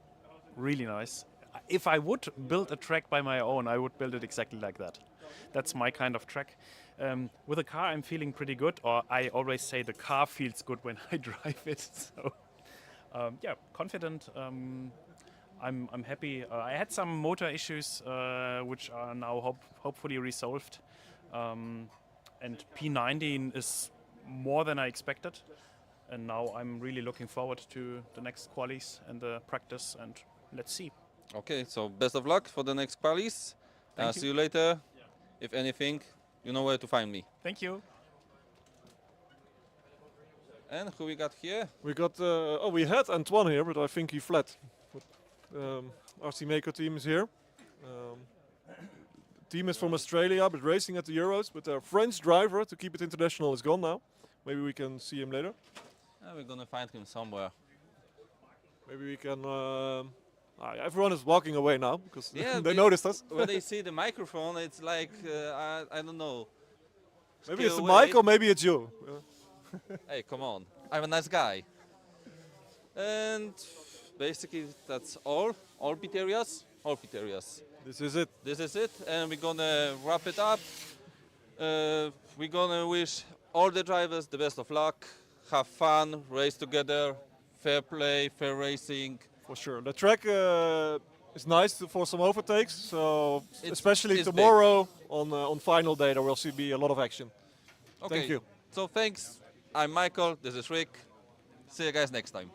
really nice. If I would build a track by my own, I would build it exactly like that. That's my kind of track. With a car, I'm feeling pretty good, or I always say the car feels good when I drive it. So, confident. I'm happy. I had some motor issues, which are now hopefully resolved. And P19 is more than I expected. And now I'm really looking forward to the next qualies and the practice, and let's see. Okay, so best of luck for the next qualies. Thank you. See you later. If anything, you know where to find me. Thank you. And who we got here? We got, we had Antoine here, but I think he fled. RC Maker team is here. The team is from Australia, but racing at the Euros. But their French driver to keep it international is gone now. Maybe we can see him later. We're gonna find him somewhere. Maybe we can. Everyone is walking away now because Yeah, they noticed us. When they see the microphone, it's like I don't know. Maybe Stay it's the away. mic or maybe it's you. Hey, come on! I'm a nice guy. And basically, that's all. All pit areas. All pit areas. This is it. This is it, and we're gonna wrap it up. We're gonna wish all the drivers the best of luck. Have fun, race together, fair play, fair racing. For sure. The track is nice for some overtakes, so especially it's tomorrow on final day there will be a lot of action. Okay. Thank you. So thanks. I'm Michael. This is Rick. See you guys next time.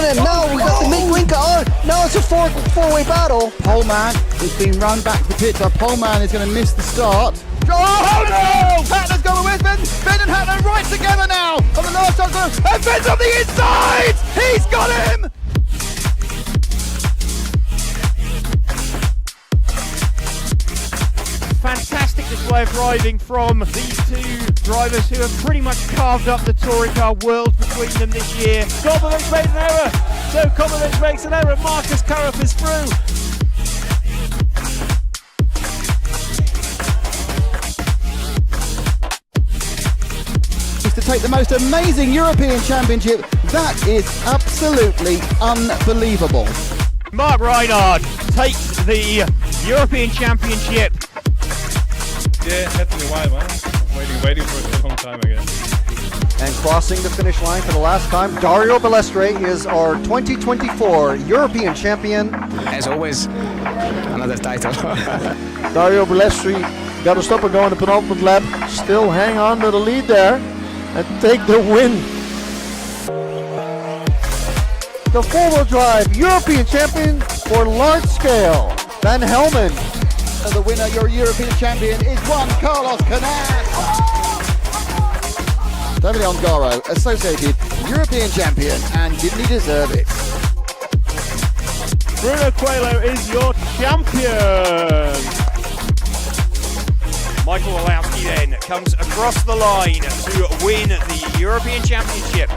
then now we got the green car on. Now it's a four-way battle. Poleman is being run back to the pit. Poleman is going to miss the start. Oh no! Hatler's going with Ben. Ben and Hatler right together now on the last shot. And Ben's on the inside. He's got him. Fantastic display of driving from these two drivers who have pretty much carved up the touring car world between them this year. Kobovic made an error, so Kobovic makes an error. Marcus Karup is through. To take the most amazing European Championship, that is absolutely unbelievable. Mark Reinhard takes the European Championship. Yeah, it had to be a while, man. Waiting for a long time, I guess. And crossing the finish line for the last time, Dario Balestre is our 2024 European champion. As always, another title. Dario Balestre got to stop and go in the penultimate lap. Still hang on to the lead there and take the win. The four-wheel drive European champion for large scale, Van Helmen. And the winner, your European champion, is Juan Carlos Canas. Davide Ongaro, associated European champion, and didn't he deserve it? Bruno Coelho is your champion. Michael Walowski then comes across the line to win the European Championship.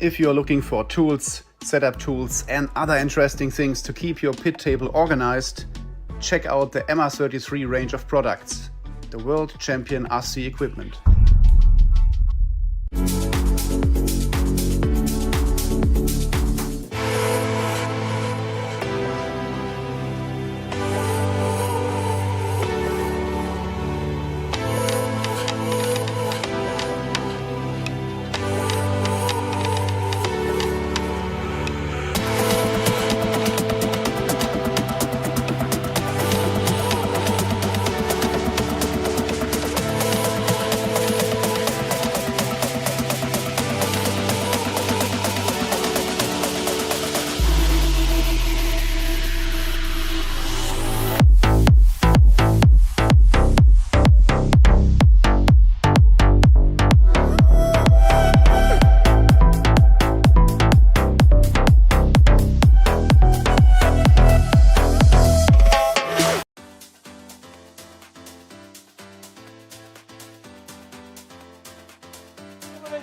If you're looking for tools, setup tools and other interesting things to keep your pit table organized, check out the MR33 range of products, the world champion RC equipment.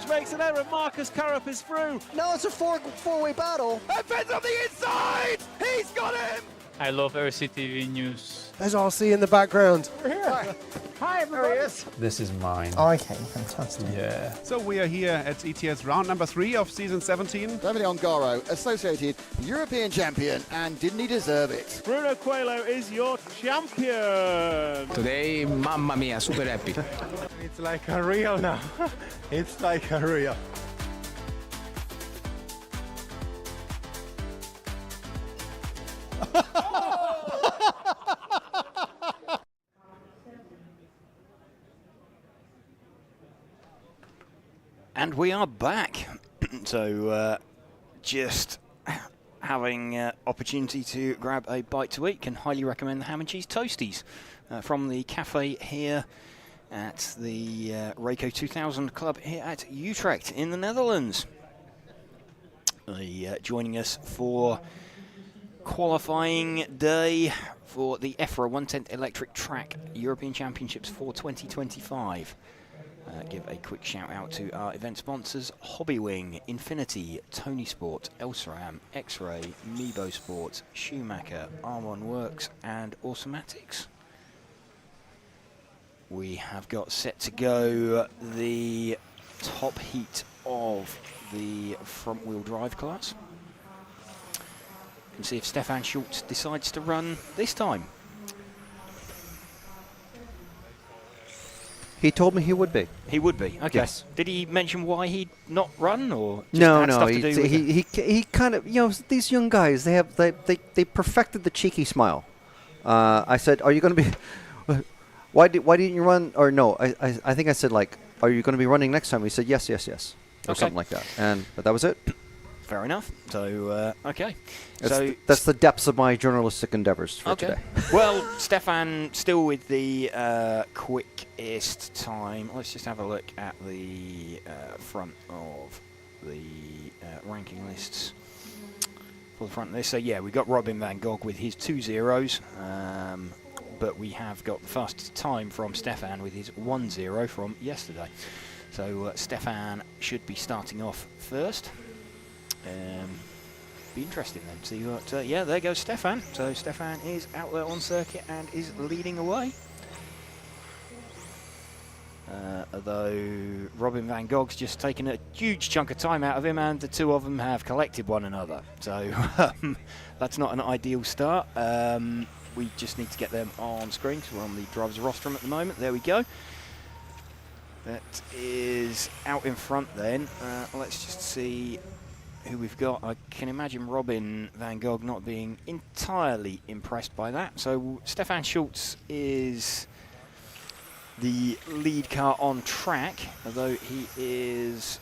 Makes an error. Marcus Karup is through. Now it's a four-way battle. And Ben's on the inside. He's got him. I love RCTV news. There's RC in the background. We're here. Hi, everybody. This is mine. Okay, fantastic. Yeah. So we are here at ETS round number 3 of season 17. Davide Ongaro, associated European champion, and didn't he deserve it? Bruno Coelho is your champion. Today, mamma mia, super happy. It's like a real now. It's like a real. And we are back. So just having opportunity to grab a bite to eat. Can highly recommend the ham and cheese toasties from the cafe here at the Rayco 2000 Club here at Utrecht in the Netherlands. Joining us for qualifying day for the EFRA 110th Electric Track European Championships for 2025. Give a quick shout out to our event sponsors: Hobbywing, Infinity, Tony Sport, Elsaram, X-Ray, Mebo Sport, Schumacher, R1 Works and Automatics. We have got set to go the top heat of the front wheel drive class. And see if Stefan Schultz decides to run this time. He told me he would be. He would be. Okay. Yes. Did he mention why he'd not run, or just No, had no. stuff to do with it? He kind of, you know, these young guys, they perfected the cheeky smile. I said, "Are you going to be? Why didn't you run?" Or no, I think I said, like, "Are you going to be running next time?" He said, "Yes, yes, yes," or Okay. something like that. But that was it. Fair enough. So okay. That's the depths of my journalistic endeavors for today. Well, Stefan still with the quickest time. Let's just have a look at the front of the ranking lists for the front list. So yeah, we got Robin van Gogh with his 2 zeros, but we have got the fastest time from Stefan with his 1-0 from yesterday. So Stefan should be starting off first. Be interesting then. See what? Yeah, there goes Stefan. So Stefan is out there on circuit and is leading away. Although Robin van Gogh's just taken a huge chunk of time out of him, and the two of them have collected one another. So that's not an ideal start. We just need to get them on screen because we're on the driver's rostrum at the moment. There we go. That is out in front then. Let's just see who we've got. I can imagine Robin van Gogh not being entirely impressed by that. So Stefan Schultz is the lead car on track, although he is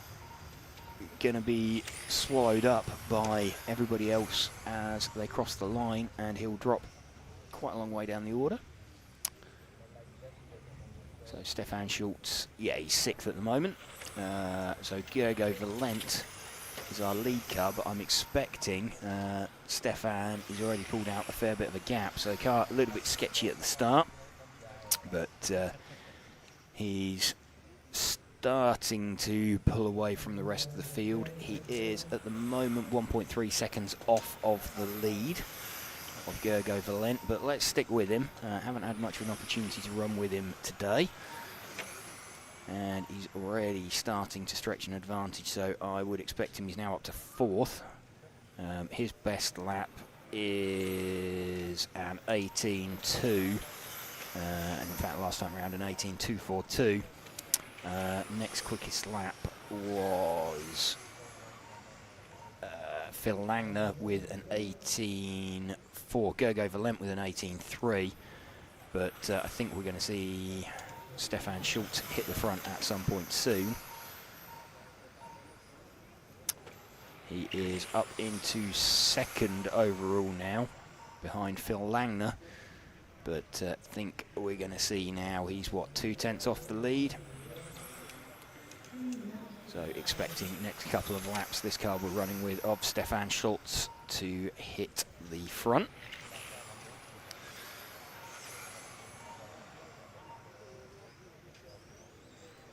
going to be swallowed up by everybody else as they cross the line, and he'll drop quite a long way down the order. So Stefan Schultz, yeah, he's 6th at the moment. So Gergo Valent is our lead car, but I'm expecting Stefan has already pulled out a fair bit of a gap, so the car a little bit sketchy at the start, but he's starting to pull away from the rest of the field. He is at the moment 1.3 seconds off of the lead of Gergo Valent, but let's stick with him. Haven't had much of an opportunity to run with him today, and he's already starting to stretch an advantage, so I would expect him. He's now up to 4th. His best lap is an 18.2, and in fact last time around an 18.242. Next quickest lap was Phil Langner with an 18.4, Gergo Valent with an 18.3, but I think we're going to see Stefan Schultz hit the front at some point soon. He is up into 2nd overall now, behind Phil Langner, but I think we're going to see now he's, what, 2/10 off the lead. So expecting next couple of laps this car we're running with of Stefan Schultz to hit the front.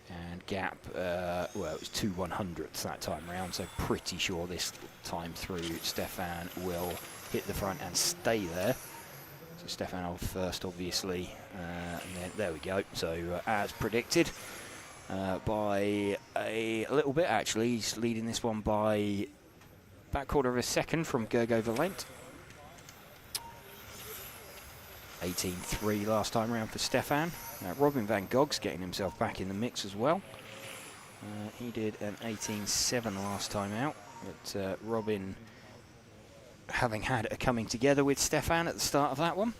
And gap, well, it was 2/100ths that time round, so pretty sure this time through Stefan will hit the front and stay there. So Stefan off first, obviously, and then there we go. So as predicted, by a little bit actually, he's leading this one by about 1/4 of a second from Gergo Valent. 18.3 last time round for Stefan. Robin van Gogh's getting himself back in the mix as well. He did an 18.7 last time out, but Robin having had a coming together with Stefan at the start of that one.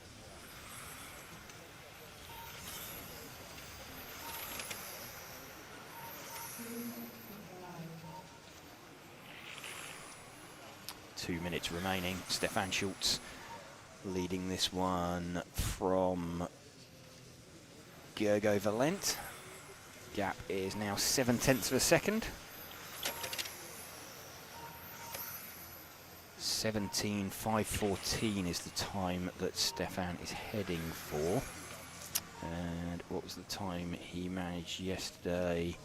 Two minutes remaining. Stefan Schultz leading this one from Gergo Valent. Gap is now 7/10 of a second. 17.514 is the time that Stefan is heading for. And what was the time he managed yesterday?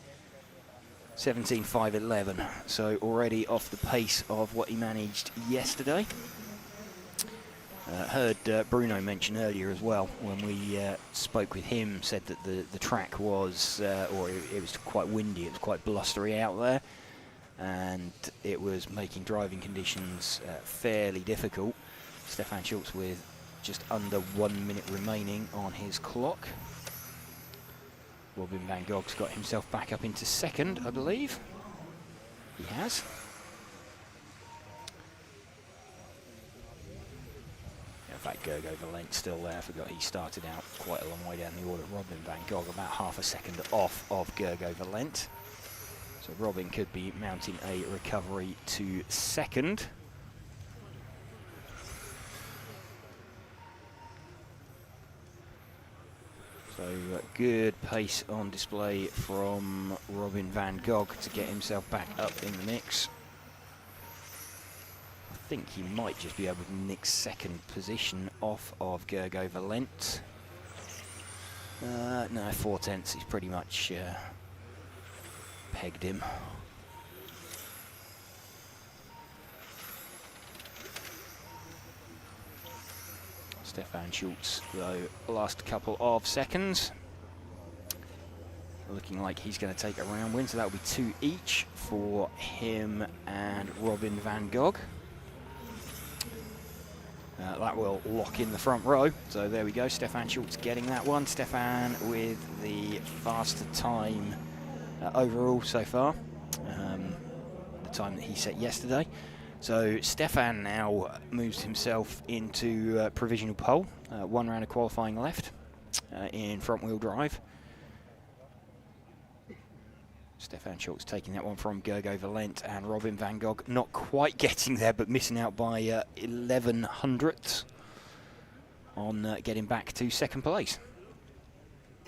17.511, so already off the pace of what he managed yesterday. Heard Bruno mention earlier as well, when we spoke with him, said that the track was, or it was quite windy, it was quite blustery out there, and it was making driving conditions fairly difficult. Stefan Schultz with just under 1 minute remaining on his clock. Robin van Gog's got himself back up into second, I believe. He has. In fact, Gergo Valent's still there. I forgot he started out quite a long way down the order. Robin van Gogh about half a second off of Gergo Valent. So Robin could be mounting a recovery to second. So good pace on display from Robin van Gogh to get himself back up in the mix. I think he might just be able to nick second position off of Gergo Valent. No, 4/10. He's pretty much pegged him. Stefan Schultz, though, last couple of seconds. Looking like he's going to take a round win, so that'll be 2 each for him and Robin van Gogh. That will lock in the front row. So there we go, Stefan Schultz getting that one. Stefan with the faster time overall so far, the time that he set yesterday. So Stefan now moves himself into provisional pole. 1 round of qualifying left in front-wheel drive. Stefan Schultz taking that one from Gergo Valent, and Robin van Gogh not quite getting there, but missing out by 11 hundredths on getting back to second place.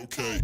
Okay.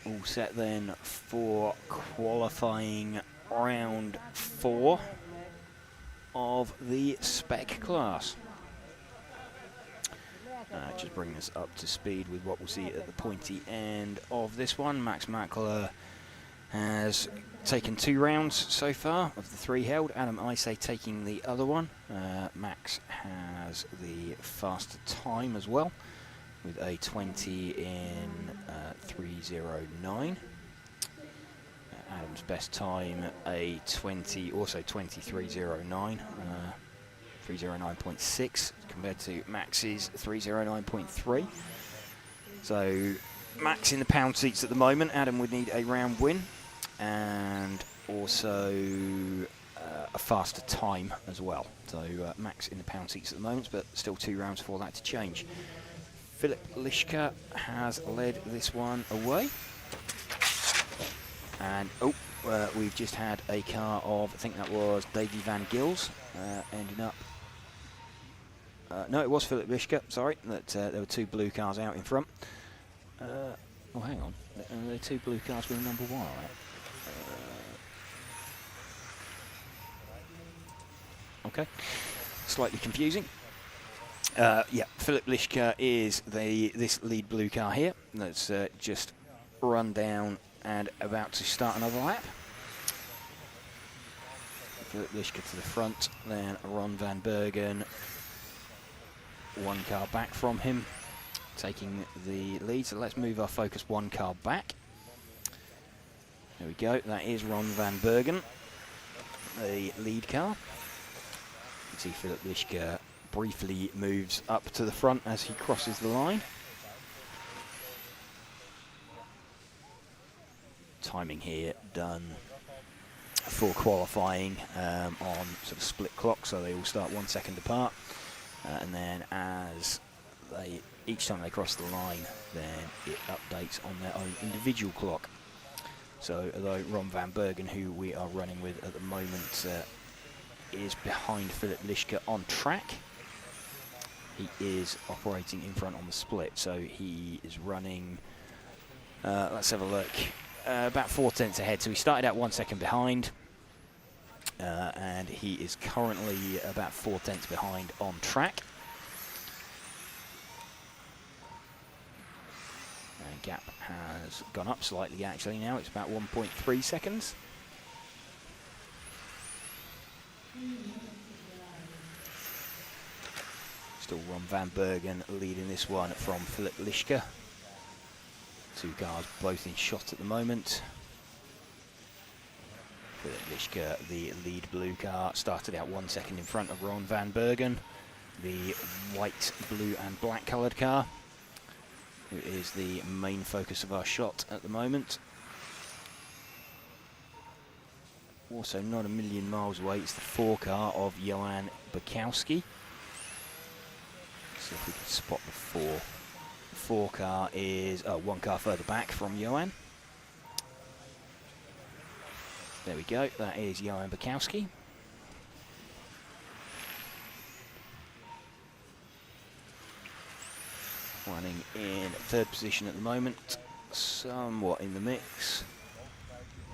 All set then for qualifying round 4 of the Spec class. Just bring us up to speed with what we'll see at the pointy end of this one. Max Mackler has taken 2 rounds so far of the 3 held. Adam Isay taking the other one. Max has the faster time as well, with a 20 in 3:09. Adam's best time a 20, also 23:09, 3:09.6 compared to Max's 3:09.3. So Max in the pound seats at the moment. Adam would need a round win and also a faster time as well. So Max in the pound seats at the moment, but still 2 rounds for that to change. Philip Lischka has led this one away. And we've just had a car of, I think that was Davy Van Gils, ending up. No, it was Philip Lischka, sorry, that there were 2 blue cars out in front. Oh, hang on. There are 2 blue cars with a number 1 on it. Okay, slightly confusing. Yeah, Philip Lischka is this lead blue car here that's just run down and about to start another lap. Philip Lischka to the front, then Ron van Bergen, 1 car back from him, taking the lead. So let's move our focus 1 car back. There we go, that is Ron van Bergen, the lead car. can see Philip Lischke briefly moves up to the front as he crosses the line. Timing here done for qualifying on sort of split clock, so they all start 1 second apart, and then as each time they cross the line, then it updates on their own individual clock. So although Ron van Bergen, who we are running with at the moment, is behind Philip Lischke on track, he is operating in front on the split, so he is running, let's have a look, about 4 tenths ahead. So he started out 1 second behind, and he is currently about 4 tenths behind on track. And gap has gone up slightly actually now, it's about 1.3 seconds. Still Ron van Bergen leading this one from Philip Lischke. 2 cars both in shot at the moment. Philip Lischke, the lead blue car, started out 1 second in front of Ron van Bergen. The white, blue and black coloured car, who is the main focus of our shot at the moment. Also not a million miles away, it's the 4 car of Johan Bukowski. See if we can spot the 4. The 4 car is 1 car further back from Johan. There we go, that is Johan Bukowski. Running in 3rd position at the moment, somewhat in the mix.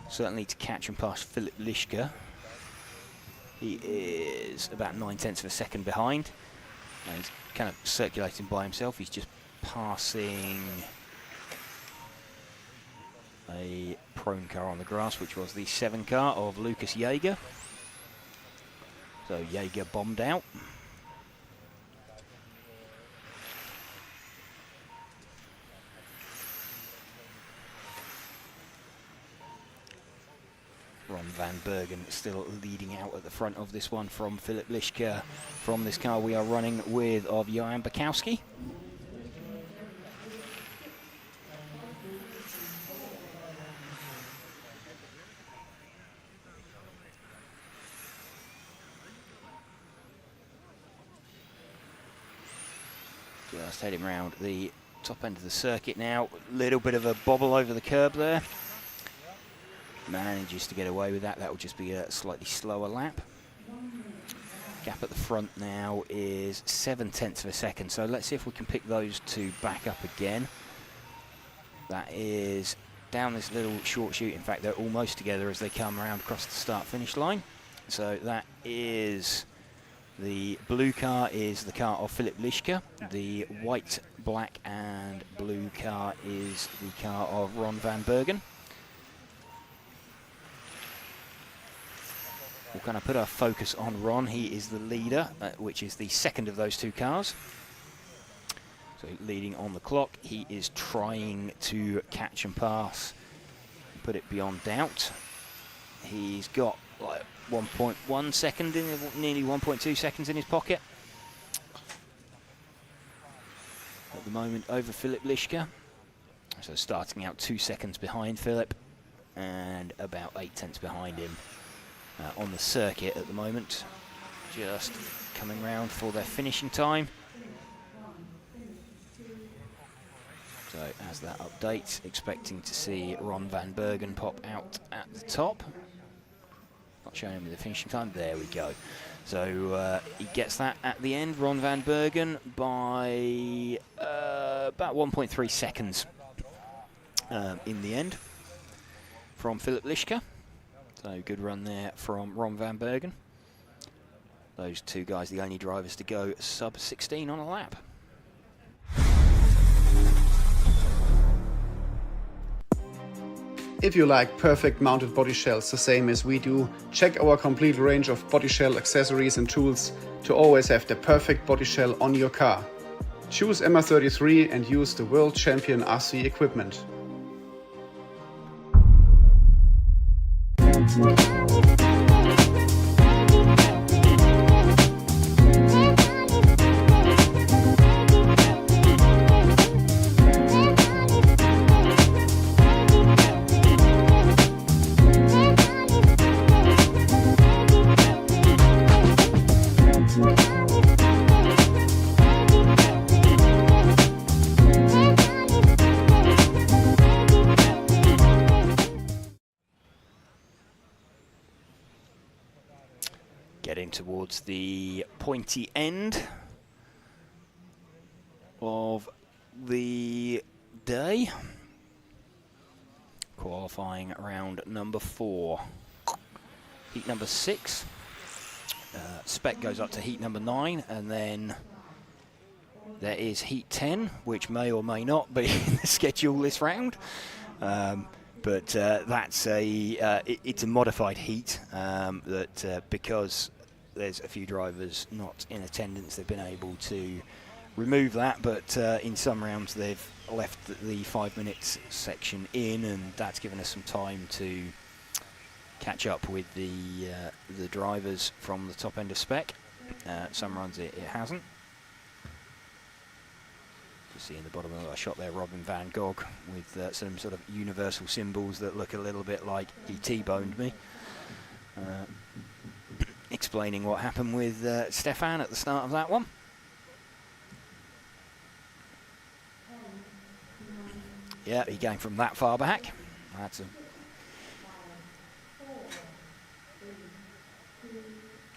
Certainly to catch and pass Philip Lischke. He is about 9 tenths of a second behind. And he's kind of circulating by himself. He's just passing a prone car on the grass, which was the 7 car of Lucas Jaeger. So Jaeger bombed out. Ron van Bergen still leading out at the front of this one from Philip Lischke. From this car we are running with of Johan Bukowski. Just heading round the top end of the circuit now. Little bit of a bobble over the curb there. Manages to get away with that. That will just be a slightly slower lap. Gap at the front now is 7 tenths of a second. So let's see if we can pick those 2 back up again. That is down this little short chute. In fact, they're almost together as they come around across the start-finish line. So that is the blue car is the car of Philip Lischke. The white, black and blue car is the car of Ron van Bergen. We'll kind of put our focus on Ron. He is the leader, which is the 2nd of those 2 cars. So leading on the clock, he is trying to catch and pass, put it beyond doubt. He's got like 1.1 second, nearly 1.2 seconds in his pocket at the moment over Philip Lischke. So starting out 2 seconds behind Philip and about 8 tenths behind him. On the circuit at the moment, just coming round for their finishing time. So as that updates, expecting to see Ron van Bergen pop out at the top. Not showing him the finishing time, there we go. So he gets that at the end, Ron van Bergen, by about 1.3 seconds in the end from Philip Lischke. So good run there from Ron van Bergen. Those 2 guys, the only drivers to go sub 16 on a lap. If you like perfect mounted body shells the same as we do, check our complete range of body shell accessories and tools to always have the perfect body shell on your car. Choose MR33 and use the World Champion RC equipment. getting towards the pointy end of the day. Qualifying round number 4. Heat number 6. Spec goes up to heat number 9, and then there is heat 10, which may or may not be in the schedule this round. But that's it's a modified heat that because there's a few drivers not in attendance, they've been able to remove that. But in some rounds, they've left the 5 minutes section in, and that's given us some time to catch up with the drivers from the top end of Spec. Some runs it hasn't. You see in the bottom of that shot there, Robin Van Gogh with some sort of universal symbols that look a little bit like he T-boned me. Explaining what happened with Stefan at the start of that one. Yeah, he came from that far back. That's a...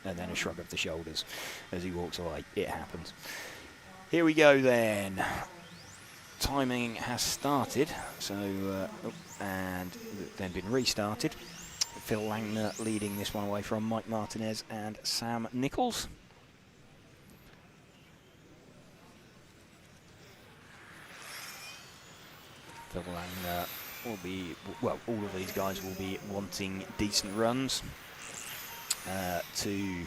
And then a shrug of the shoulders as he walks away. It happens. Here we go then. Timing has started, so and then been restarted. Phil Langner leading this one away from Mike Martinez and Sam Nichols. Phil Langner will be, well, all of these guys will be wanting decent runs to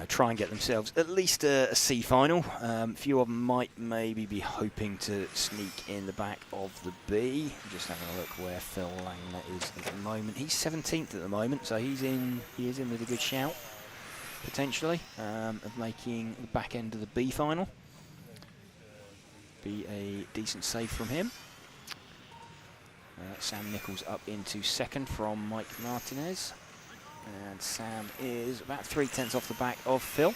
try and get themselves at least a C final. A few of them might maybe be hoping to sneak in the back of the B. Just having a look where Phil Langner is at the moment. He's 17th at the moment, so he is in with a good shout potentially of making the back end of the B final. Be a decent save from him. Sam Nichols up into second from Mike Martinez. And Sam is about 3/10 off the back of Phil.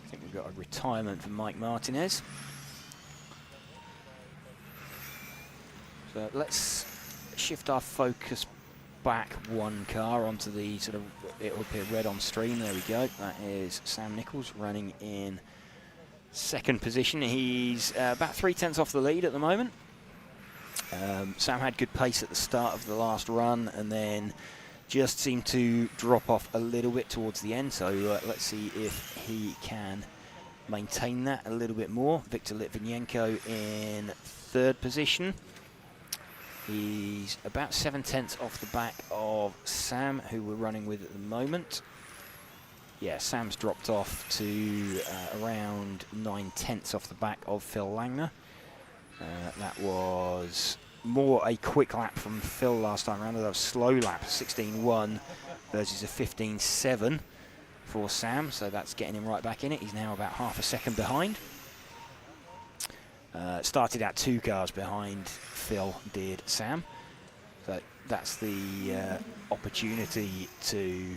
I think we've got a retirement for Mike Martinez. So let's shift our focus back one car onto the sort of, it'll appear red on stream, there we go. That is Sam Nichols running in second position. He's about 3/10 off the lead at the moment. Sam had good pace at the start of the last run and then just seemed to drop off a little bit towards the end, so let's see if he can maintain that a little bit more. Viktor Litvinenko in third position. He's about 7/10 off the back of Sam, who we're running with at the moment. Yeah, Sam's dropped off to around 9/10 off the back of Phil Langner. That was more a quick lap from Phil last time around. That was a slow lap, 16.1 versus a 15.7 for Sam. So that's getting him right back in it. He's now about half a second behind. Started out 2 cars behind Phil did Sam. So that's the opportunity to,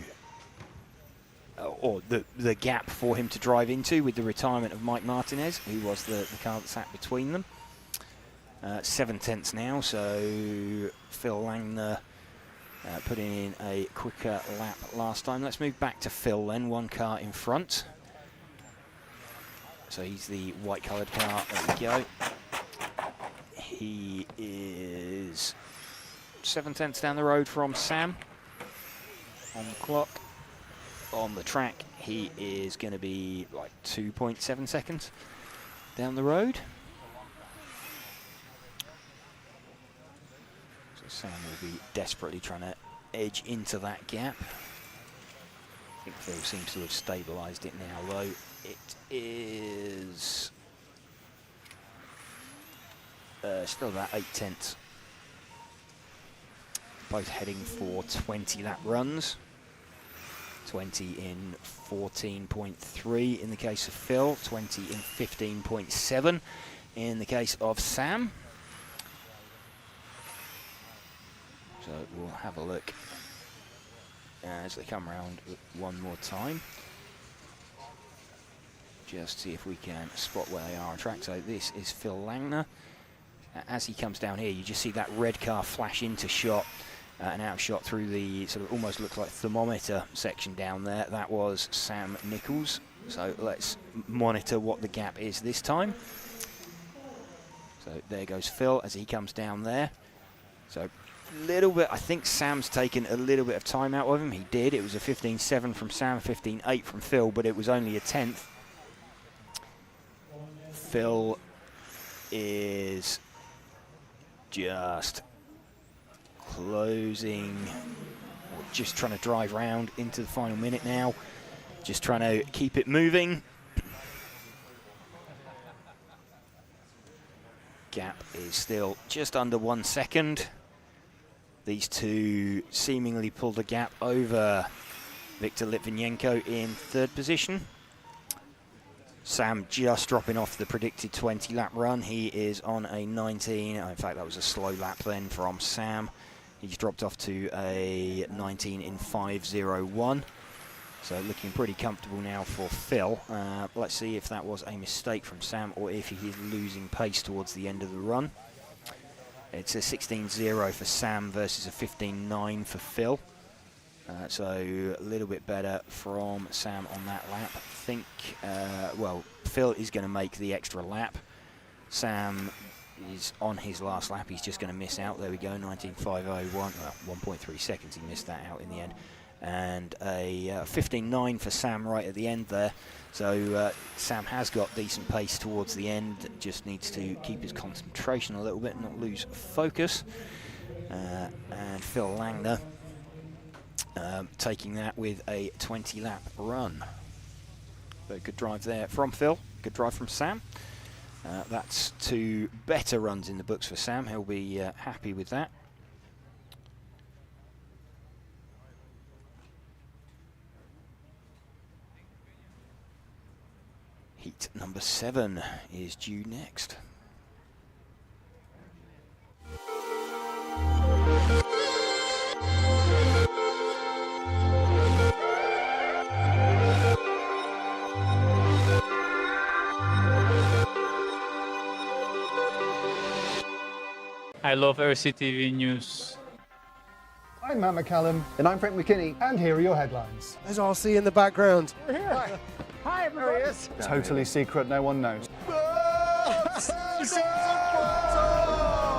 or the gap for him to drive into with the retirement of Mike Martinez, who was the car that sat between them. 7/10 now, so Phil Langner putting in a quicker lap last time. Let's move back to Phil then, one car in front. So he's the white coloured car, there we go. He is 7/10 down the road from Sam on the clock. On the track, he is going to be like 2.7 seconds down the road. Sam will be desperately trying to edge into that gap. I think Phil seems to have stabilised it now, though. It is still about 8/10. Both heading for 20 lap runs. 20 in 14.3 in the case of Phil, 20 in 15.7 in the case of Sam. So we'll have a look as they come around one more time. Just see if we can spot where they are on track. So this is Phil Langner. As he comes down here, you just see that red car flash into shot an outshot through the sort of almost looks like thermometer section down there. That was Sam Nichols. So let's monitor what the gap is this time. So there goes Phil as he comes down there. So a little bit, I think Sam's taken a little bit of time out of him. He did. It was a 15.7 from Sam, 15.8 from Phil, but it was only a 10th. Phil is just closing, or just trying to drive round into the final minute now. Just trying to keep it moving. Gap is still just under 1 second. These two seemingly pulled a gap over Viktor Litvinenko in third position. Sam just dropping off the predicted 20-lap run. He is on a 19. In fact, that was a slow lap then from Sam. He's dropped off to a 19 in 5.01. So looking pretty comfortable now for Phil. Let's see if that was a mistake from Sam or if he is losing pace towards the end of the run. It's a 16.0 for Sam versus a 15.9 for Phil. So a little bit better from Sam on that lap. I think, well, Phil is going to make the extra lap. Sam is on his last lap. He's just going to miss out. There we go, 19.501. 1.3 seconds. He missed that out in the end. And a 15.9 for Sam right at the end there. So Sam has got decent pace towards the end, just needs to keep his concentration a little bit, not lose focus. And Phil Langner taking that with a 20-lap run. But good drive there from Phil, good drive from Sam. That's 2 better runs in the books for Sam. He'll be happy with that. Heat number 7 is due next. I love RCTV News. I'm Matt McCallum. And I'm Frank McKinney. And here are your headlines. There's RC in the background. We're here. Hi, everybody. There he is. Totally secret, no one knows.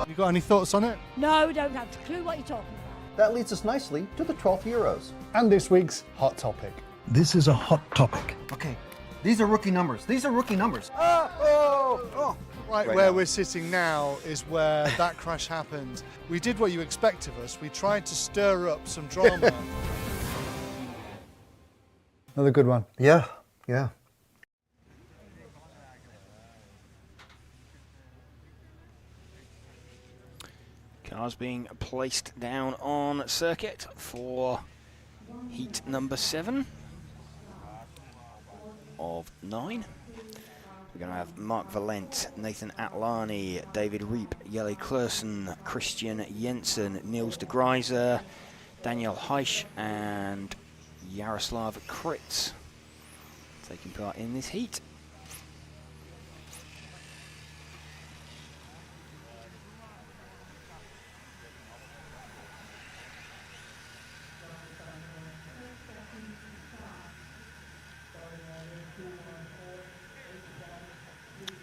You got any thoughts on it? No, don't have a clue what you're talking about. That leads us nicely to the 12th Euros. And this week's hot topic. This is a hot topic. Okay, these are rookie numbers. These are rookie numbers. Right where now. we're sitting now is where that crash happened. We did what you expect of us. We tried to stir up some drama. Another good one. Yeah. Cars being placed down on circuit for heat number 7 of 9. We're going to have Mark Valent, Nathan Atlani, David Reep, Jelle Klursen, Christian Jensen, Niels de Greiser, Daniel Heisch and Jaroslav Kritz taking part in this heat.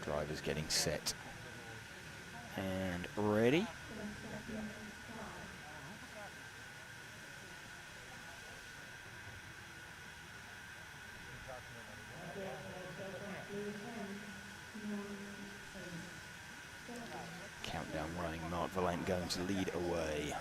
Drivers getting set and ready. Countdown running, Mark Valent going to lead away.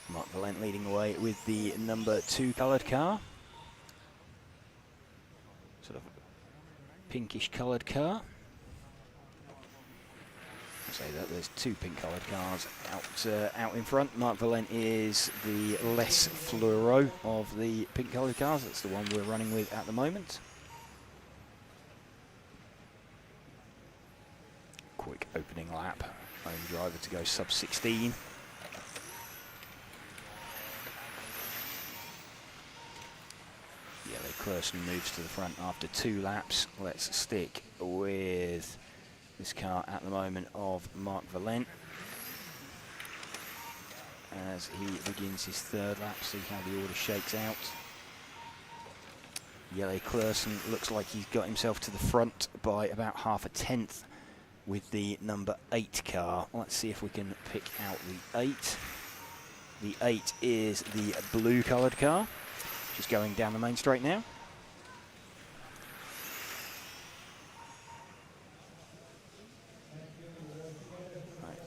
Mark Valent leading away with the number 2 coloured car. Sort of pinkish coloured car. I'll say that there's 2 pink coloured cars out in front. Mark Valent is the less fluoro of the pink coloured cars. That's the one we're running with at the moment. Quick opening lap. Only driver to go sub 16. Klursen moves to the front after 2 laps. Let's stick with this car at the moment of Mark Valent as he begins his 3rd lap, see how the order shakes out. Jelle Klursen looks like he's got himself to the front by about half a tenth with the number 8 car. Let's see if we can pick out the 8. The 8 is the blue coloured car, just going down the main straight now.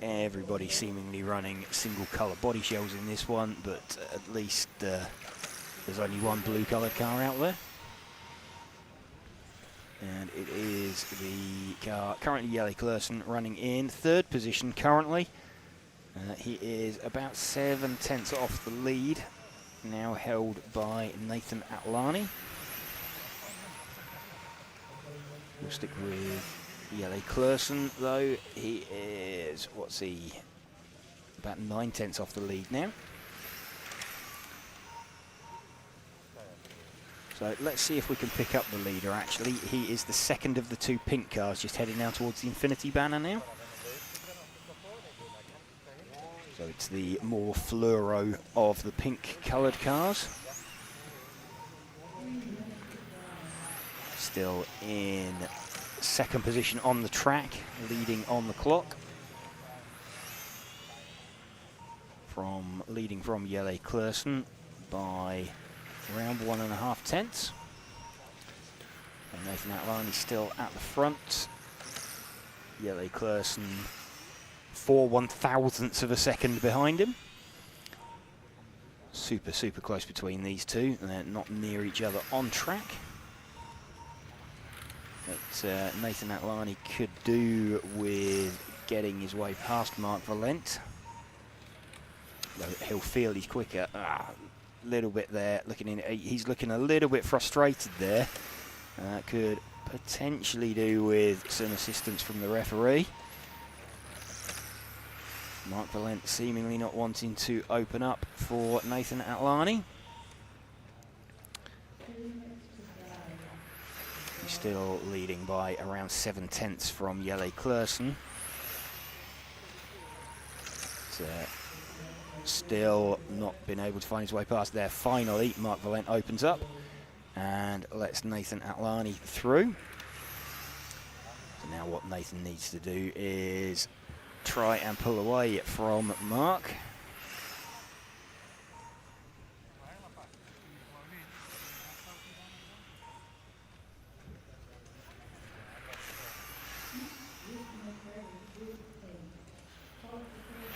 Everybody seemingly running single colour body shells in this one, but at least there's only one blue coloured car out there. And it is the car currently Jelle Klursen running in 3rd position currently. He is about 7 tenths off the lead, now held by Nathan Atlani. We'll stick with Jelle Klursen though. He is, what's he, about 9 tenths off the lead now. So let's see if we can pick up the leader actually. He is the 2nd of the 2 pink cars, just heading now towards the Infinity banner now. So it's the more fluoro of the pink coloured cars. Still in 2nd position on the track, leading on the clock. Leading from Jelle Klursen by around 1.5 tenths. And Nathan Atlani still at the front. Jelle Klursen 4 1/1000ths of a second behind him. Super close between these two, and they're not near each other on track. But Nathan Atlani could do with getting his way past Mark Valent. He'll feel he's quicker. Little bit there, he's looking a little bit frustrated there. Could potentially do with some assistance from the referee. Mark Valent seemingly not wanting to open up for Nathan Atlani. He's still leading by around 7 tenths from Jelle Klursen. Still not been able to find his way past there. Finally, Mark Valent opens up and lets Nathan Atlani through. So now what Nathan needs to do is try and pull away from Mark.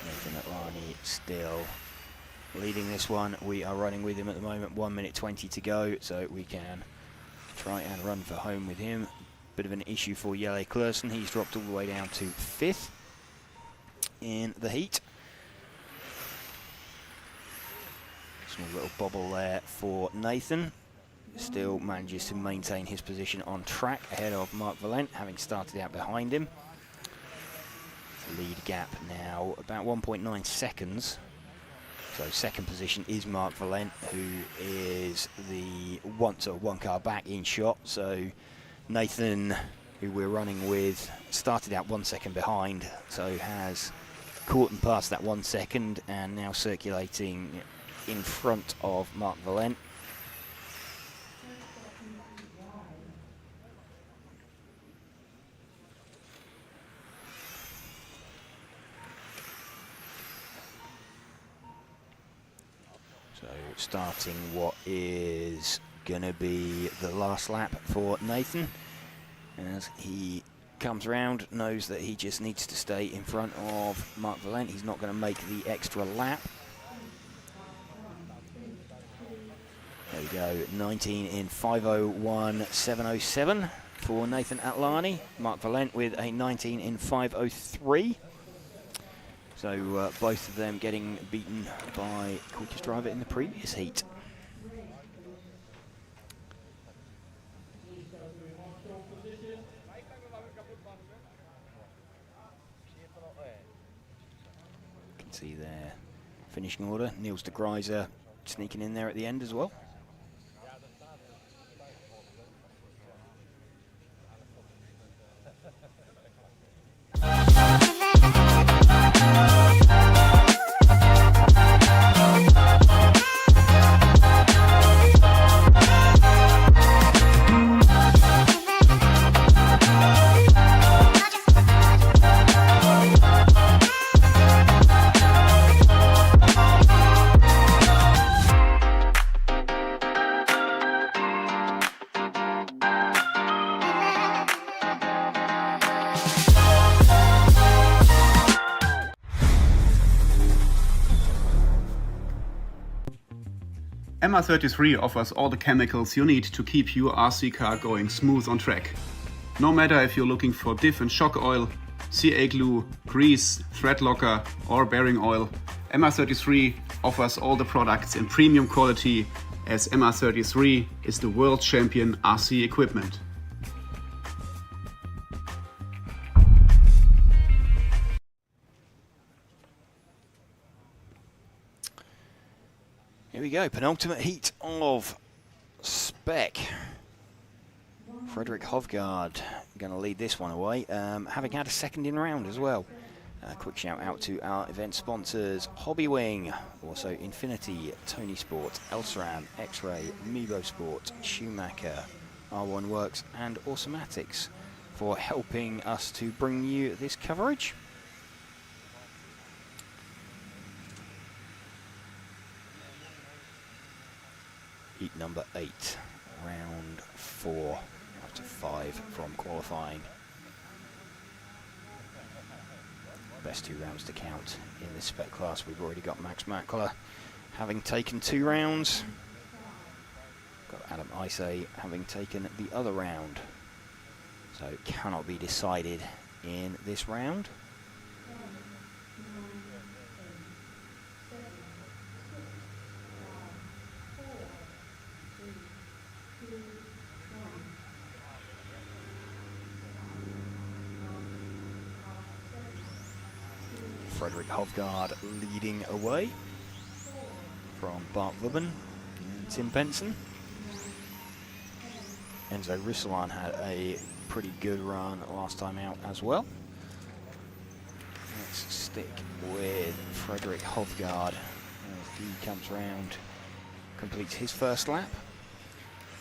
Nathan Atlani still leading this one. We are running with him at the moment, 1 minute 20 to go, so we can try and run for home with him. Bit of an issue for Jelle Klursen. He's dropped all the way down to 5th in the heat. Small little bobble there for Nathan. Still manages to maintain his position on track ahead of Mark Valent, having started out behind him. Lead gap now about 1.9 seconds. So 2nd position is Mark Valent, who is the one car back in shot. So Nathan, who we're running with, started out 1 second behind, so has caught and passed that 1 second and now circulating in front of Mark Valent. So starting what is going to be the last lap for Nathan, as he comes round, knows that he just needs to stay in front of Mark Valent. He's not going to make the extra lap. There we go, 19 in 5:01.707 for Nathan Atlani. Mark Valent with a 19 in 5:03. So both of them getting beaten by quickest driver in the previous heat. You can see their finishing order. Niels de Gruyter sneaking in there at the end as well. MR33 offers all the chemicals you need to keep your RC car going smooth on track. No matter if you're looking for diff and shock oil, CA glue, grease, thread locker or bearing oil, MR33 offers all the products in premium quality, as MR33 is the world champion RC equipment. Here we go, penultimate heat of Spec. Frederick Hovgaard going to lead this one away, having had a second in round as well. Quick shout out to our event sponsors, Hobbywing, also Infinity, Tony Sport, Elsram, X-Ray, Meebo Sport, Schumacher, R1 Works and Automatics for helping us to bring you this coverage. Heat number 8, round 4 out of 5 from qualifying. Best 2 rounds to count in this Spec class. We've already got Max Mackler having taken 2 rounds. Got Adam Isay having taken the other round. So it cannot be decided in this round. Frederick Hovgaard leading away from Bart Wubben and Tim Benson. Enzo Risselan had a pretty good run last time out as well. Let's stick with Frederick Hovgaard as he comes round, completes his first lap.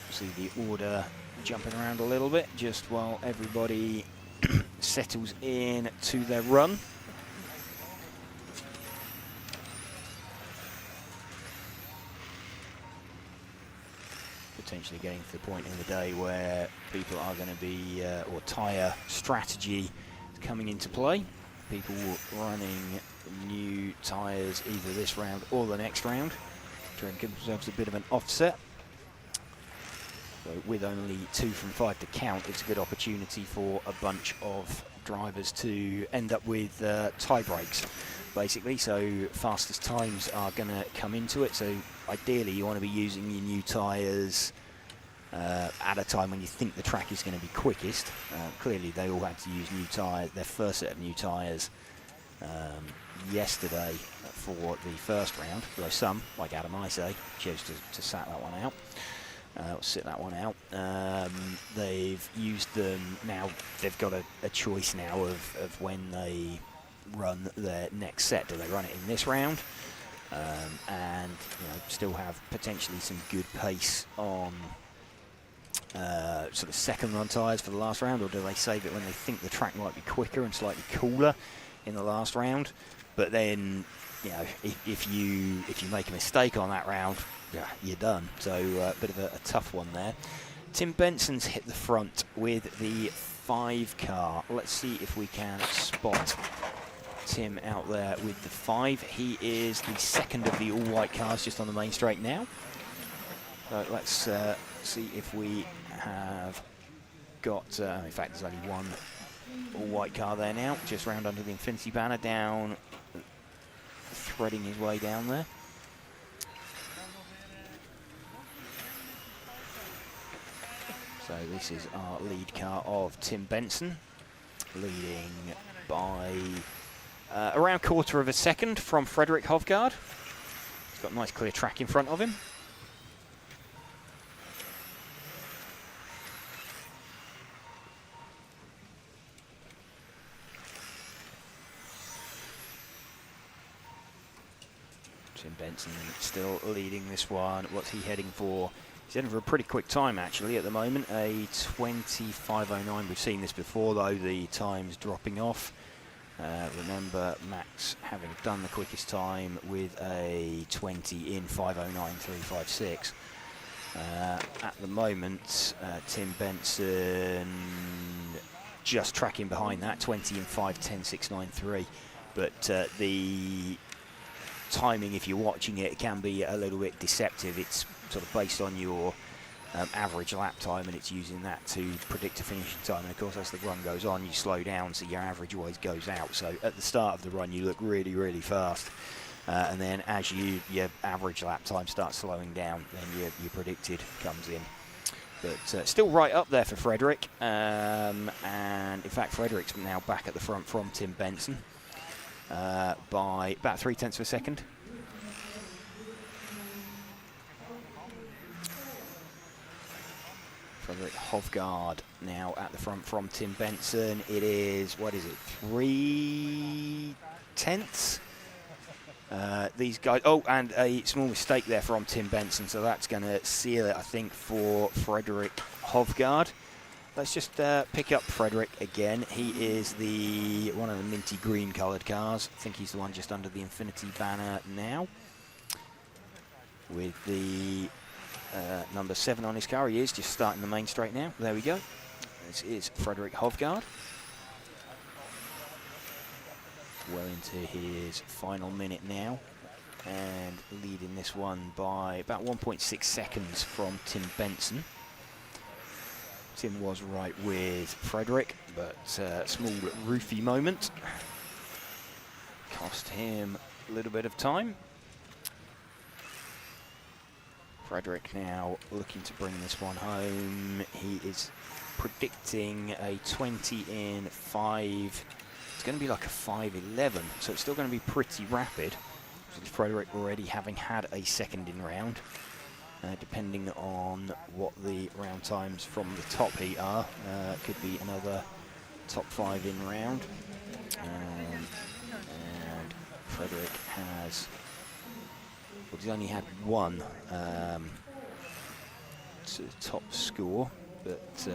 See the order jumping around a little bit just while everybody settles in to their run. Potentially getting to the point in the day where people are going to be, or tyre strategy coming into play. People running new tyres either this round or the next round, trying to give themselves a bit of an offset. So with only 2 from 5 to count, it's a good opportunity for a bunch of drivers to end up with tie breaks, basically. So fastest times are going to come into it. So ideally, you want to be using your new tyres at a time when you think the track is going to be quickest. Clearly, they all had to use new tyres, their first set of new tyres yesterday for the first round. Though some, like Adam Isay, chose to sat that one out. Sit that one out. They've used them now. They've got a choice now of when they run their next set. Do they run it in this round? And still have potentially some good pace on sort of second run tyres for the last round, or do they save it when they think the track might be quicker and slightly cooler in the last round? But then, if you make a mistake on that round, you're done. So a bit of a tough one there. Tim Benson's hit the front with the 5 car. Let's see if we can spot Tim out there with the 5. He is the second of the all-white cars just on the main straight now. So let's see if we have got, in fact there's only one all-white car there now, just round under the Infinity banner, down, threading his way down there. So this is our lead car of Tim Benson, leading by around 1/4 of a second from Frederick Hovgaard. He's got a nice clear track in front of him. Tim Benson still leading this one. What's he heading for? He's heading for a pretty quick time actually at the moment, a 25.09. We've seen this before though, the times dropping off. Remember Max having done the quickest time with a 20 in 5.09.356. At the moment, Tim Benson just tracking behind that, 20 in 5.10.693. But the timing, if you're watching it, can be a little bit deceptive. It's sort of based on your average lap time, and it's using that to predict a finishing time. And of course, as the run goes on, you slow down, so your average always goes out. So at the start of the run, you look really, really fast. And then as your average lap time starts slowing down, then your predicted comes in. But still right up there for Frederick. And in fact, Frederick's now back at the front from Tim Benson by about 0.3 of a second. Frederick Hovgaard now at the front from Tim Benson. It is, what is it, 0.3? These guys, oh, and a small mistake there from Tim Benson, so that's going to seal it, I think, for Frederick Hovgaard. Let's just pick up Frederick again. He is the one of the minty green coloured cars. I think he's the one just under the Infinity banner now, with the number 7 on his car. He is just starting the main straight now. There we go. This is Frederick Hovgaard. Well into his final minute now, and leading this one by about 1.6 seconds from Tim Benson. Tim was right with Frederick, but small roofy moment cost him a little bit of time. Frederick now looking to bring this one home. He is predicting a 20 in 5. It's going to be like a 5:11, so it's still going to be pretty rapid. Frederick already having had a second in round. Depending on what the round times from the top heat are, could be another top 5 in round. And Frederick has, well, he's only had one top score, but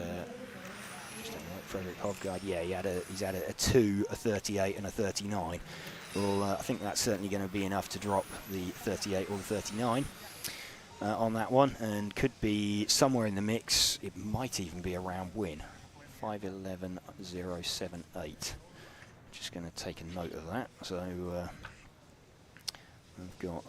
Frederick Hovgaard, yeah, he's had a 2, a 38 and a 39. Well, I think that's certainly going to be enough to drop the 38 or the 39 on that one, and could be somewhere in the mix. It might even be a round win. 5:11.078. Just going to take a note of that. So we've got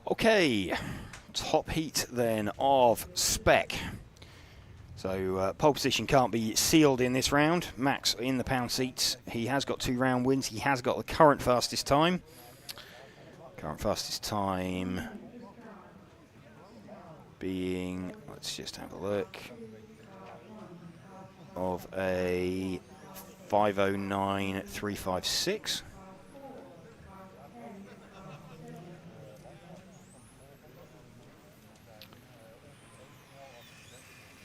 okay, top heat then of Spec. So pole position can't be sealed in this round. Max in the pound seats. He has got 2 round wins. He has got the current fastest time. Current fastest time being, let's just have a look, of a 5:09.356.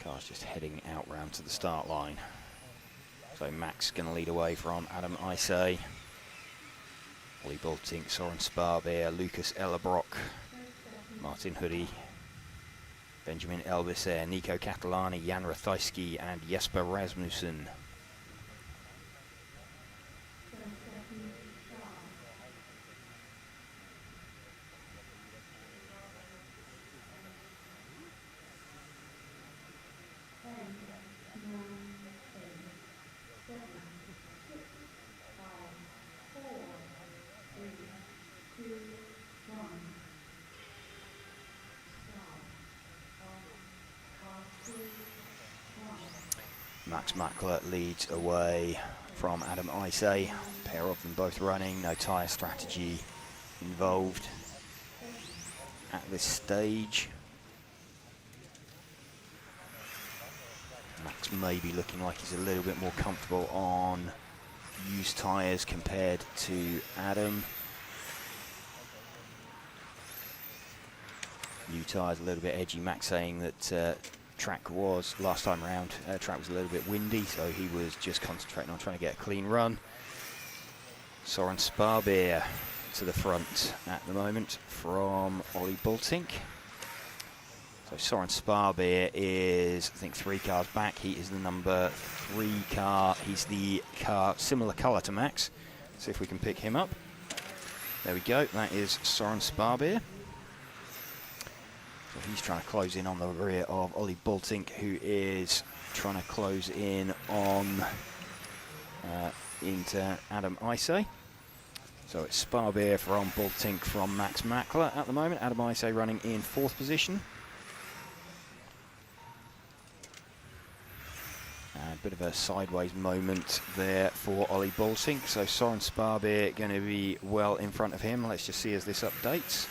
Car's just heading out round to the start line. So Max going to lead away from Adam Isay, Ollie Boltink, Soren Sparbeer, Lucas Ellerbrock, Martin Hoodie, Benjamin Elbiser, Nico Catalani, Jan Rathajski and Jesper Rasmussen. Max Mackler leads away from Adam Isay. Pair of them both running, no tyre strategy involved at this stage. Max maybe looking like he's a little bit more comfortable on used tyres compared to Adam. New tyres a little bit edgy. Max saying that track was, last time round, track was a little bit windy, so he was just concentrating on trying to get a clean run. Soren Sparbeer to the front at the moment from Ollie Bultink. So Soren Sparbeer is, I think, 3 cars back. He is the number 3 car. He's the car similar colour to Max. See if we can pick him up. There we go. That is Soren Sparbeer. So he's trying to close in on the rear of Ollie Bultink, who is trying to close in on into Adam Isay. So it's Sparbeer from Bultink from Max Mackler at the moment. Adam Isay running in 4th position. A bit of a sideways moment there for Ollie Bultink. So Soren Sparbeer going to be well in front of him. Let's just see as this updates.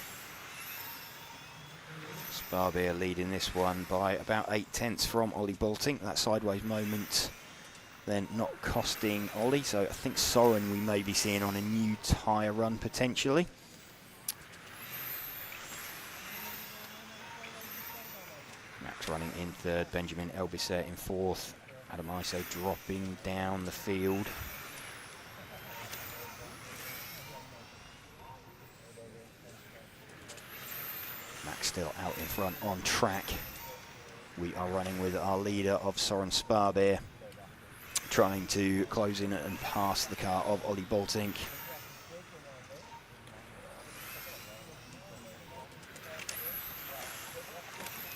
Sparbeer leading this one by about 8/10 from Ollie Bultink. That sideways moment then not costing Ollie. So I think Soren we may be seeing on a new tyre run potentially. Max running in 3rd, Benjamin Elbisset in 4th. Adam Isay dropping down the field. Max still out in front on track. We are running with our leader of Soren Sparbeer, trying to close in and pass the car of Ollie Bultink.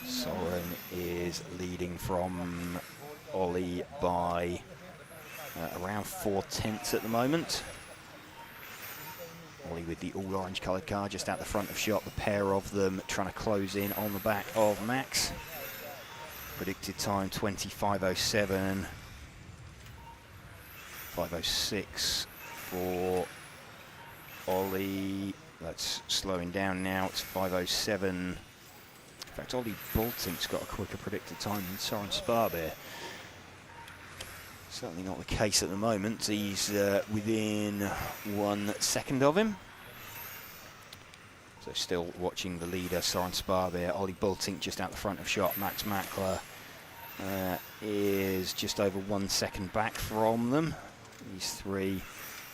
Soren is leading from Ollie by around 4/10 at the moment. Ollie with the all orange coloured car just out the front of shot, the pair of them trying to close in on the back of Max. Predicted time 20:5:07, 5:06 for Ollie. That's slowing down now, it's 5:07. In fact, Ollie Bultink's got a quicker predicted time than Soren Sparbeer. Certainly not the case at the moment. He's within 1 second of him. So still watching the leader, Soren Sparbeer. Ollie Bultink just out the front of shot. Max Mackler is just over 1 second back from them. These 3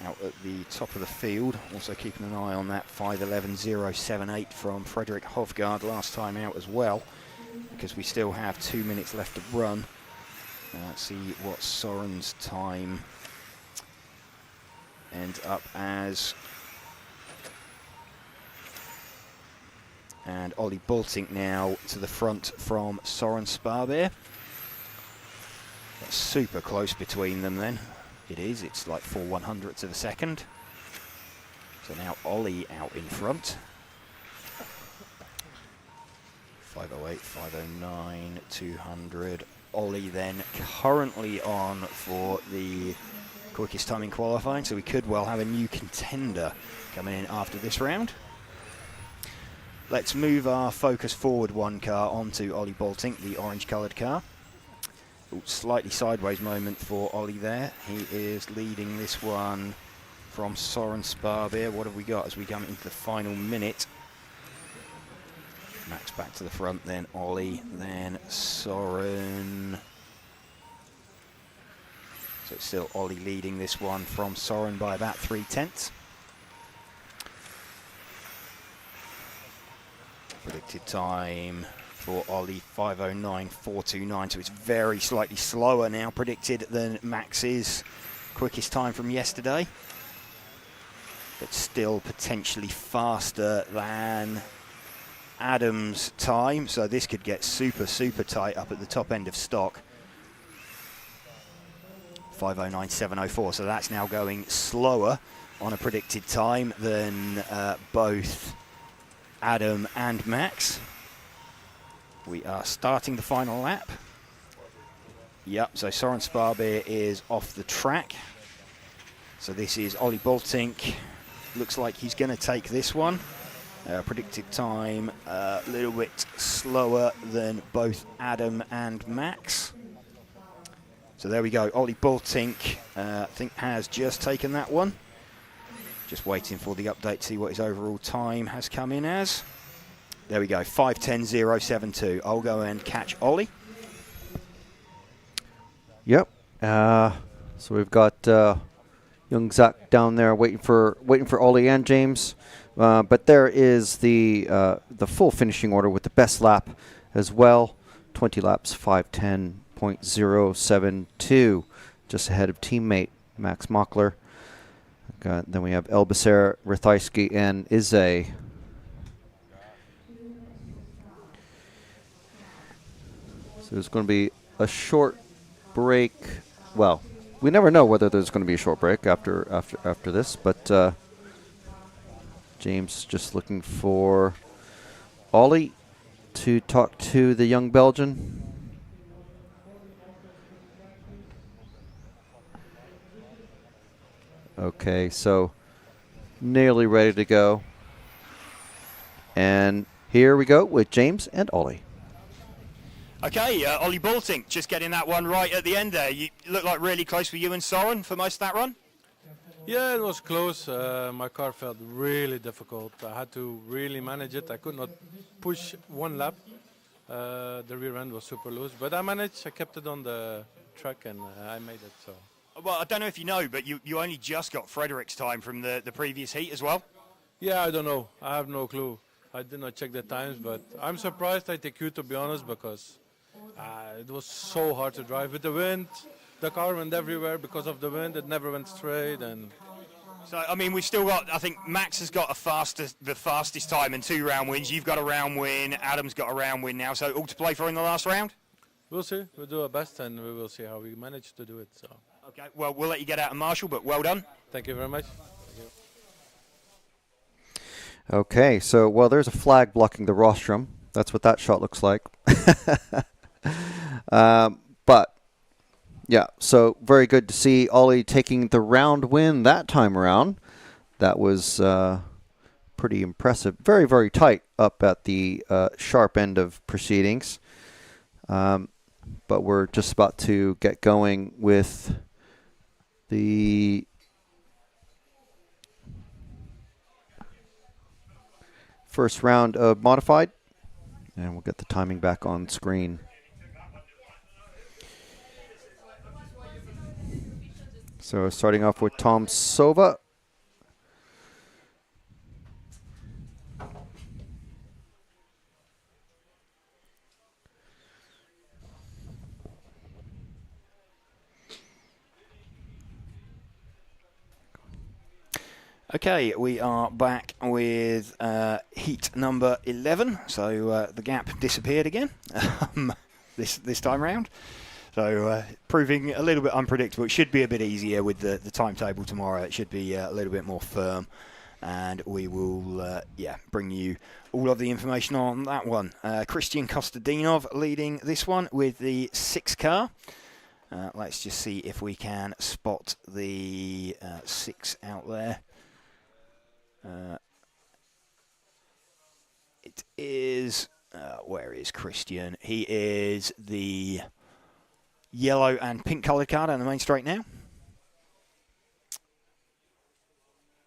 out at the top of the field. Also keeping an eye on that 5:11.078 from Frederick Hovgaard last time out as well, because we still have 2 minutes left to run. Let's see what Soren's time ends up as. And Ollie Bultink now to the front from Soren Sparbeer. That's super close between them then. It is, it's like 4/100ths of a second. So now Ollie out in front. 5:08, 5:09, 200. Ollie then currently on for the quickest time in qualifying, so we could well have a new contender coming in after this round. Let's move our focus forward 1 car onto Ollie Bultink, the orange coloured car. Ooh, slightly sideways moment for Ollie there. He is leading this one from Soren Sparbeer. What have we got as we come into the final minute? Max back to the front, then Ollie, then Soren. So it's still Ollie leading this one from Soren by about 3/10. Predicted time for Ollie 5:09.429, so it's very slightly slower now predicted than Max's quickest time from yesterday, but still potentially faster than Adam's time, so this could get super tight up at the top end of stock. 5:09.704, so that's now going slower on a predicted time than both Adam and Max. We are starting the final lap. Yep, so Soren Sparbeer is off the track. So this is Ollie Bultink. Looks like he's going to take this one. Predicted time a little bit slower than both Adam and Max. So there we go. Ollie Baltink, I think, has just taken that one. Just waiting for the update to see what his overall time has come in as. There we go, 5:10.072. I'll go and catch Ollie. Yep. So we've got young Zach down there waiting for Ollie and James. But there is the full finishing order with the best lap as well. 20 laps, 5:10.072, just ahead of teammate Max Mockler. Then we have Elbasser, Rathajski, and Izze. So there's going to be a short break. Well, we never know whether there's going to be a short break after this, but James just looking for Ollie to talk to the young Belgian. Okay, so nearly ready to go. And here we go with James and Ollie. Okay, Ollie Baltink just getting that one right at the end there. You look like really close for you and Soren for most of that run. Yeah, it was close. My car felt really difficult. I had to really manage it. I could not push one lap. The rear end was super loose, but I managed. I kept it on the track and I made it. So. Well, I don't know if you know, but you only just got Frederick's time from the previous heat as well. Yeah, I don't know. I have no clue. I did not check the times, but I'm surprised I take you, to be honest, because it was so hard to drive. With the wind, the car went everywhere because of the wind. It never went straight. And so, I mean, we've still got, I think Max has got the fastest time and 2 round wins. You've got a round win. Adam's got a round win now. So all to play for in the last round? We'll see. We'll do our best and we will see how we manage to do it. So. Okay, well, we'll let you get out and marshal, but well done. Thank you very much. Okay, so, well, there's a flag blocking the rostrum. That's what that shot looks like. But, yeah, so very good to see Ollie taking the round win that time around. That was pretty impressive. Very, very tight up at the sharp end of proceedings. But we're just about to get going with the first round of modified, and we'll get the timing back on screen. So starting off with Tom Sova. Okay, we are back with heat number 11. So the gap disappeared again this time round. So proving a little bit unpredictable. It should be a bit easier with the timetable tomorrow. It should be a little bit more firm. And we will bring you all of the information on that one. Christian Kostadinov leading this one with the 6 car. Let's just see if we can spot the 6 out there. It is, where is Christian? He is the yellow and pink coloured car down the main straight now.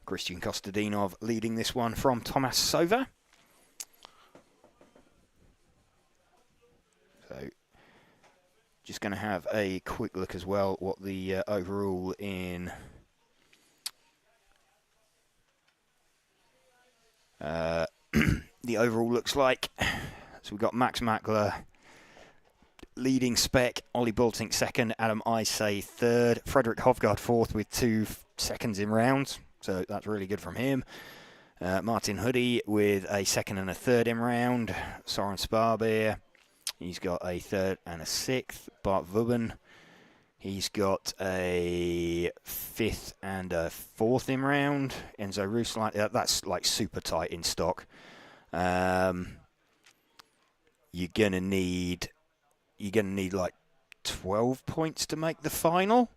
Christian Kostadinov leading this one from Tomas Sova. So, just going to have a quick look as well what the overall in the overall looks like. So we've got Max Mackler leading Spec, Ollie Baltink second, Adam Isay third, Frederick Hovgaard fourth with 2 seconds in rounds. So that's really good from him. Martin Hoodie with a second and a third in round. Soren Sparbeer, he's got a third and a 6th. Bart Vubben, he's got a 5th and a 4th in round. Enzo Roos, that's like super tight in stock. You're gonna need like 12 points to make the final,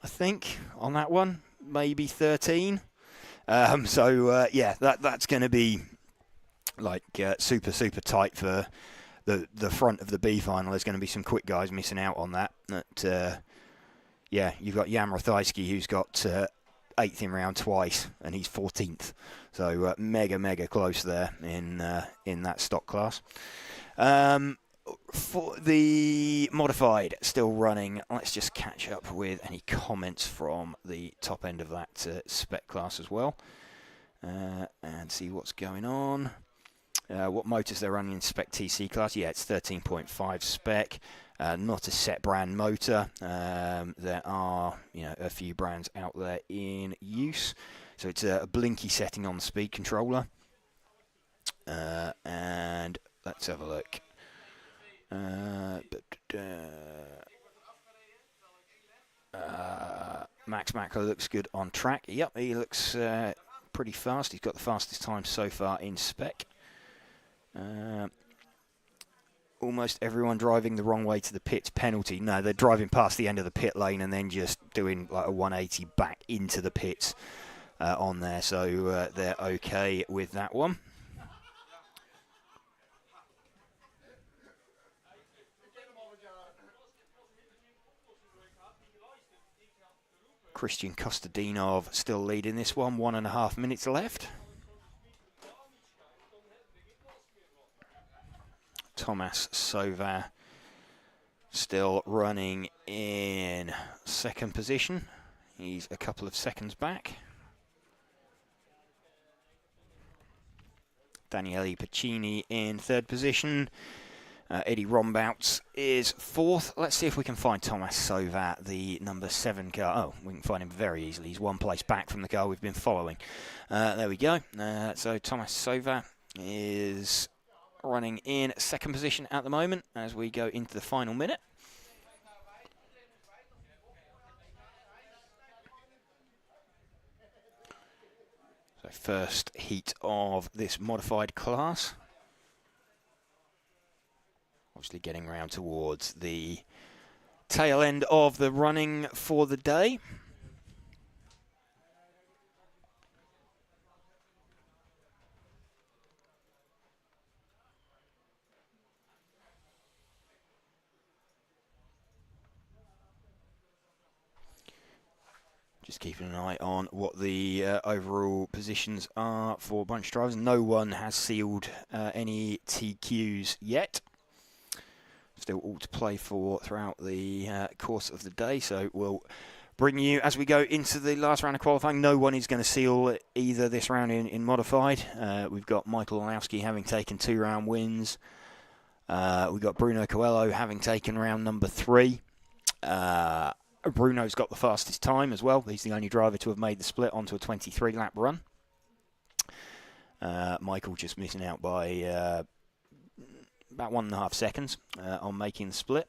I think, on that one. Maybe 13. That's going to be like super tight for the front of the B final. There's going to be some quick guys missing out on that. yeah, you've got Jan Rathajski, who's got 8th in round twice, and he's 14th. So mega close there in that stock class. For the modified, still running. Let's just catch up with any comments from the top end of that spec class as well, and see what's going on. What motors they're running in Spec TC class? Yeah, it's 13.5 spec. Not a set brand motor. There are, a few brands out there in use. So it's a blinky setting on the speed controller. And let's have a look. Max Macro looks good on track. Yep, he looks pretty fast. He's got the fastest time so far in spec. Almost everyone driving the wrong way to the pits penalty. No, they're driving past the end of the pit lane and then just doing like a 180 back into the pits on there. So they're okay with that one. Christian Kostadinov still leading this one, 1.5 minutes left. Thomas Sova still running in 2nd position. He's a couple of seconds back. Daniele Pacini in 3rd position. Eddie Rombouts is 4th. Let's see if we can find Thomas Sova, the number 7 car. Oh, we can find him very easily. He's 1 place back from the car we've been following. There we go. So Thomas Sova is running in 2nd position at the moment as we go into the final minute. So first heat of this modified class. Obviously getting round towards the tail end of the running for the day. Just keeping an eye on what the overall positions are for a bunch of drivers. No one has sealed any TQs yet. Still all to play for throughout the course of the day, so we'll bring you as we go into the last round of qualifying. No one is going to seal either this round in modified. We've got Michael Olowski having taken 2 round wins. We've got Bruno Coelho having taken round number 3. Bruno's got the fastest time as well. He's the only driver to have made the split onto a 23 lap run. Michael just missing out by about 1.5 seconds on making the split.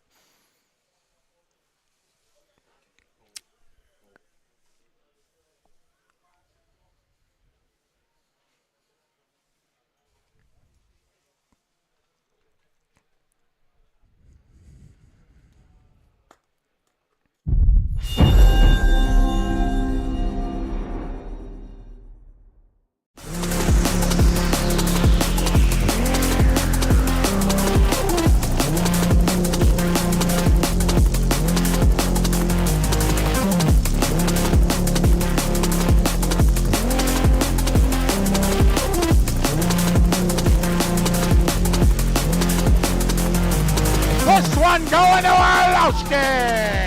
Going to Orlowski!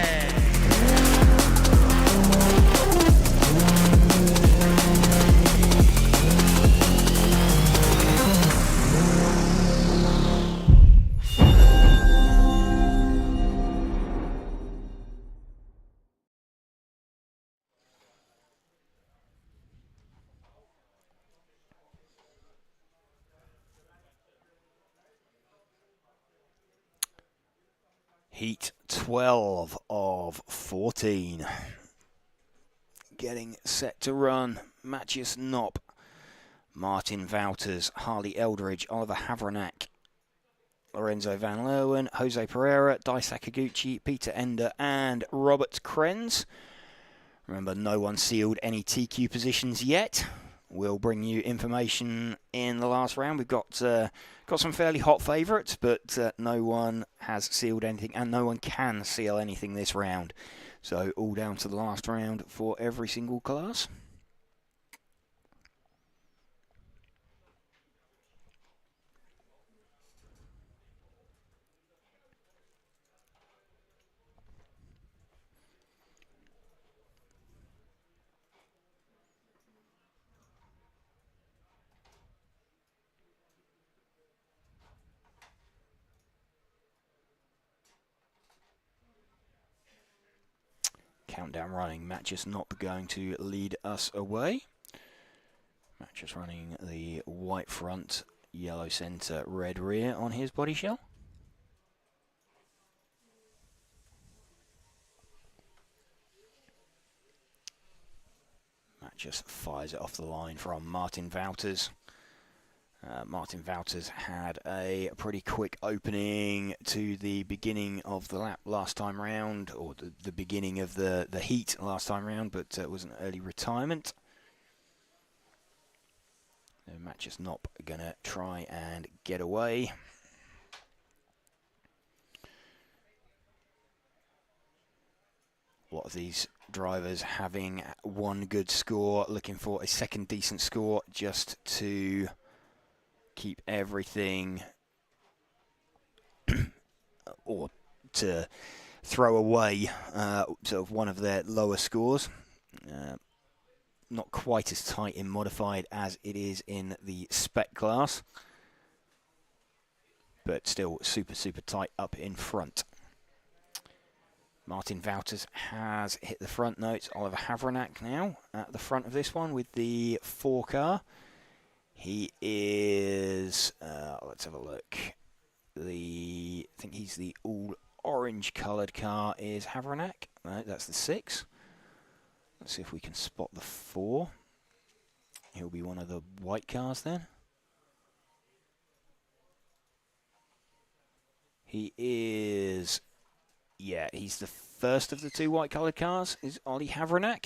Heat 12 of 14. Getting set to run. Matthias Knopp, Martin Wouters, Harley Eldridge, Oliver Havranek, Lorenzo Van Leeuwen, Jose Pereira, Dai Sakaguchi, Peter Ender, and Robert Krenz. Remember, no one sealed any TQ positions yet. We'll bring you information in the last round. We've got some fairly hot favourites, but no one has sealed anything, and no one can seal anything this round. So all down to the last round for every single class. Countdown running. Matches not going to lead us away. Matches running the white front, yellow centre, red rear on his body shell. Matt just fires it off the line from Martin Wouters. Martin Wouters had a pretty quick opening to the beginning of the lap last time round, or the beginning of the heat last time round, but it was an early retirement. Matt just not going to try and get away. A lot of these drivers having one good score, looking for a second decent score just to keep everything or to throw away sort of one of their lower scores. Not quite as tight in modified as it is in the spec class, but still super tight up in front. Martin Wouters has hit the front notes. Oliver Havranek now at the front of this one with the 4 car. He is, let's have a look. I think he's the all orange coloured car is Havranek. No, that's the 6. Let's see if we can spot the 4. He'll be one of the white cars then. He is, yeah, he's the first of the 2 white coloured cars, is Ollie Havranek.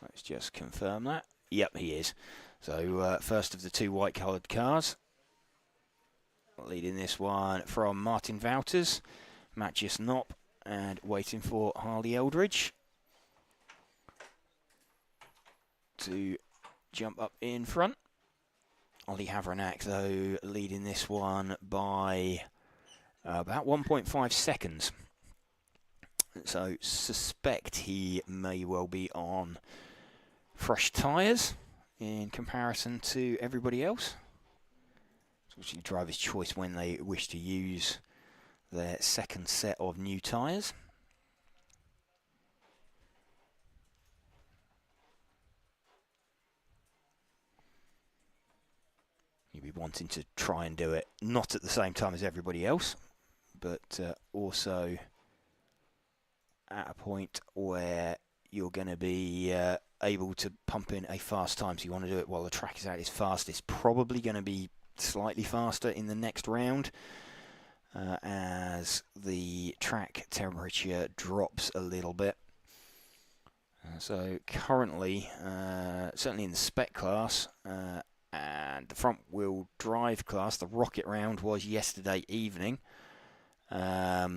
Let's just confirm that. Yep, he is. So first of the 2 white coloured cars. Leading this one from Martin Wouters, Matthias Knopp, and waiting for Harley Eldridge to jump up in front. Ollie Havranek, though, leading this one by about 1.5 seconds. So suspect he may well be on fresh tyres in comparison to everybody else. It's obviously driver's choice when they wish to use their second set of new tyres. You'd be wanting to try and do it not at the same time as everybody else, but also at a point where you're going to be able to pump in a fast time. So you want to do it while the track is at its fastest. Probably going to be slightly faster in the next round as the track temperature drops a little bit. So currently, certainly in the spec class and the front wheel drive class, the rocket round was yesterday evening. I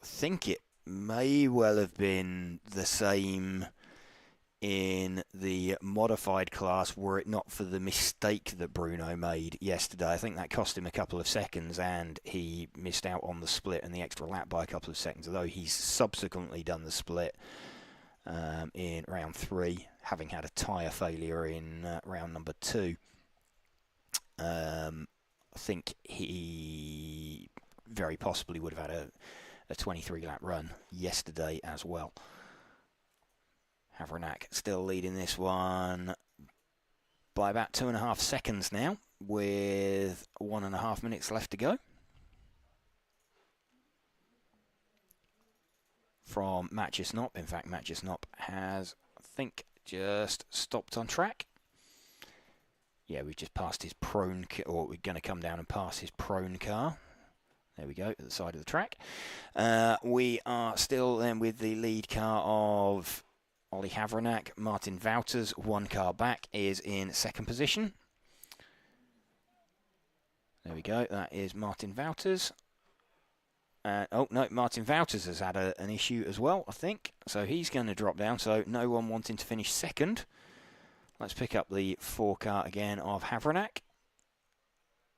think it may well have been the same in the modified class were it not for the mistake that Bruno made yesterday. I think that cost him a couple of seconds and he missed out on the split and the extra lap by a couple of seconds, although he's subsequently done the split in round 3, having had a tyre failure in round number 2. I think he very possibly would have had a 23 lap run yesterday as well. Havranek still leading this one by about 2.5 seconds now, with 1.5 minutes left to go. From Matthias Knopp. In fact, Matthias Knopp has, I think, just stopped on track. Yeah, we've just passed his prone, or we're going to come down and pass his prone car. There we go, at the side of the track. We are still then with the lead car of Ollie Havranek. Martin Wouters, 1 car back, is in 2nd position. There we go, that is Martin Wouters. Oh, no, Martin Wouters has had an issue as well, I think. So he's going to drop down, so no one wanting to finish second. Let's pick up the 4-car again of Havernack.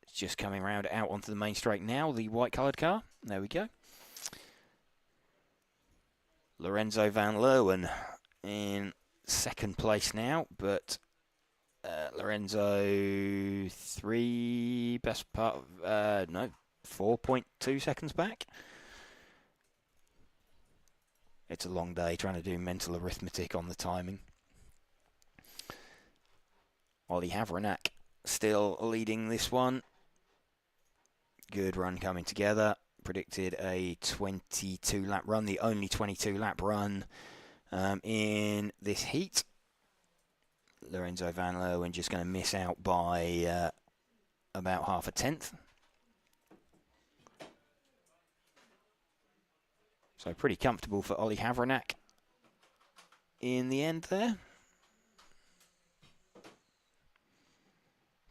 It's just coming round out onto the main straight now, the white-coloured car. There we go. Lorenzo Van Leeuwen in second place now, but Lorenzo 4.2 seconds back. It's a long day trying to do mental arithmetic on the timing. Ollie Havernack still leading this one. Good run coming together. Predicted a 22-lap run, the only 22-lap run in this heat. Lorenzo Van Leeuwen just going to miss out by about half a tenth. So pretty comfortable for Ollie Havernack in the end there.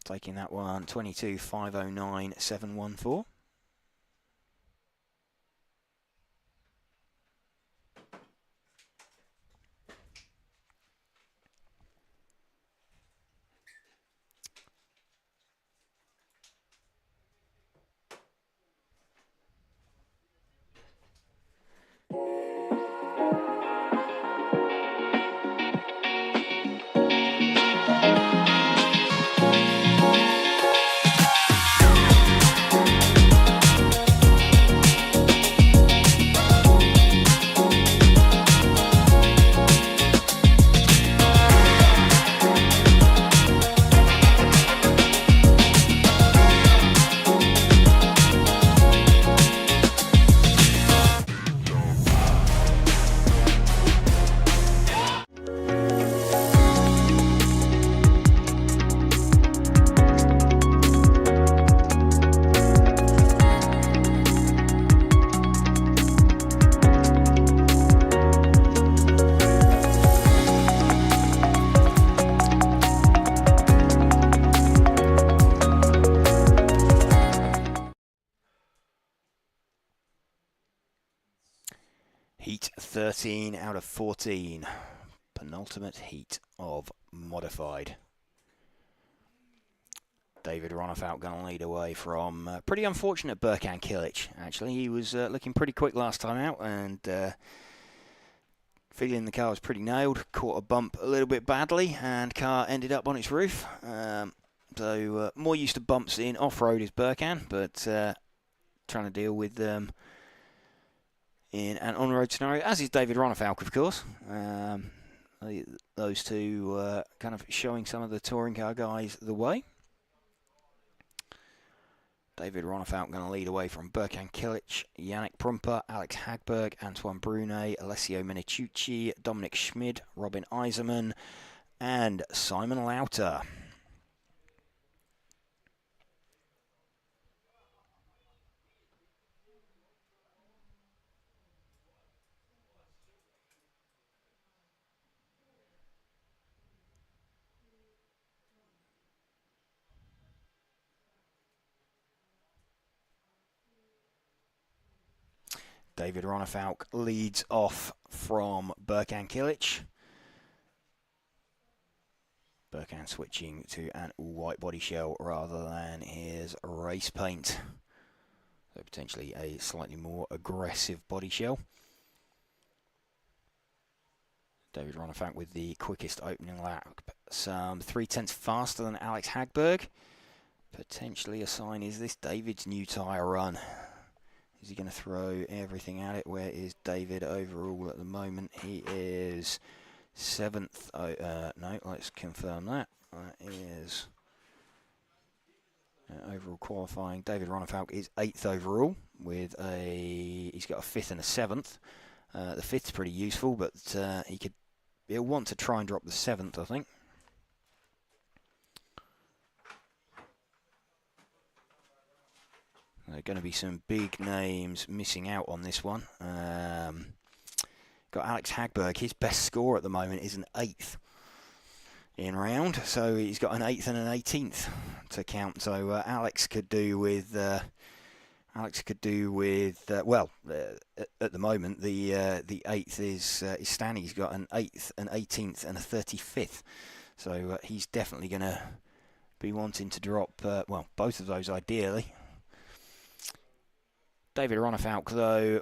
Taking that one, 22.509.714. Heat 13 out of 14. Penultimate heat of modified. David Ronnefout going to lead away from pretty unfortunate Berkan Kilic, actually. He was looking pretty quick last time out and feeling the car was pretty nailed. Caught a bump a little bit badly and car ended up on its roof. So more used to bumps in off-road is Berkan, but trying to deal with them in an on-road scenario, as is David Ronnefout, of course. Those two kind of showing some of the touring car guys the way. David Ronnefout going to lead away from Berkan Kilic, Yannick Prumper, Alex Hagberg, Antoine Brunet, Alessio Minicucci, Dominic Schmid, Robin Eiserman, and Simon Lauter. David Ronnefout leads off from Berkan Kilic. Berkan switching to an all-white body shell rather than his race paint. So potentially a slightly more aggressive body shell. David Ronnefout with the quickest opening lap. Some 0.3 faster than Alex Hagberg. Potentially a sign, is this David's new tyre run? Is he going to throw everything at it? Where is David overall at the moment? He is 7th. No, let's confirm that. That is overall qualifying. David Ronnefout is 8th overall with he's got a 5th and a 7th. The 5th's pretty useful, but he'll want to try and drop the 7th, I think. There are going to be some big names missing out on this one. Got Alex Hagberg. His best score at the moment is an 8th in round. So he's got an 8th and an 18th to count. So Alex could do with Alex could do with, at the moment, the 8th is Stanley. He's got an 8th, an 18th, and a 35th. So he's definitely going to be wanting to drop, both of those ideally. David Ronnefaulk, though,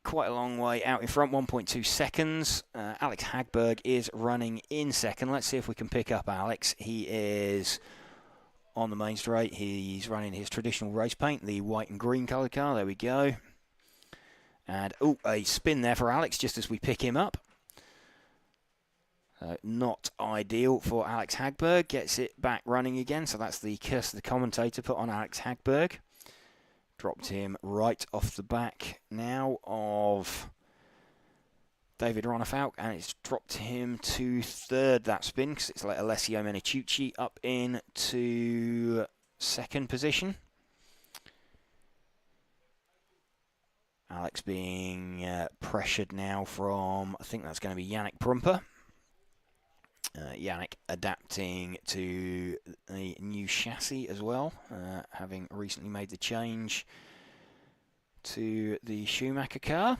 quite a long way out in front, 1.2 seconds. Alex Hagberg is running in second. Let's see if we can pick up Alex. He is on the main straight. He's running his traditional race paint, the white and green coloured car. There we go. And, a spin there for Alex just as we pick him up. Not ideal for Alex Hagberg. Gets it back running again. So that's the curse of the commentator put on Alex Hagberg. Dropped him right off the back now of David Ronnefaulk, and it's dropped him to third that spin because it's let Alessio Meniciucci up into second position. Alex being pressured now from, I think that's going to be Yannick Prumper. Yannick adapting to a new chassis as well, having recently made the change to the Schumacher car.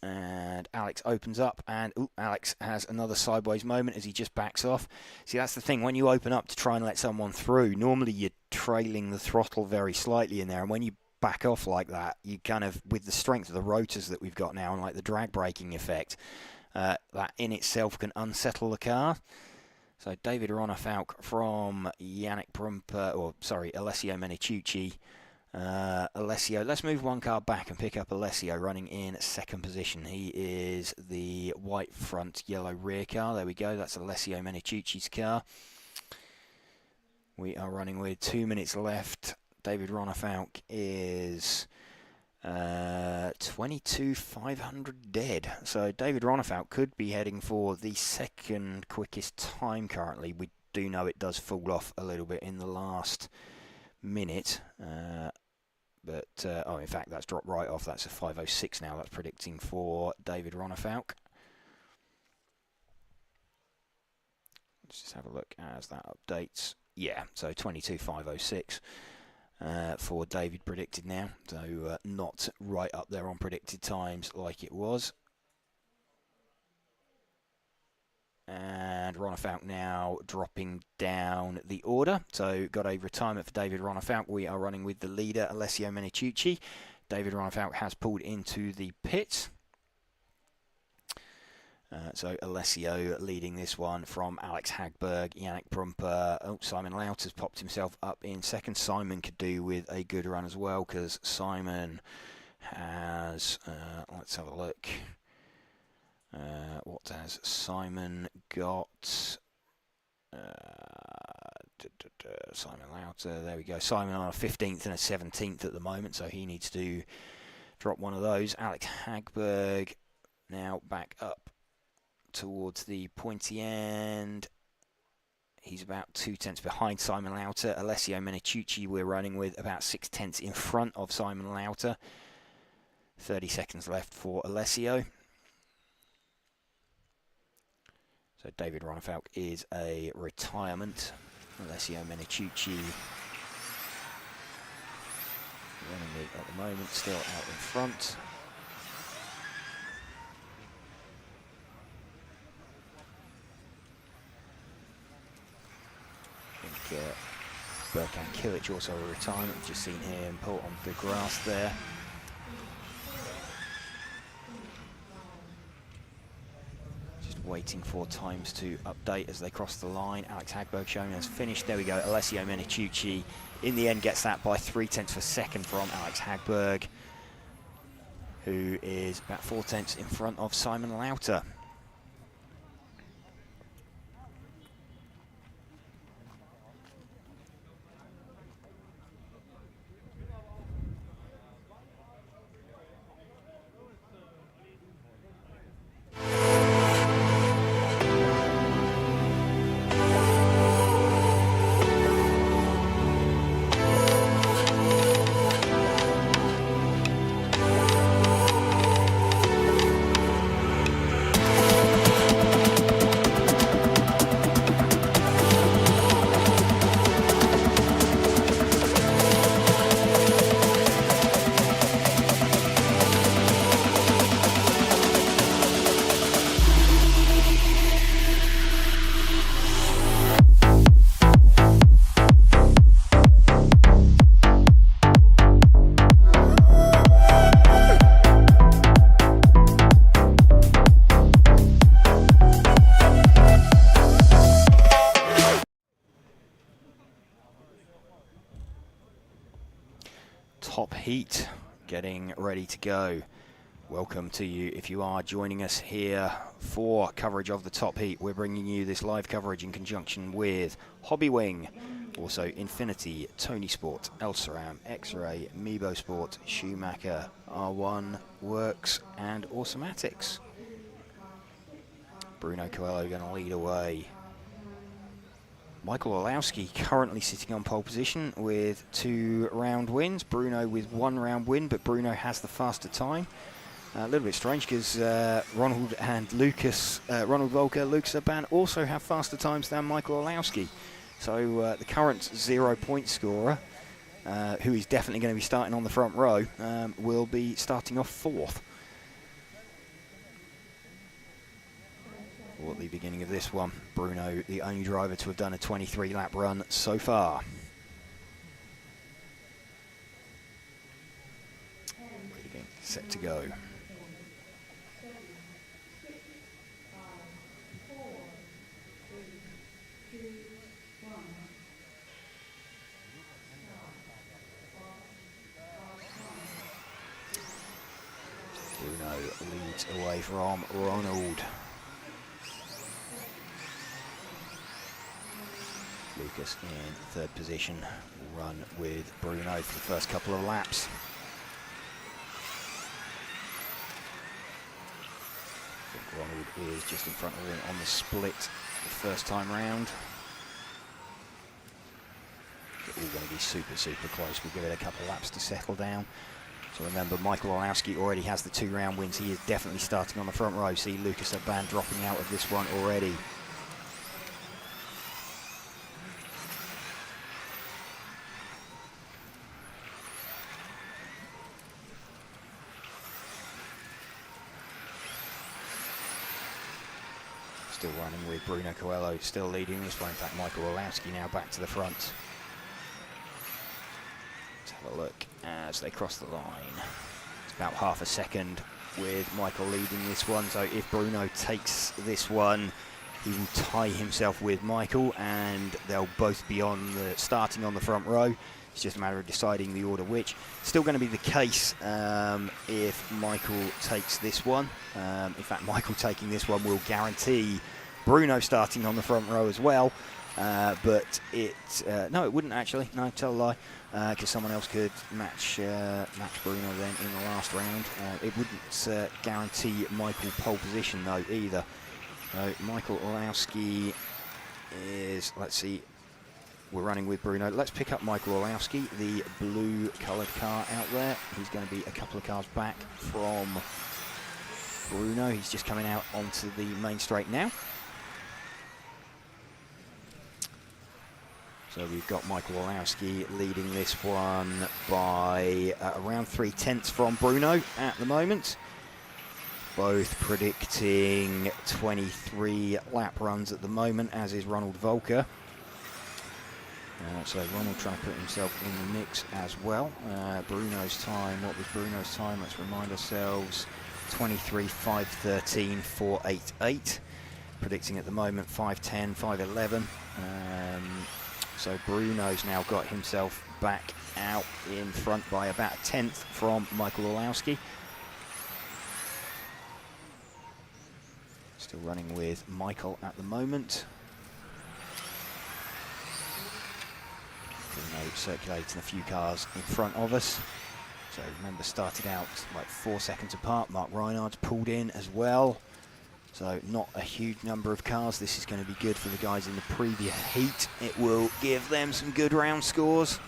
And Alex opens up, and Alex has another sideways moment as he just backs off. See, that's the thing, when you open up to try and let someone through, normally you're trailing the throttle very slightly in there, and when you back off like that, you kind of, with the strength of the rotors that we've got now and like the drag braking effect, that in itself can unsettle the car. So David Ronnefaulk from Alessio Meniciucci. Alessio, let's move one car back and pick up Alessio running in second position. He is the white front, yellow rear car. There we go, that's Alessio Meniciucci's car. We are running with 2 minutes left. David Ronnefaulk is 22,500 dead. So David Ronnefaulk could be heading for the second quickest time currently. We do know it does fall off a little bit in the last minute. In fact, that's dropped right off. That's a 5:06 now. That's predicting for David Ronnefaulk. Let's just have a look as that updates. Yeah, so 22,506. For David predicted now, so not right up there on predicted times like it was. And Ronnefaulk now dropping down the order. So got a retirement for David Ronnefaulk. We are running with the leader, Alessio Meniciucci. David Ronnefaulk has pulled into the pit. So Alessio leading this one from Alex Hagberg, Yannick Prumper. Simon Laut has popped himself up in second. Simon could do with a good run as well because Simon has, let's have a look. What has Simon got? Simon Lauter, there we go. Simon on a 15th and a 17th at the moment, so he needs to drop one of those. Alex Hagberg now back up towards the pointy end. He's about 2 tenths behind Simon Lauter. Alessio Meniciucci we're running with about 6 tenths in front of Simon Lauter. 30 seconds left for Alessio. So David Ronnefaulk is a retirement. Alessio Meniciucci running it at the moment, still out in front. I think Berkan Kilic also a retirement. We've just seen him pull on the grass there. Waiting for times to update as they cross the line. Alex Hagberg showing us finished. There we go. Alessio Meniciucci in the end gets that by 3 tenths of a second from Alex Hagberg, who is about 4 tenths in front of Simon Lauter. heat getting ready to go. Welcome to you if you are joining us here for coverage of the top heat. We're bringing you this live coverage in conjunction with Hobbywing, also Infinity, Tony Sport, Elceram, X-Ray, Mebo Sport, Schumacher, R1, Works and Automatics. Bruno Coelho going to lead away. Michael Olowski currently sitting on pole position with 2 round wins. Bruno with 1 round win, but Bruno has the faster time. A little bit strange because Ronald and Lucas, Ronald Volker, Lucas Urban also have faster times than Michael Olowski. So the current 0-point scorer, who is definitely going to be starting on the front row, will be starting off 4th. For the beginning of this one, Bruno, the only driver to have done a 23-lap run so far. Ready, set to go. Bruno leads away from Ronald. Lucas in 3rd position, will run with Bruno for the first couple of laps. I think Ronald is just in front of him on the split the first time round. They're all going to be super, super close. We'll give it a couple of laps to settle down. So remember, Michael Olowski already has the 2 round wins. He is definitely starting on the front row. See Lucas Urban dropping out of this one already. Still running with Bruno Coelho, still leading this one. In fact, Michael Olowski now back to the front. Let's have a look as they cross the line. It's about half a second with Michael leading this one. So if Bruno takes this one, he will tie himself with Michael, and they'll both be on the starting on the front row. It's just a matter of deciding the order which. Still going to be the case if Michael takes this one. In fact, Michael taking this one will guarantee Bruno starting on the front row as well. But no, it wouldn't actually. No, tell a lie. Because someone else could match Bruno then in the last round. It wouldn't guarantee Michael pole position though either. So Michael Olowski is, let's see, we're running with Bruno. Let's pick up Michael Olowski, the blue coloured car out there. He's going to be a couple of cars back from Bruno. He's just coming out onto the main straight now. So we've got Michael Olowski leading this one by around 3/10 from Bruno at the moment. Both predicting 23 lap runs at the moment, as is Ronald Volker. So Ronald trying to put himself in the mix as well. Bruno's time, what was Bruno's time? Let's remind ourselves, 23:5:13 4:88. Predicting at the moment 5:10 5:11. So Bruno's now got himself back out in front by about 1/10 from Michael Olowski. Still running with Michael at the moment. Bruno circulating a few cars in front of us. So remember, started out like 4 seconds apart. Mark Reinhardt's pulled in as well. So not a huge number of cars. This is going to be good for the guys in the previous heat. It will give them some good round scores.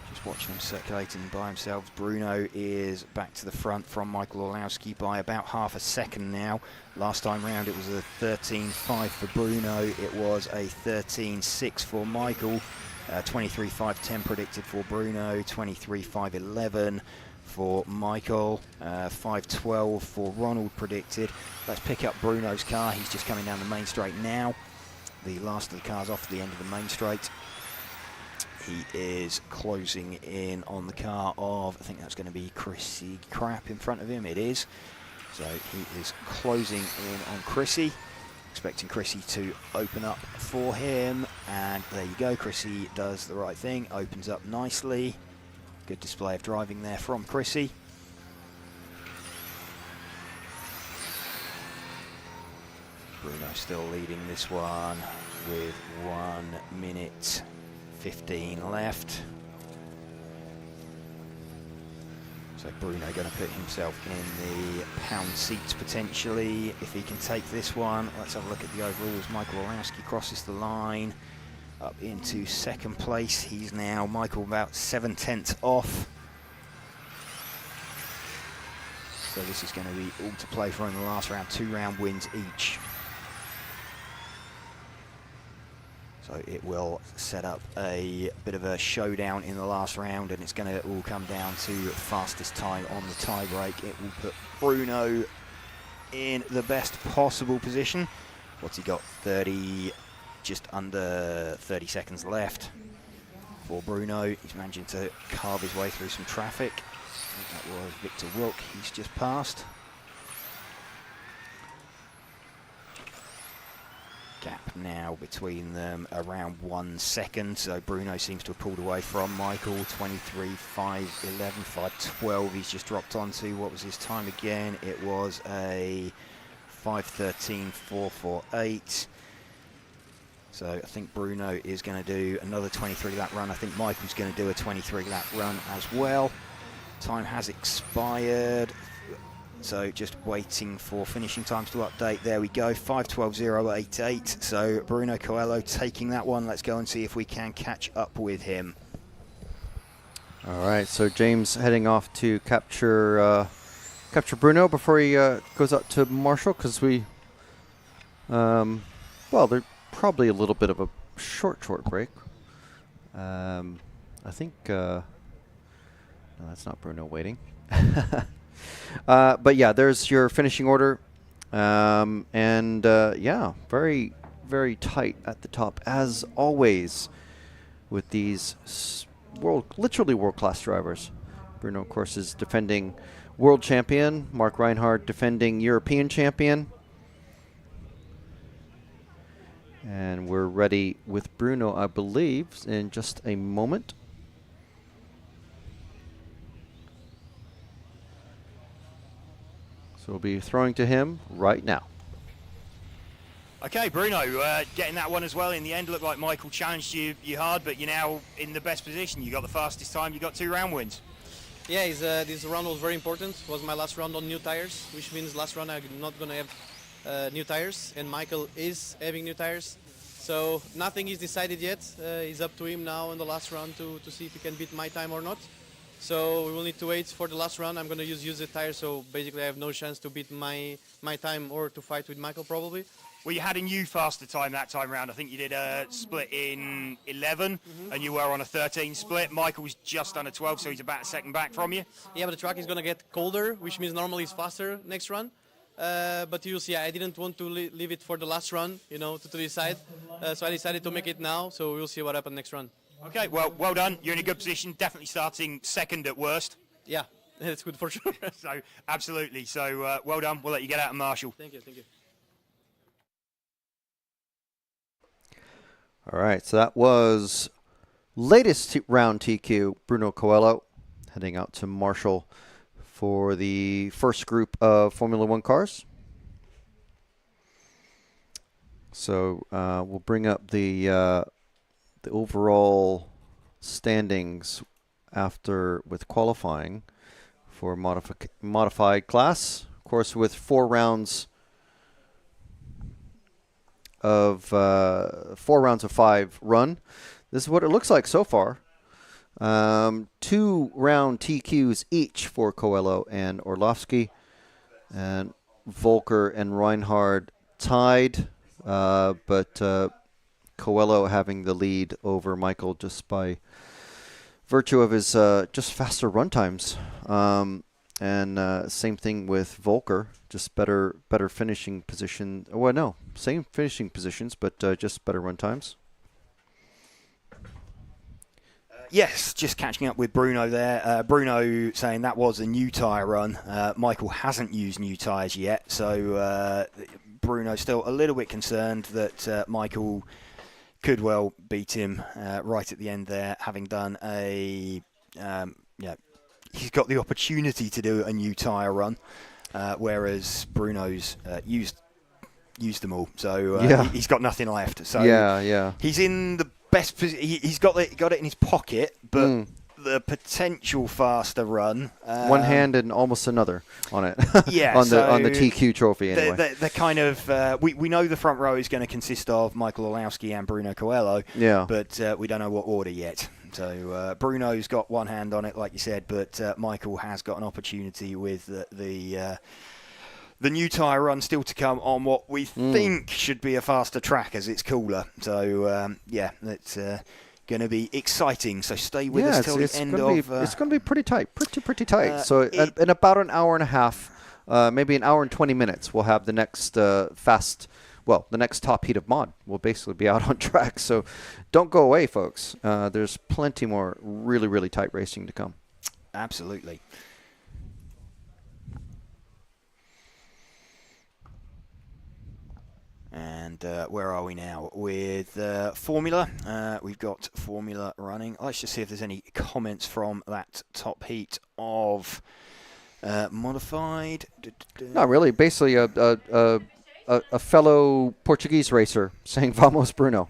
Just watching them circulating by themselves. Bruno is back to the front from Michael Olowski by about half a second now. Last time round it was a 13.5 for Bruno. It was a 13.6 for Michael. 23.5:10 predicted for Bruno. 23.5:11 for Michael. 5:12 for Ronald predicted. Let's pick up Bruno's car. He's just coming down the main straight now. The last of the cars off the end of the main straight. He is closing in on the car of, I think that's going to be Chrissy Crap in front of him. It is. So he is closing in on Chrissy. Expecting Chrissy to open up for him. And there you go. Chrissy does the right thing. Opens up nicely. Good display of driving there from Chrissy. Bruno still leading this one with 1 minute 15 left. So Bruno going to put himself in the pound seats potentially if he can take this one. Let's have a look at the overalls. Michael Orlowski crosses the line up into second place. He's now, Michael, about 7/10 off. So this is going to be all to play for in the last round. 2-round wins each. So it will set up a bit of a showdown in the last round, and it's going to all come down to fastest time on the tie break. It will put Bruno in the best possible position. What's he got? 30, just under 30 seconds left for Bruno. He's managing to carve his way through some traffic. I think that was Victor Wilk. He's just passed. Gap now between them around 1 second, so Bruno seems to have pulled away from Michael. 23.511, 5.12 he's just dropped onto. What was his time again? It was a 5.13.448. So I think Bruno is going to do another 23 lap run. I think Michael's going to do a 23 lap run as well. Time has expired. So just waiting for finishing times to update. There we go, 5.12.088. So Bruno Coelho taking that one. Let's go and see if we can catch up with him. All right, so James heading off to capture Bruno before he goes out to Marshall, because we, well, they're probably a little bit of a short break. I think, no, that's not Bruno waiting. But yeah, there's your finishing order, and yeah, very, very tight at the top as always with these literally world-class drivers. Bruno, of course, is defending world champion. Mark Reinhard defending European champion. And we're ready with Bruno, I believe, in just a moment. So we'll be throwing to him right now. Okay, Bruno, getting that one as well. In the end, looked like Michael challenged you hard, but you're now in the best position. You got the fastest time, you got 2 round wins. Yeah, this round was very important. It was my last round on new tires, which means last round I'm not going to have new tires, and Michael is having new tires. So nothing is decided yet. It's up to him now in the last round to see if he can beat my time or not. So we will need to wait for the last run. I'm going to use the tire, so basically I have no chance to beat my time or to fight with Michael probably. Well, you had a new faster time that time round. I think you did a split in 11, and you were on a 13 split. Michael's just under 12, so he's about a second back from you. Yeah, but the track is going to get colder, which means normally it's faster next run. But you'll see, I didn't want to leave it for the last run, you know, to decide. So I decided to make it now, so we'll see what happens next run. Okay, well done. You're in a good position, definitely starting second at worst. Yeah, that's good for sure. So, absolutely. So, well done. We'll let you get out of Marshall. Thank you. All right, so that was latest round TQ, Bruno Coelho, heading out to Marshall for the first group of Formula One cars. So we'll bring up the overall standings with qualifying for modified class. Of course, with 4 rounds of 5 run. This is what it looks like so far. 2 round TQs each for Coelho and Orlowski, and Volker and Reinhard tied, but Coelho having the lead over Michael just by virtue of his just faster run times. And same thing with Volker, just better finishing position. Well, no, same finishing positions, but just better run times. Yes, just catching up with Bruno there. Bruno saying that was a new tyre run. Michael hasn't used new tyres yet, so Bruno's still a little bit concerned that Michael could well beat him right at the end there, having done a yeah, he's got the opportunity to do a new tyre run, whereas Bruno's used them all. So he's got nothing left. So he's in the best position. He's got it in his pocket, but the potential faster run. One hand and almost another on it. Yeah, on the TQ trophy anyway. The kind of we know the front row is going to consist of Michael Olowski and Bruno Coelho. Yeah. But we don't know what order yet. So Bruno's got one hand on it, like you said, but Michael has got an opportunity with the new tyre run still to come on what we think should be a faster track as it's cooler. So it's going to be exciting. So stay with us till the end of. It's going to be pretty tight, pretty tight. So in about an hour and a half, maybe an hour and 20 minutes, we'll have the next the next top heat of mod. We'll basically be out on track. So don't go away, folks. There's plenty more really, really tight racing to come. Absolutely. And where are we now? With Formula. We've got Formula running. Let's just see if there's any comments from that top heat of modified. Not really. Basically, a fellow Portuguese racer saying "Vamos, Bruno."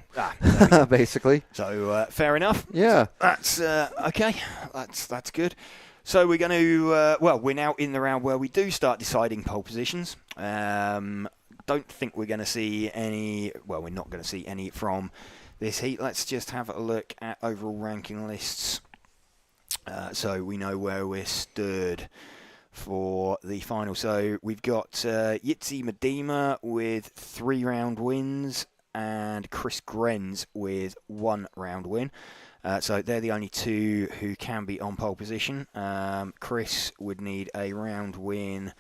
Basically. So fair enough. Yeah. That's okay. That's good. So we're going to. We're now in the round where we do start deciding pole positions. Don't think we're going to see any. Well, we're not going to see any from this heat. Let's just have a look at overall ranking lists, so we know where we're stood for the final. So we've got Jitsi Medema with 3 round wins and Chris Grenz with 1 round win. So they're the only 2 who can be on pole position. Chris would need a round win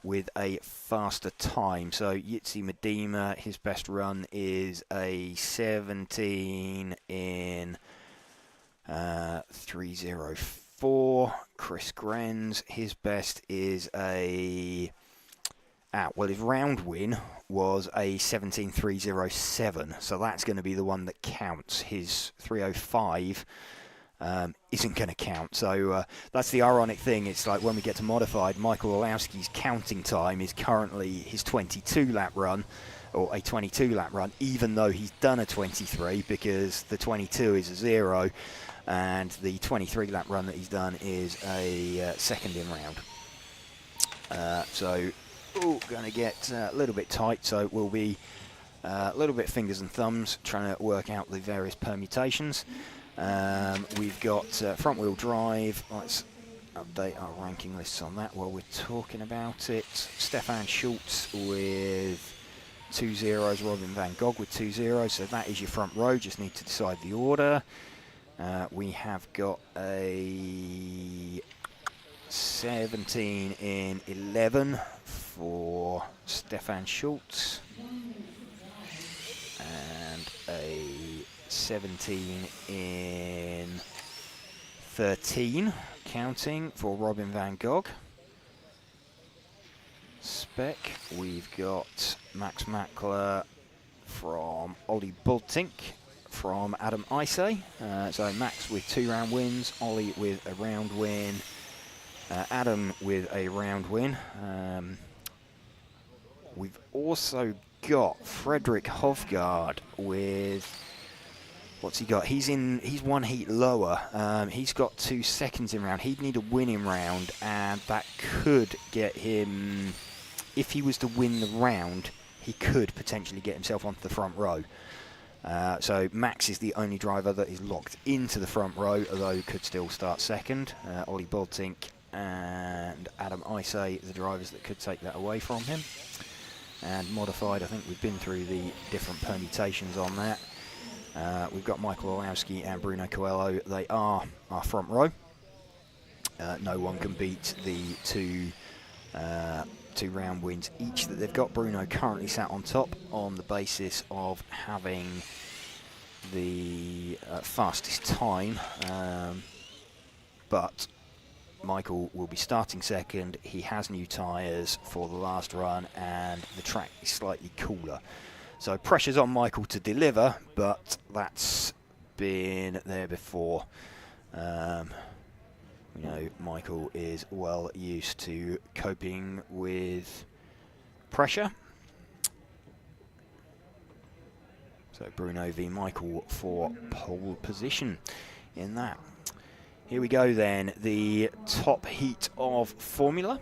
with a faster time. So Jitsi Medema, his best run is a 17 in 3:04. Chris Grenz, his best is his round win was a 17.307. So that's going to be the one that counts. His 3:05 isn't going to count. So that's the ironic thing. It's like when we get to modified, Michael Olowski's counting time is currently his 22-lap run, or a 22-lap run, even though he's done a 23, because the 22 is a 0, and the 23-lap run that he's done is a second in round. Going to get a little bit tight, so we'll be a little bit fingers and thumbs trying to work out the various permutations. We've got front-wheel drive. Let's update our ranking lists on that while we're talking about it. Stefan Schultz with 2 0s, Robin van Gogh with 2 0s, so that is your front row. Just need to decide the order. We have got a 17 in 11 for Stefan Schultz and a 17 in 13 counting for Robin van Gogh. Spec, we've got Max Mackler from Ollie Bultink from Adam Isay. So Max with 2 round wins, Ollie with a round win, Adam with a round win. We've also got Frederick Hovgaard with, what's he got? He's 1 heat lower. He's got 2 seconds in round. He'd need a winning round, and that could get him, if he was to win the round, he could potentially get himself onto the front row. So Max is the only driver that is locked into the front row, although could still start second. Ollie Bultink and Adam Isay, the drivers that could take that away from him. And modified, I think we've been through the different permutations on that. We've got Michael Olowski and Bruno Coelho. They are our front row. No one can beat the 2 round wins each that they've got. Bruno currently sat on top on the basis of having the fastest time, but Michael will be starting second. He has new tyres for the last run, and the track is slightly cooler. So pressure's on Michael to deliver, but that's been there before. We know Michael is well used to coping with pressure. So Bruno v Michael for pole position in that. Here we go then, the top heat of Formula.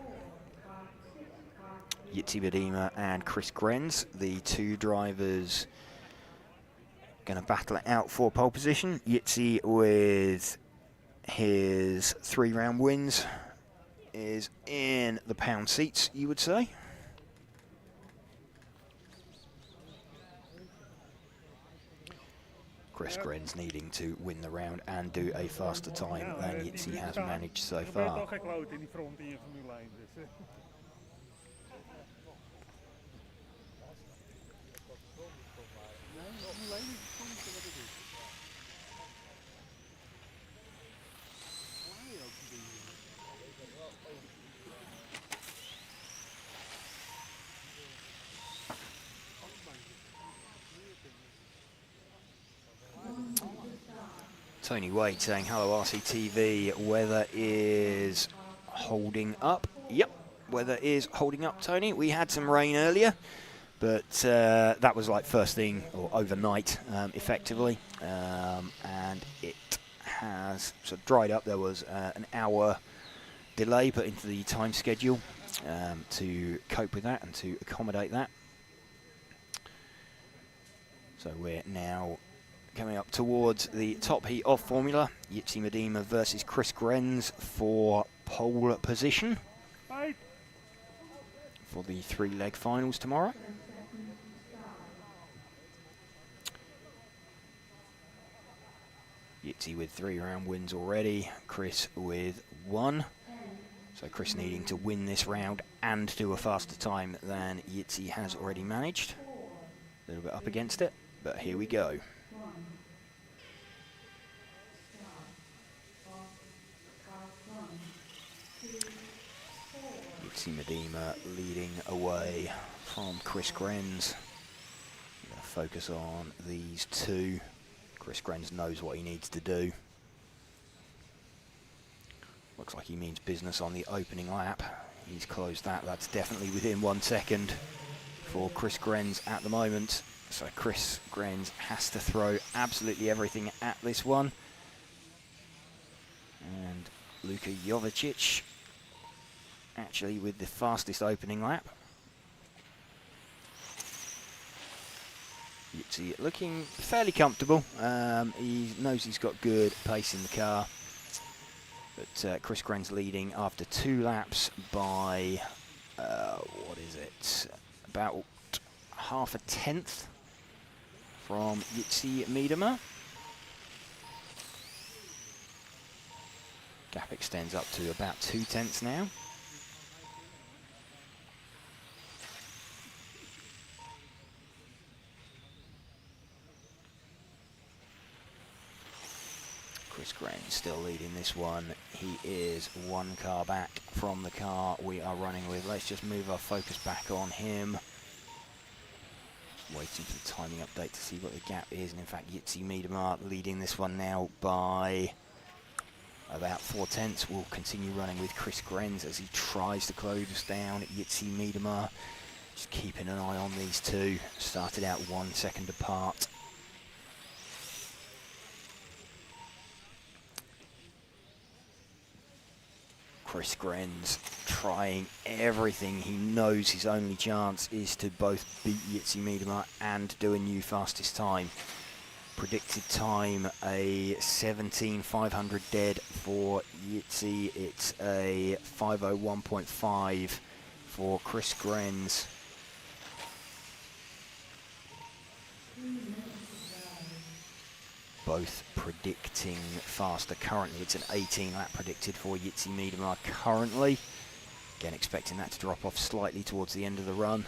Jitsi Medema and Chris Grenz, the two drivers going to battle it out for pole position. Jitsi with his 3-round wins is in the pound seats, you would say. Chris Grenz needing to win the round and do a faster time than Jitsi has managed so far. Tony Wade saying, hello RCTV, weather is holding up. Yep, weather is holding up, Tony. We had some rain earlier, but that was like first thing, or overnight, effectively. And it has sort of dried up. There was an hour delay put into the time schedule to cope with that and to accommodate that. So we're now coming up towards the top heat of Formula. Jitsi Medema versus Chris Grenz for pole position for the 3-leg finals tomorrow. Jitsi with 3-round wins already, Chris with 1. So Chris needing to win this round and do a faster time than Jitsi has already managed. A little bit up against it, but here we go. Jitsi Medema leading away from Chris Grenz. Going to focus on these two. Chris Grenz knows what he needs to do. Looks like he means business on the opening lap. He's closed that. That's definitely within 1 second for Chris Grenz at the moment. So Chris Grenz has to throw absolutely everything at this one. And Luka Jovicic actually with the fastest opening lap. Jitsi looking fairly comfortable. He knows he's got good pace in the car. But Chris Grenz leading after 2 laps by, what is it, about half a tenth from Jitsi Medema. Gap extends up to about 2 tenths now. Chris Grenz still leading this one. He is 1 car back from the car we are running with. Let's just move our focus back on him. Waiting for the timing update to see what the gap is. And in fact, Jitsi Medema leading this one now by about 4 tenths. We'll continue running with Chris Grenz as he tries to close down Jitsi Medema. Just keeping an eye on these two. Started out 1 second apart. Chris Grenz trying everything. He knows his only chance is to both beat Jitsi Medema and do a new fastest time. Predicted time a 17,500 dead for Jitsi. It's a 5:01.5 for Chris Grenz. Both predicting faster currently. It's an 18 lap predicted for Jitsi Medema currently. Again, expecting that to drop off slightly towards the end of the run.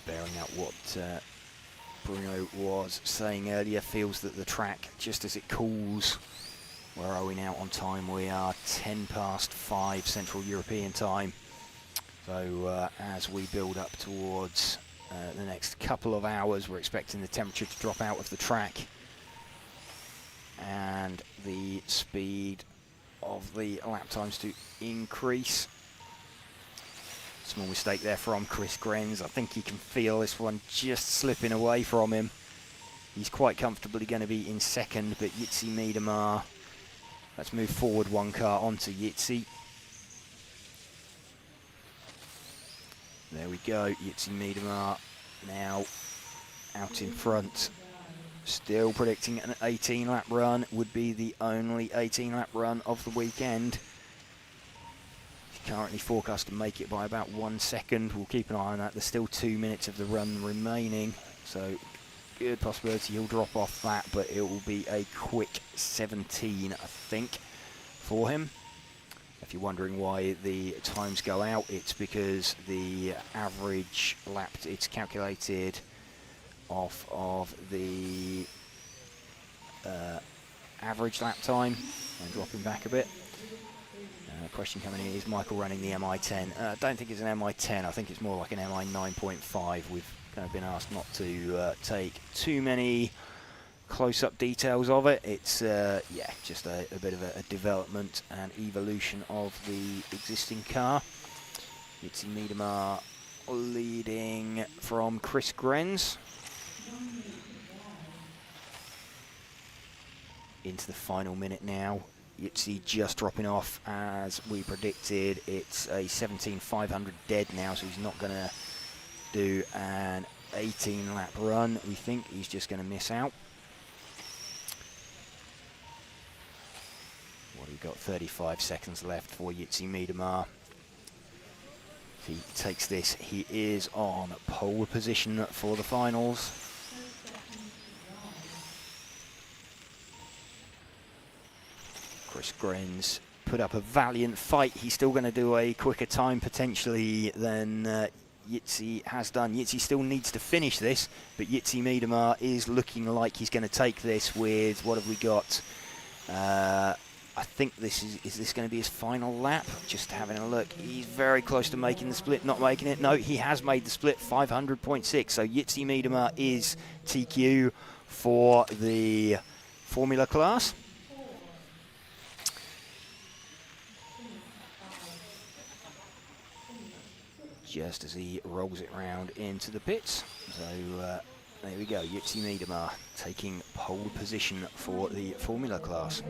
Bearing out what Bruno was saying earlier, feels that the track, just as it cools, where are we now on time? We are 10 past 5 Central European time. So as we build up towards the next couple of hours, we're expecting the temperature to drop out of the track and the speed of the lap times to increase. Small mistake there from Chris Grenz. I think he can feel this one just slipping away from him. He's quite comfortably going to be in second, but Jitsi Miedemar, let's move forward one car onto Jitsi. There we go, Jitsi Miedemar now out in front. Still predicting an 18-lap run, would be the only 18-lap run of the weekend. He's currently forecast to make it by about 1 second. We'll keep an eye on that. There's still 2 minutes of the run remaining, so good possibility he'll drop off that, but it will be a quick 17, I think, for him. If you're wondering why the times go out, it's because the average lap, it's calculated off of the average lap time, and dropping back a bit. Question coming in, is Michael running the MI10? I don't think it's an MI10, I think it's more like an MI 9.5. We've kind of been asked not to take too many close-up details of it. It's yeah, just a bit of a development and evolution of the existing car. Jitsi Miedemar leading from Chris Grenz. Into the final minute now. Jitsi just dropping off as we predicted. It's a 17,500 dead now, so he's not going to do an 18-lap run. We think he's just going to miss out. What have we got? 35 seconds left for Jitsi Miedemar. If he takes this, he is on pole position for the finals. Chris Grenz put up a valiant fight. He's still going to do a quicker time potentially than Jitsi has done. Jitsi still needs to finish this, but Jitsi Miedemar is looking like he's going to take this with, what have we got? I think this is this going to be his final lap? Just having a look. He's very close to making the split, not making it. No, he has made the split, 500.6. So Jitsi Miedemar is TQ for the Formula class. Just as he rolls it round into the pits. So there we go, Jitsi Miedemar taking pole position for the Formula class.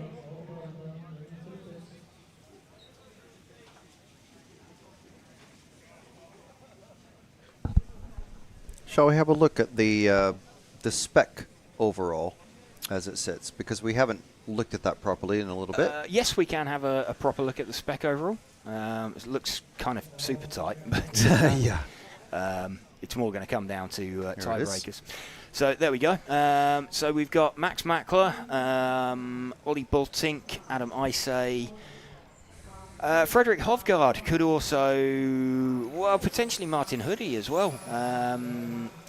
Shall we have a look at the spec overall as it sits? Because we haven't looked at that properly in a little bit. Yes, we can have a proper look at the spec overall. It looks kind of super tight, but yeah, it's more going to come down to tiebreakers. So there we go. So we've got Max Mackler, Ollie Bultink, Adam Isay, Frederick Hovgaard could also, well, potentially Martin Hoodie as well,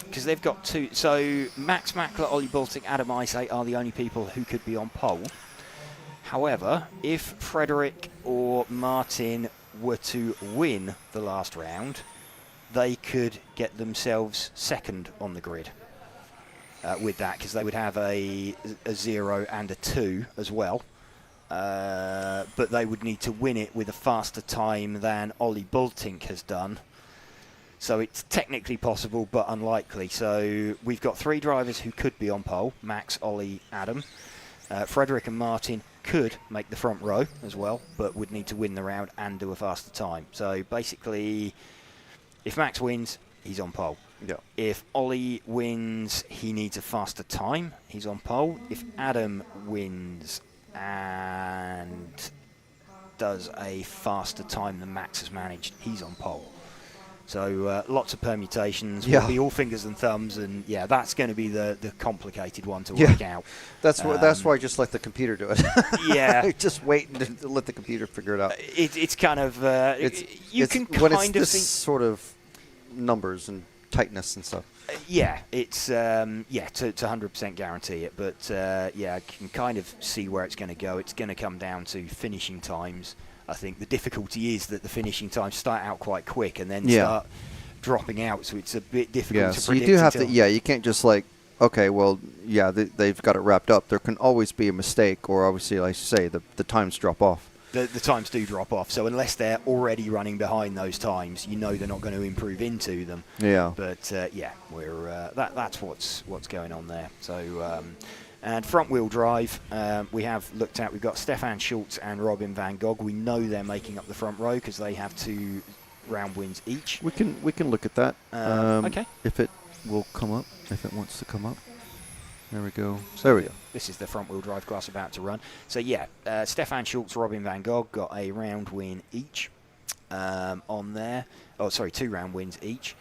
because they've got two. So Max Mackler, Ollie Bultink, Adam Isay are the only people who could be on pole. However, if Frederick or Martin were to win the last round, they could get themselves second on the grid with that, because they would have a 0 and a 2 as well. But they would need to win it with a faster time than Ollie Bultink has done. So it's technically possible, but unlikely. So we've got 3 drivers who could be on pole: Max, Ollie, Adam. Frederick and Martin could make the front row as well, but would need to win the round and do a faster time. So basically, if Max wins, he's on pole. Yeah. If Ollie wins, he needs a faster time, he's on pole. If Adam wins and does a faster time than Max has managed, he's on pole. So lots of permutations. Yeah. Will be all fingers and thumbs, and yeah, that's going to be the complicated one to work out. That's why I just let the computer do it. Yeah. Just wait and let the computer figure it out. It's kind of you can when kind it's of this sort of numbers and tightness and stuff. Yeah, it's to 100% guarantee it, but yeah, I can kind of see where it's going to go. It's going to come down to finishing times. I think the difficulty is that the finishing times start out quite quick and then start dropping out, so it's a bit difficult to so predict. You do have to. Yeah, you can't just like, okay, well, yeah, they've got it wrapped up. There can always be a mistake, or obviously, like you say, the times drop off. the times do drop off. So unless they're already running behind those times, you know they're not going to improve into them. Yeah. But yeah, we're that's what's going on there. So and front wheel drive, we have looked at. We've got Stefan Schultz and Robin van Gogh. We know they're making up the front row because they have 2 round wins each. We can look at that. Okay. If it will come up, if it wants to come up. There we go. There we go. This is the front-wheel drive class about to run. So yeah, Stefan Schultz, Robin van Gogh got a round win each on there. Oh, sorry, 2 round wins each.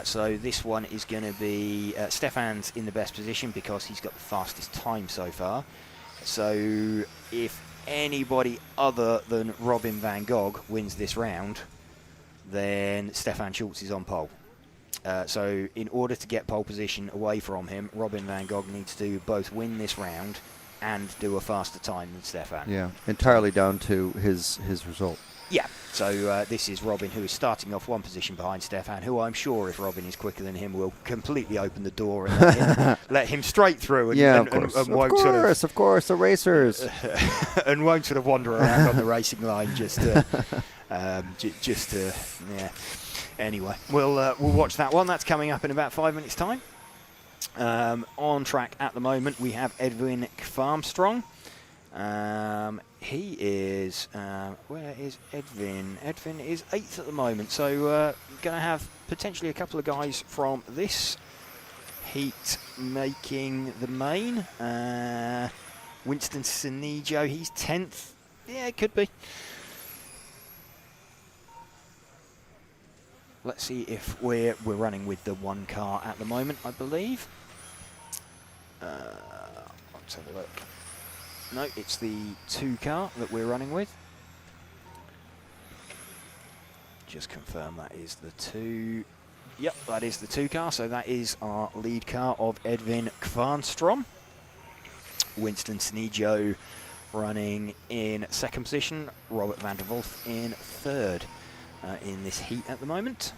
So this one is going to be Stefan's in the best position because he's got the fastest time so far. So if anybody other than Robin van Gogh wins this round, then Stefan Schultz is on pole. So in order to get pole position away from him, Robin van Gogh needs to both win this round and do a faster time than Stefan. Yeah, entirely down to his result. Yeah, so this is Robin, who is starting off 1 position behind Stefan, who I'm sure if Robin is quicker than him will completely open the door and let him straight through. And, yeah, and, of course, and won't of course, the racers. And won't sort of wander around on the racing line just to, yeah. Anyway, we'll watch that one. That's coming up in about 5 minutes' time. On track at the moment, we have Edwin Farmstrong. He is... where is Edwin? Edwin is 8th at the moment. So going to have potentially a couple of guys from this heat making the main. Winston Sinijo, he's 10th. Yeah, it could be. Let's see if we're running with the 1 car at the moment, I believe. Let's have a look. No, it's the 2 car that we're running with. Just confirm that is the 2. Yep, that is the 2 car. So that is our lead car of Edwin Kvarnstrom. Winston Sinijo running in 2nd position. Robert van der Wolf in 3rd. In this heat at the moment.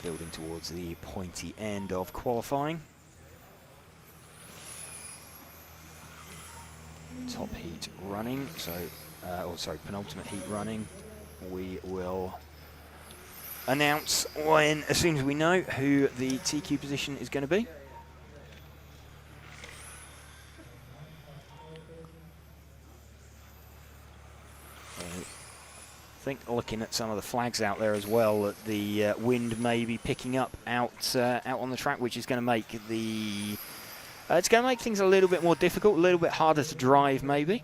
Building towards the pointy end of qualifying. Top heat running, so, penultimate heat running. We will announce as soon as we know who the TQ position is going to be. I think looking at some of the flags out there as well, that the wind may be picking up out on the track, which is going to make it's going to make things a little bit more difficult, a little bit harder to drive, maybe.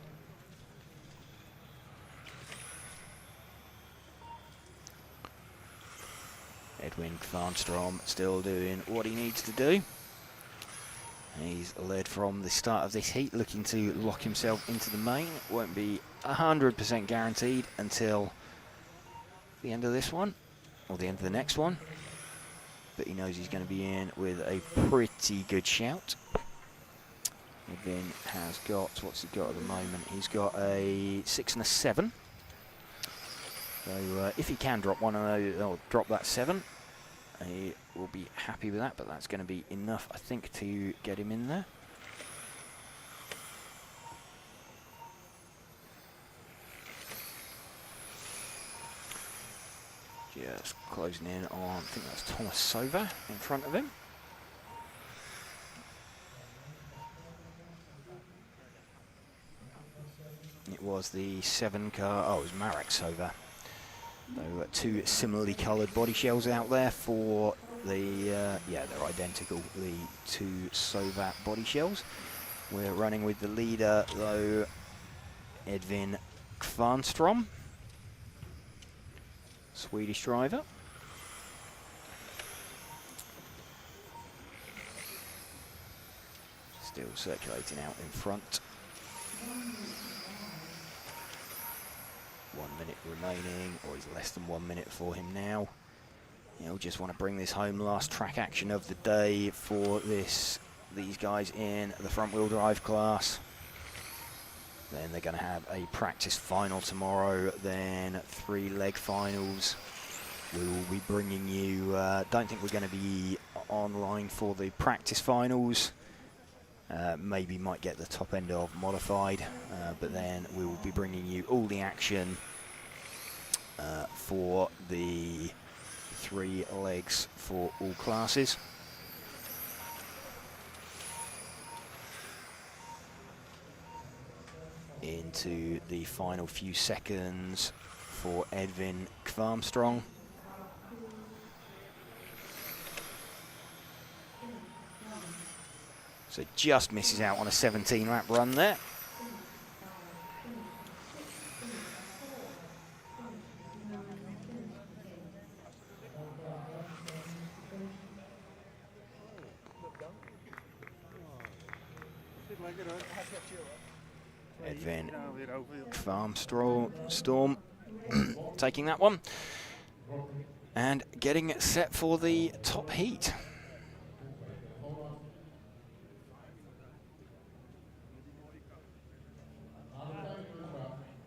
Edwin Kvarnstrom still doing what he needs to do. He's led from the start of this heat, looking to lock himself into the main. Won't be 100% guaranteed until the end of this one, or the end of the next one. But he knows he's going to be in with a pretty good shout. Edwin has got, what's he got at the moment? He's got a 6 and a 7. So if he can drop one of those, or drop that 7, he will be happy with that, but that's going to be enough, I think, to get him in there. Just closing in on, I think that's Thomas Sova in front of him. It was the 7 car, oh, it was Marek Sova. So 2 similarly coloured body shells out there for the, yeah, they're identical, the 2 Sova body shells. We're running with the leader, though, Edwin Kvarnstrom. Swedish driver. Still circulating out in front. 1 minute remaining, or is less than 1 minute for him now. He'll just want to bring this home. Last track action of the day for these guys in the front wheel drive class. Then they're going to have a practice final tomorrow, then 3 leg finals. We will be bringing you, don't think we're going to be online for the practice finals. maybe might get the top end of modified, but then we will be bringing you all the action for the 3 legs for all classes. Into the final few seconds for Edvin Kvarmstrong. So just misses out on a 17-lap run there. Edvin Kvarmstrong taking that one and getting set for the top heat.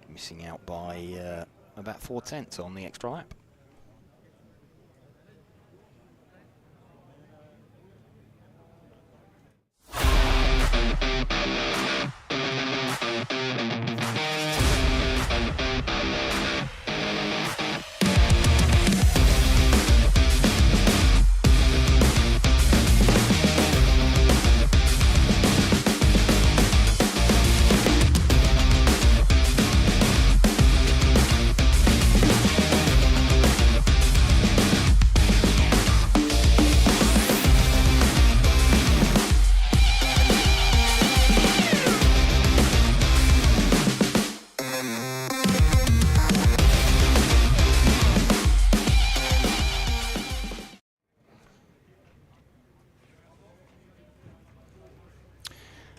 Missing out by about 4/10 on the extra lap.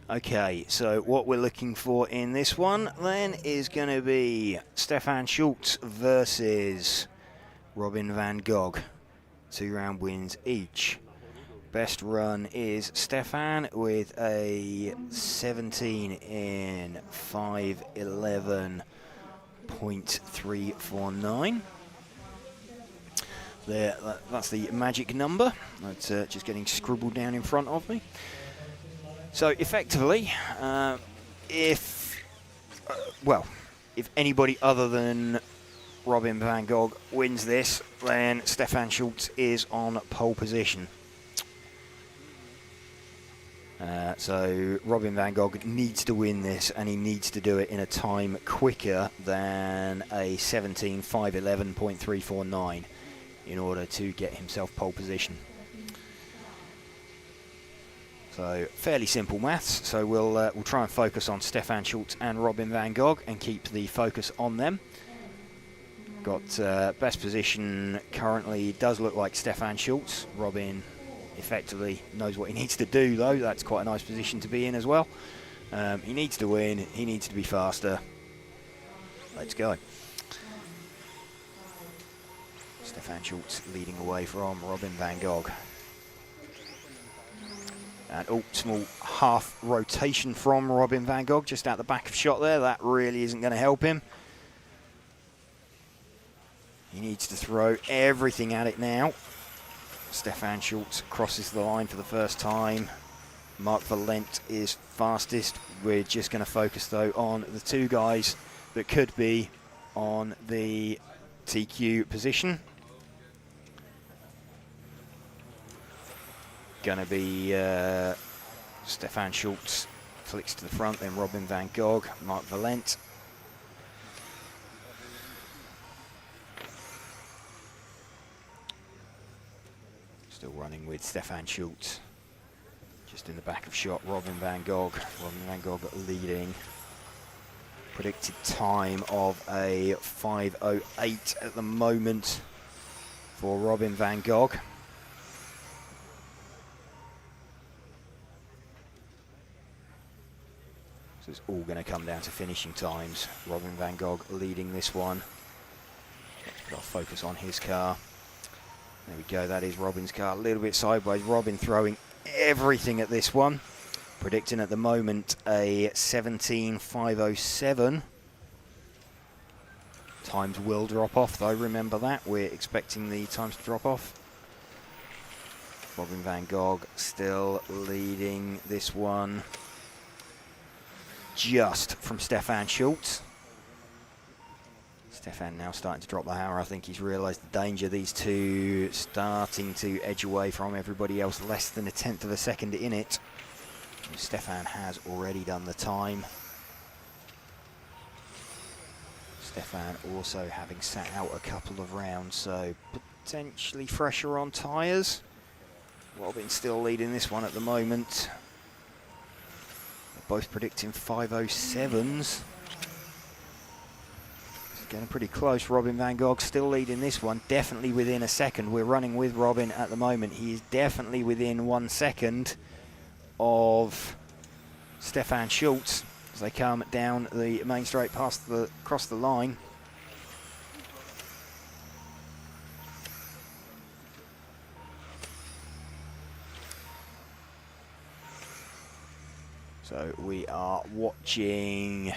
Okay, so what we're looking for in this one then is going to be Stefan Schultz versus Robin van Gogh. 2-round wins each. Best run is Stefan with a 17 in 5:11.349. There, that's the magic number. That's just getting scribbled down in front of me. So effectively, if anybody other than Robin van Gogh wins this, then Stefan Schultz is on pole position. So Robin van Gogh needs to win this, and he needs to do it in a time quicker than a 17:5:11.349 in order to get himself pole position. So fairly simple maths. So we'll try and focus on Stefan Schultz and Robin van Gogh and keep the focus on them. Got best position currently does look like Stefan Schultz. Robin effectively knows what he needs to do though. That's quite a nice position to be in as well. He needs to win. He needs to be faster. Let's go. Stefan Schultz leading away from Robin van Gogh. And small half rotation from Robin van Gogh, just out the back of shot there. That really isn't going to help him. He needs to throw everything at it now. Stefan Schultz crosses the line for the first time. Mark Valent is fastest. We're just going to focus though on the 2 guys that could be on the TQ position. Going to be Stefan Schultz flicks to the front, then Robin van Gogh, Mark Valent. Still running with Stefan Schultz. Just in the back of shot, Robin van Gogh. Robin van Gogh leading. Predicted time of a 5:08 at the moment for Robin van Gogh. So it's all going to come down to finishing times. Robin van Gogh leading this one. Let's put our focus on his car. There we go, that is Robin's car. A little bit sideways. Robin throwing everything at this one. Predicting at the moment a 17:5:07. Times will drop off though, remember that. We're expecting the times to drop off. Robin van Gogh still leading this one just from Stefan Schultz. Stefan now starting to drop the hammer. I think he's realised the danger. These two starting to edge away from everybody else, less than 1/10 of a second in it. And Stefan has already done the time. Stefan also having sat out a couple of rounds, so potentially fresher on tyres. Robin still leading this one at the moment. They're both predicting 5:07s. Getting pretty close. Robin van Gogh still leading this one, definitely within a second. We're running with Robin at the moment. He is definitely within 1 second of Stefan Schultz as they come down the main straight across the line. So we are watching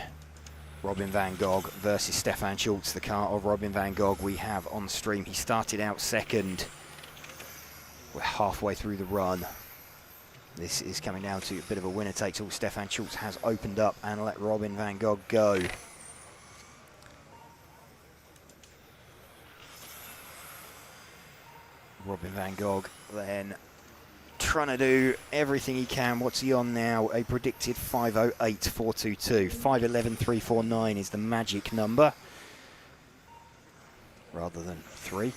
Robin van Gogh versus Stefan Schultz, the car of Robin van Gogh we have on stream. He started out second. We're halfway through the run. This is coming down to a bit of a winner takes all. Stefan Schultz has opened up and let Robin van Gogh go. Robin van Gogh then trying to do everything he can. What's he on now? A predicted 5:08.422. 5:11.349 is the magic number, rather than 3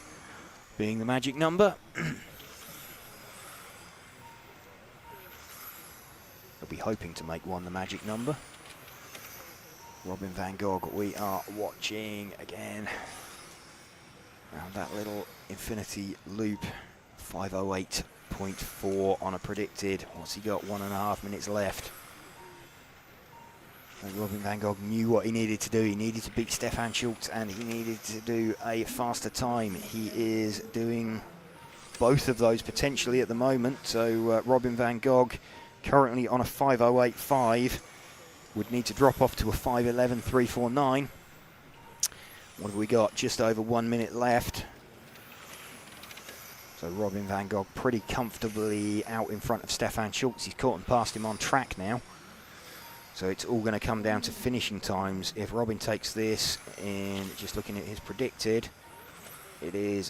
being the magic number. He'll be hoping to make 1 the magic number. Robin van Gogh, we are watching again around that little infinity loop. 5:08.4 on a predicted. What's he got? 1.5 minutes left. And Robin van Gogh knew what he needed to do. He needed to beat Stefan Schultz and he needed to do a faster time. He is doing both of those potentially at the moment. So Robin van Gogh currently on a 5:08.5 would need to drop off to a 5:11.349. What have we got? Just over 1 minute left. So Robin van Gogh pretty comfortably out in front of Stefan Schultz. He's caught and passed him on track now. So it's all going to come down to finishing times. If Robin takes this, and just looking at his predicted, it is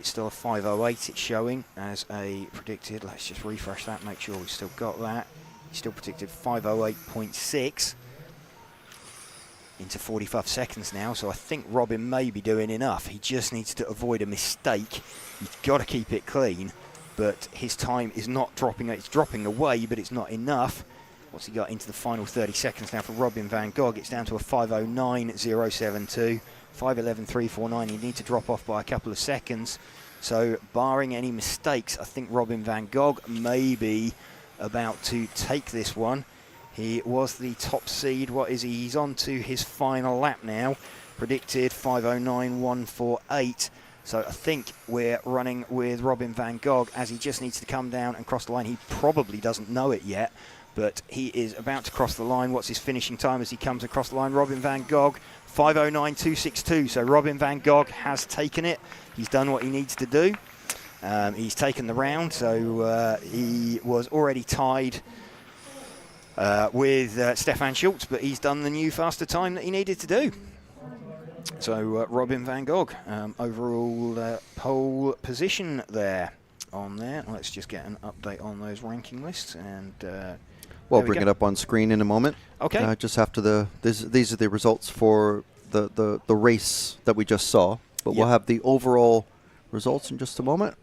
still a 5:08 it's showing as a predicted. Let's just refresh that, make sure we've still got that. He's still predicted 5:08.6 into 45 seconds now, so I think Robin may be doing enough. He just needs to avoid a mistake. He's got to keep it clean, but his time is not dropping. It's dropping away, but it's not enough. What's he got into the final 30 seconds now for Robin van Gogh? It's down to a 5:09.072. 5:11.349. You need to drop off by a couple of seconds. So barring any mistakes, I think Robin van Gogh may be about to take this one. He was the top seed. What is he? He's on to his final lap now. Predicted 5:09.148. So I think we're running with Robin van Gogh as he just needs to come down and cross the line. He probably doesn't know it yet, but he is about to cross the line. What's his finishing time as he comes across the line? Robin van Gogh, 5:09.262. So Robin van Gogh has taken it. He's done what he needs to do. He's taken the round, so he was already tied with Stefan Schultz, but he's done the new faster time that he needed to do. So Robin van Gogh, overall pole position there on there. Let's just get an update on those ranking lists, and we'll bring it up on screen in a moment. Okay. Just after these are the results for the race that we just saw, but we'll have the overall results in just a moment.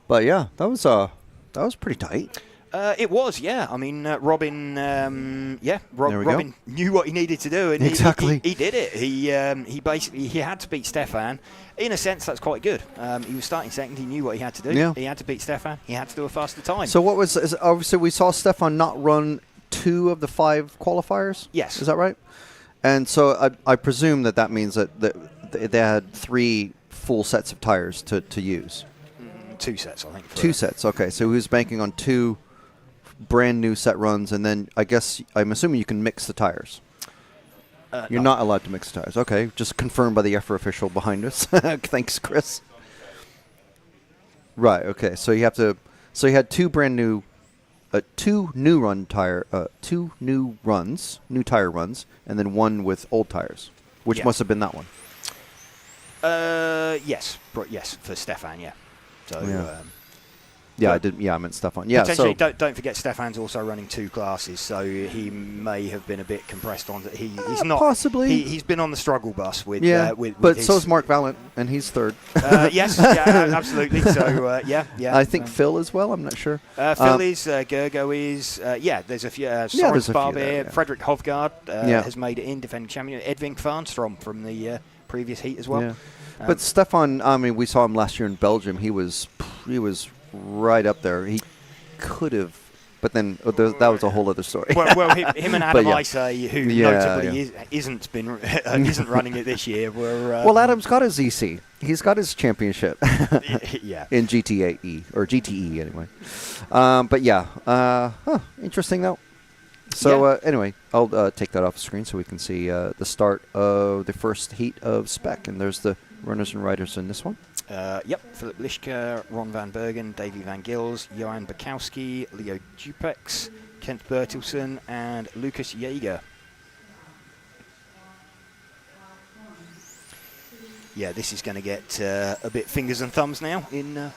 But yeah, that was pretty tight. It was, yeah. I mean, Robin, Robin knew what he needed to do, and exactly. he did it. He had to beat Stefan. In a sense, that's quite good. He was starting second. He knew what he had to do. Yeah. He had to beat Stefan. He had to do a faster time. So obviously we saw Stefan not run 2 of the 5 qualifiers? Yes. Is that right? And so I presume that means that they had 3 full sets of tires to use. 2 sets, I think. 2 sets, okay. So he was banking on 2 brand new set runs, and then I'm assuming you can mix the tires. You're not allowed to mix the tires. Okay, just confirmed by the EFRA official behind us. Thanks, Chris. Right. Okay. So you have to. So you had two new tire runs, and then one with old tires, which Yeah. must have been that one. Yes, yes, for Stefan, yeah. So, Yeah. Yeah, I did. Yeah, I meant Stefan. Yeah. Potentially, So don't forget Stefan's also running 2 classes, so he may have been a bit compressed on that. He's not possibly. He's been on the struggle bus with. With but his, so is Mark Vallant, and he's third. Yes, yeah, absolutely. So yeah. I think Phil as well. I'm not sure. Phil is, Gergo is. There's a few. Sorensen Barber, there, yeah. Frederick Hovgaard Yeah. has made it in, defending champion. Edvin Kvarnstrom from the previous heat as well. Yeah. But Stefan, I mean, we saw him last year in Belgium. He was right up there. He could have, but then that was a whole other story. well, him and Adam yeah. Isay, who notably isn't running it this year, were. Well, Adam's got his EC. He's got his championship. Yeah. In GTE or GTE anyway. But yeah, interesting though. So anyway, I'll take that off the screen so we can see the start of the first heat of Spec, and there's the runners and riders in this one. Yep, Philip Lischke, Ron van Bergen, Davy van Gils, Johan Bukowski, Leo Dupex, Kent Bertelsen, and Lucas Jaeger. Yeah, this is going to get a bit fingers and thumbs now in...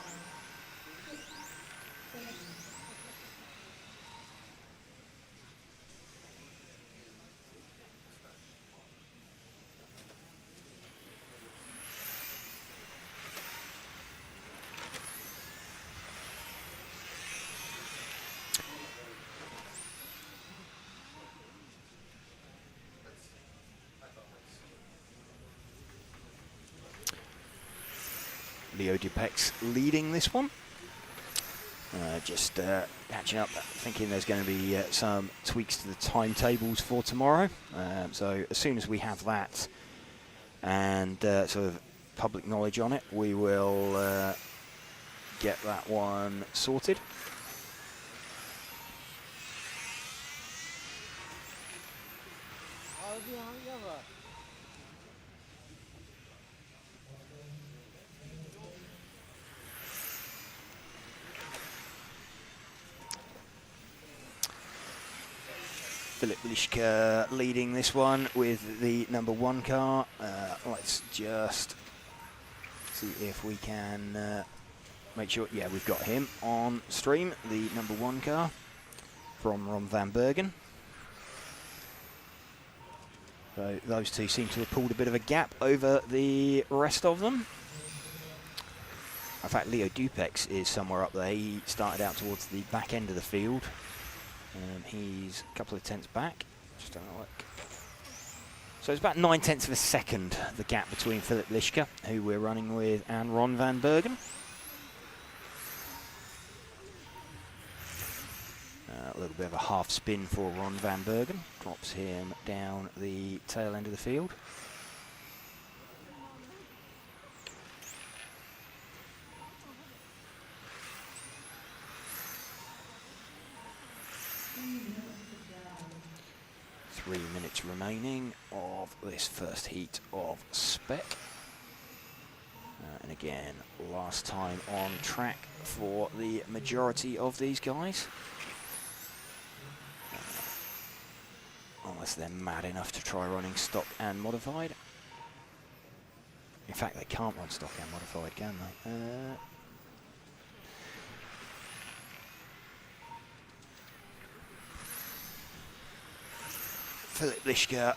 Leo Dupex leading this one. Just catching up, thinking there's going to be some tweaks to the timetables for tomorrow. So as soon as we have that and sort of public knowledge on it, we will get that one sorted. Philip Lischke leading this one with the number 1 car. Let's just see if we can make sure. Yeah, we've got him on stream, the number 1 car from Ron van Bergen. So those two seem to have pulled a bit of a gap over the rest of them. In fact, Leo Dupex is somewhere up there. He started out towards the back end of the field. He's a couple of tenths back. Just having a look. So it's about 9/10 of a second, the gap between Philip Lischke, who we're running with, and Ron van Bergen. A little bit of a half spin for Ron van Bergen. Drops him down the tail end of the field. Three minutes remaining of this first heat of Spec. And again, last time on track for the majority of these guys. Unless they're mad enough to try running stock and modified. In fact, they can't run stock and modified, can they? Philip Lischke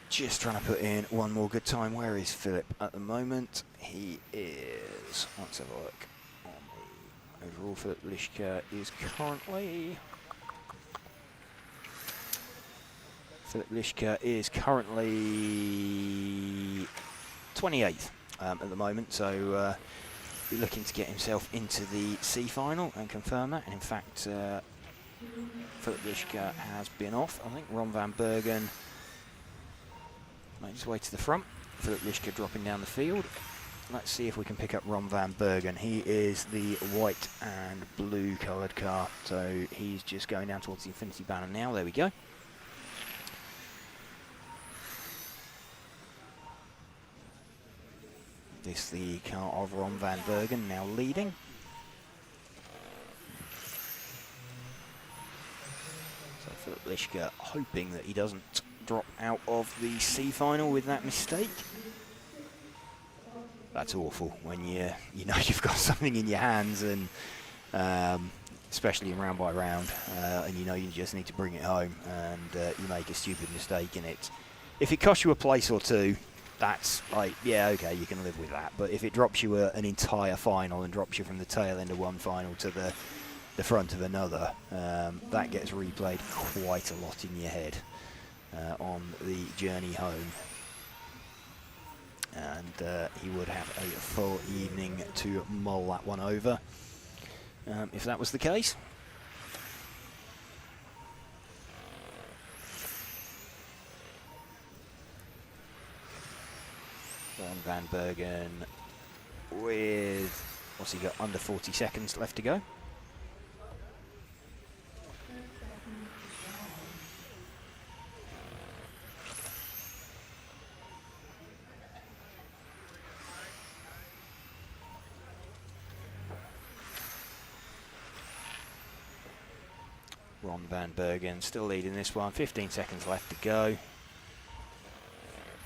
just trying to put in one more good time. Where is Philip at the moment? He is, let's have a look on the overall. Philip Lischke is currently 28th at the moment, so be looking to get himself into the C final and confirm that. And in fact, Philip Lischke has been off. I think Ron van Bergen made his way to the front. Philip Lischke dropping down the field. Let's see if we can pick up Ron van Bergen. He is the white and blue coloured car, so he's just going down towards the Infinity banner now. There we go. This the car of Ron van Bergen, now leading. So Philip Lischke hoping that he doesn't drop out of the C final with that mistake. That's awful when you know you've got something in your hands, and especially in round by round, and you know you just need to bring it home, and you make a stupid mistake in it. If it costs you a place or two, that's like, yeah, okay, you can live with that. But if it drops you an entire final and drops you from the tail end of one final to the front of another, that gets replayed quite a lot in your head on the journey home. And he would have a full evening to mull that one over if that was the case. Ron van Bergen with, what's he got, under 40 seconds left to go. Ron van Bergen still leading this one, 15 seconds left to go.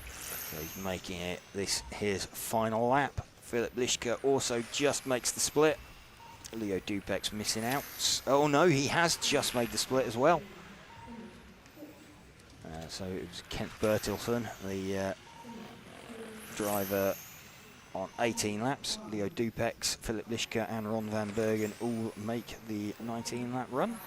So he's making it this his final lap. Philip Lischke also just makes the split. Leo Dupek's missing out. Oh no, he has just made the split as well. So it was Kent Bertilsson, the driver on 18 laps. Leo Dupek's, Philip Lischke and Ron van Bergen all make the 19-lap run.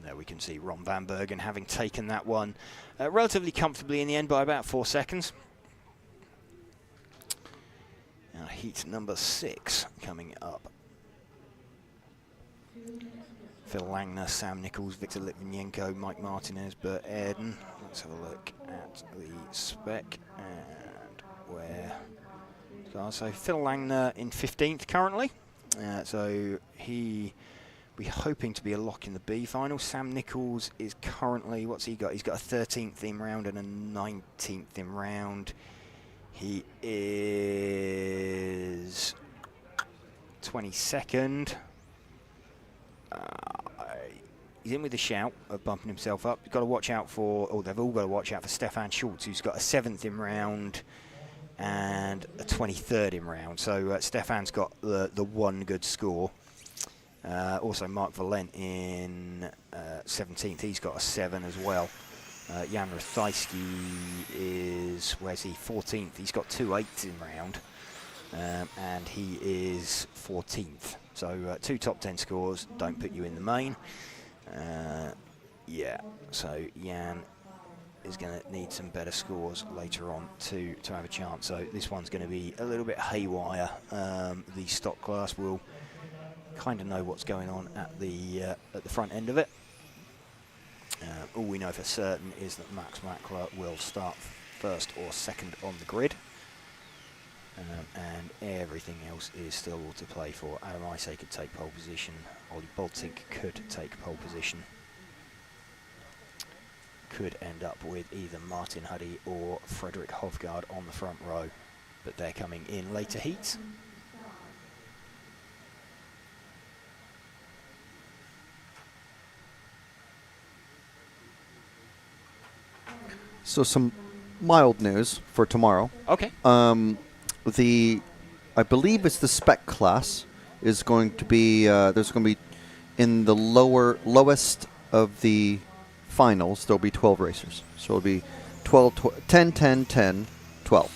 There we can see Ron van Bergen having taken that one relatively comfortably in the end by about 4 seconds. Now heat number 6 coming up. Phil Langner, Sam Nichols, Victor Litvinenko, Mike Martinez, Bert Ayrton. Let's have a look at the spec and where. So Phil Langner in 15th currently. So we're hoping to be a lock in the B final. Sam Nichols is currently, what's he got? He's got a 13th in round and a 19th in round. He is 22nd. He's in with a shout of bumping himself up. You've got to watch out for, or they've all got to watch out for Stefan Schultz, who's got a 7th in round and a 23rd in round. So Stefan's got the one good score. Also Mark Valent in 17th. He's got a 7 as well. Jan Rathajski is, where's he? 14th. He's got 2 8s in round. And he is 14th. So 2 top 10 scores don't put you in the main. Yeah, so Jan is going to need some better scores later on to have a chance. So this one's going to be a little bit haywire. The stock class will kind of know what's going on at the front end of it. All we know for certain is that Max Mackler will start first or second on the grid. And everything else is still all to play for. Adam Isay could take pole position. Ollie Boltink could take pole position. Could end up with either Martin Huddy or Frederick Hovgaard on the front row. But they're coming in later heats. So some mild news for tomorrow. Okay. I believe it's the spec class is going to be there's going to be in the lowest of the finals there'll be 12 racers. So it'll be 10 10 10 12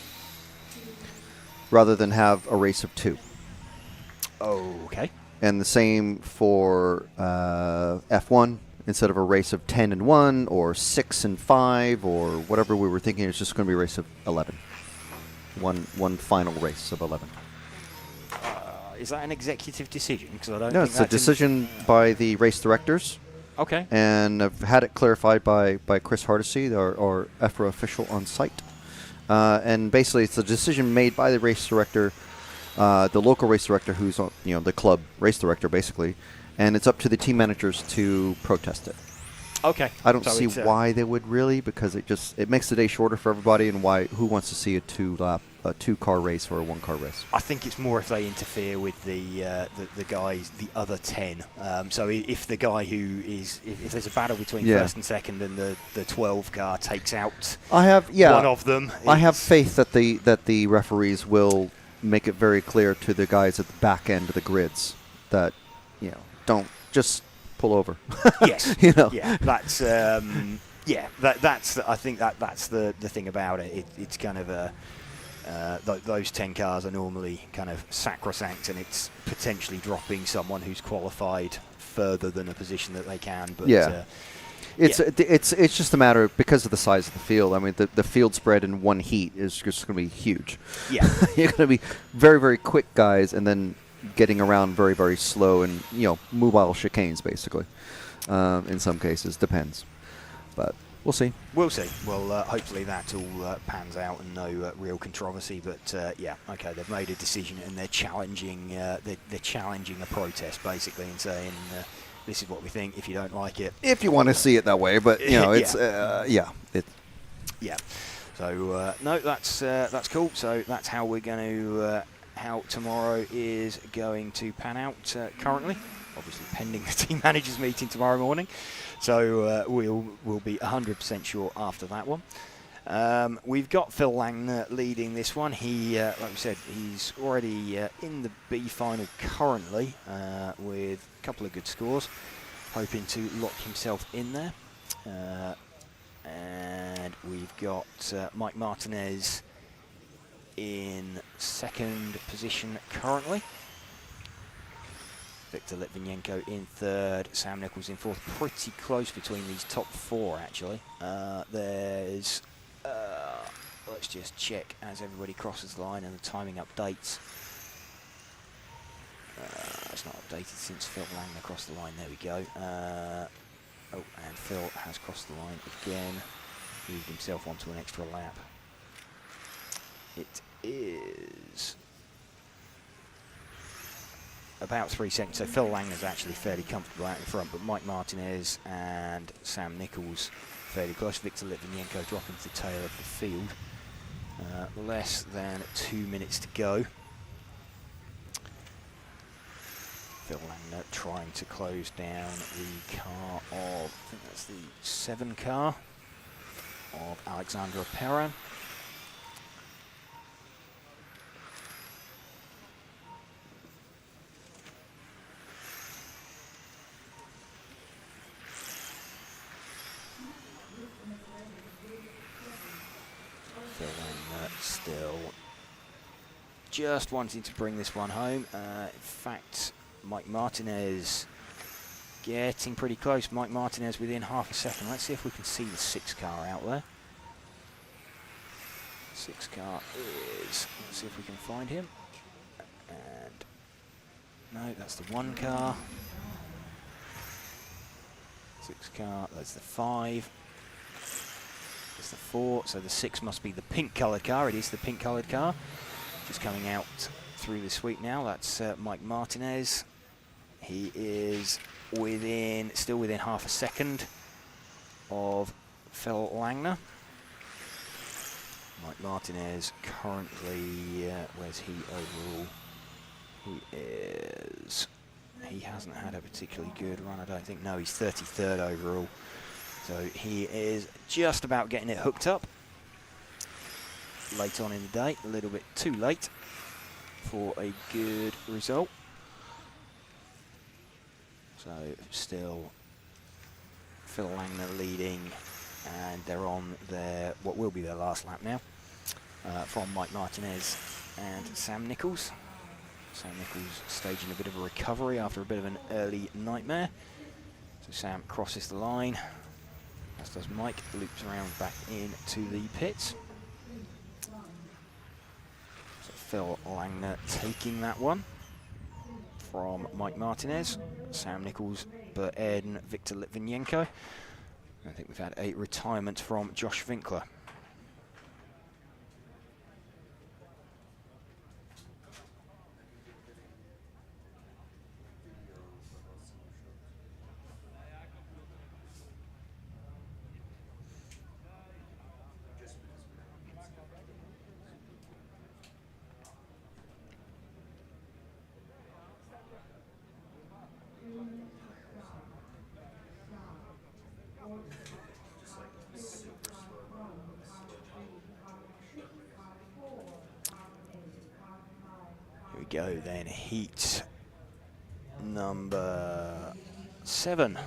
rather than have a race of 2. Okay. And the same for F1. Instead of a race of 10 and 1 or 6 and 5 or whatever we were thinking, it's just going to be a race of 11. One final race of 11. Is that an executive decision? Because I don't. No, think it's a decision by the race directors. Okay. And I've had it clarified by Chris Hardesty, our EFRA official on site. And basically, it's a decision made by the race director, the local race director, who's on, the club race director, basically. And it's up to the team managers to protest it. Okay. I don't So see it's, why they would really, because it makes the day shorter for everybody, and who wants to see a two-car race or a one-car race? I think it's more if they interfere with the guys, the other 10. So if the guy who is, if there's a battle between first and second, and the 12 car takes out one of them, I have faith that the referees will make it very clear to the guys at the back end of the grids that don't just pull over. Yes. Yeah. That's that's. I think that's the thing about it. It's kind of those 10 cars are normally kind of sacrosanct, and it's potentially dropping someone who's qualified further than a position that they can. But it's just a matter of, because of the size of the field. I mean, the field spread in one heat is just going to be huge. Yeah. You're going to be very, very quick guys, and then getting around very, very slow, and mobile chicanes basically. In some cases, depends, but we'll see. We'll see. Well, hopefully that all pans out and no real controversy. But okay, they've made a decision and they're challenging. They're challenging a protest basically, and saying this is what we think. If you don't like it, if you want to see it that way, but it's yeah. So no, that's cool. So that's how we're going to. How tomorrow is going to pan out currently, obviously pending the team managers meeting tomorrow morning. So we'll be 100% sure after that one. We've got Phil Langner leading this one. He, like we said, he's already in the B final currently with a couple of good scores, hoping to lock himself in there. And we've got Mike Martinez in second position currently. Victor Litvinenko in third, Sam Nichols in fourth. Pretty close between these top four, actually. There's, let's just check as everybody crosses the line and the timing updates. It's not updated since Phil Langner crossed the line. There we go. And Phil has crossed the line again. Moved himself onto an extra lap. It is about 3 seconds. So Phil Langner's actually fairly comfortable out in front, but Mike Martinez and Sam Nichols fairly close. Victor Litvinenko dropping to the tail of the field. Less than 2 minutes to go. Phil Langner trying to close down the car of, I think that's the 7 car of Alexandra Perrin. Still just wanting to bring this one home. In fact, Mike Martinez getting pretty close. Mike Martinez within half a second. Let's see if we can see the 6 car out there. 6 car is, let's see if we can find him. And no, that's the 1 car. 6 car, that's the 5. It's the 4, so the 6 must be the pink coloured car. It is the pink coloured car. Just coming out through the sweep now. That's Mike Martinez. He is still within half a second of Phil Langner. Mike Martinez currently, where's he overall? He hasn't had a particularly good run, I don't think. No, he's 33rd overall. So he is just about getting it hooked up. Late on in the day, a little bit too late for a good result. So still Phil Langner leading, and they're on their, what will be their last lap now, from Mike Martinez and Sam Nichols. Sam Nichols staging a bit of a recovery after a bit of an early nightmare. So Sam crosses the line. As does Mike, loops around back into the pits. So Phil Langner taking that one. from Mike Martinez, Sam Nichols, Bert Airden, Victor Litvinenko. I think we've had a retirement from Josh Winkler. Go then, heat number 7.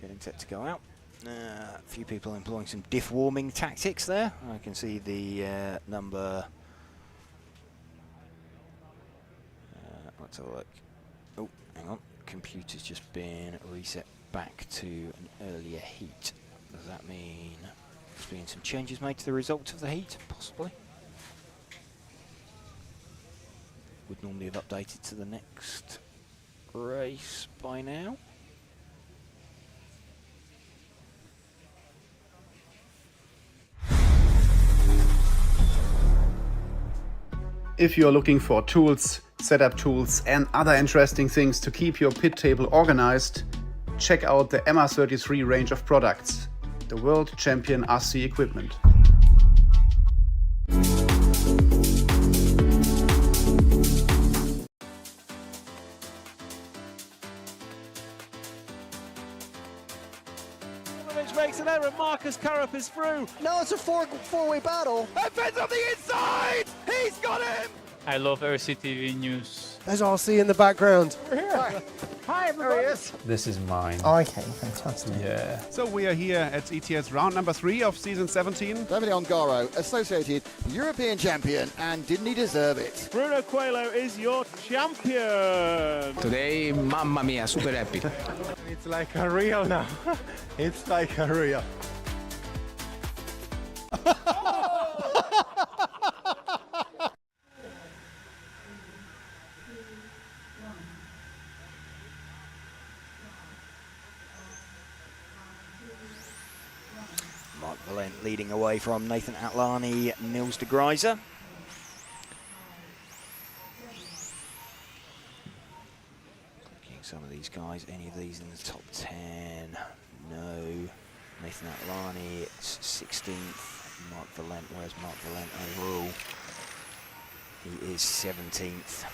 Getting set to go out. A few people employing some diff warming tactics there. I can see the number. Let's have a look. Oh, hang on. Computer's just been reset back to an earlier heat. Does that mean there's been some changes made to the results of the heat? Possibly. Would normally have updated to the next race by now. If you're looking for tools, setup tools and other interesting things to keep your pit table organized, check out the MR33 range of products, the world champion RC equipment. Makes an error. Marcus Currup is through. No, it's a four-way battle. Evans on the inside. He's got him. I love RCTV News. There's RC in the background. We're here. Hi, everybody. This is mine. Okay, fantastic. Yeah. So we are here at ETS round number 3 of season 17. Davide Ongaro, associated European champion, and didn't he deserve it? Bruno Coelho is your champion. Today, mamma mia, super happy. It's like a real now. It's like a real. Mark Valent leading away from Nathan Atlani, Nils de Greiser. Some of these guys, any of these in the top 10? No. Nathan Atlani, 16th. Mark Valent, where's Mark Valent overall? He is 17th.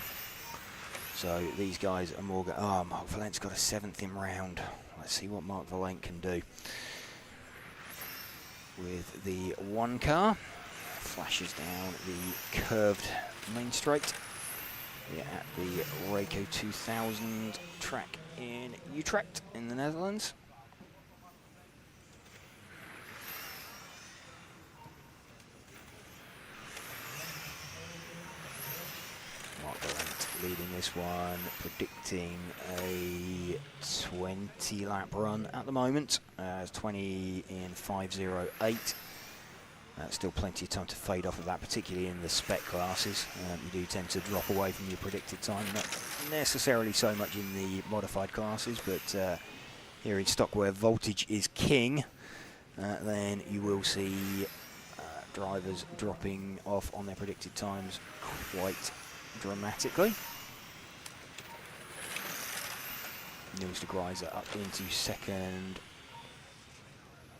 So these guys are more. Mark Valent's got a 7th in round. Let's see what Mark Valent can do. With the 1 car, flashes down the curved main straight. We're at the Rayco 2000 track in Utrecht in the Netherlands. Mark Valent leading this one, predicting a 20 lap run at the moment. 20 in 5:08. Still plenty of time to fade off of that, particularly in the spec classes. You do tend to drop away from your predicted time, not necessarily so much in the modified classes, but here in stock where voltage is king, then you will see drivers dropping off on their predicted times quite dramatically. Nils de Greiser up into 2nd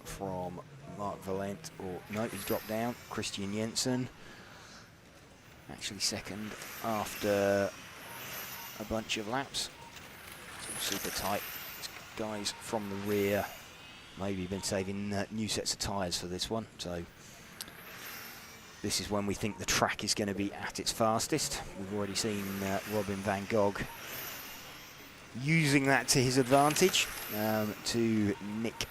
from Mark Valent, or no, he's dropped down. Christian Jensen, actually 2nd after a bunch of laps. It's all super tight. These guys from the rear maybe been saving new sets of tyres for this one. So this is when we think the track is going to be at its fastest. We've already seen Robin van Gogh using that to his advantage to nick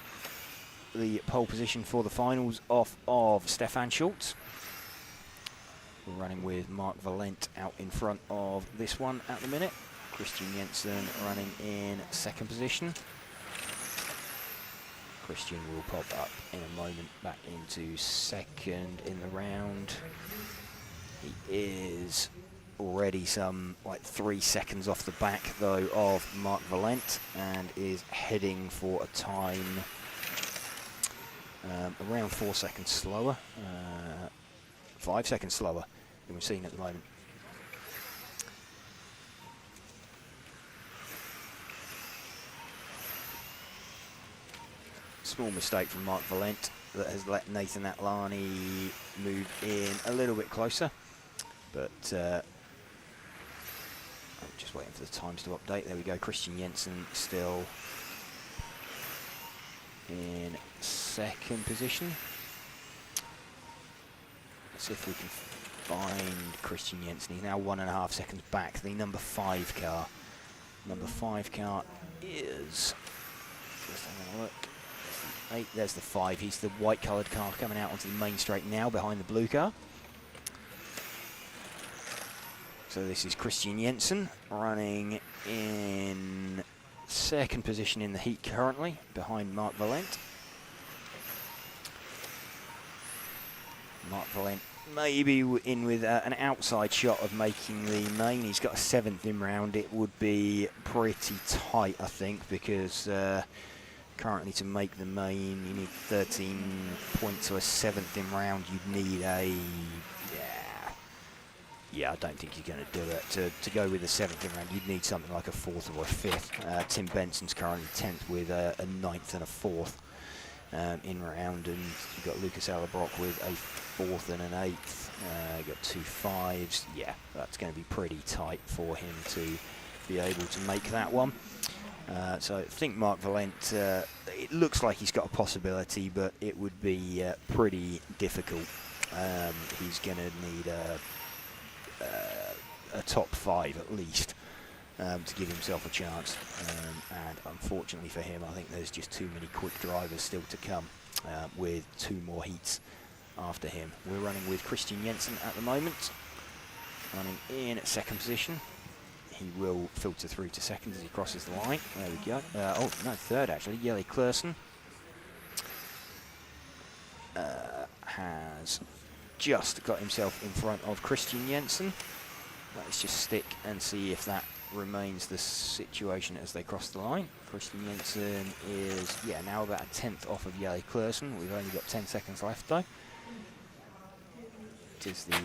the pole position for the finals off of Stefan Schultz. We're running with Mark Valent out in front of this one at the minute. Christian Jensen running in 2nd position. Christian will pop up in a moment back into 2nd in the round. He is already some like 3 seconds off the back though of Mark Valent, and is heading for a time around 4 seconds slower, 5 seconds slower than we've seen at the moment. Small mistake from Mark Valent that has let Nathan Atlani move in a little bit closer, but I'm just waiting for the times to update. There we go. Christian Jensen still in second position. Let's see if we can find Christian Jensen. He's now 1.5 seconds back. The number 5 car. Number 5 car is, just having a look. 8, there's the 5. He's the white coloured car coming out onto the main straight now behind the blue car. So this is Christian Jensen running in second position in the heat currently behind Mark Valent. Mark Valent maybe in with an outside shot of making the main. He's got a 7th in round. It would be pretty tight, I think, because currently to make the main you need 13 points, so a 7th in round you'd need a I don't think you're going to do it. To go with a 7th in round you'd need something like a 4th or a 5th. Tim Benson's currently 10th with a 9th and a 4th in round, and you've got Lucas Allerbrock with a 4th and an 8th. You've got 2 5s. Yeah, that's going to be pretty tight for him to be able to make that one. So I think Mark Valent, it looks like he's got a possibility, but it would be pretty difficult. He's going to need a top 5 at least to give himself a chance. And unfortunately for him, I think there's just too many quick drivers still to come with 2 more heats after him. We're running with Christian Jensen at the moment, running in at second position. He will filter through to second as he crosses the line. There we go. Oh, no, third actually. Jelle Klaassen has just got himself in front of Christian Jensen. Let's just stick and see if that remains the situation as they cross the line. Christian Jensen is, now about a 10th off of Jelle Klaassen. We've only got 10 seconds left though. It is the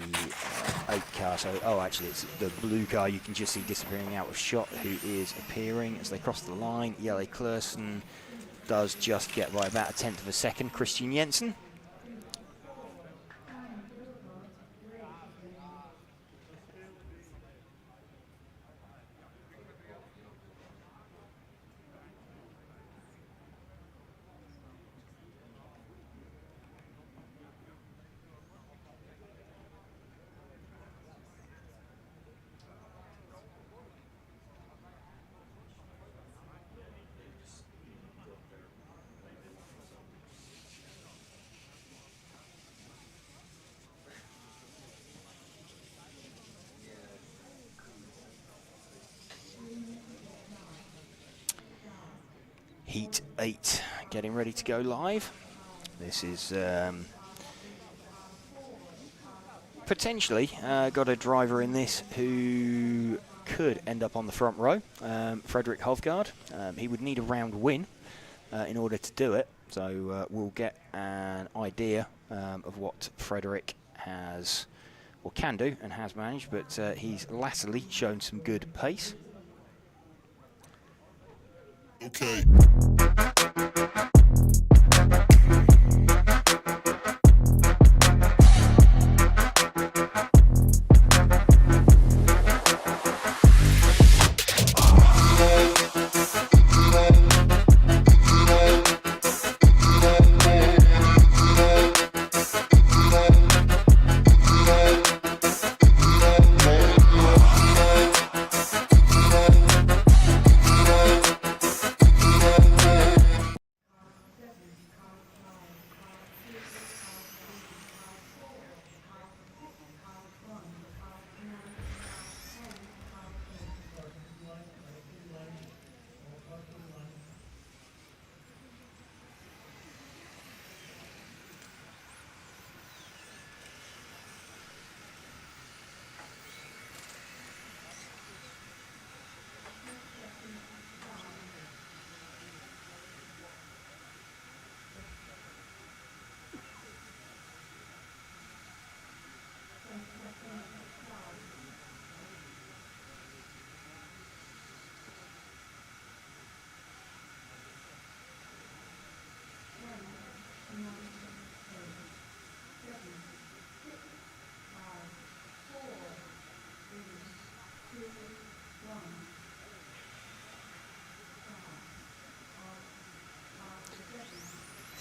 8 car, so, actually it's the blue car you can just see disappearing out of shot, who is appearing as they cross the line. Jelle Klaassen does just get by about a 10th of a second Christian Jensen. Heat 8 getting ready to go live. This is potentially got a driver in this who could end up on the front row, Frederick Hovgaard. He would need a round win in order to do it, so we'll get an idea of what Frederick has or can do and has managed, but he's latterly shown some good pace. Okay.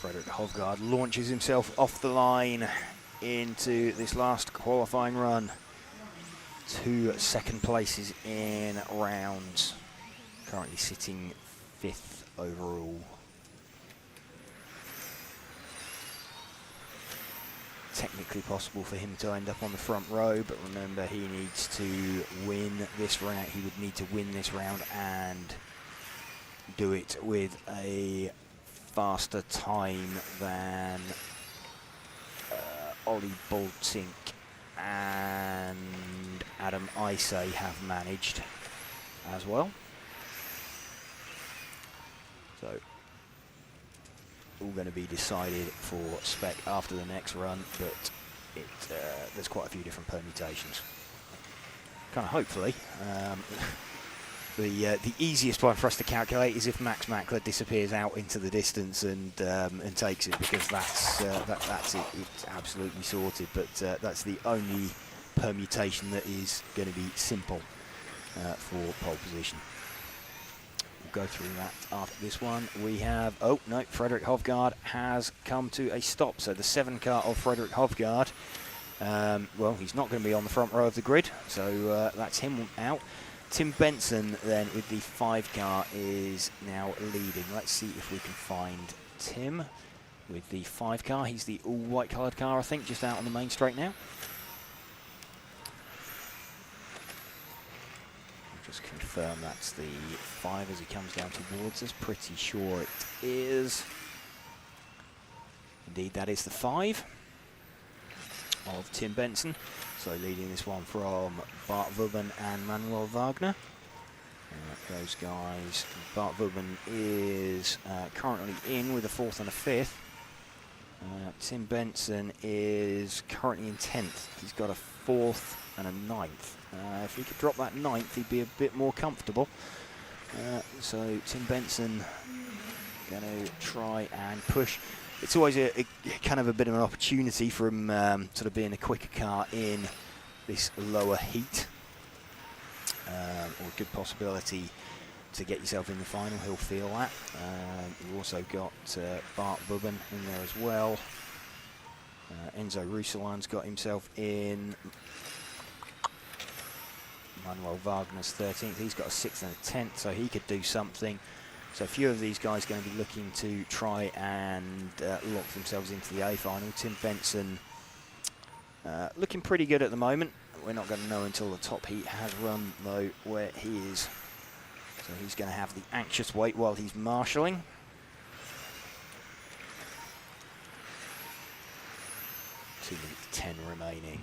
Frederik Hovgaard launches himself off the line into this last qualifying run. 2 second places in rounds. Currently sitting 5th overall. Technically possible for him to end up on the front row, but remember he needs to win this round. He would need to win this round and do it with a faster time than Ollie Boltink and Adam Isay have managed as well. So all going to be decided for Spec after the next run, but there's quite a few different permutations. Kind of hopefully. The easiest one for us to calculate is if Max Mackler disappears out into the distance and takes it, because that's it. It's absolutely sorted. But that's the only permutation that is going to be simple for pole position. We'll go through that after this one. We have Frederik Hovgaard has come to a stop. So the 7 car of Frederik Hovgaard. Well, he's not going to be on the front row of the grid, so that's him out. Tim Benson then with the 5 car is now leading. Let's see if we can find Tim with the 5 car. He's the all white coloured car, I think, just out on the main straight now. I'll just confirm that's the 5 as he comes down towards us. Pretty sure it is. Indeed, that is the 5 of Tim Benson. So leading this one from Bart Vubben and Manuel Wagner. Those guys. Bart Vubben is currently in with a 4th and a 5th. Tim Benson is currently in 10th. He's got a 4th and a 9th. If he could drop that 9th, he'd be a bit more comfortable. So Tim Benson going to try and push. It's always a kind of a bit of an opportunity for him sort of being a quicker car in this lower heat, or a good possibility to get yourself in the final. He'll feel that. You've also got Bart Vubben in there as well. Enzo Rousselin's got himself in. Manuel Wagner's 13th. He's got a 6th and a 10th, so he could do something. So a few of these guys going to be looking to try and lock themselves into the A final. Tim Benson looking pretty good at the moment. We're not going to know until the top heat has run, though, where he is. So he's going to have the anxious wait while he's marshalling. Two minutes 10 remaining.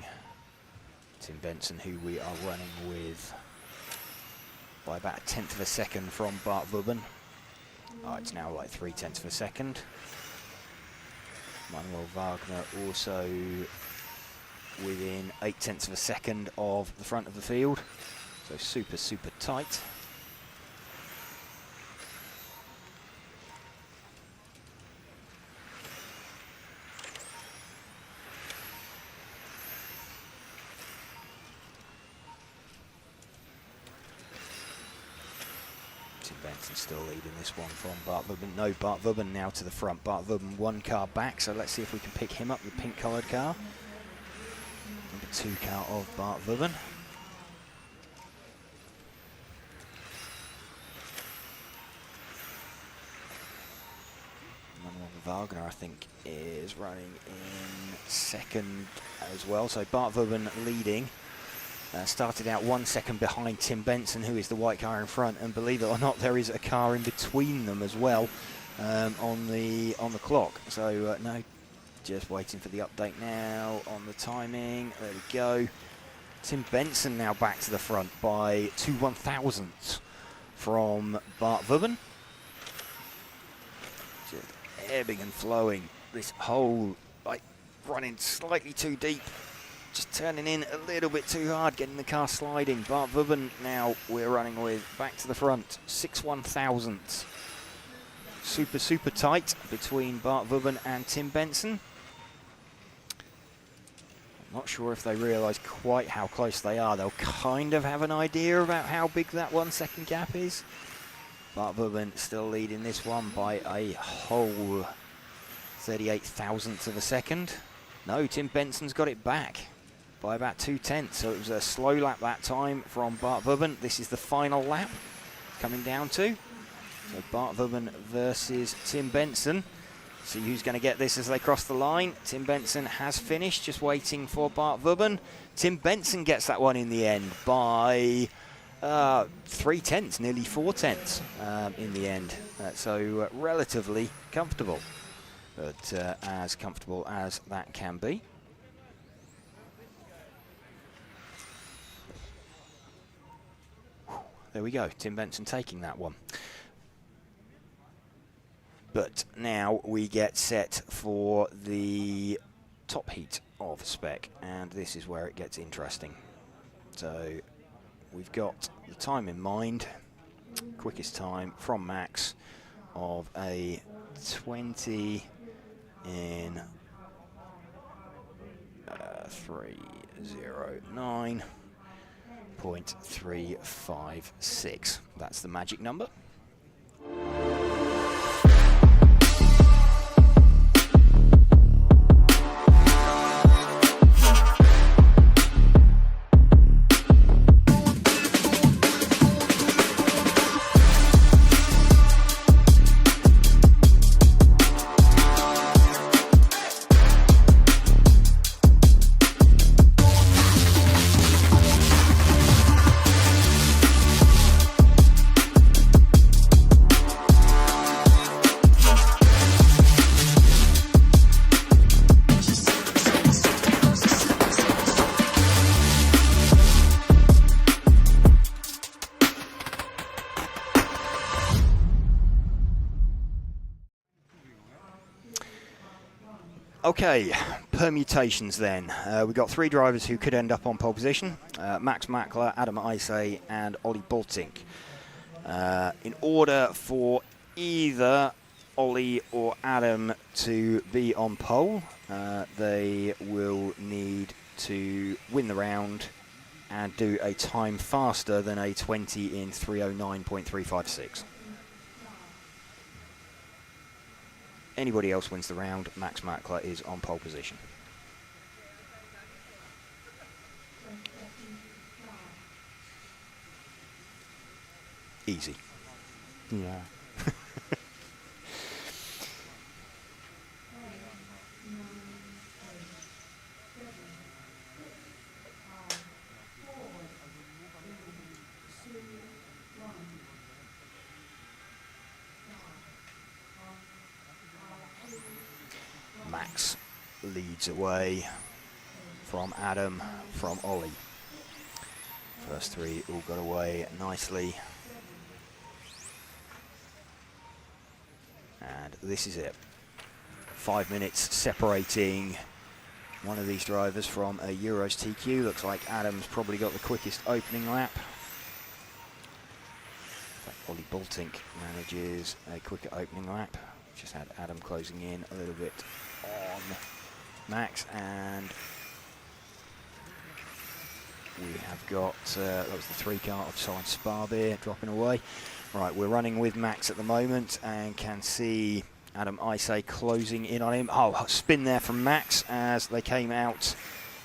Tim Benson, who we are running with by about a 1/10 of a second from Bart Vubben. Oh, it's now like 3/10 of a second. Manuel Wagner also within 8/10 of a second of the front of the field. So super, super tight. Benson still leading this one from Bart Vubben. No, Bart Vubben now to the front. Bart Vubben 1 car back, so let's see if we can pick him up, the pink coloured car. Number 2 car of Bart Vubben. Manuel Wagner, I think, is running in 2nd as well, so Bart Vubben leading. Started out 1 second behind Tim Benson, who is the white car in front, and believe it or not, there is a car in between them as well on the clock. So no, just waiting for the update now on the timing. There we go. Tim Benson now back to the front by 2 1/1000ths from Bart Vubben. Just ebbing and flowing. This whole running slightly too deep. Just turning in a little bit too hard, getting the car sliding. Bart Vubben now we're running with back to the front, 6 1/1000ths. Super, super tight between Bart Vubben and Tim Benson. I'm not sure if they realise quite how close they are. They'll kind of have an idea about how big that 1 second gap is. Bart Vubben still leading this one by a whole 38 thousandths of a second. No, Tim Benson's got it back by about 2/10. So it was a slow lap that time from Bart Vubben. This is the final lap coming down to. So Bart Vubben versus Tim Benson. See who's going to get this as they cross the line. Tim Benson has finished, just waiting for Bart Vubben. Tim Benson gets that one in the end by 3/10, nearly 4/10 in the end. So relatively comfortable, but as comfortable as that can be. There we go, Tim Benson taking that one. But now we get set for the top heat of Spec, and this is where it gets interesting. So we've got the time in mind, quickest time from Max of a 20 in 309.356. That's the magic number. Okay, permutations then. We've got three drivers who could end up on pole position. Max Mackler, Adam Isay and Ollie Bultink. In order for either Ollie or Adam to be on pole, they will need to win the round and do a time faster than a 20 in 309.356. Anybody else wins the round, Max Mackler is on pole position. Easy. Yeah. Max leads away from Adam, from Ollie. First three all got away nicely. And this is it. 5 minutes separating one of these drivers from a Euros TQ. Looks like Adam's probably got the quickest opening lap. In fact, Ollie Bultink manages a quicker opening lap. Just had Adam closing in a little bit on Max, and we have got, that was the 3-car offside Sparbeer dropping away. Right, we're running with Max at the moment and can see Adam Isay closing in on him. Oh, spin there from Max as they came out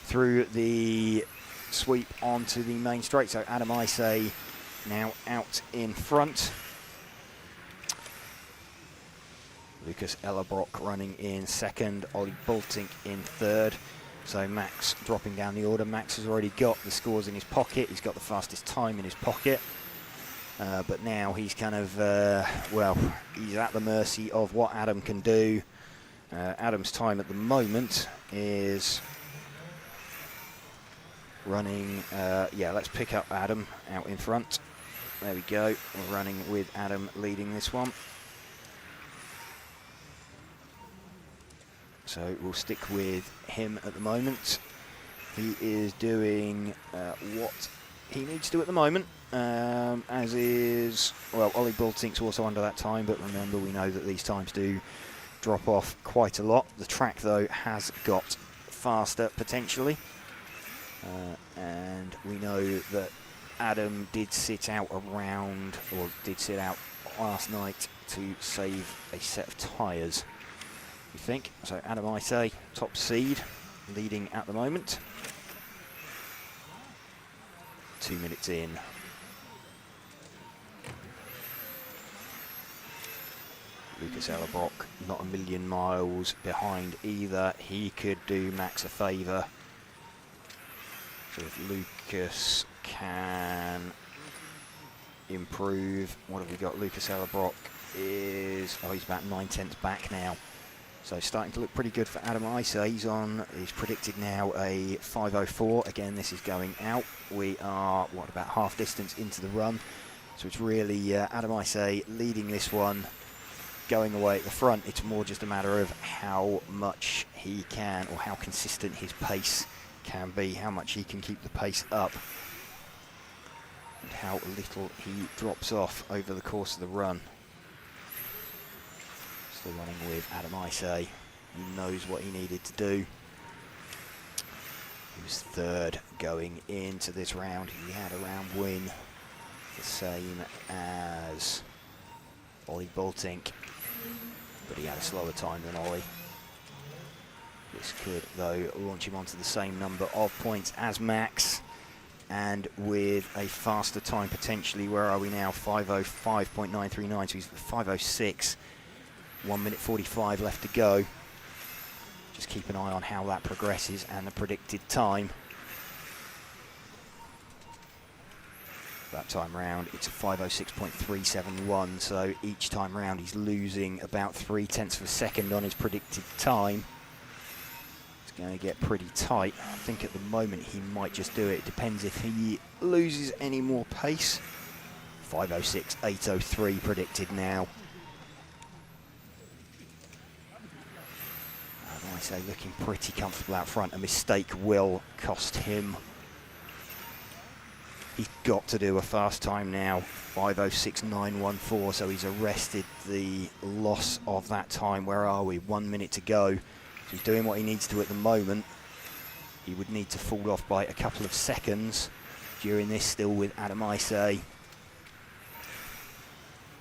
through the sweep onto the main straight. So Adam Isay now out in front. Lucas Ellerbrock running in second, Ollie Bultink in third. So Max dropping down the order. Max has already got the scores in his pocket. He's got the fastest time in his pocket. But now he's kind of, well, he's at the mercy of what Adam can do. Adam's time at the moment is running, yeah, let's pick up Adam out in front. There we go. We're running with Adam leading this one. So we'll stick with him at the moment. He is doing what he needs to do at the moment, as is, well, Ollie Bultink's also under that time, but remember, we know that these times do drop off quite a lot. The track, though, has got faster, potentially. And we know that Adam did sit out around, or did sit out last night to save a set of tyres. we think. So Adam Isay, top seed, leading at the moment. 2 minutes in. Lucas Ellerbrock not a million miles behind either. He could do Max a favour. So if Lucas can improve, what have we got? Lucas Ellerbrock is, oh, he's about 9/10 back now. So starting to look pretty good for Adam Isay. He's predicted now a 5:04. Again, this is going out. We are, what, about half distance into the run. So it's really Adam Isay leading this one, going away at the front. It's more just a matter of how much he can, or how consistent his pace can be, how much he can keep the pace up, and how little he drops off over the course of the run. Still running with Adam Isay. He knows what he needed to do. He was third going into this round. He had a round win, the same as Ollie Boltink, but he had a slower time than Ollie. This could, though, launch him onto the same number of points as Max, and with a faster time potentially. Where are we now? 5:05.939, so he's 5:06. 1 minute 45 left to go. Just keep an eye on how that progresses and the predicted time. That time round, it's a 5:06.371, so each time round he's losing about 0.3 of a second on his predicted time. It's going to get pretty tight. I think at the moment he might just do it. It depends if he loses any more pace. 5:06.803 predicted now. I say looking pretty comfortable out front. A mistake will cost him. He's got to do a fast time now, 5:06.914, so he's arrested the loss of that time. Where are we? 1 minute to go. So he's doing what he needs to at the moment. He would need to fall off by a couple of seconds during this, still with Adam Isay.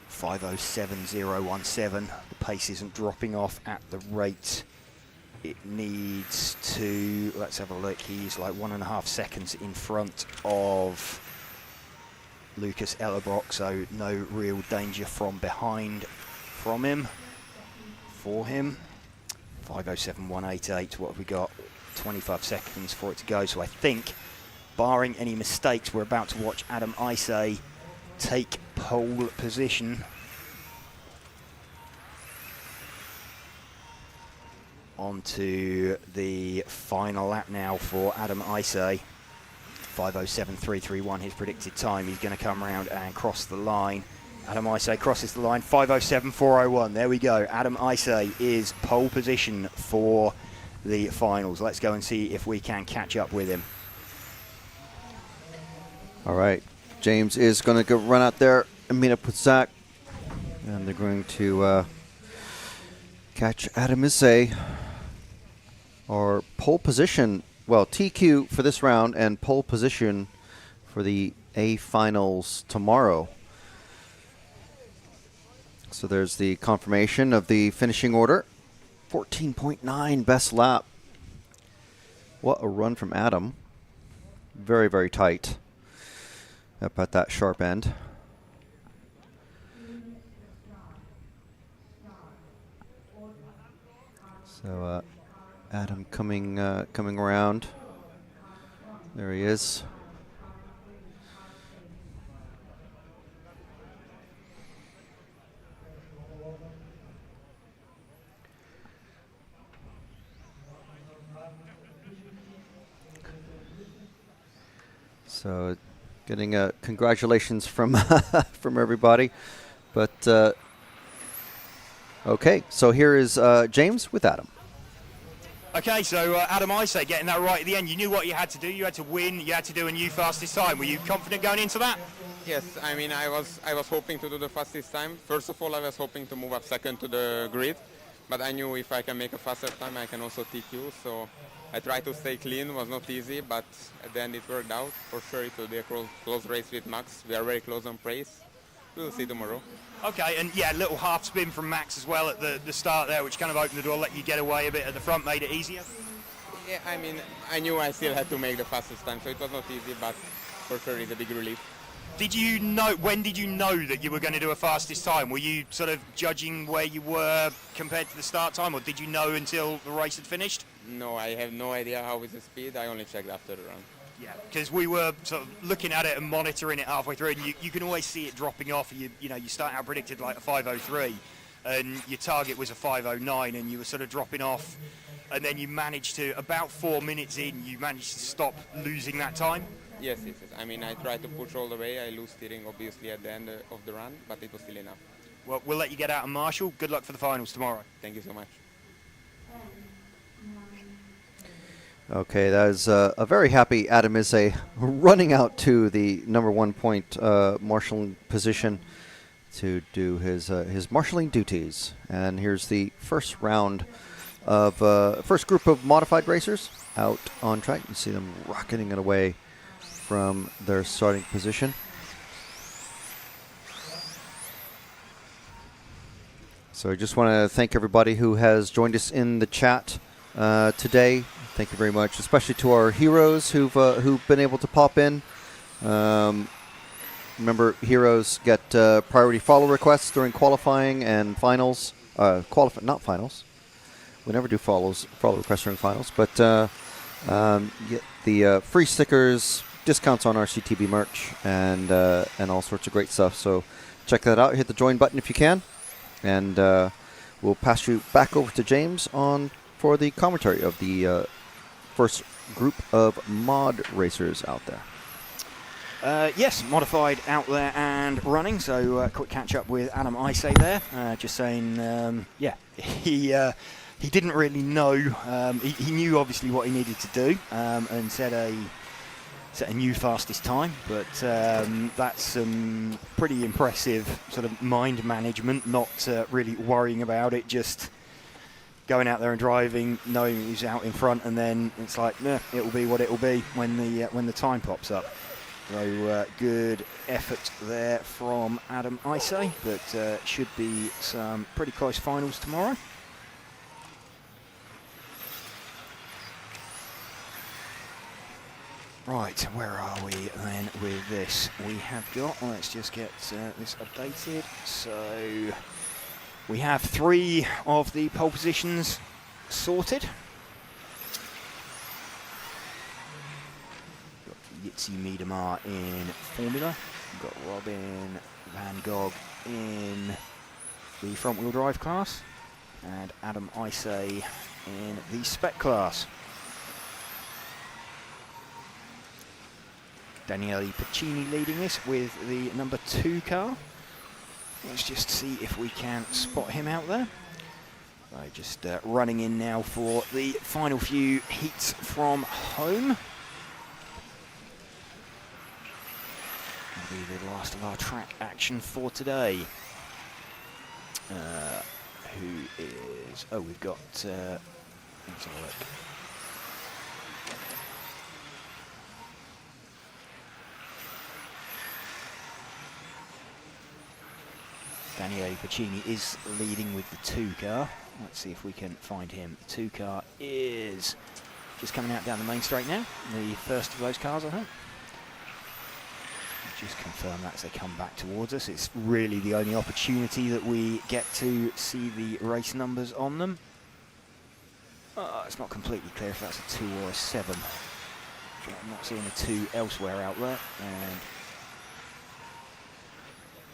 5:07.017. The pace isn't dropping off at the rate it needs to. Let's have a look. He's like 1.5 seconds in front of Lucas Ellerbrock, so no real danger from behind from him, for him. 5:07.188. What have we got? 25 seconds for it to go. So I think, barring any mistakes, we're about to watch Adam Isay take pole position onto the final lap now for Adam Isay. 5:07.331 his predicted time. He's going to come around and cross the line. Adam Isay crosses the line. 5:07.401. There we go. Adam Isay is pole position for the finals. Let's go and see if we can catch up with him. All right, James is going to go run out there and meet up with Zach, and they're going to catch Adam Isay, or pole position, well, TQ for this round and pole position for the A finals tomorrow. So there's the confirmation of the finishing order. 14.9 best lap. What a run from Adam. Very, very tight up at that sharp end. So Adam coming around. There he is. So getting congratulations from from everybody. But okay, so here is James with Adam. Okay, so Adam Isay getting that right at the end. You knew what you had to do. You had to win. You had to do a new fastest time. Were you confident going into that? Yes, I mean I was hoping to do the fastest time. First of all, I was hoping to move up second to the grid, but I knew if I can make a faster time, I can also TQ. So I tried to stay clean. It was not easy, but at the end it worked out. For sure, it will be a close race with Max. We are very close on pace. we'll see tomorrow. Okay, and yeah, little half spin from Max as well at the start there, which kind of opened the door, let you get away a bit at the front, made it easier. Yeah, I mean, I knew I still had to make the fastest time, so it was not easy, but for sure it's a big relief. Did you know, when did you know that you were going to do a fastest time? Were you sort of judging where you were compared to the start time, or did you know until the race had finished? No, I have no idea how is the speed. I only checked after the run. Yeah, because we were sort of looking at it and monitoring it halfway through, and you can always see it dropping off. You know, you start out predicted like a 5:03, and your target was a 5:09, and you were sort of dropping off, and then you managed to, about 4 minutes in, you managed to stop losing that time. Yes. I mean, I tried to push all the way. I lose steering, obviously, at the end of the run, but it was still enough. Well, we'll let you get out and marshal. Good luck for the finals tomorrow. Thank you so much. Okay, that is a very happy Adam Isay running out to the number 1 point marshalling position to do his marshalling duties. And here's the first round of first group of modified racers out on track. You see them rocketing it away from their starting position. So I just want to thank everybody who has joined us in the chat today. Thank you very much, especially to our heroes who've been able to pop in. Remember, heroes get priority follow requests during qualifying and finals. Not finals. We never do follow requests during finals, but get the free stickers, discounts on RCTB merch, and all sorts of great stuff. So check that out. Hit the join button if you can, and we'll pass you back over to James for the commentary of the first group of mod racers out there. Yes, modified out there and running. So quick catch up with Adam Isay there. Just saying, yeah, he didn't really know. He knew obviously what he needed to do and set a new fastest time. But that's some pretty impressive sort of mind management. Not really worrying about it. Just going out there and driving, knowing he's out in front, and then it's like, nah, it'll be what it'll be when the time pops up. So good effort there from Adam Isay, but should be some pretty close finals tomorrow. Right, where are we then with this? We have got, let's just get this updated. So we have 3 of the pole positions sorted. Got Jitsi Miedemar in Formula. We've got Robin Van Gogh in the front wheel drive class. And Adam Isay in the spec class. Daniele Piccini leading this with the number 2 car. Let's just see if we can spot him out there. So just running in now for the final few heats from home. That'll be the last of our track action for today. Who is... Oh, we've got... let's have a look. Daniele Piccini is leading with the 2 car. Let's see if we can find him. The 2 car is just coming out down the main straight now. The first of those cars, I think. Just confirm that as they come back towards us. It's really the only opportunity that we get to see the race numbers on them. It's not completely clear if that's a 2 or a 7. I'm not seeing a 2 elsewhere out there. And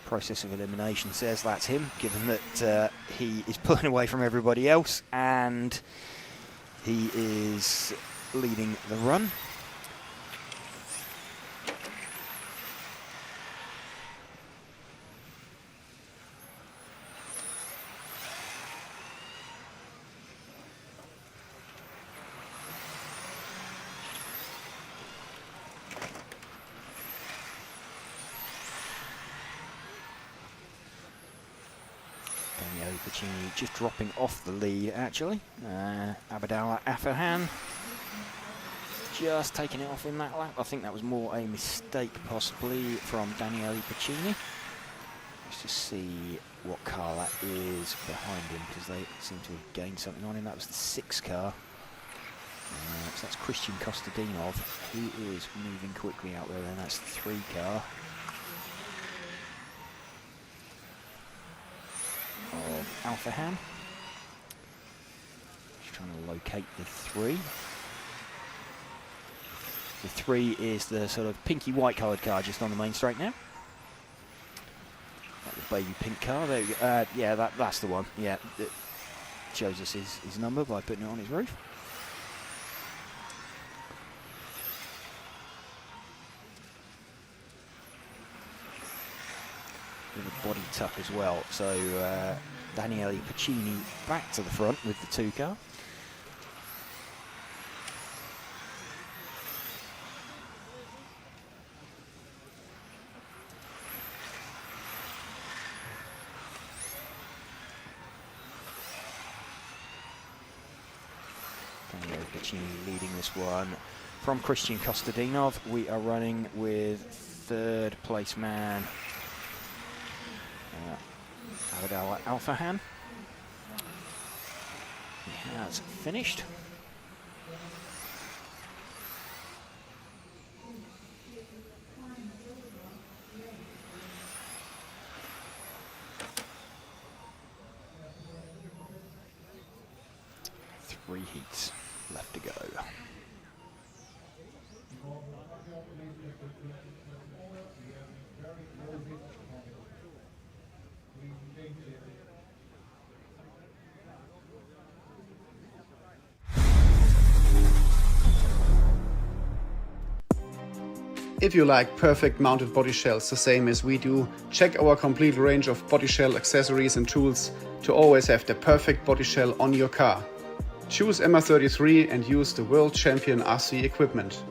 process of elimination says that's him, given that he is pulling away from everybody else and he is leading the run. Piccini just dropping off the lead, actually. Abdallah Afahan just taking it off in that lap. I think that was more a mistake, possibly, from Daniele Piccini. Let's just see what car that is behind him, because they seem to have gained something on him. That was the 6 car. So that's Christian Kostadinov, who is moving quickly out there, and that's the 3 car of Alpha Ham. Just trying to locate the 3. The 3 is the sort of pinky white coloured car just on the main straight now. Like the baby pink car. There we go. Yeah, that's the one. Yeah, it shows us his number by putting it on his roof. With a body tuck as well. So Daniele Pacini back to the front with the 2 car. Daniele Pacini leading this one. From Christian Kostadinov, we are running with 3rd place man Abdallah Alfahan. He has finished. Three heats left to go. If you like perfect mounted body shells the same as we do, check our complete range of body shell accessories and tools to always have the perfect body shell on your car. Choose MR33 and use the World Champion RC equipment.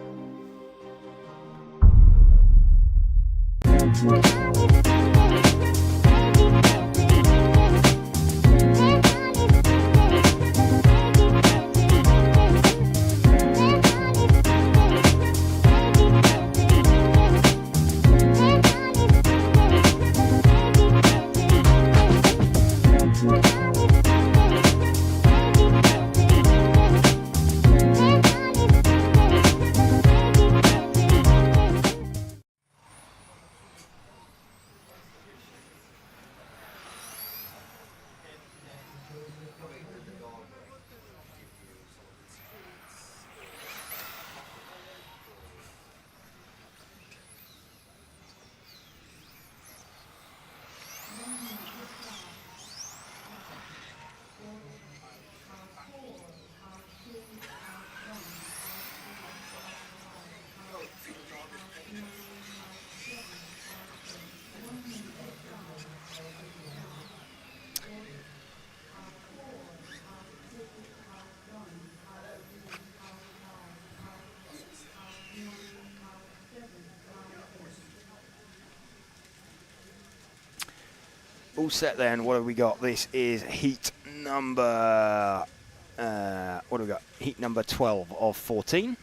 All set then. What have we got? This is heat number. What have we got? Heat number 12 of 14.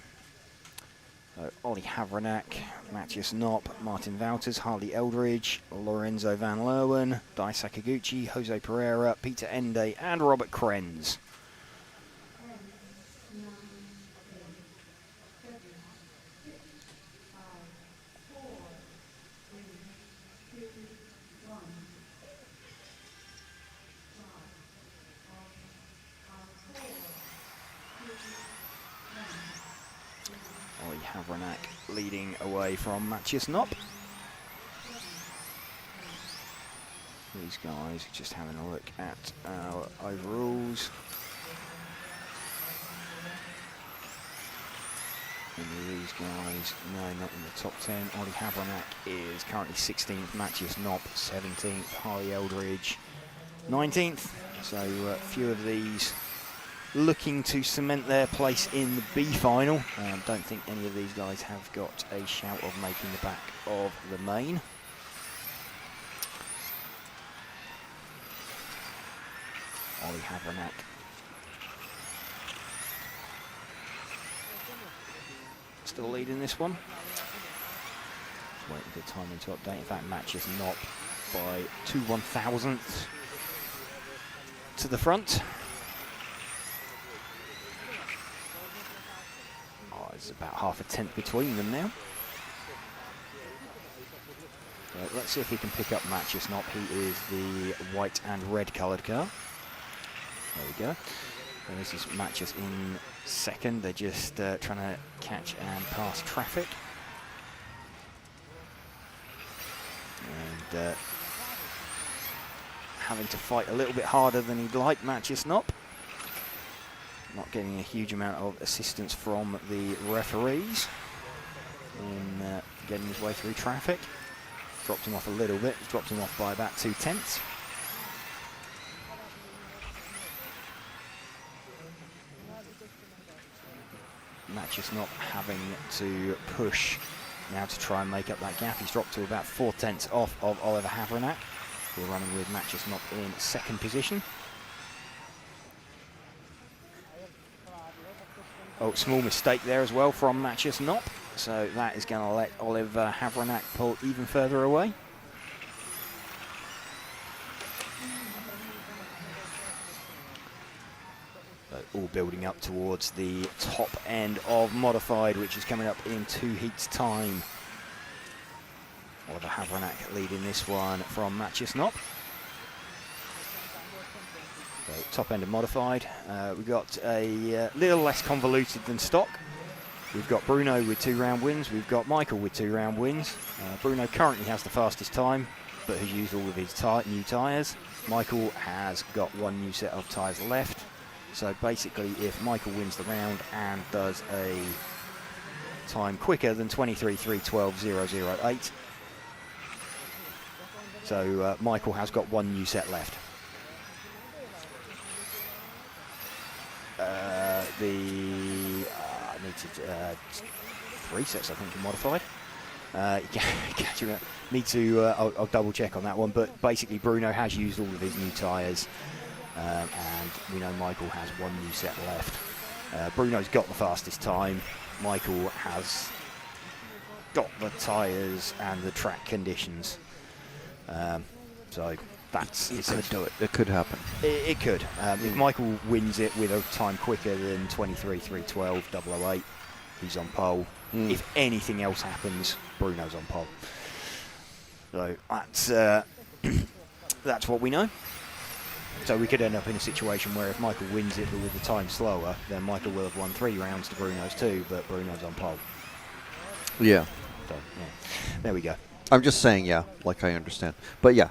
So Ollie Havranak, Matthias Knopp, Martin Wouters, Harley Eldridge, Lorenzo Van Leeuwen, Dai Sakaguchi, Jose Pereira, Peter Ende, and Robert Krenz. Havranak leading away from Matthias Knopp. These guys just having a look at our overalls. And these guys, no, not in the top 10. Ollie Havranak is currently 16th, Matthias Knopp 17th, Harley Eldridge 19th. So a few of these looking to cement their place in the B final. Don't think any of these guys have got a shout of making the back of the main. Ollie Havranak. Still leading this one. Just waiting for the timing to update. In fact, Matthias Knopp by 2/1000 to the front. Oh, it's about half a tenth between them now. Let's see if he can pick up Matches Knop. He is the white and red coloured car. There we go. And this is Matches in second. They're just trying to catch and pass traffic. And having to fight a little bit harder than he'd like, Matches Knop. Not getting a huge amount of assistance from the referees in getting his way through traffic. Dropped him off a little bit, dropped him off by about 2/10. Matches Knop having to push now to try and make up that gap. He's dropped to about 4/10 off of Oliver Havranac. We're running with Matches Knop in second position. Oh, small mistake there as well from Matches Knop. So that is going to let Oliver Havranac pull even further away. All building up towards the top end of modified, which is coming up in 2 heats time. Oliver Havranac leading this one from Matches Knop. So top end of modified. We've got a little less convoluted than stock. We've got Bruno with 2 round wins. We've got Michael with 2 round wins. Bruno currently has the fastest time, but has used all of his new tyres. Michael has got 1 new set of tyres left. So basically, if Michael wins the round and does a time quicker than 23.312.008, so Michael has got 1 new set left. I need to 3 sets, I think, in modified. Need to. I'll double check on that one. But basically, Bruno has used all of his new tyres, and we know Michael has 1 new set left. Bruno's got the fastest time. Michael has got the tyres and the track conditions. So that's it. Could do it. It could happen. It could. If Michael wins it with a time quicker than 23.312.008, he's on pole. If anything else happens, Bruno's on pole. So that's that's what we know. So we could end up in a situation where if Michael wins it but with the time slower, then Michael will have won 3 rounds to Bruno's 2, but Bruno's on pole. Yeah. So, yeah. There we go. I'm just saying, yeah, like I understand. But yeah.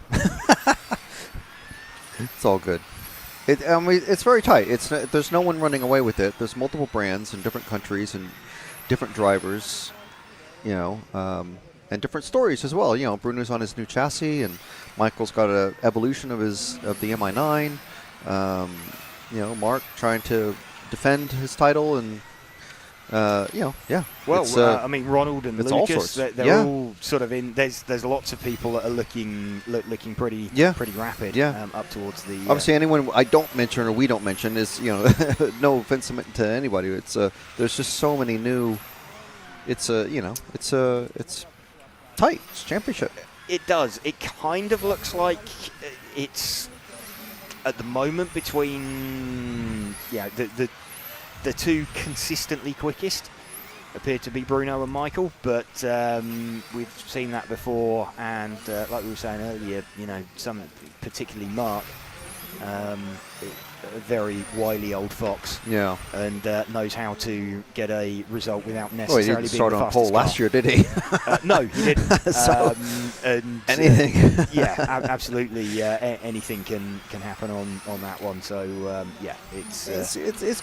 It's all good. I mean, it's very tight. There's no one running away with it. There's multiple brands in different countries and different drivers, you know, and different stories as well. You know, Bruno's on his new chassis, and Michael's got an evolution of the MI9. You know, Mark trying to defend his title, and you know, yeah. Well, I mean, Ronald and Lucas, they're all sort of in. There's lots of people that are looking pretty rapid. Up towards the. Obviously, anyone I don't mention or we don't mention is, you know, no offense to anybody. It's there's just so many new. It's you know, it's tight. It's championship. It does. It kind of looks like it's at the moment between the 2 consistently quickest appear to be Bruno and Michael, but we've seen that before, and like we were saying earlier, you know, some particularly Mark, a very wily old fox, and knows how to get a result without necessarily he didn't being start the on fastest pole last year, did he? No, he didn't. So, and anything. Absolutely. Anything can happen on that one. So yeah, it's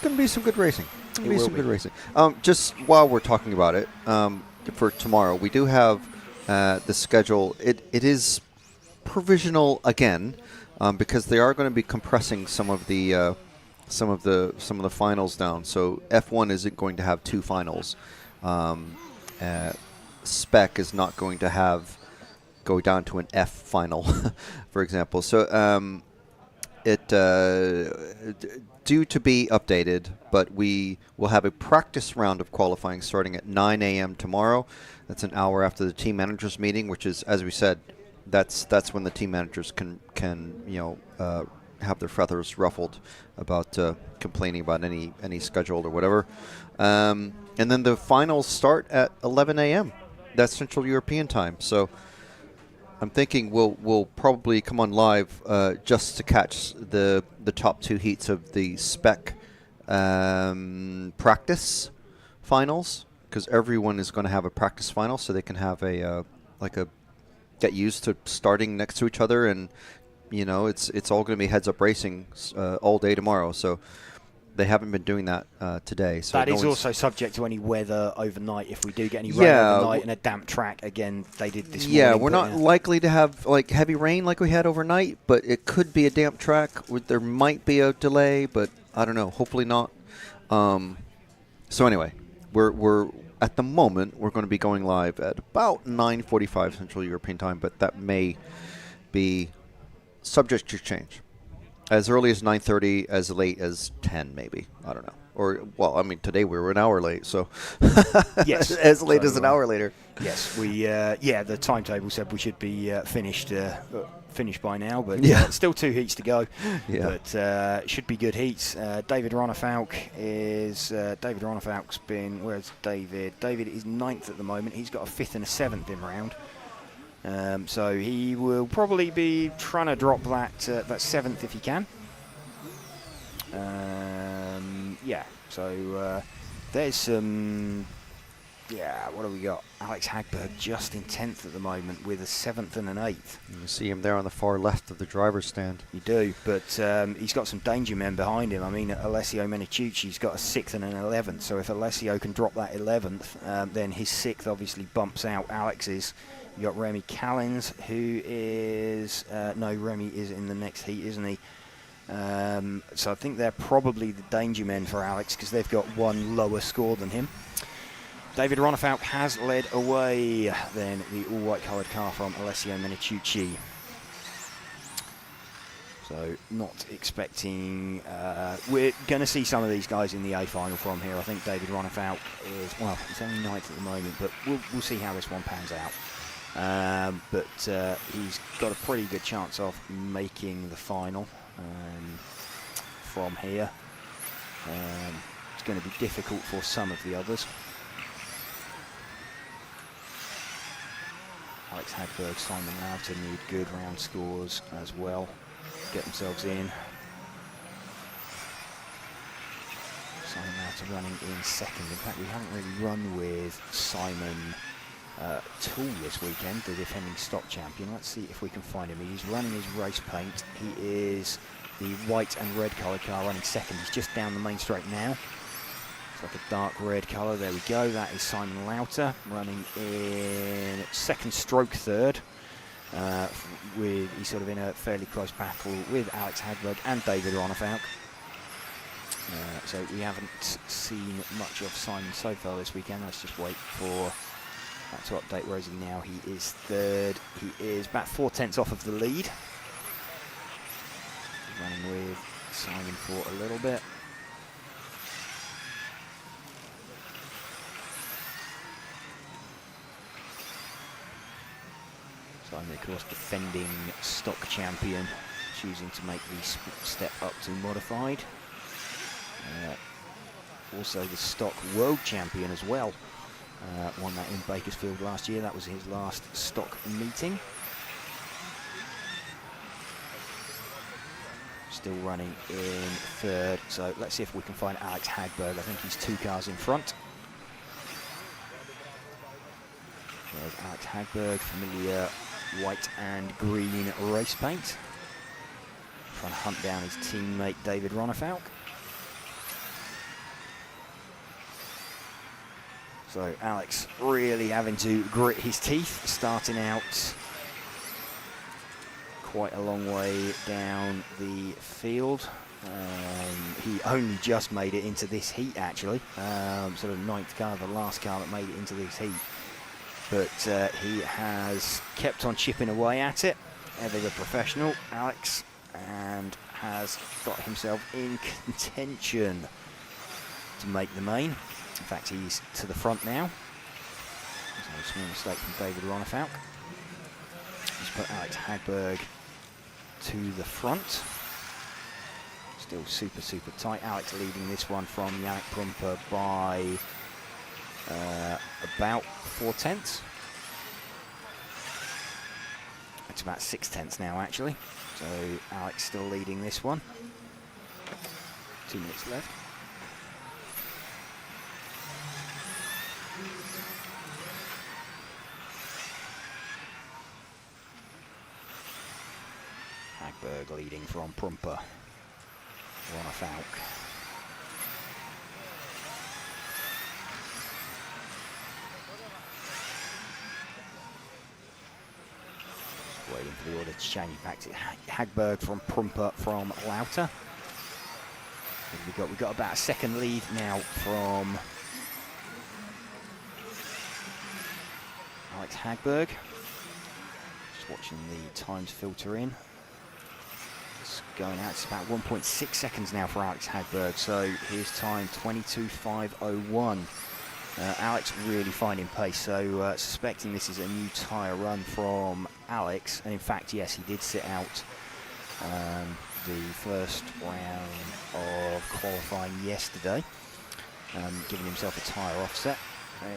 going to be some good racing. It will be. Good racing. Just while we're talking about it, for tomorrow, we do have the schedule. It is provisional again. Because they are going to be compressing some of the finals down. So F1 isn't going to have 2 finals. Spec is not going to go down to an F final, for example. So it due to be updated, but we will have a practice round of qualifying starting at 9 a.m. tomorrow. That's an hour after the team managers meeting, which is, as we said, that's when the team managers can have their feathers ruffled about complaining about any schedule or whatever. And then the finals start at 11 a.m. That's Central European time. So I'm thinking we'll probably come on live just to catch the top 2 heats of the Spec practice finals, because everyone is going to have a practice final, so they can have a get used to starting next to each other, and it's all going to be heads up racing all day tomorrow. So they haven't been doing that today. So that is also subject to any weather overnight. If we do get any rain overnight and a damp track, again, they did this morning. Yeah, we're not likely to have heavy rain like we had overnight, but it could be a damp track. There might be a delay, but I don't know. Hopefully not. So anyway, we're at the moment we're going to be going live at about 9:45 Central European time, but that may be subject to change. As early as 9:30, as late as 10, maybe. I don't know. Or, well, I mean, today we were an hour late, so yes, as late as an hour later. Yes, we the timetable said we should be finished by now, but still 2 heats to go. Yeah. But should be good heats. David Ronnefaulk's been, where's David? David is 9th at the moment. He's got a 5th and a 7th in round. So he will probably be trying to drop that 7th if he can. So there's some... what do we got? Alex Hagberg just in 10th at the moment with a 7th and an 8th. You see him there on the far left of the driver's stand. You do, but he's got some danger men behind him. I mean, Alessio Meniciucci's got a 6th and an 11th, so if Alessio can drop that 11th, then his 6th obviously bumps out Alex's. You got Remy Callins, who is... no, Remy is in the next heat, isn't he? So I think they're probably the danger men for Alex, because they've got one lower score than him. David Ronnefaulk has led away then the all-white coloured car from Alessio Meniciucci. So not expecting... we're going to see some of these guys in the A final from here. I think David Ronnefaulk is... Well, he's only 9th at the moment, but we'll see how this one pans out. But he's got a pretty good chance of making the final from here. It's going to be difficult for some of the others. Alex Hagberg, Simon Lauter need good round scores as well. Get themselves in. Simon Lauter running in 2nd. In fact, we haven't really run with Simon Tool this weekend, the defending stock champion. Let's see if we can find him. He's running his race paint. He is the white and red coloured car running 2nd. He's just down the main straight now. It's like a dark red colour. There we go. That is Simon Lauter running in 2nd stroke 3rd. He's sort of in a fairly close battle with Alex Hagberg and David Ronnefaulk. So we haven't seen much of Simon so far this weekend. Let's just wait for that to update. Where is he now? He is 3rd. He is about 4/10 off of the lead. Running with Simon for a little bit. Simon, of course, defending stock champion, choosing to make the step up to modified. Also the stock world champion as well. Won that in Bakersfield last year. That was his last stock meeting. Still running in 3rd. So let's see if we can find Alex Hagberg. I think he's 2 cars in front. There's Alex Hagberg, familiar white and green race paint. Trying to hunt down his teammate David Ronnefaulk. So Alex really having to grit his teeth, starting out quite a long way down the field. He only just made it into this heat, actually. Sort of 9th car, the last car that made it into this heat. But he has kept on chipping away at it. Ever the professional, Alex, and has got himself in contention to make the main. In fact, he's to the front now. There's no small mistake from David Ronnefaulk. Let's put Alex Hagberg to the front. Still super tight. Alex leading this one from Yannick Prumper by about 4/10. It's about 6/10 now, actually. So Alex still leading this one. 2 minutes left. Hagberg leading from Prumper. Ron Falk. Waiting for the order to change back to Hagberg from Prumper from Lauter. We've got about a second lead now from Alex Hagberg. Just watching the times filter in. It's going out. It's about 1.6 seconds now for Alex Hagberg. So his time 22.501. Alex really finding pace, so suspecting this is a new tyre run from Alex, and in fact, yes, he did sit out the first round of qualifying yesterday, giving himself a tyre offset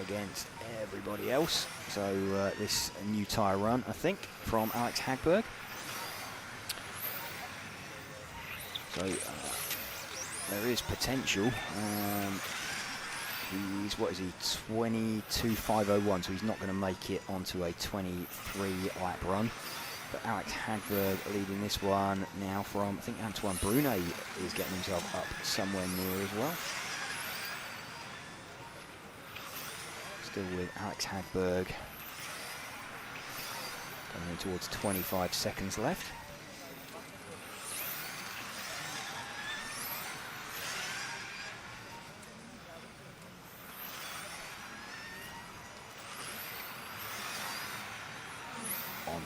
against everybody else. So this a new tyre run, I think, from Alex Hagberg. So there is potential. He's, what is he, 22.501, so he's not going to make it onto a 23 lap run. But Alex Hagberg leading this one now from, I think Antoine Brunet is getting himself up somewhere near as well. Still with Alex Hagberg. Going in towards 25 seconds left.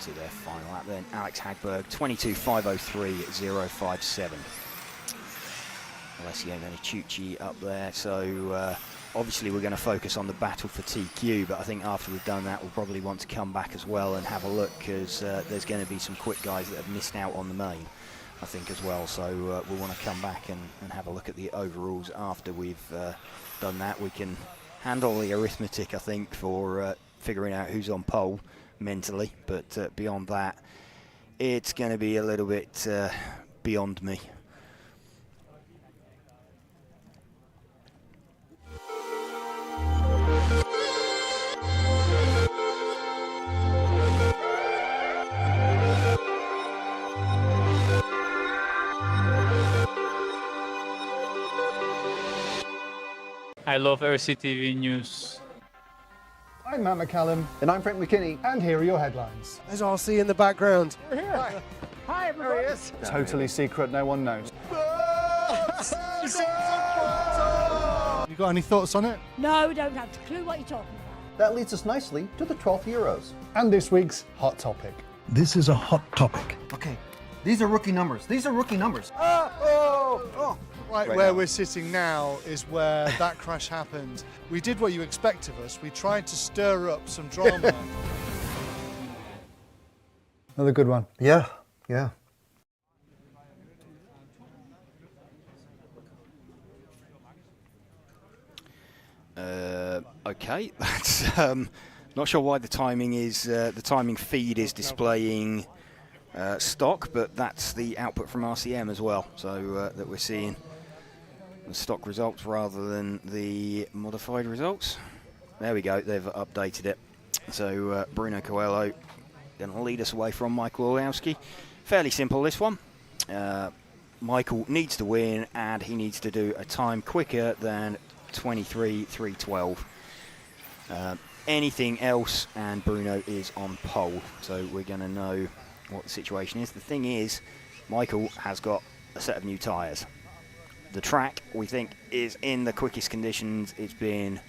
To their final lap then. Alex Hagberg 22.503.057. Alessio Meniciucci up there. So obviously we're going to focus on the battle for TQ, but I think after we've done that we'll probably want to come back as well and have a look, because there's going to be some quick guys that have missed out on the main, I think, as well. So we'll want to come back and have a look at the overalls after we've done that. We can handle the arithmetic, I think, for figuring out who's on pole mentally, but beyond that, it's going to be a little bit beyond me. I love RCTV News. I'm Matt McCallum. And I'm Frank McKinney. And here are your headlines. There's RC in the background. We're here. Hi. Hi, everybody. There he is. Totally secret, no one knows. You got any thoughts on it? No, don't have a clue what you're talking about. That leads us nicely to the 12th Euros. And this week's hot topic. This is a hot topic. Okay, these are rookie numbers. These are rookie numbers. Right where now we're sitting now is where that crash happened. We did what you expect of us. We tried to stir up some drama. Another good one. Yeah. Okay, that's not sure why the timing is the timing feed is displaying stock, but that's the output from RCM as well. So that we're seeing the stock results rather than the modified results. There we go, they've updated it. So Bruno Coelho going to lead us away from Michael Orlowski. Fairly simple, this one. Michael needs to win, and he needs to do a time quicker than 23.312. Anything else, and Bruno is on pole. So we're going to know what the situation is. The thing is, Michael has got a set of new tyres. The track, we think, is in the quickest conditions it's been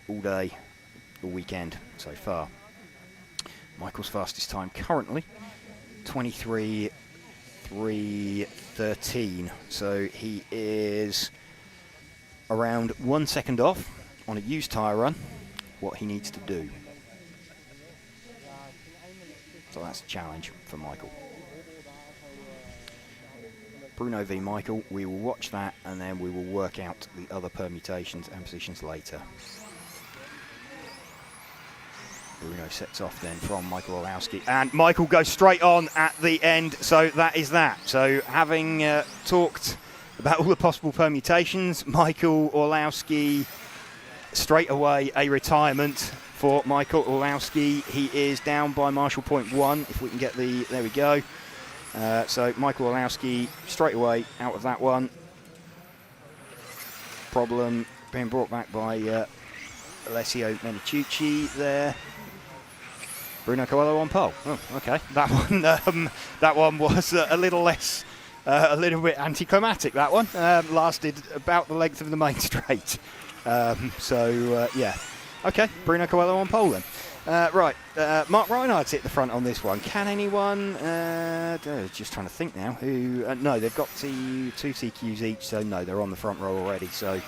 all day, all weekend so far. Michael's fastest time currently 23.313, so he is around 1 second off on a used tyre run what he needs to do. So that's a challenge for Michael. Bruno v Michael, we will watch that and then we will work out the other permutations and positions later. Bruno sets off then from Michael Orlowski, and Michael goes straight on at the end, so that is that. So having talked about all the possible permutations, Michael Orlowski, straight away a retirement for Michael Orlowski. He is down by marshal point 1, if we can get the, there we go. So Michael Orlowski straight away out of that one. Problem being brought back by Alessio Meniciucci there. Bruno Coelho on pole. Oh, okay. That one was a little less, a little bit anticlimactic. That one lasted about the length of the main straight. Yeah. Okay, Bruno Coelho on pole then. Right, Mark Reinhardt's hit the front on this one. Can anyone? Just trying to think now. Who? No, they've got two TQs each, so no, they're on the front row already. So.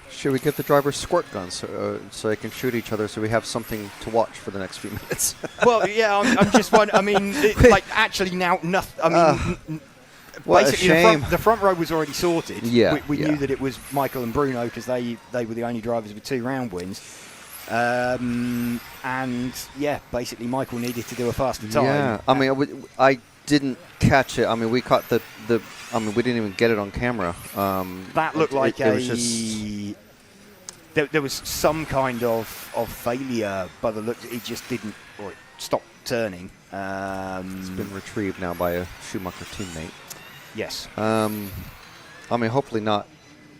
Should we get the drivers squirt guns so they can shoot each other, so we have something to watch for the next few minutes? Well, yeah, I'm just wondering. I mean, actually now nothing. I mean, what basically a shame. The front row was already sorted. Yeah, we knew that it was Michael and Bruno because they were the only drivers with 2 round wins. And yeah, basically Michael needed to do a faster time. Yeah, I mean, I didn't catch it. I mean, we caught the. I mean, we didn't even get it on camera. That looked like it was just. There was some kind of failure by the look. It just didn't, or it stopped turning. It's been retrieved now by a Schumacher teammate. Yes. I mean, hopefully not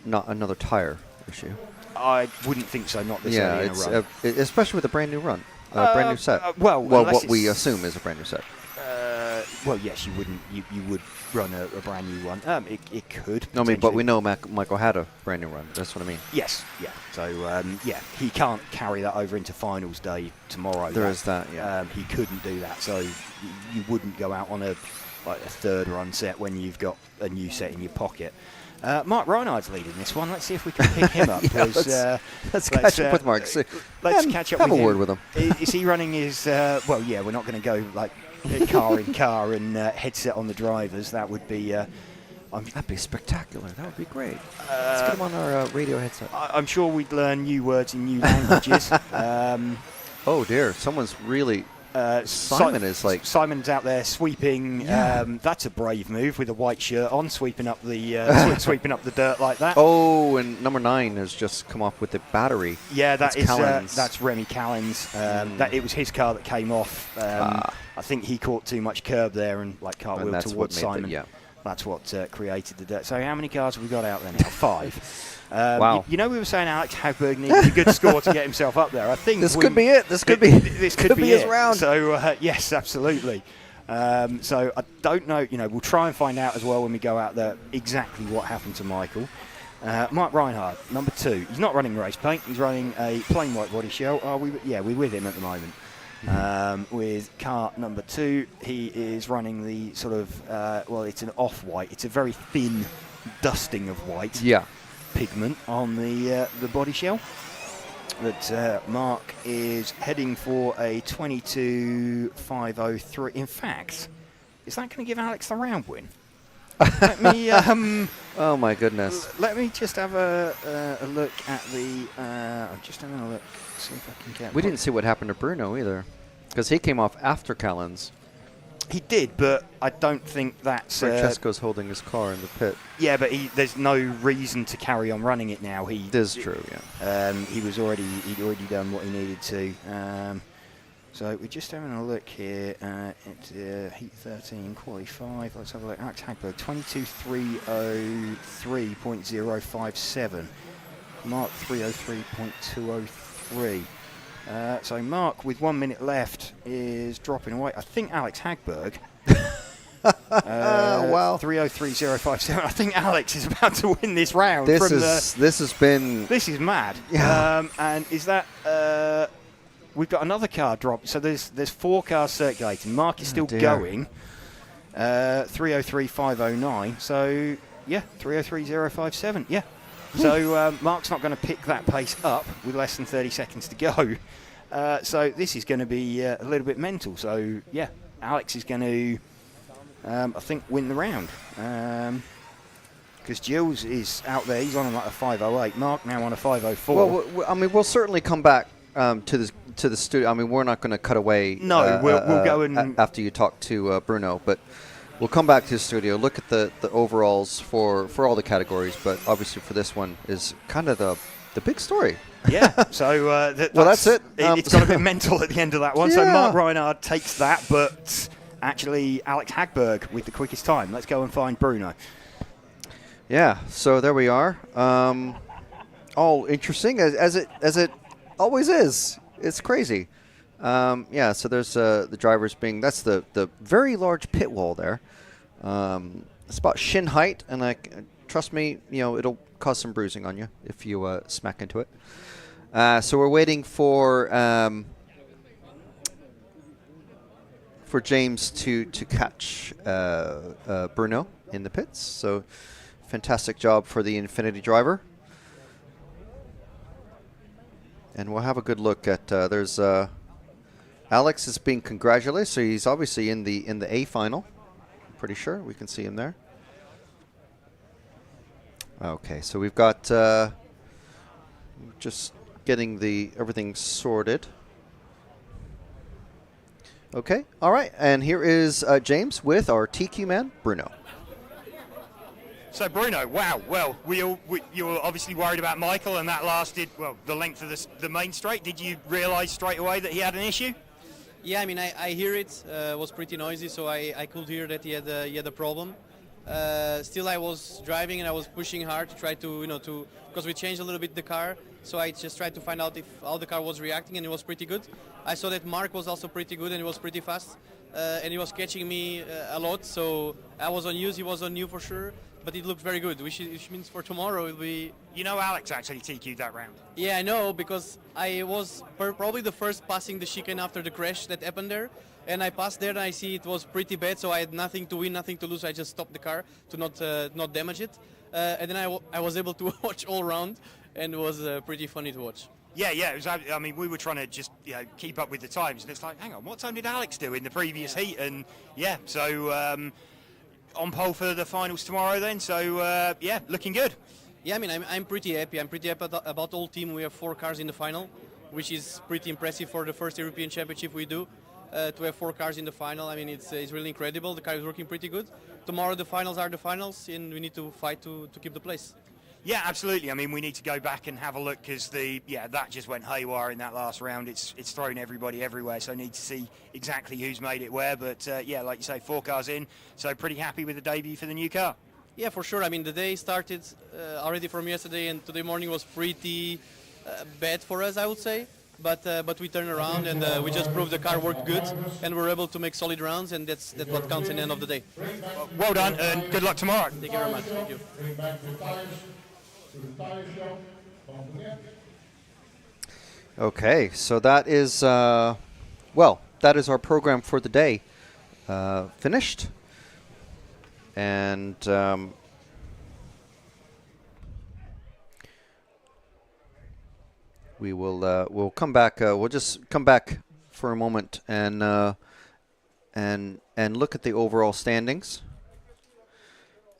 another tire issue. I wouldn't think so. Not this early in a run. Especially with a brand new run, brand new set. Well, what we assume is a brand new set. Well, yes, you wouldn't. You would run a brand new one. It could. No, I mean, but we know Michael had a brand new run. That's what I mean. Yes, yeah. So yeah, he can't carry that over into finals day tomorrow. There is that. Yeah. He couldn't do that. So you wouldn't go out on a 3rd run set when you've got a new set in your pocket. Mark Reinhardt's leading this one. Let's see if we can pick him up. Let's catch up with Mark. Let's catch up have with a him. word with him. Is he running his? Well, yeah, we're not going to go like car in car and headset on the drivers. That would be. That'd be spectacular. That would be great. Let's get him on our radio headset. I'm sure we'd learn new words in new languages. Oh dear, someone's really. Simon is like. Simon's out there sweeping. Yeah. That's a brave move with a white shirt on, sweeping up the sweeping up the dirt like that. Oh, and number 9 has just come up with the battery. Yeah, that's Remy Callens. That it was his car that came off. I think he caught too much curb there and cartwheeled towards Simon. That's what created the dirt. So how many cars have we got out there now? 5. Wow. You know, we were saying Alex Hagberg needed a good score to get himself up there. I think this could be it. This could be his round. So yes, absolutely. So I don't know. You know, we'll try and find out as well when we go out there exactly what happened to Michael. Mark Reinhardt, number 2. He's not running race paint. He's running a plain white body shell. We're with him at the moment. With car number 2, he is running the sort of it's an off-white. It's a very thin dusting of white. Yeah. Pigment on the body shell. But Mark is heading for a 22.503. In fact, is that going to give Alex the round win? Let me. Oh my goodness. Let me just have a look at the. I'm just having a look. See if I can get. We didn't see what happened to Bruno either, because he came off after Callens. He did, but I don't think that's. Francesco's holding his car in the pit. Yeah, but there's no reason to carry on running it now. It is true. Yeah. He'd already done what he needed to. So we're just having a look here at Heat 13, Quali 5. Let's have a look. Alex Hagberg, 22.303.057. Mark 303.203. So Mark, with 1 minute left, is dropping away. I think Alex Hagberg. Wow. 303.057. I think Alex is about to win this round. This has been. This is mad. Yeah. And is that? We've got another car drop. So there's 4 cars circulating. Mark is still going. 303.509. So yeah, 303.057. Yeah. So Mark's not going to pick that pace up with less than 30 seconds to go. So this is going to be a little bit mental. So, yeah, Alex is going to, I think, win the round. Because Gilles is out there. He's on like a 5:08. Mark now on a 5:04. Well, I mean, we'll certainly come back to the studio. I mean, we're not going to cut away. No, we'll go and after you talk to Bruno, but we'll come back to the studio. Look at the overalls for all the categories, but obviously for this one is kind of the big story. Yeah. So that's it. It's got a bit mental at the end of that one. Yeah. So Mark Reinhard takes that, but actually Alex Hagberg with the quickest time. Let's go and find Bruno. Yeah, so there we are. All interesting as it always is. It's crazy. Yeah, so there's the drivers being. That's the very large pit wall there. It's about shin height, and trust me, it'll cause some bruising on you if you smack into it. So we're waiting for James to catch Bruno in the pits. So. Fantastic job for the Infinity driver. And we'll have a good look at, there's Alex is being congratulated, so he's obviously in the A final. I'm pretty sure we can see him there. Okay, so we've got just getting everything sorted. Okay, all right, and here is James with our TQ man, Bruno. So Bruno, wow, well, you were obviously worried about Michael, and that lasted, well, the length of the main straight. Did you realise straight away that he had an issue? Yeah, I mean, I hear it. It was pretty noisy, so I could hear that he had a problem. Still, I was driving and I was pushing hard to try to, because we changed a little bit the car, so I just tried to find out if how the car was reacting, and it was pretty good. I saw that Mark was also pretty good, and he was pretty fast, and he was catching me a lot, so I was on use, he was on you for sure. But it looked very good, which means for tomorrow it'll be... You know Alex actually TQ'd that round? Yeah, I know, because I was probably the first passing the chicane after the crash that happened there. And I passed there and I see it was pretty bad, so I had nothing to win, nothing to lose. I just stopped the car to not damage it. And then I was able to watch all round, and it was pretty funny to watch. Yeah, it was, I mean, we were trying to just keep up with the times, and it's like, hang on, what time did Alex do in the previous heat? And yeah, so... on pole for the finals tomorrow then, so yeah, looking good. Yeah, I mean, I'm pretty happy. I'm pretty happy about the whole team. We have 4 cars in the final, which is pretty impressive for the first European Championship we do. To have 4 cars in the final, I mean, it's really incredible. The car is working pretty good. Tomorrow the finals are the finals, and we need to fight to keep the place. Yeah, absolutely. I mean, we need to go back and have a look, because that just went haywire in that last round. It's thrown everybody everywhere, so I need to see exactly who's made it where. But yeah, like you say, 4 cars in, so pretty happy with the debut for the new car. Yeah, for sure. I mean, the day started already from yesterday, and today morning was pretty bad for us, I would say. But we turned around, and we just proved the car worked good, and we're able to make solid rounds, and that's what counts in the end of the day. Well done, and good luck tomorrow. Thank you very much. Thank you. Okay, so that is that is our program for the day finished, and we'll come back. We'll just come back for a moment and look at the overall standings.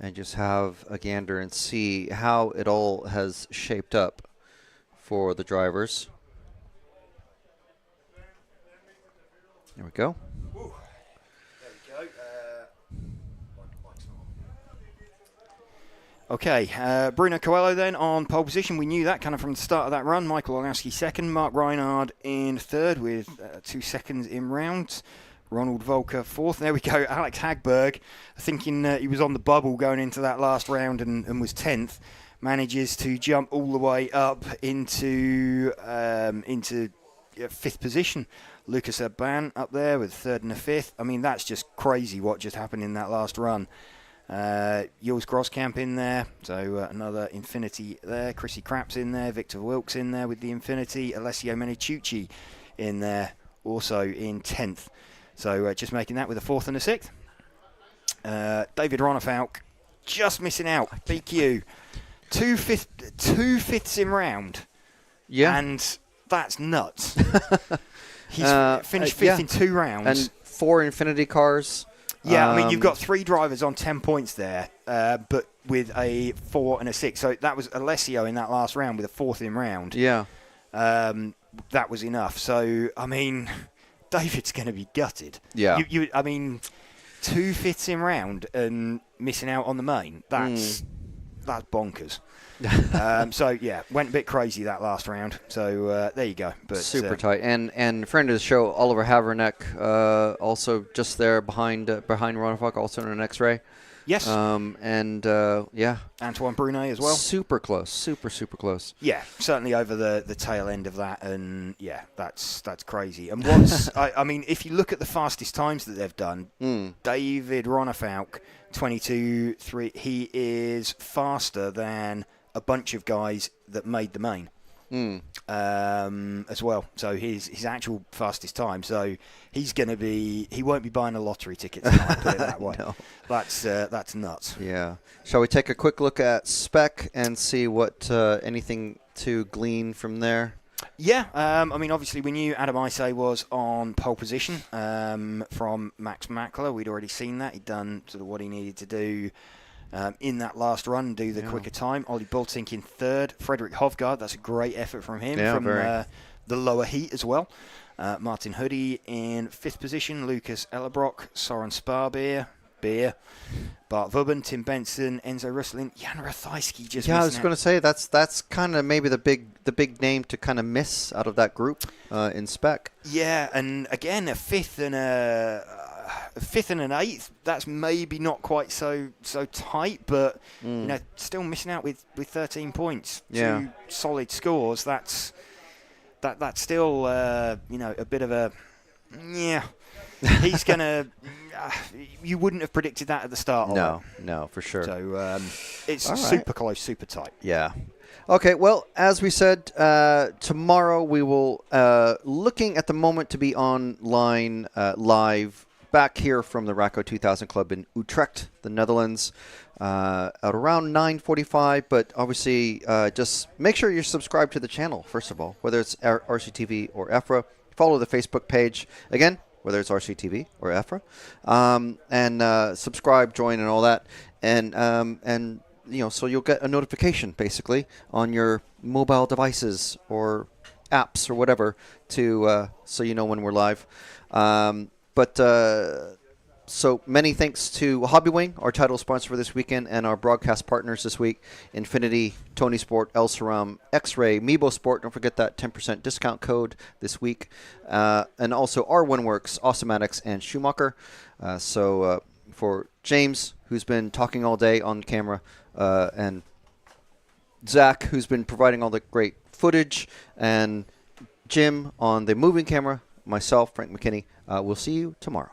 And just have a gander and see how it all has shaped up for the drivers. There we go. Ooh. There we go. Okay, Bruno Coelho then on pole position. We knew that kind of from the start of that run. Michael Orlowski second, Mark Reinhard in third with 2 seconds in rounds. Ronald Volker fourth. There we go. Alex Hagberg, thinking he was on the bubble going into that last round and was 10th, manages to jump all the way up into 5th position. Lucas Urban up there with 3rd and a 5th. I mean, that's just crazy what just happened in that last run. Jules Groskamp in there, so another Infinity there. Chrissy Craps in there. Victor Wilkes in there with the Infinity. Alessio Menicucci in there, also in 10th. So just making that with a 4th and a 6th. David Ronnefaulk just missing out. BQ. 2 fifths in round. Yeah. And that's nuts. He's finished fifth in 2 rounds. And 4 Infinity cars. Yeah, I mean, you've got 3 drivers on 10 points there, but with a 4 and a 6. So that was Alessio in that last round with a 4th in round. Yeah. That was enough. So, I mean, David's going to be gutted. Yeah. I mean, 2 5ths in round and missing out on the main. That's bonkers. So, yeah, went a bit crazy that last round. So, there you go. But super tight. And friend of the show, Oliver Haverneck, also just there behind Ronafok, also in an X-ray. Yes. Yeah. Antoine Brunet as well. Super close. Super close. Yeah, certainly over the tail end of that. And, yeah, that's crazy. And what's, I mean, if you look at the fastest times that they've done, David Ronafalk, 22.3, he is faster than a bunch of guys that made the main as well. So his actual fastest time. So he won't be buying a lottery ticket tonight, put it that way. No. That's nuts. Yeah. Shall we take a quick look at Spec and see what anything to glean from there? Yeah, I mean, obviously we knew Adam Isay was on pole position from Max Mackler. We'd already seen that. He'd done sort of what he needed to do in that last run, do the quicker time. Ollie Bultink in 3rd. Frederick Hovgaard, that's a great effort from him from the lower heat as well. Martin Hoodie in 5th position. Lucas Ellerbrock, Soren Sparbeer, Bart Vubben, Tim Benson, Enzo Russlin, Jan Rathajski just I was going to say that's kind of maybe the big name to kind of miss out of that group in Spec. Yeah, and again a 5th and an 8th. That's maybe not quite so tight, but you know, still missing out with 13 points. Yeah. 2 solid scores. That's still you know, a bit of a He's gonna. You wouldn't have predicted that at the start. No, for sure. So it's All super right. close, super tight. Yeah. Okay. Well, as we said, tomorrow we will looking at the moment to be online live back here from the Racco 2000 Club in Utrecht, the Netherlands, at around 9:45. But obviously, just make sure you're subscribed to the channel first of all, whether it's RCTV or EFRA. Follow the Facebook page again, whether it's RCTV or EFRA, and subscribe, join, and all that, and you know, so you'll get a notification basically on your mobile devices or apps or whatever to so you know when we're live. So many thanks to Hobbywing, our title sponsor for this weekend, and our broadcast partners this week, Infinity, Tony Sport, El Saram, X-Ray, Meebo Sport. Don't forget that 10% discount code this week. And also R1Works, Awesomatics, and Schumacher. So for James, who's been talking all day on camera, and Zach, who's been providing all the great footage, and Jim on the moving camera, myself, Frank McKinney, we'll see you tomorrow.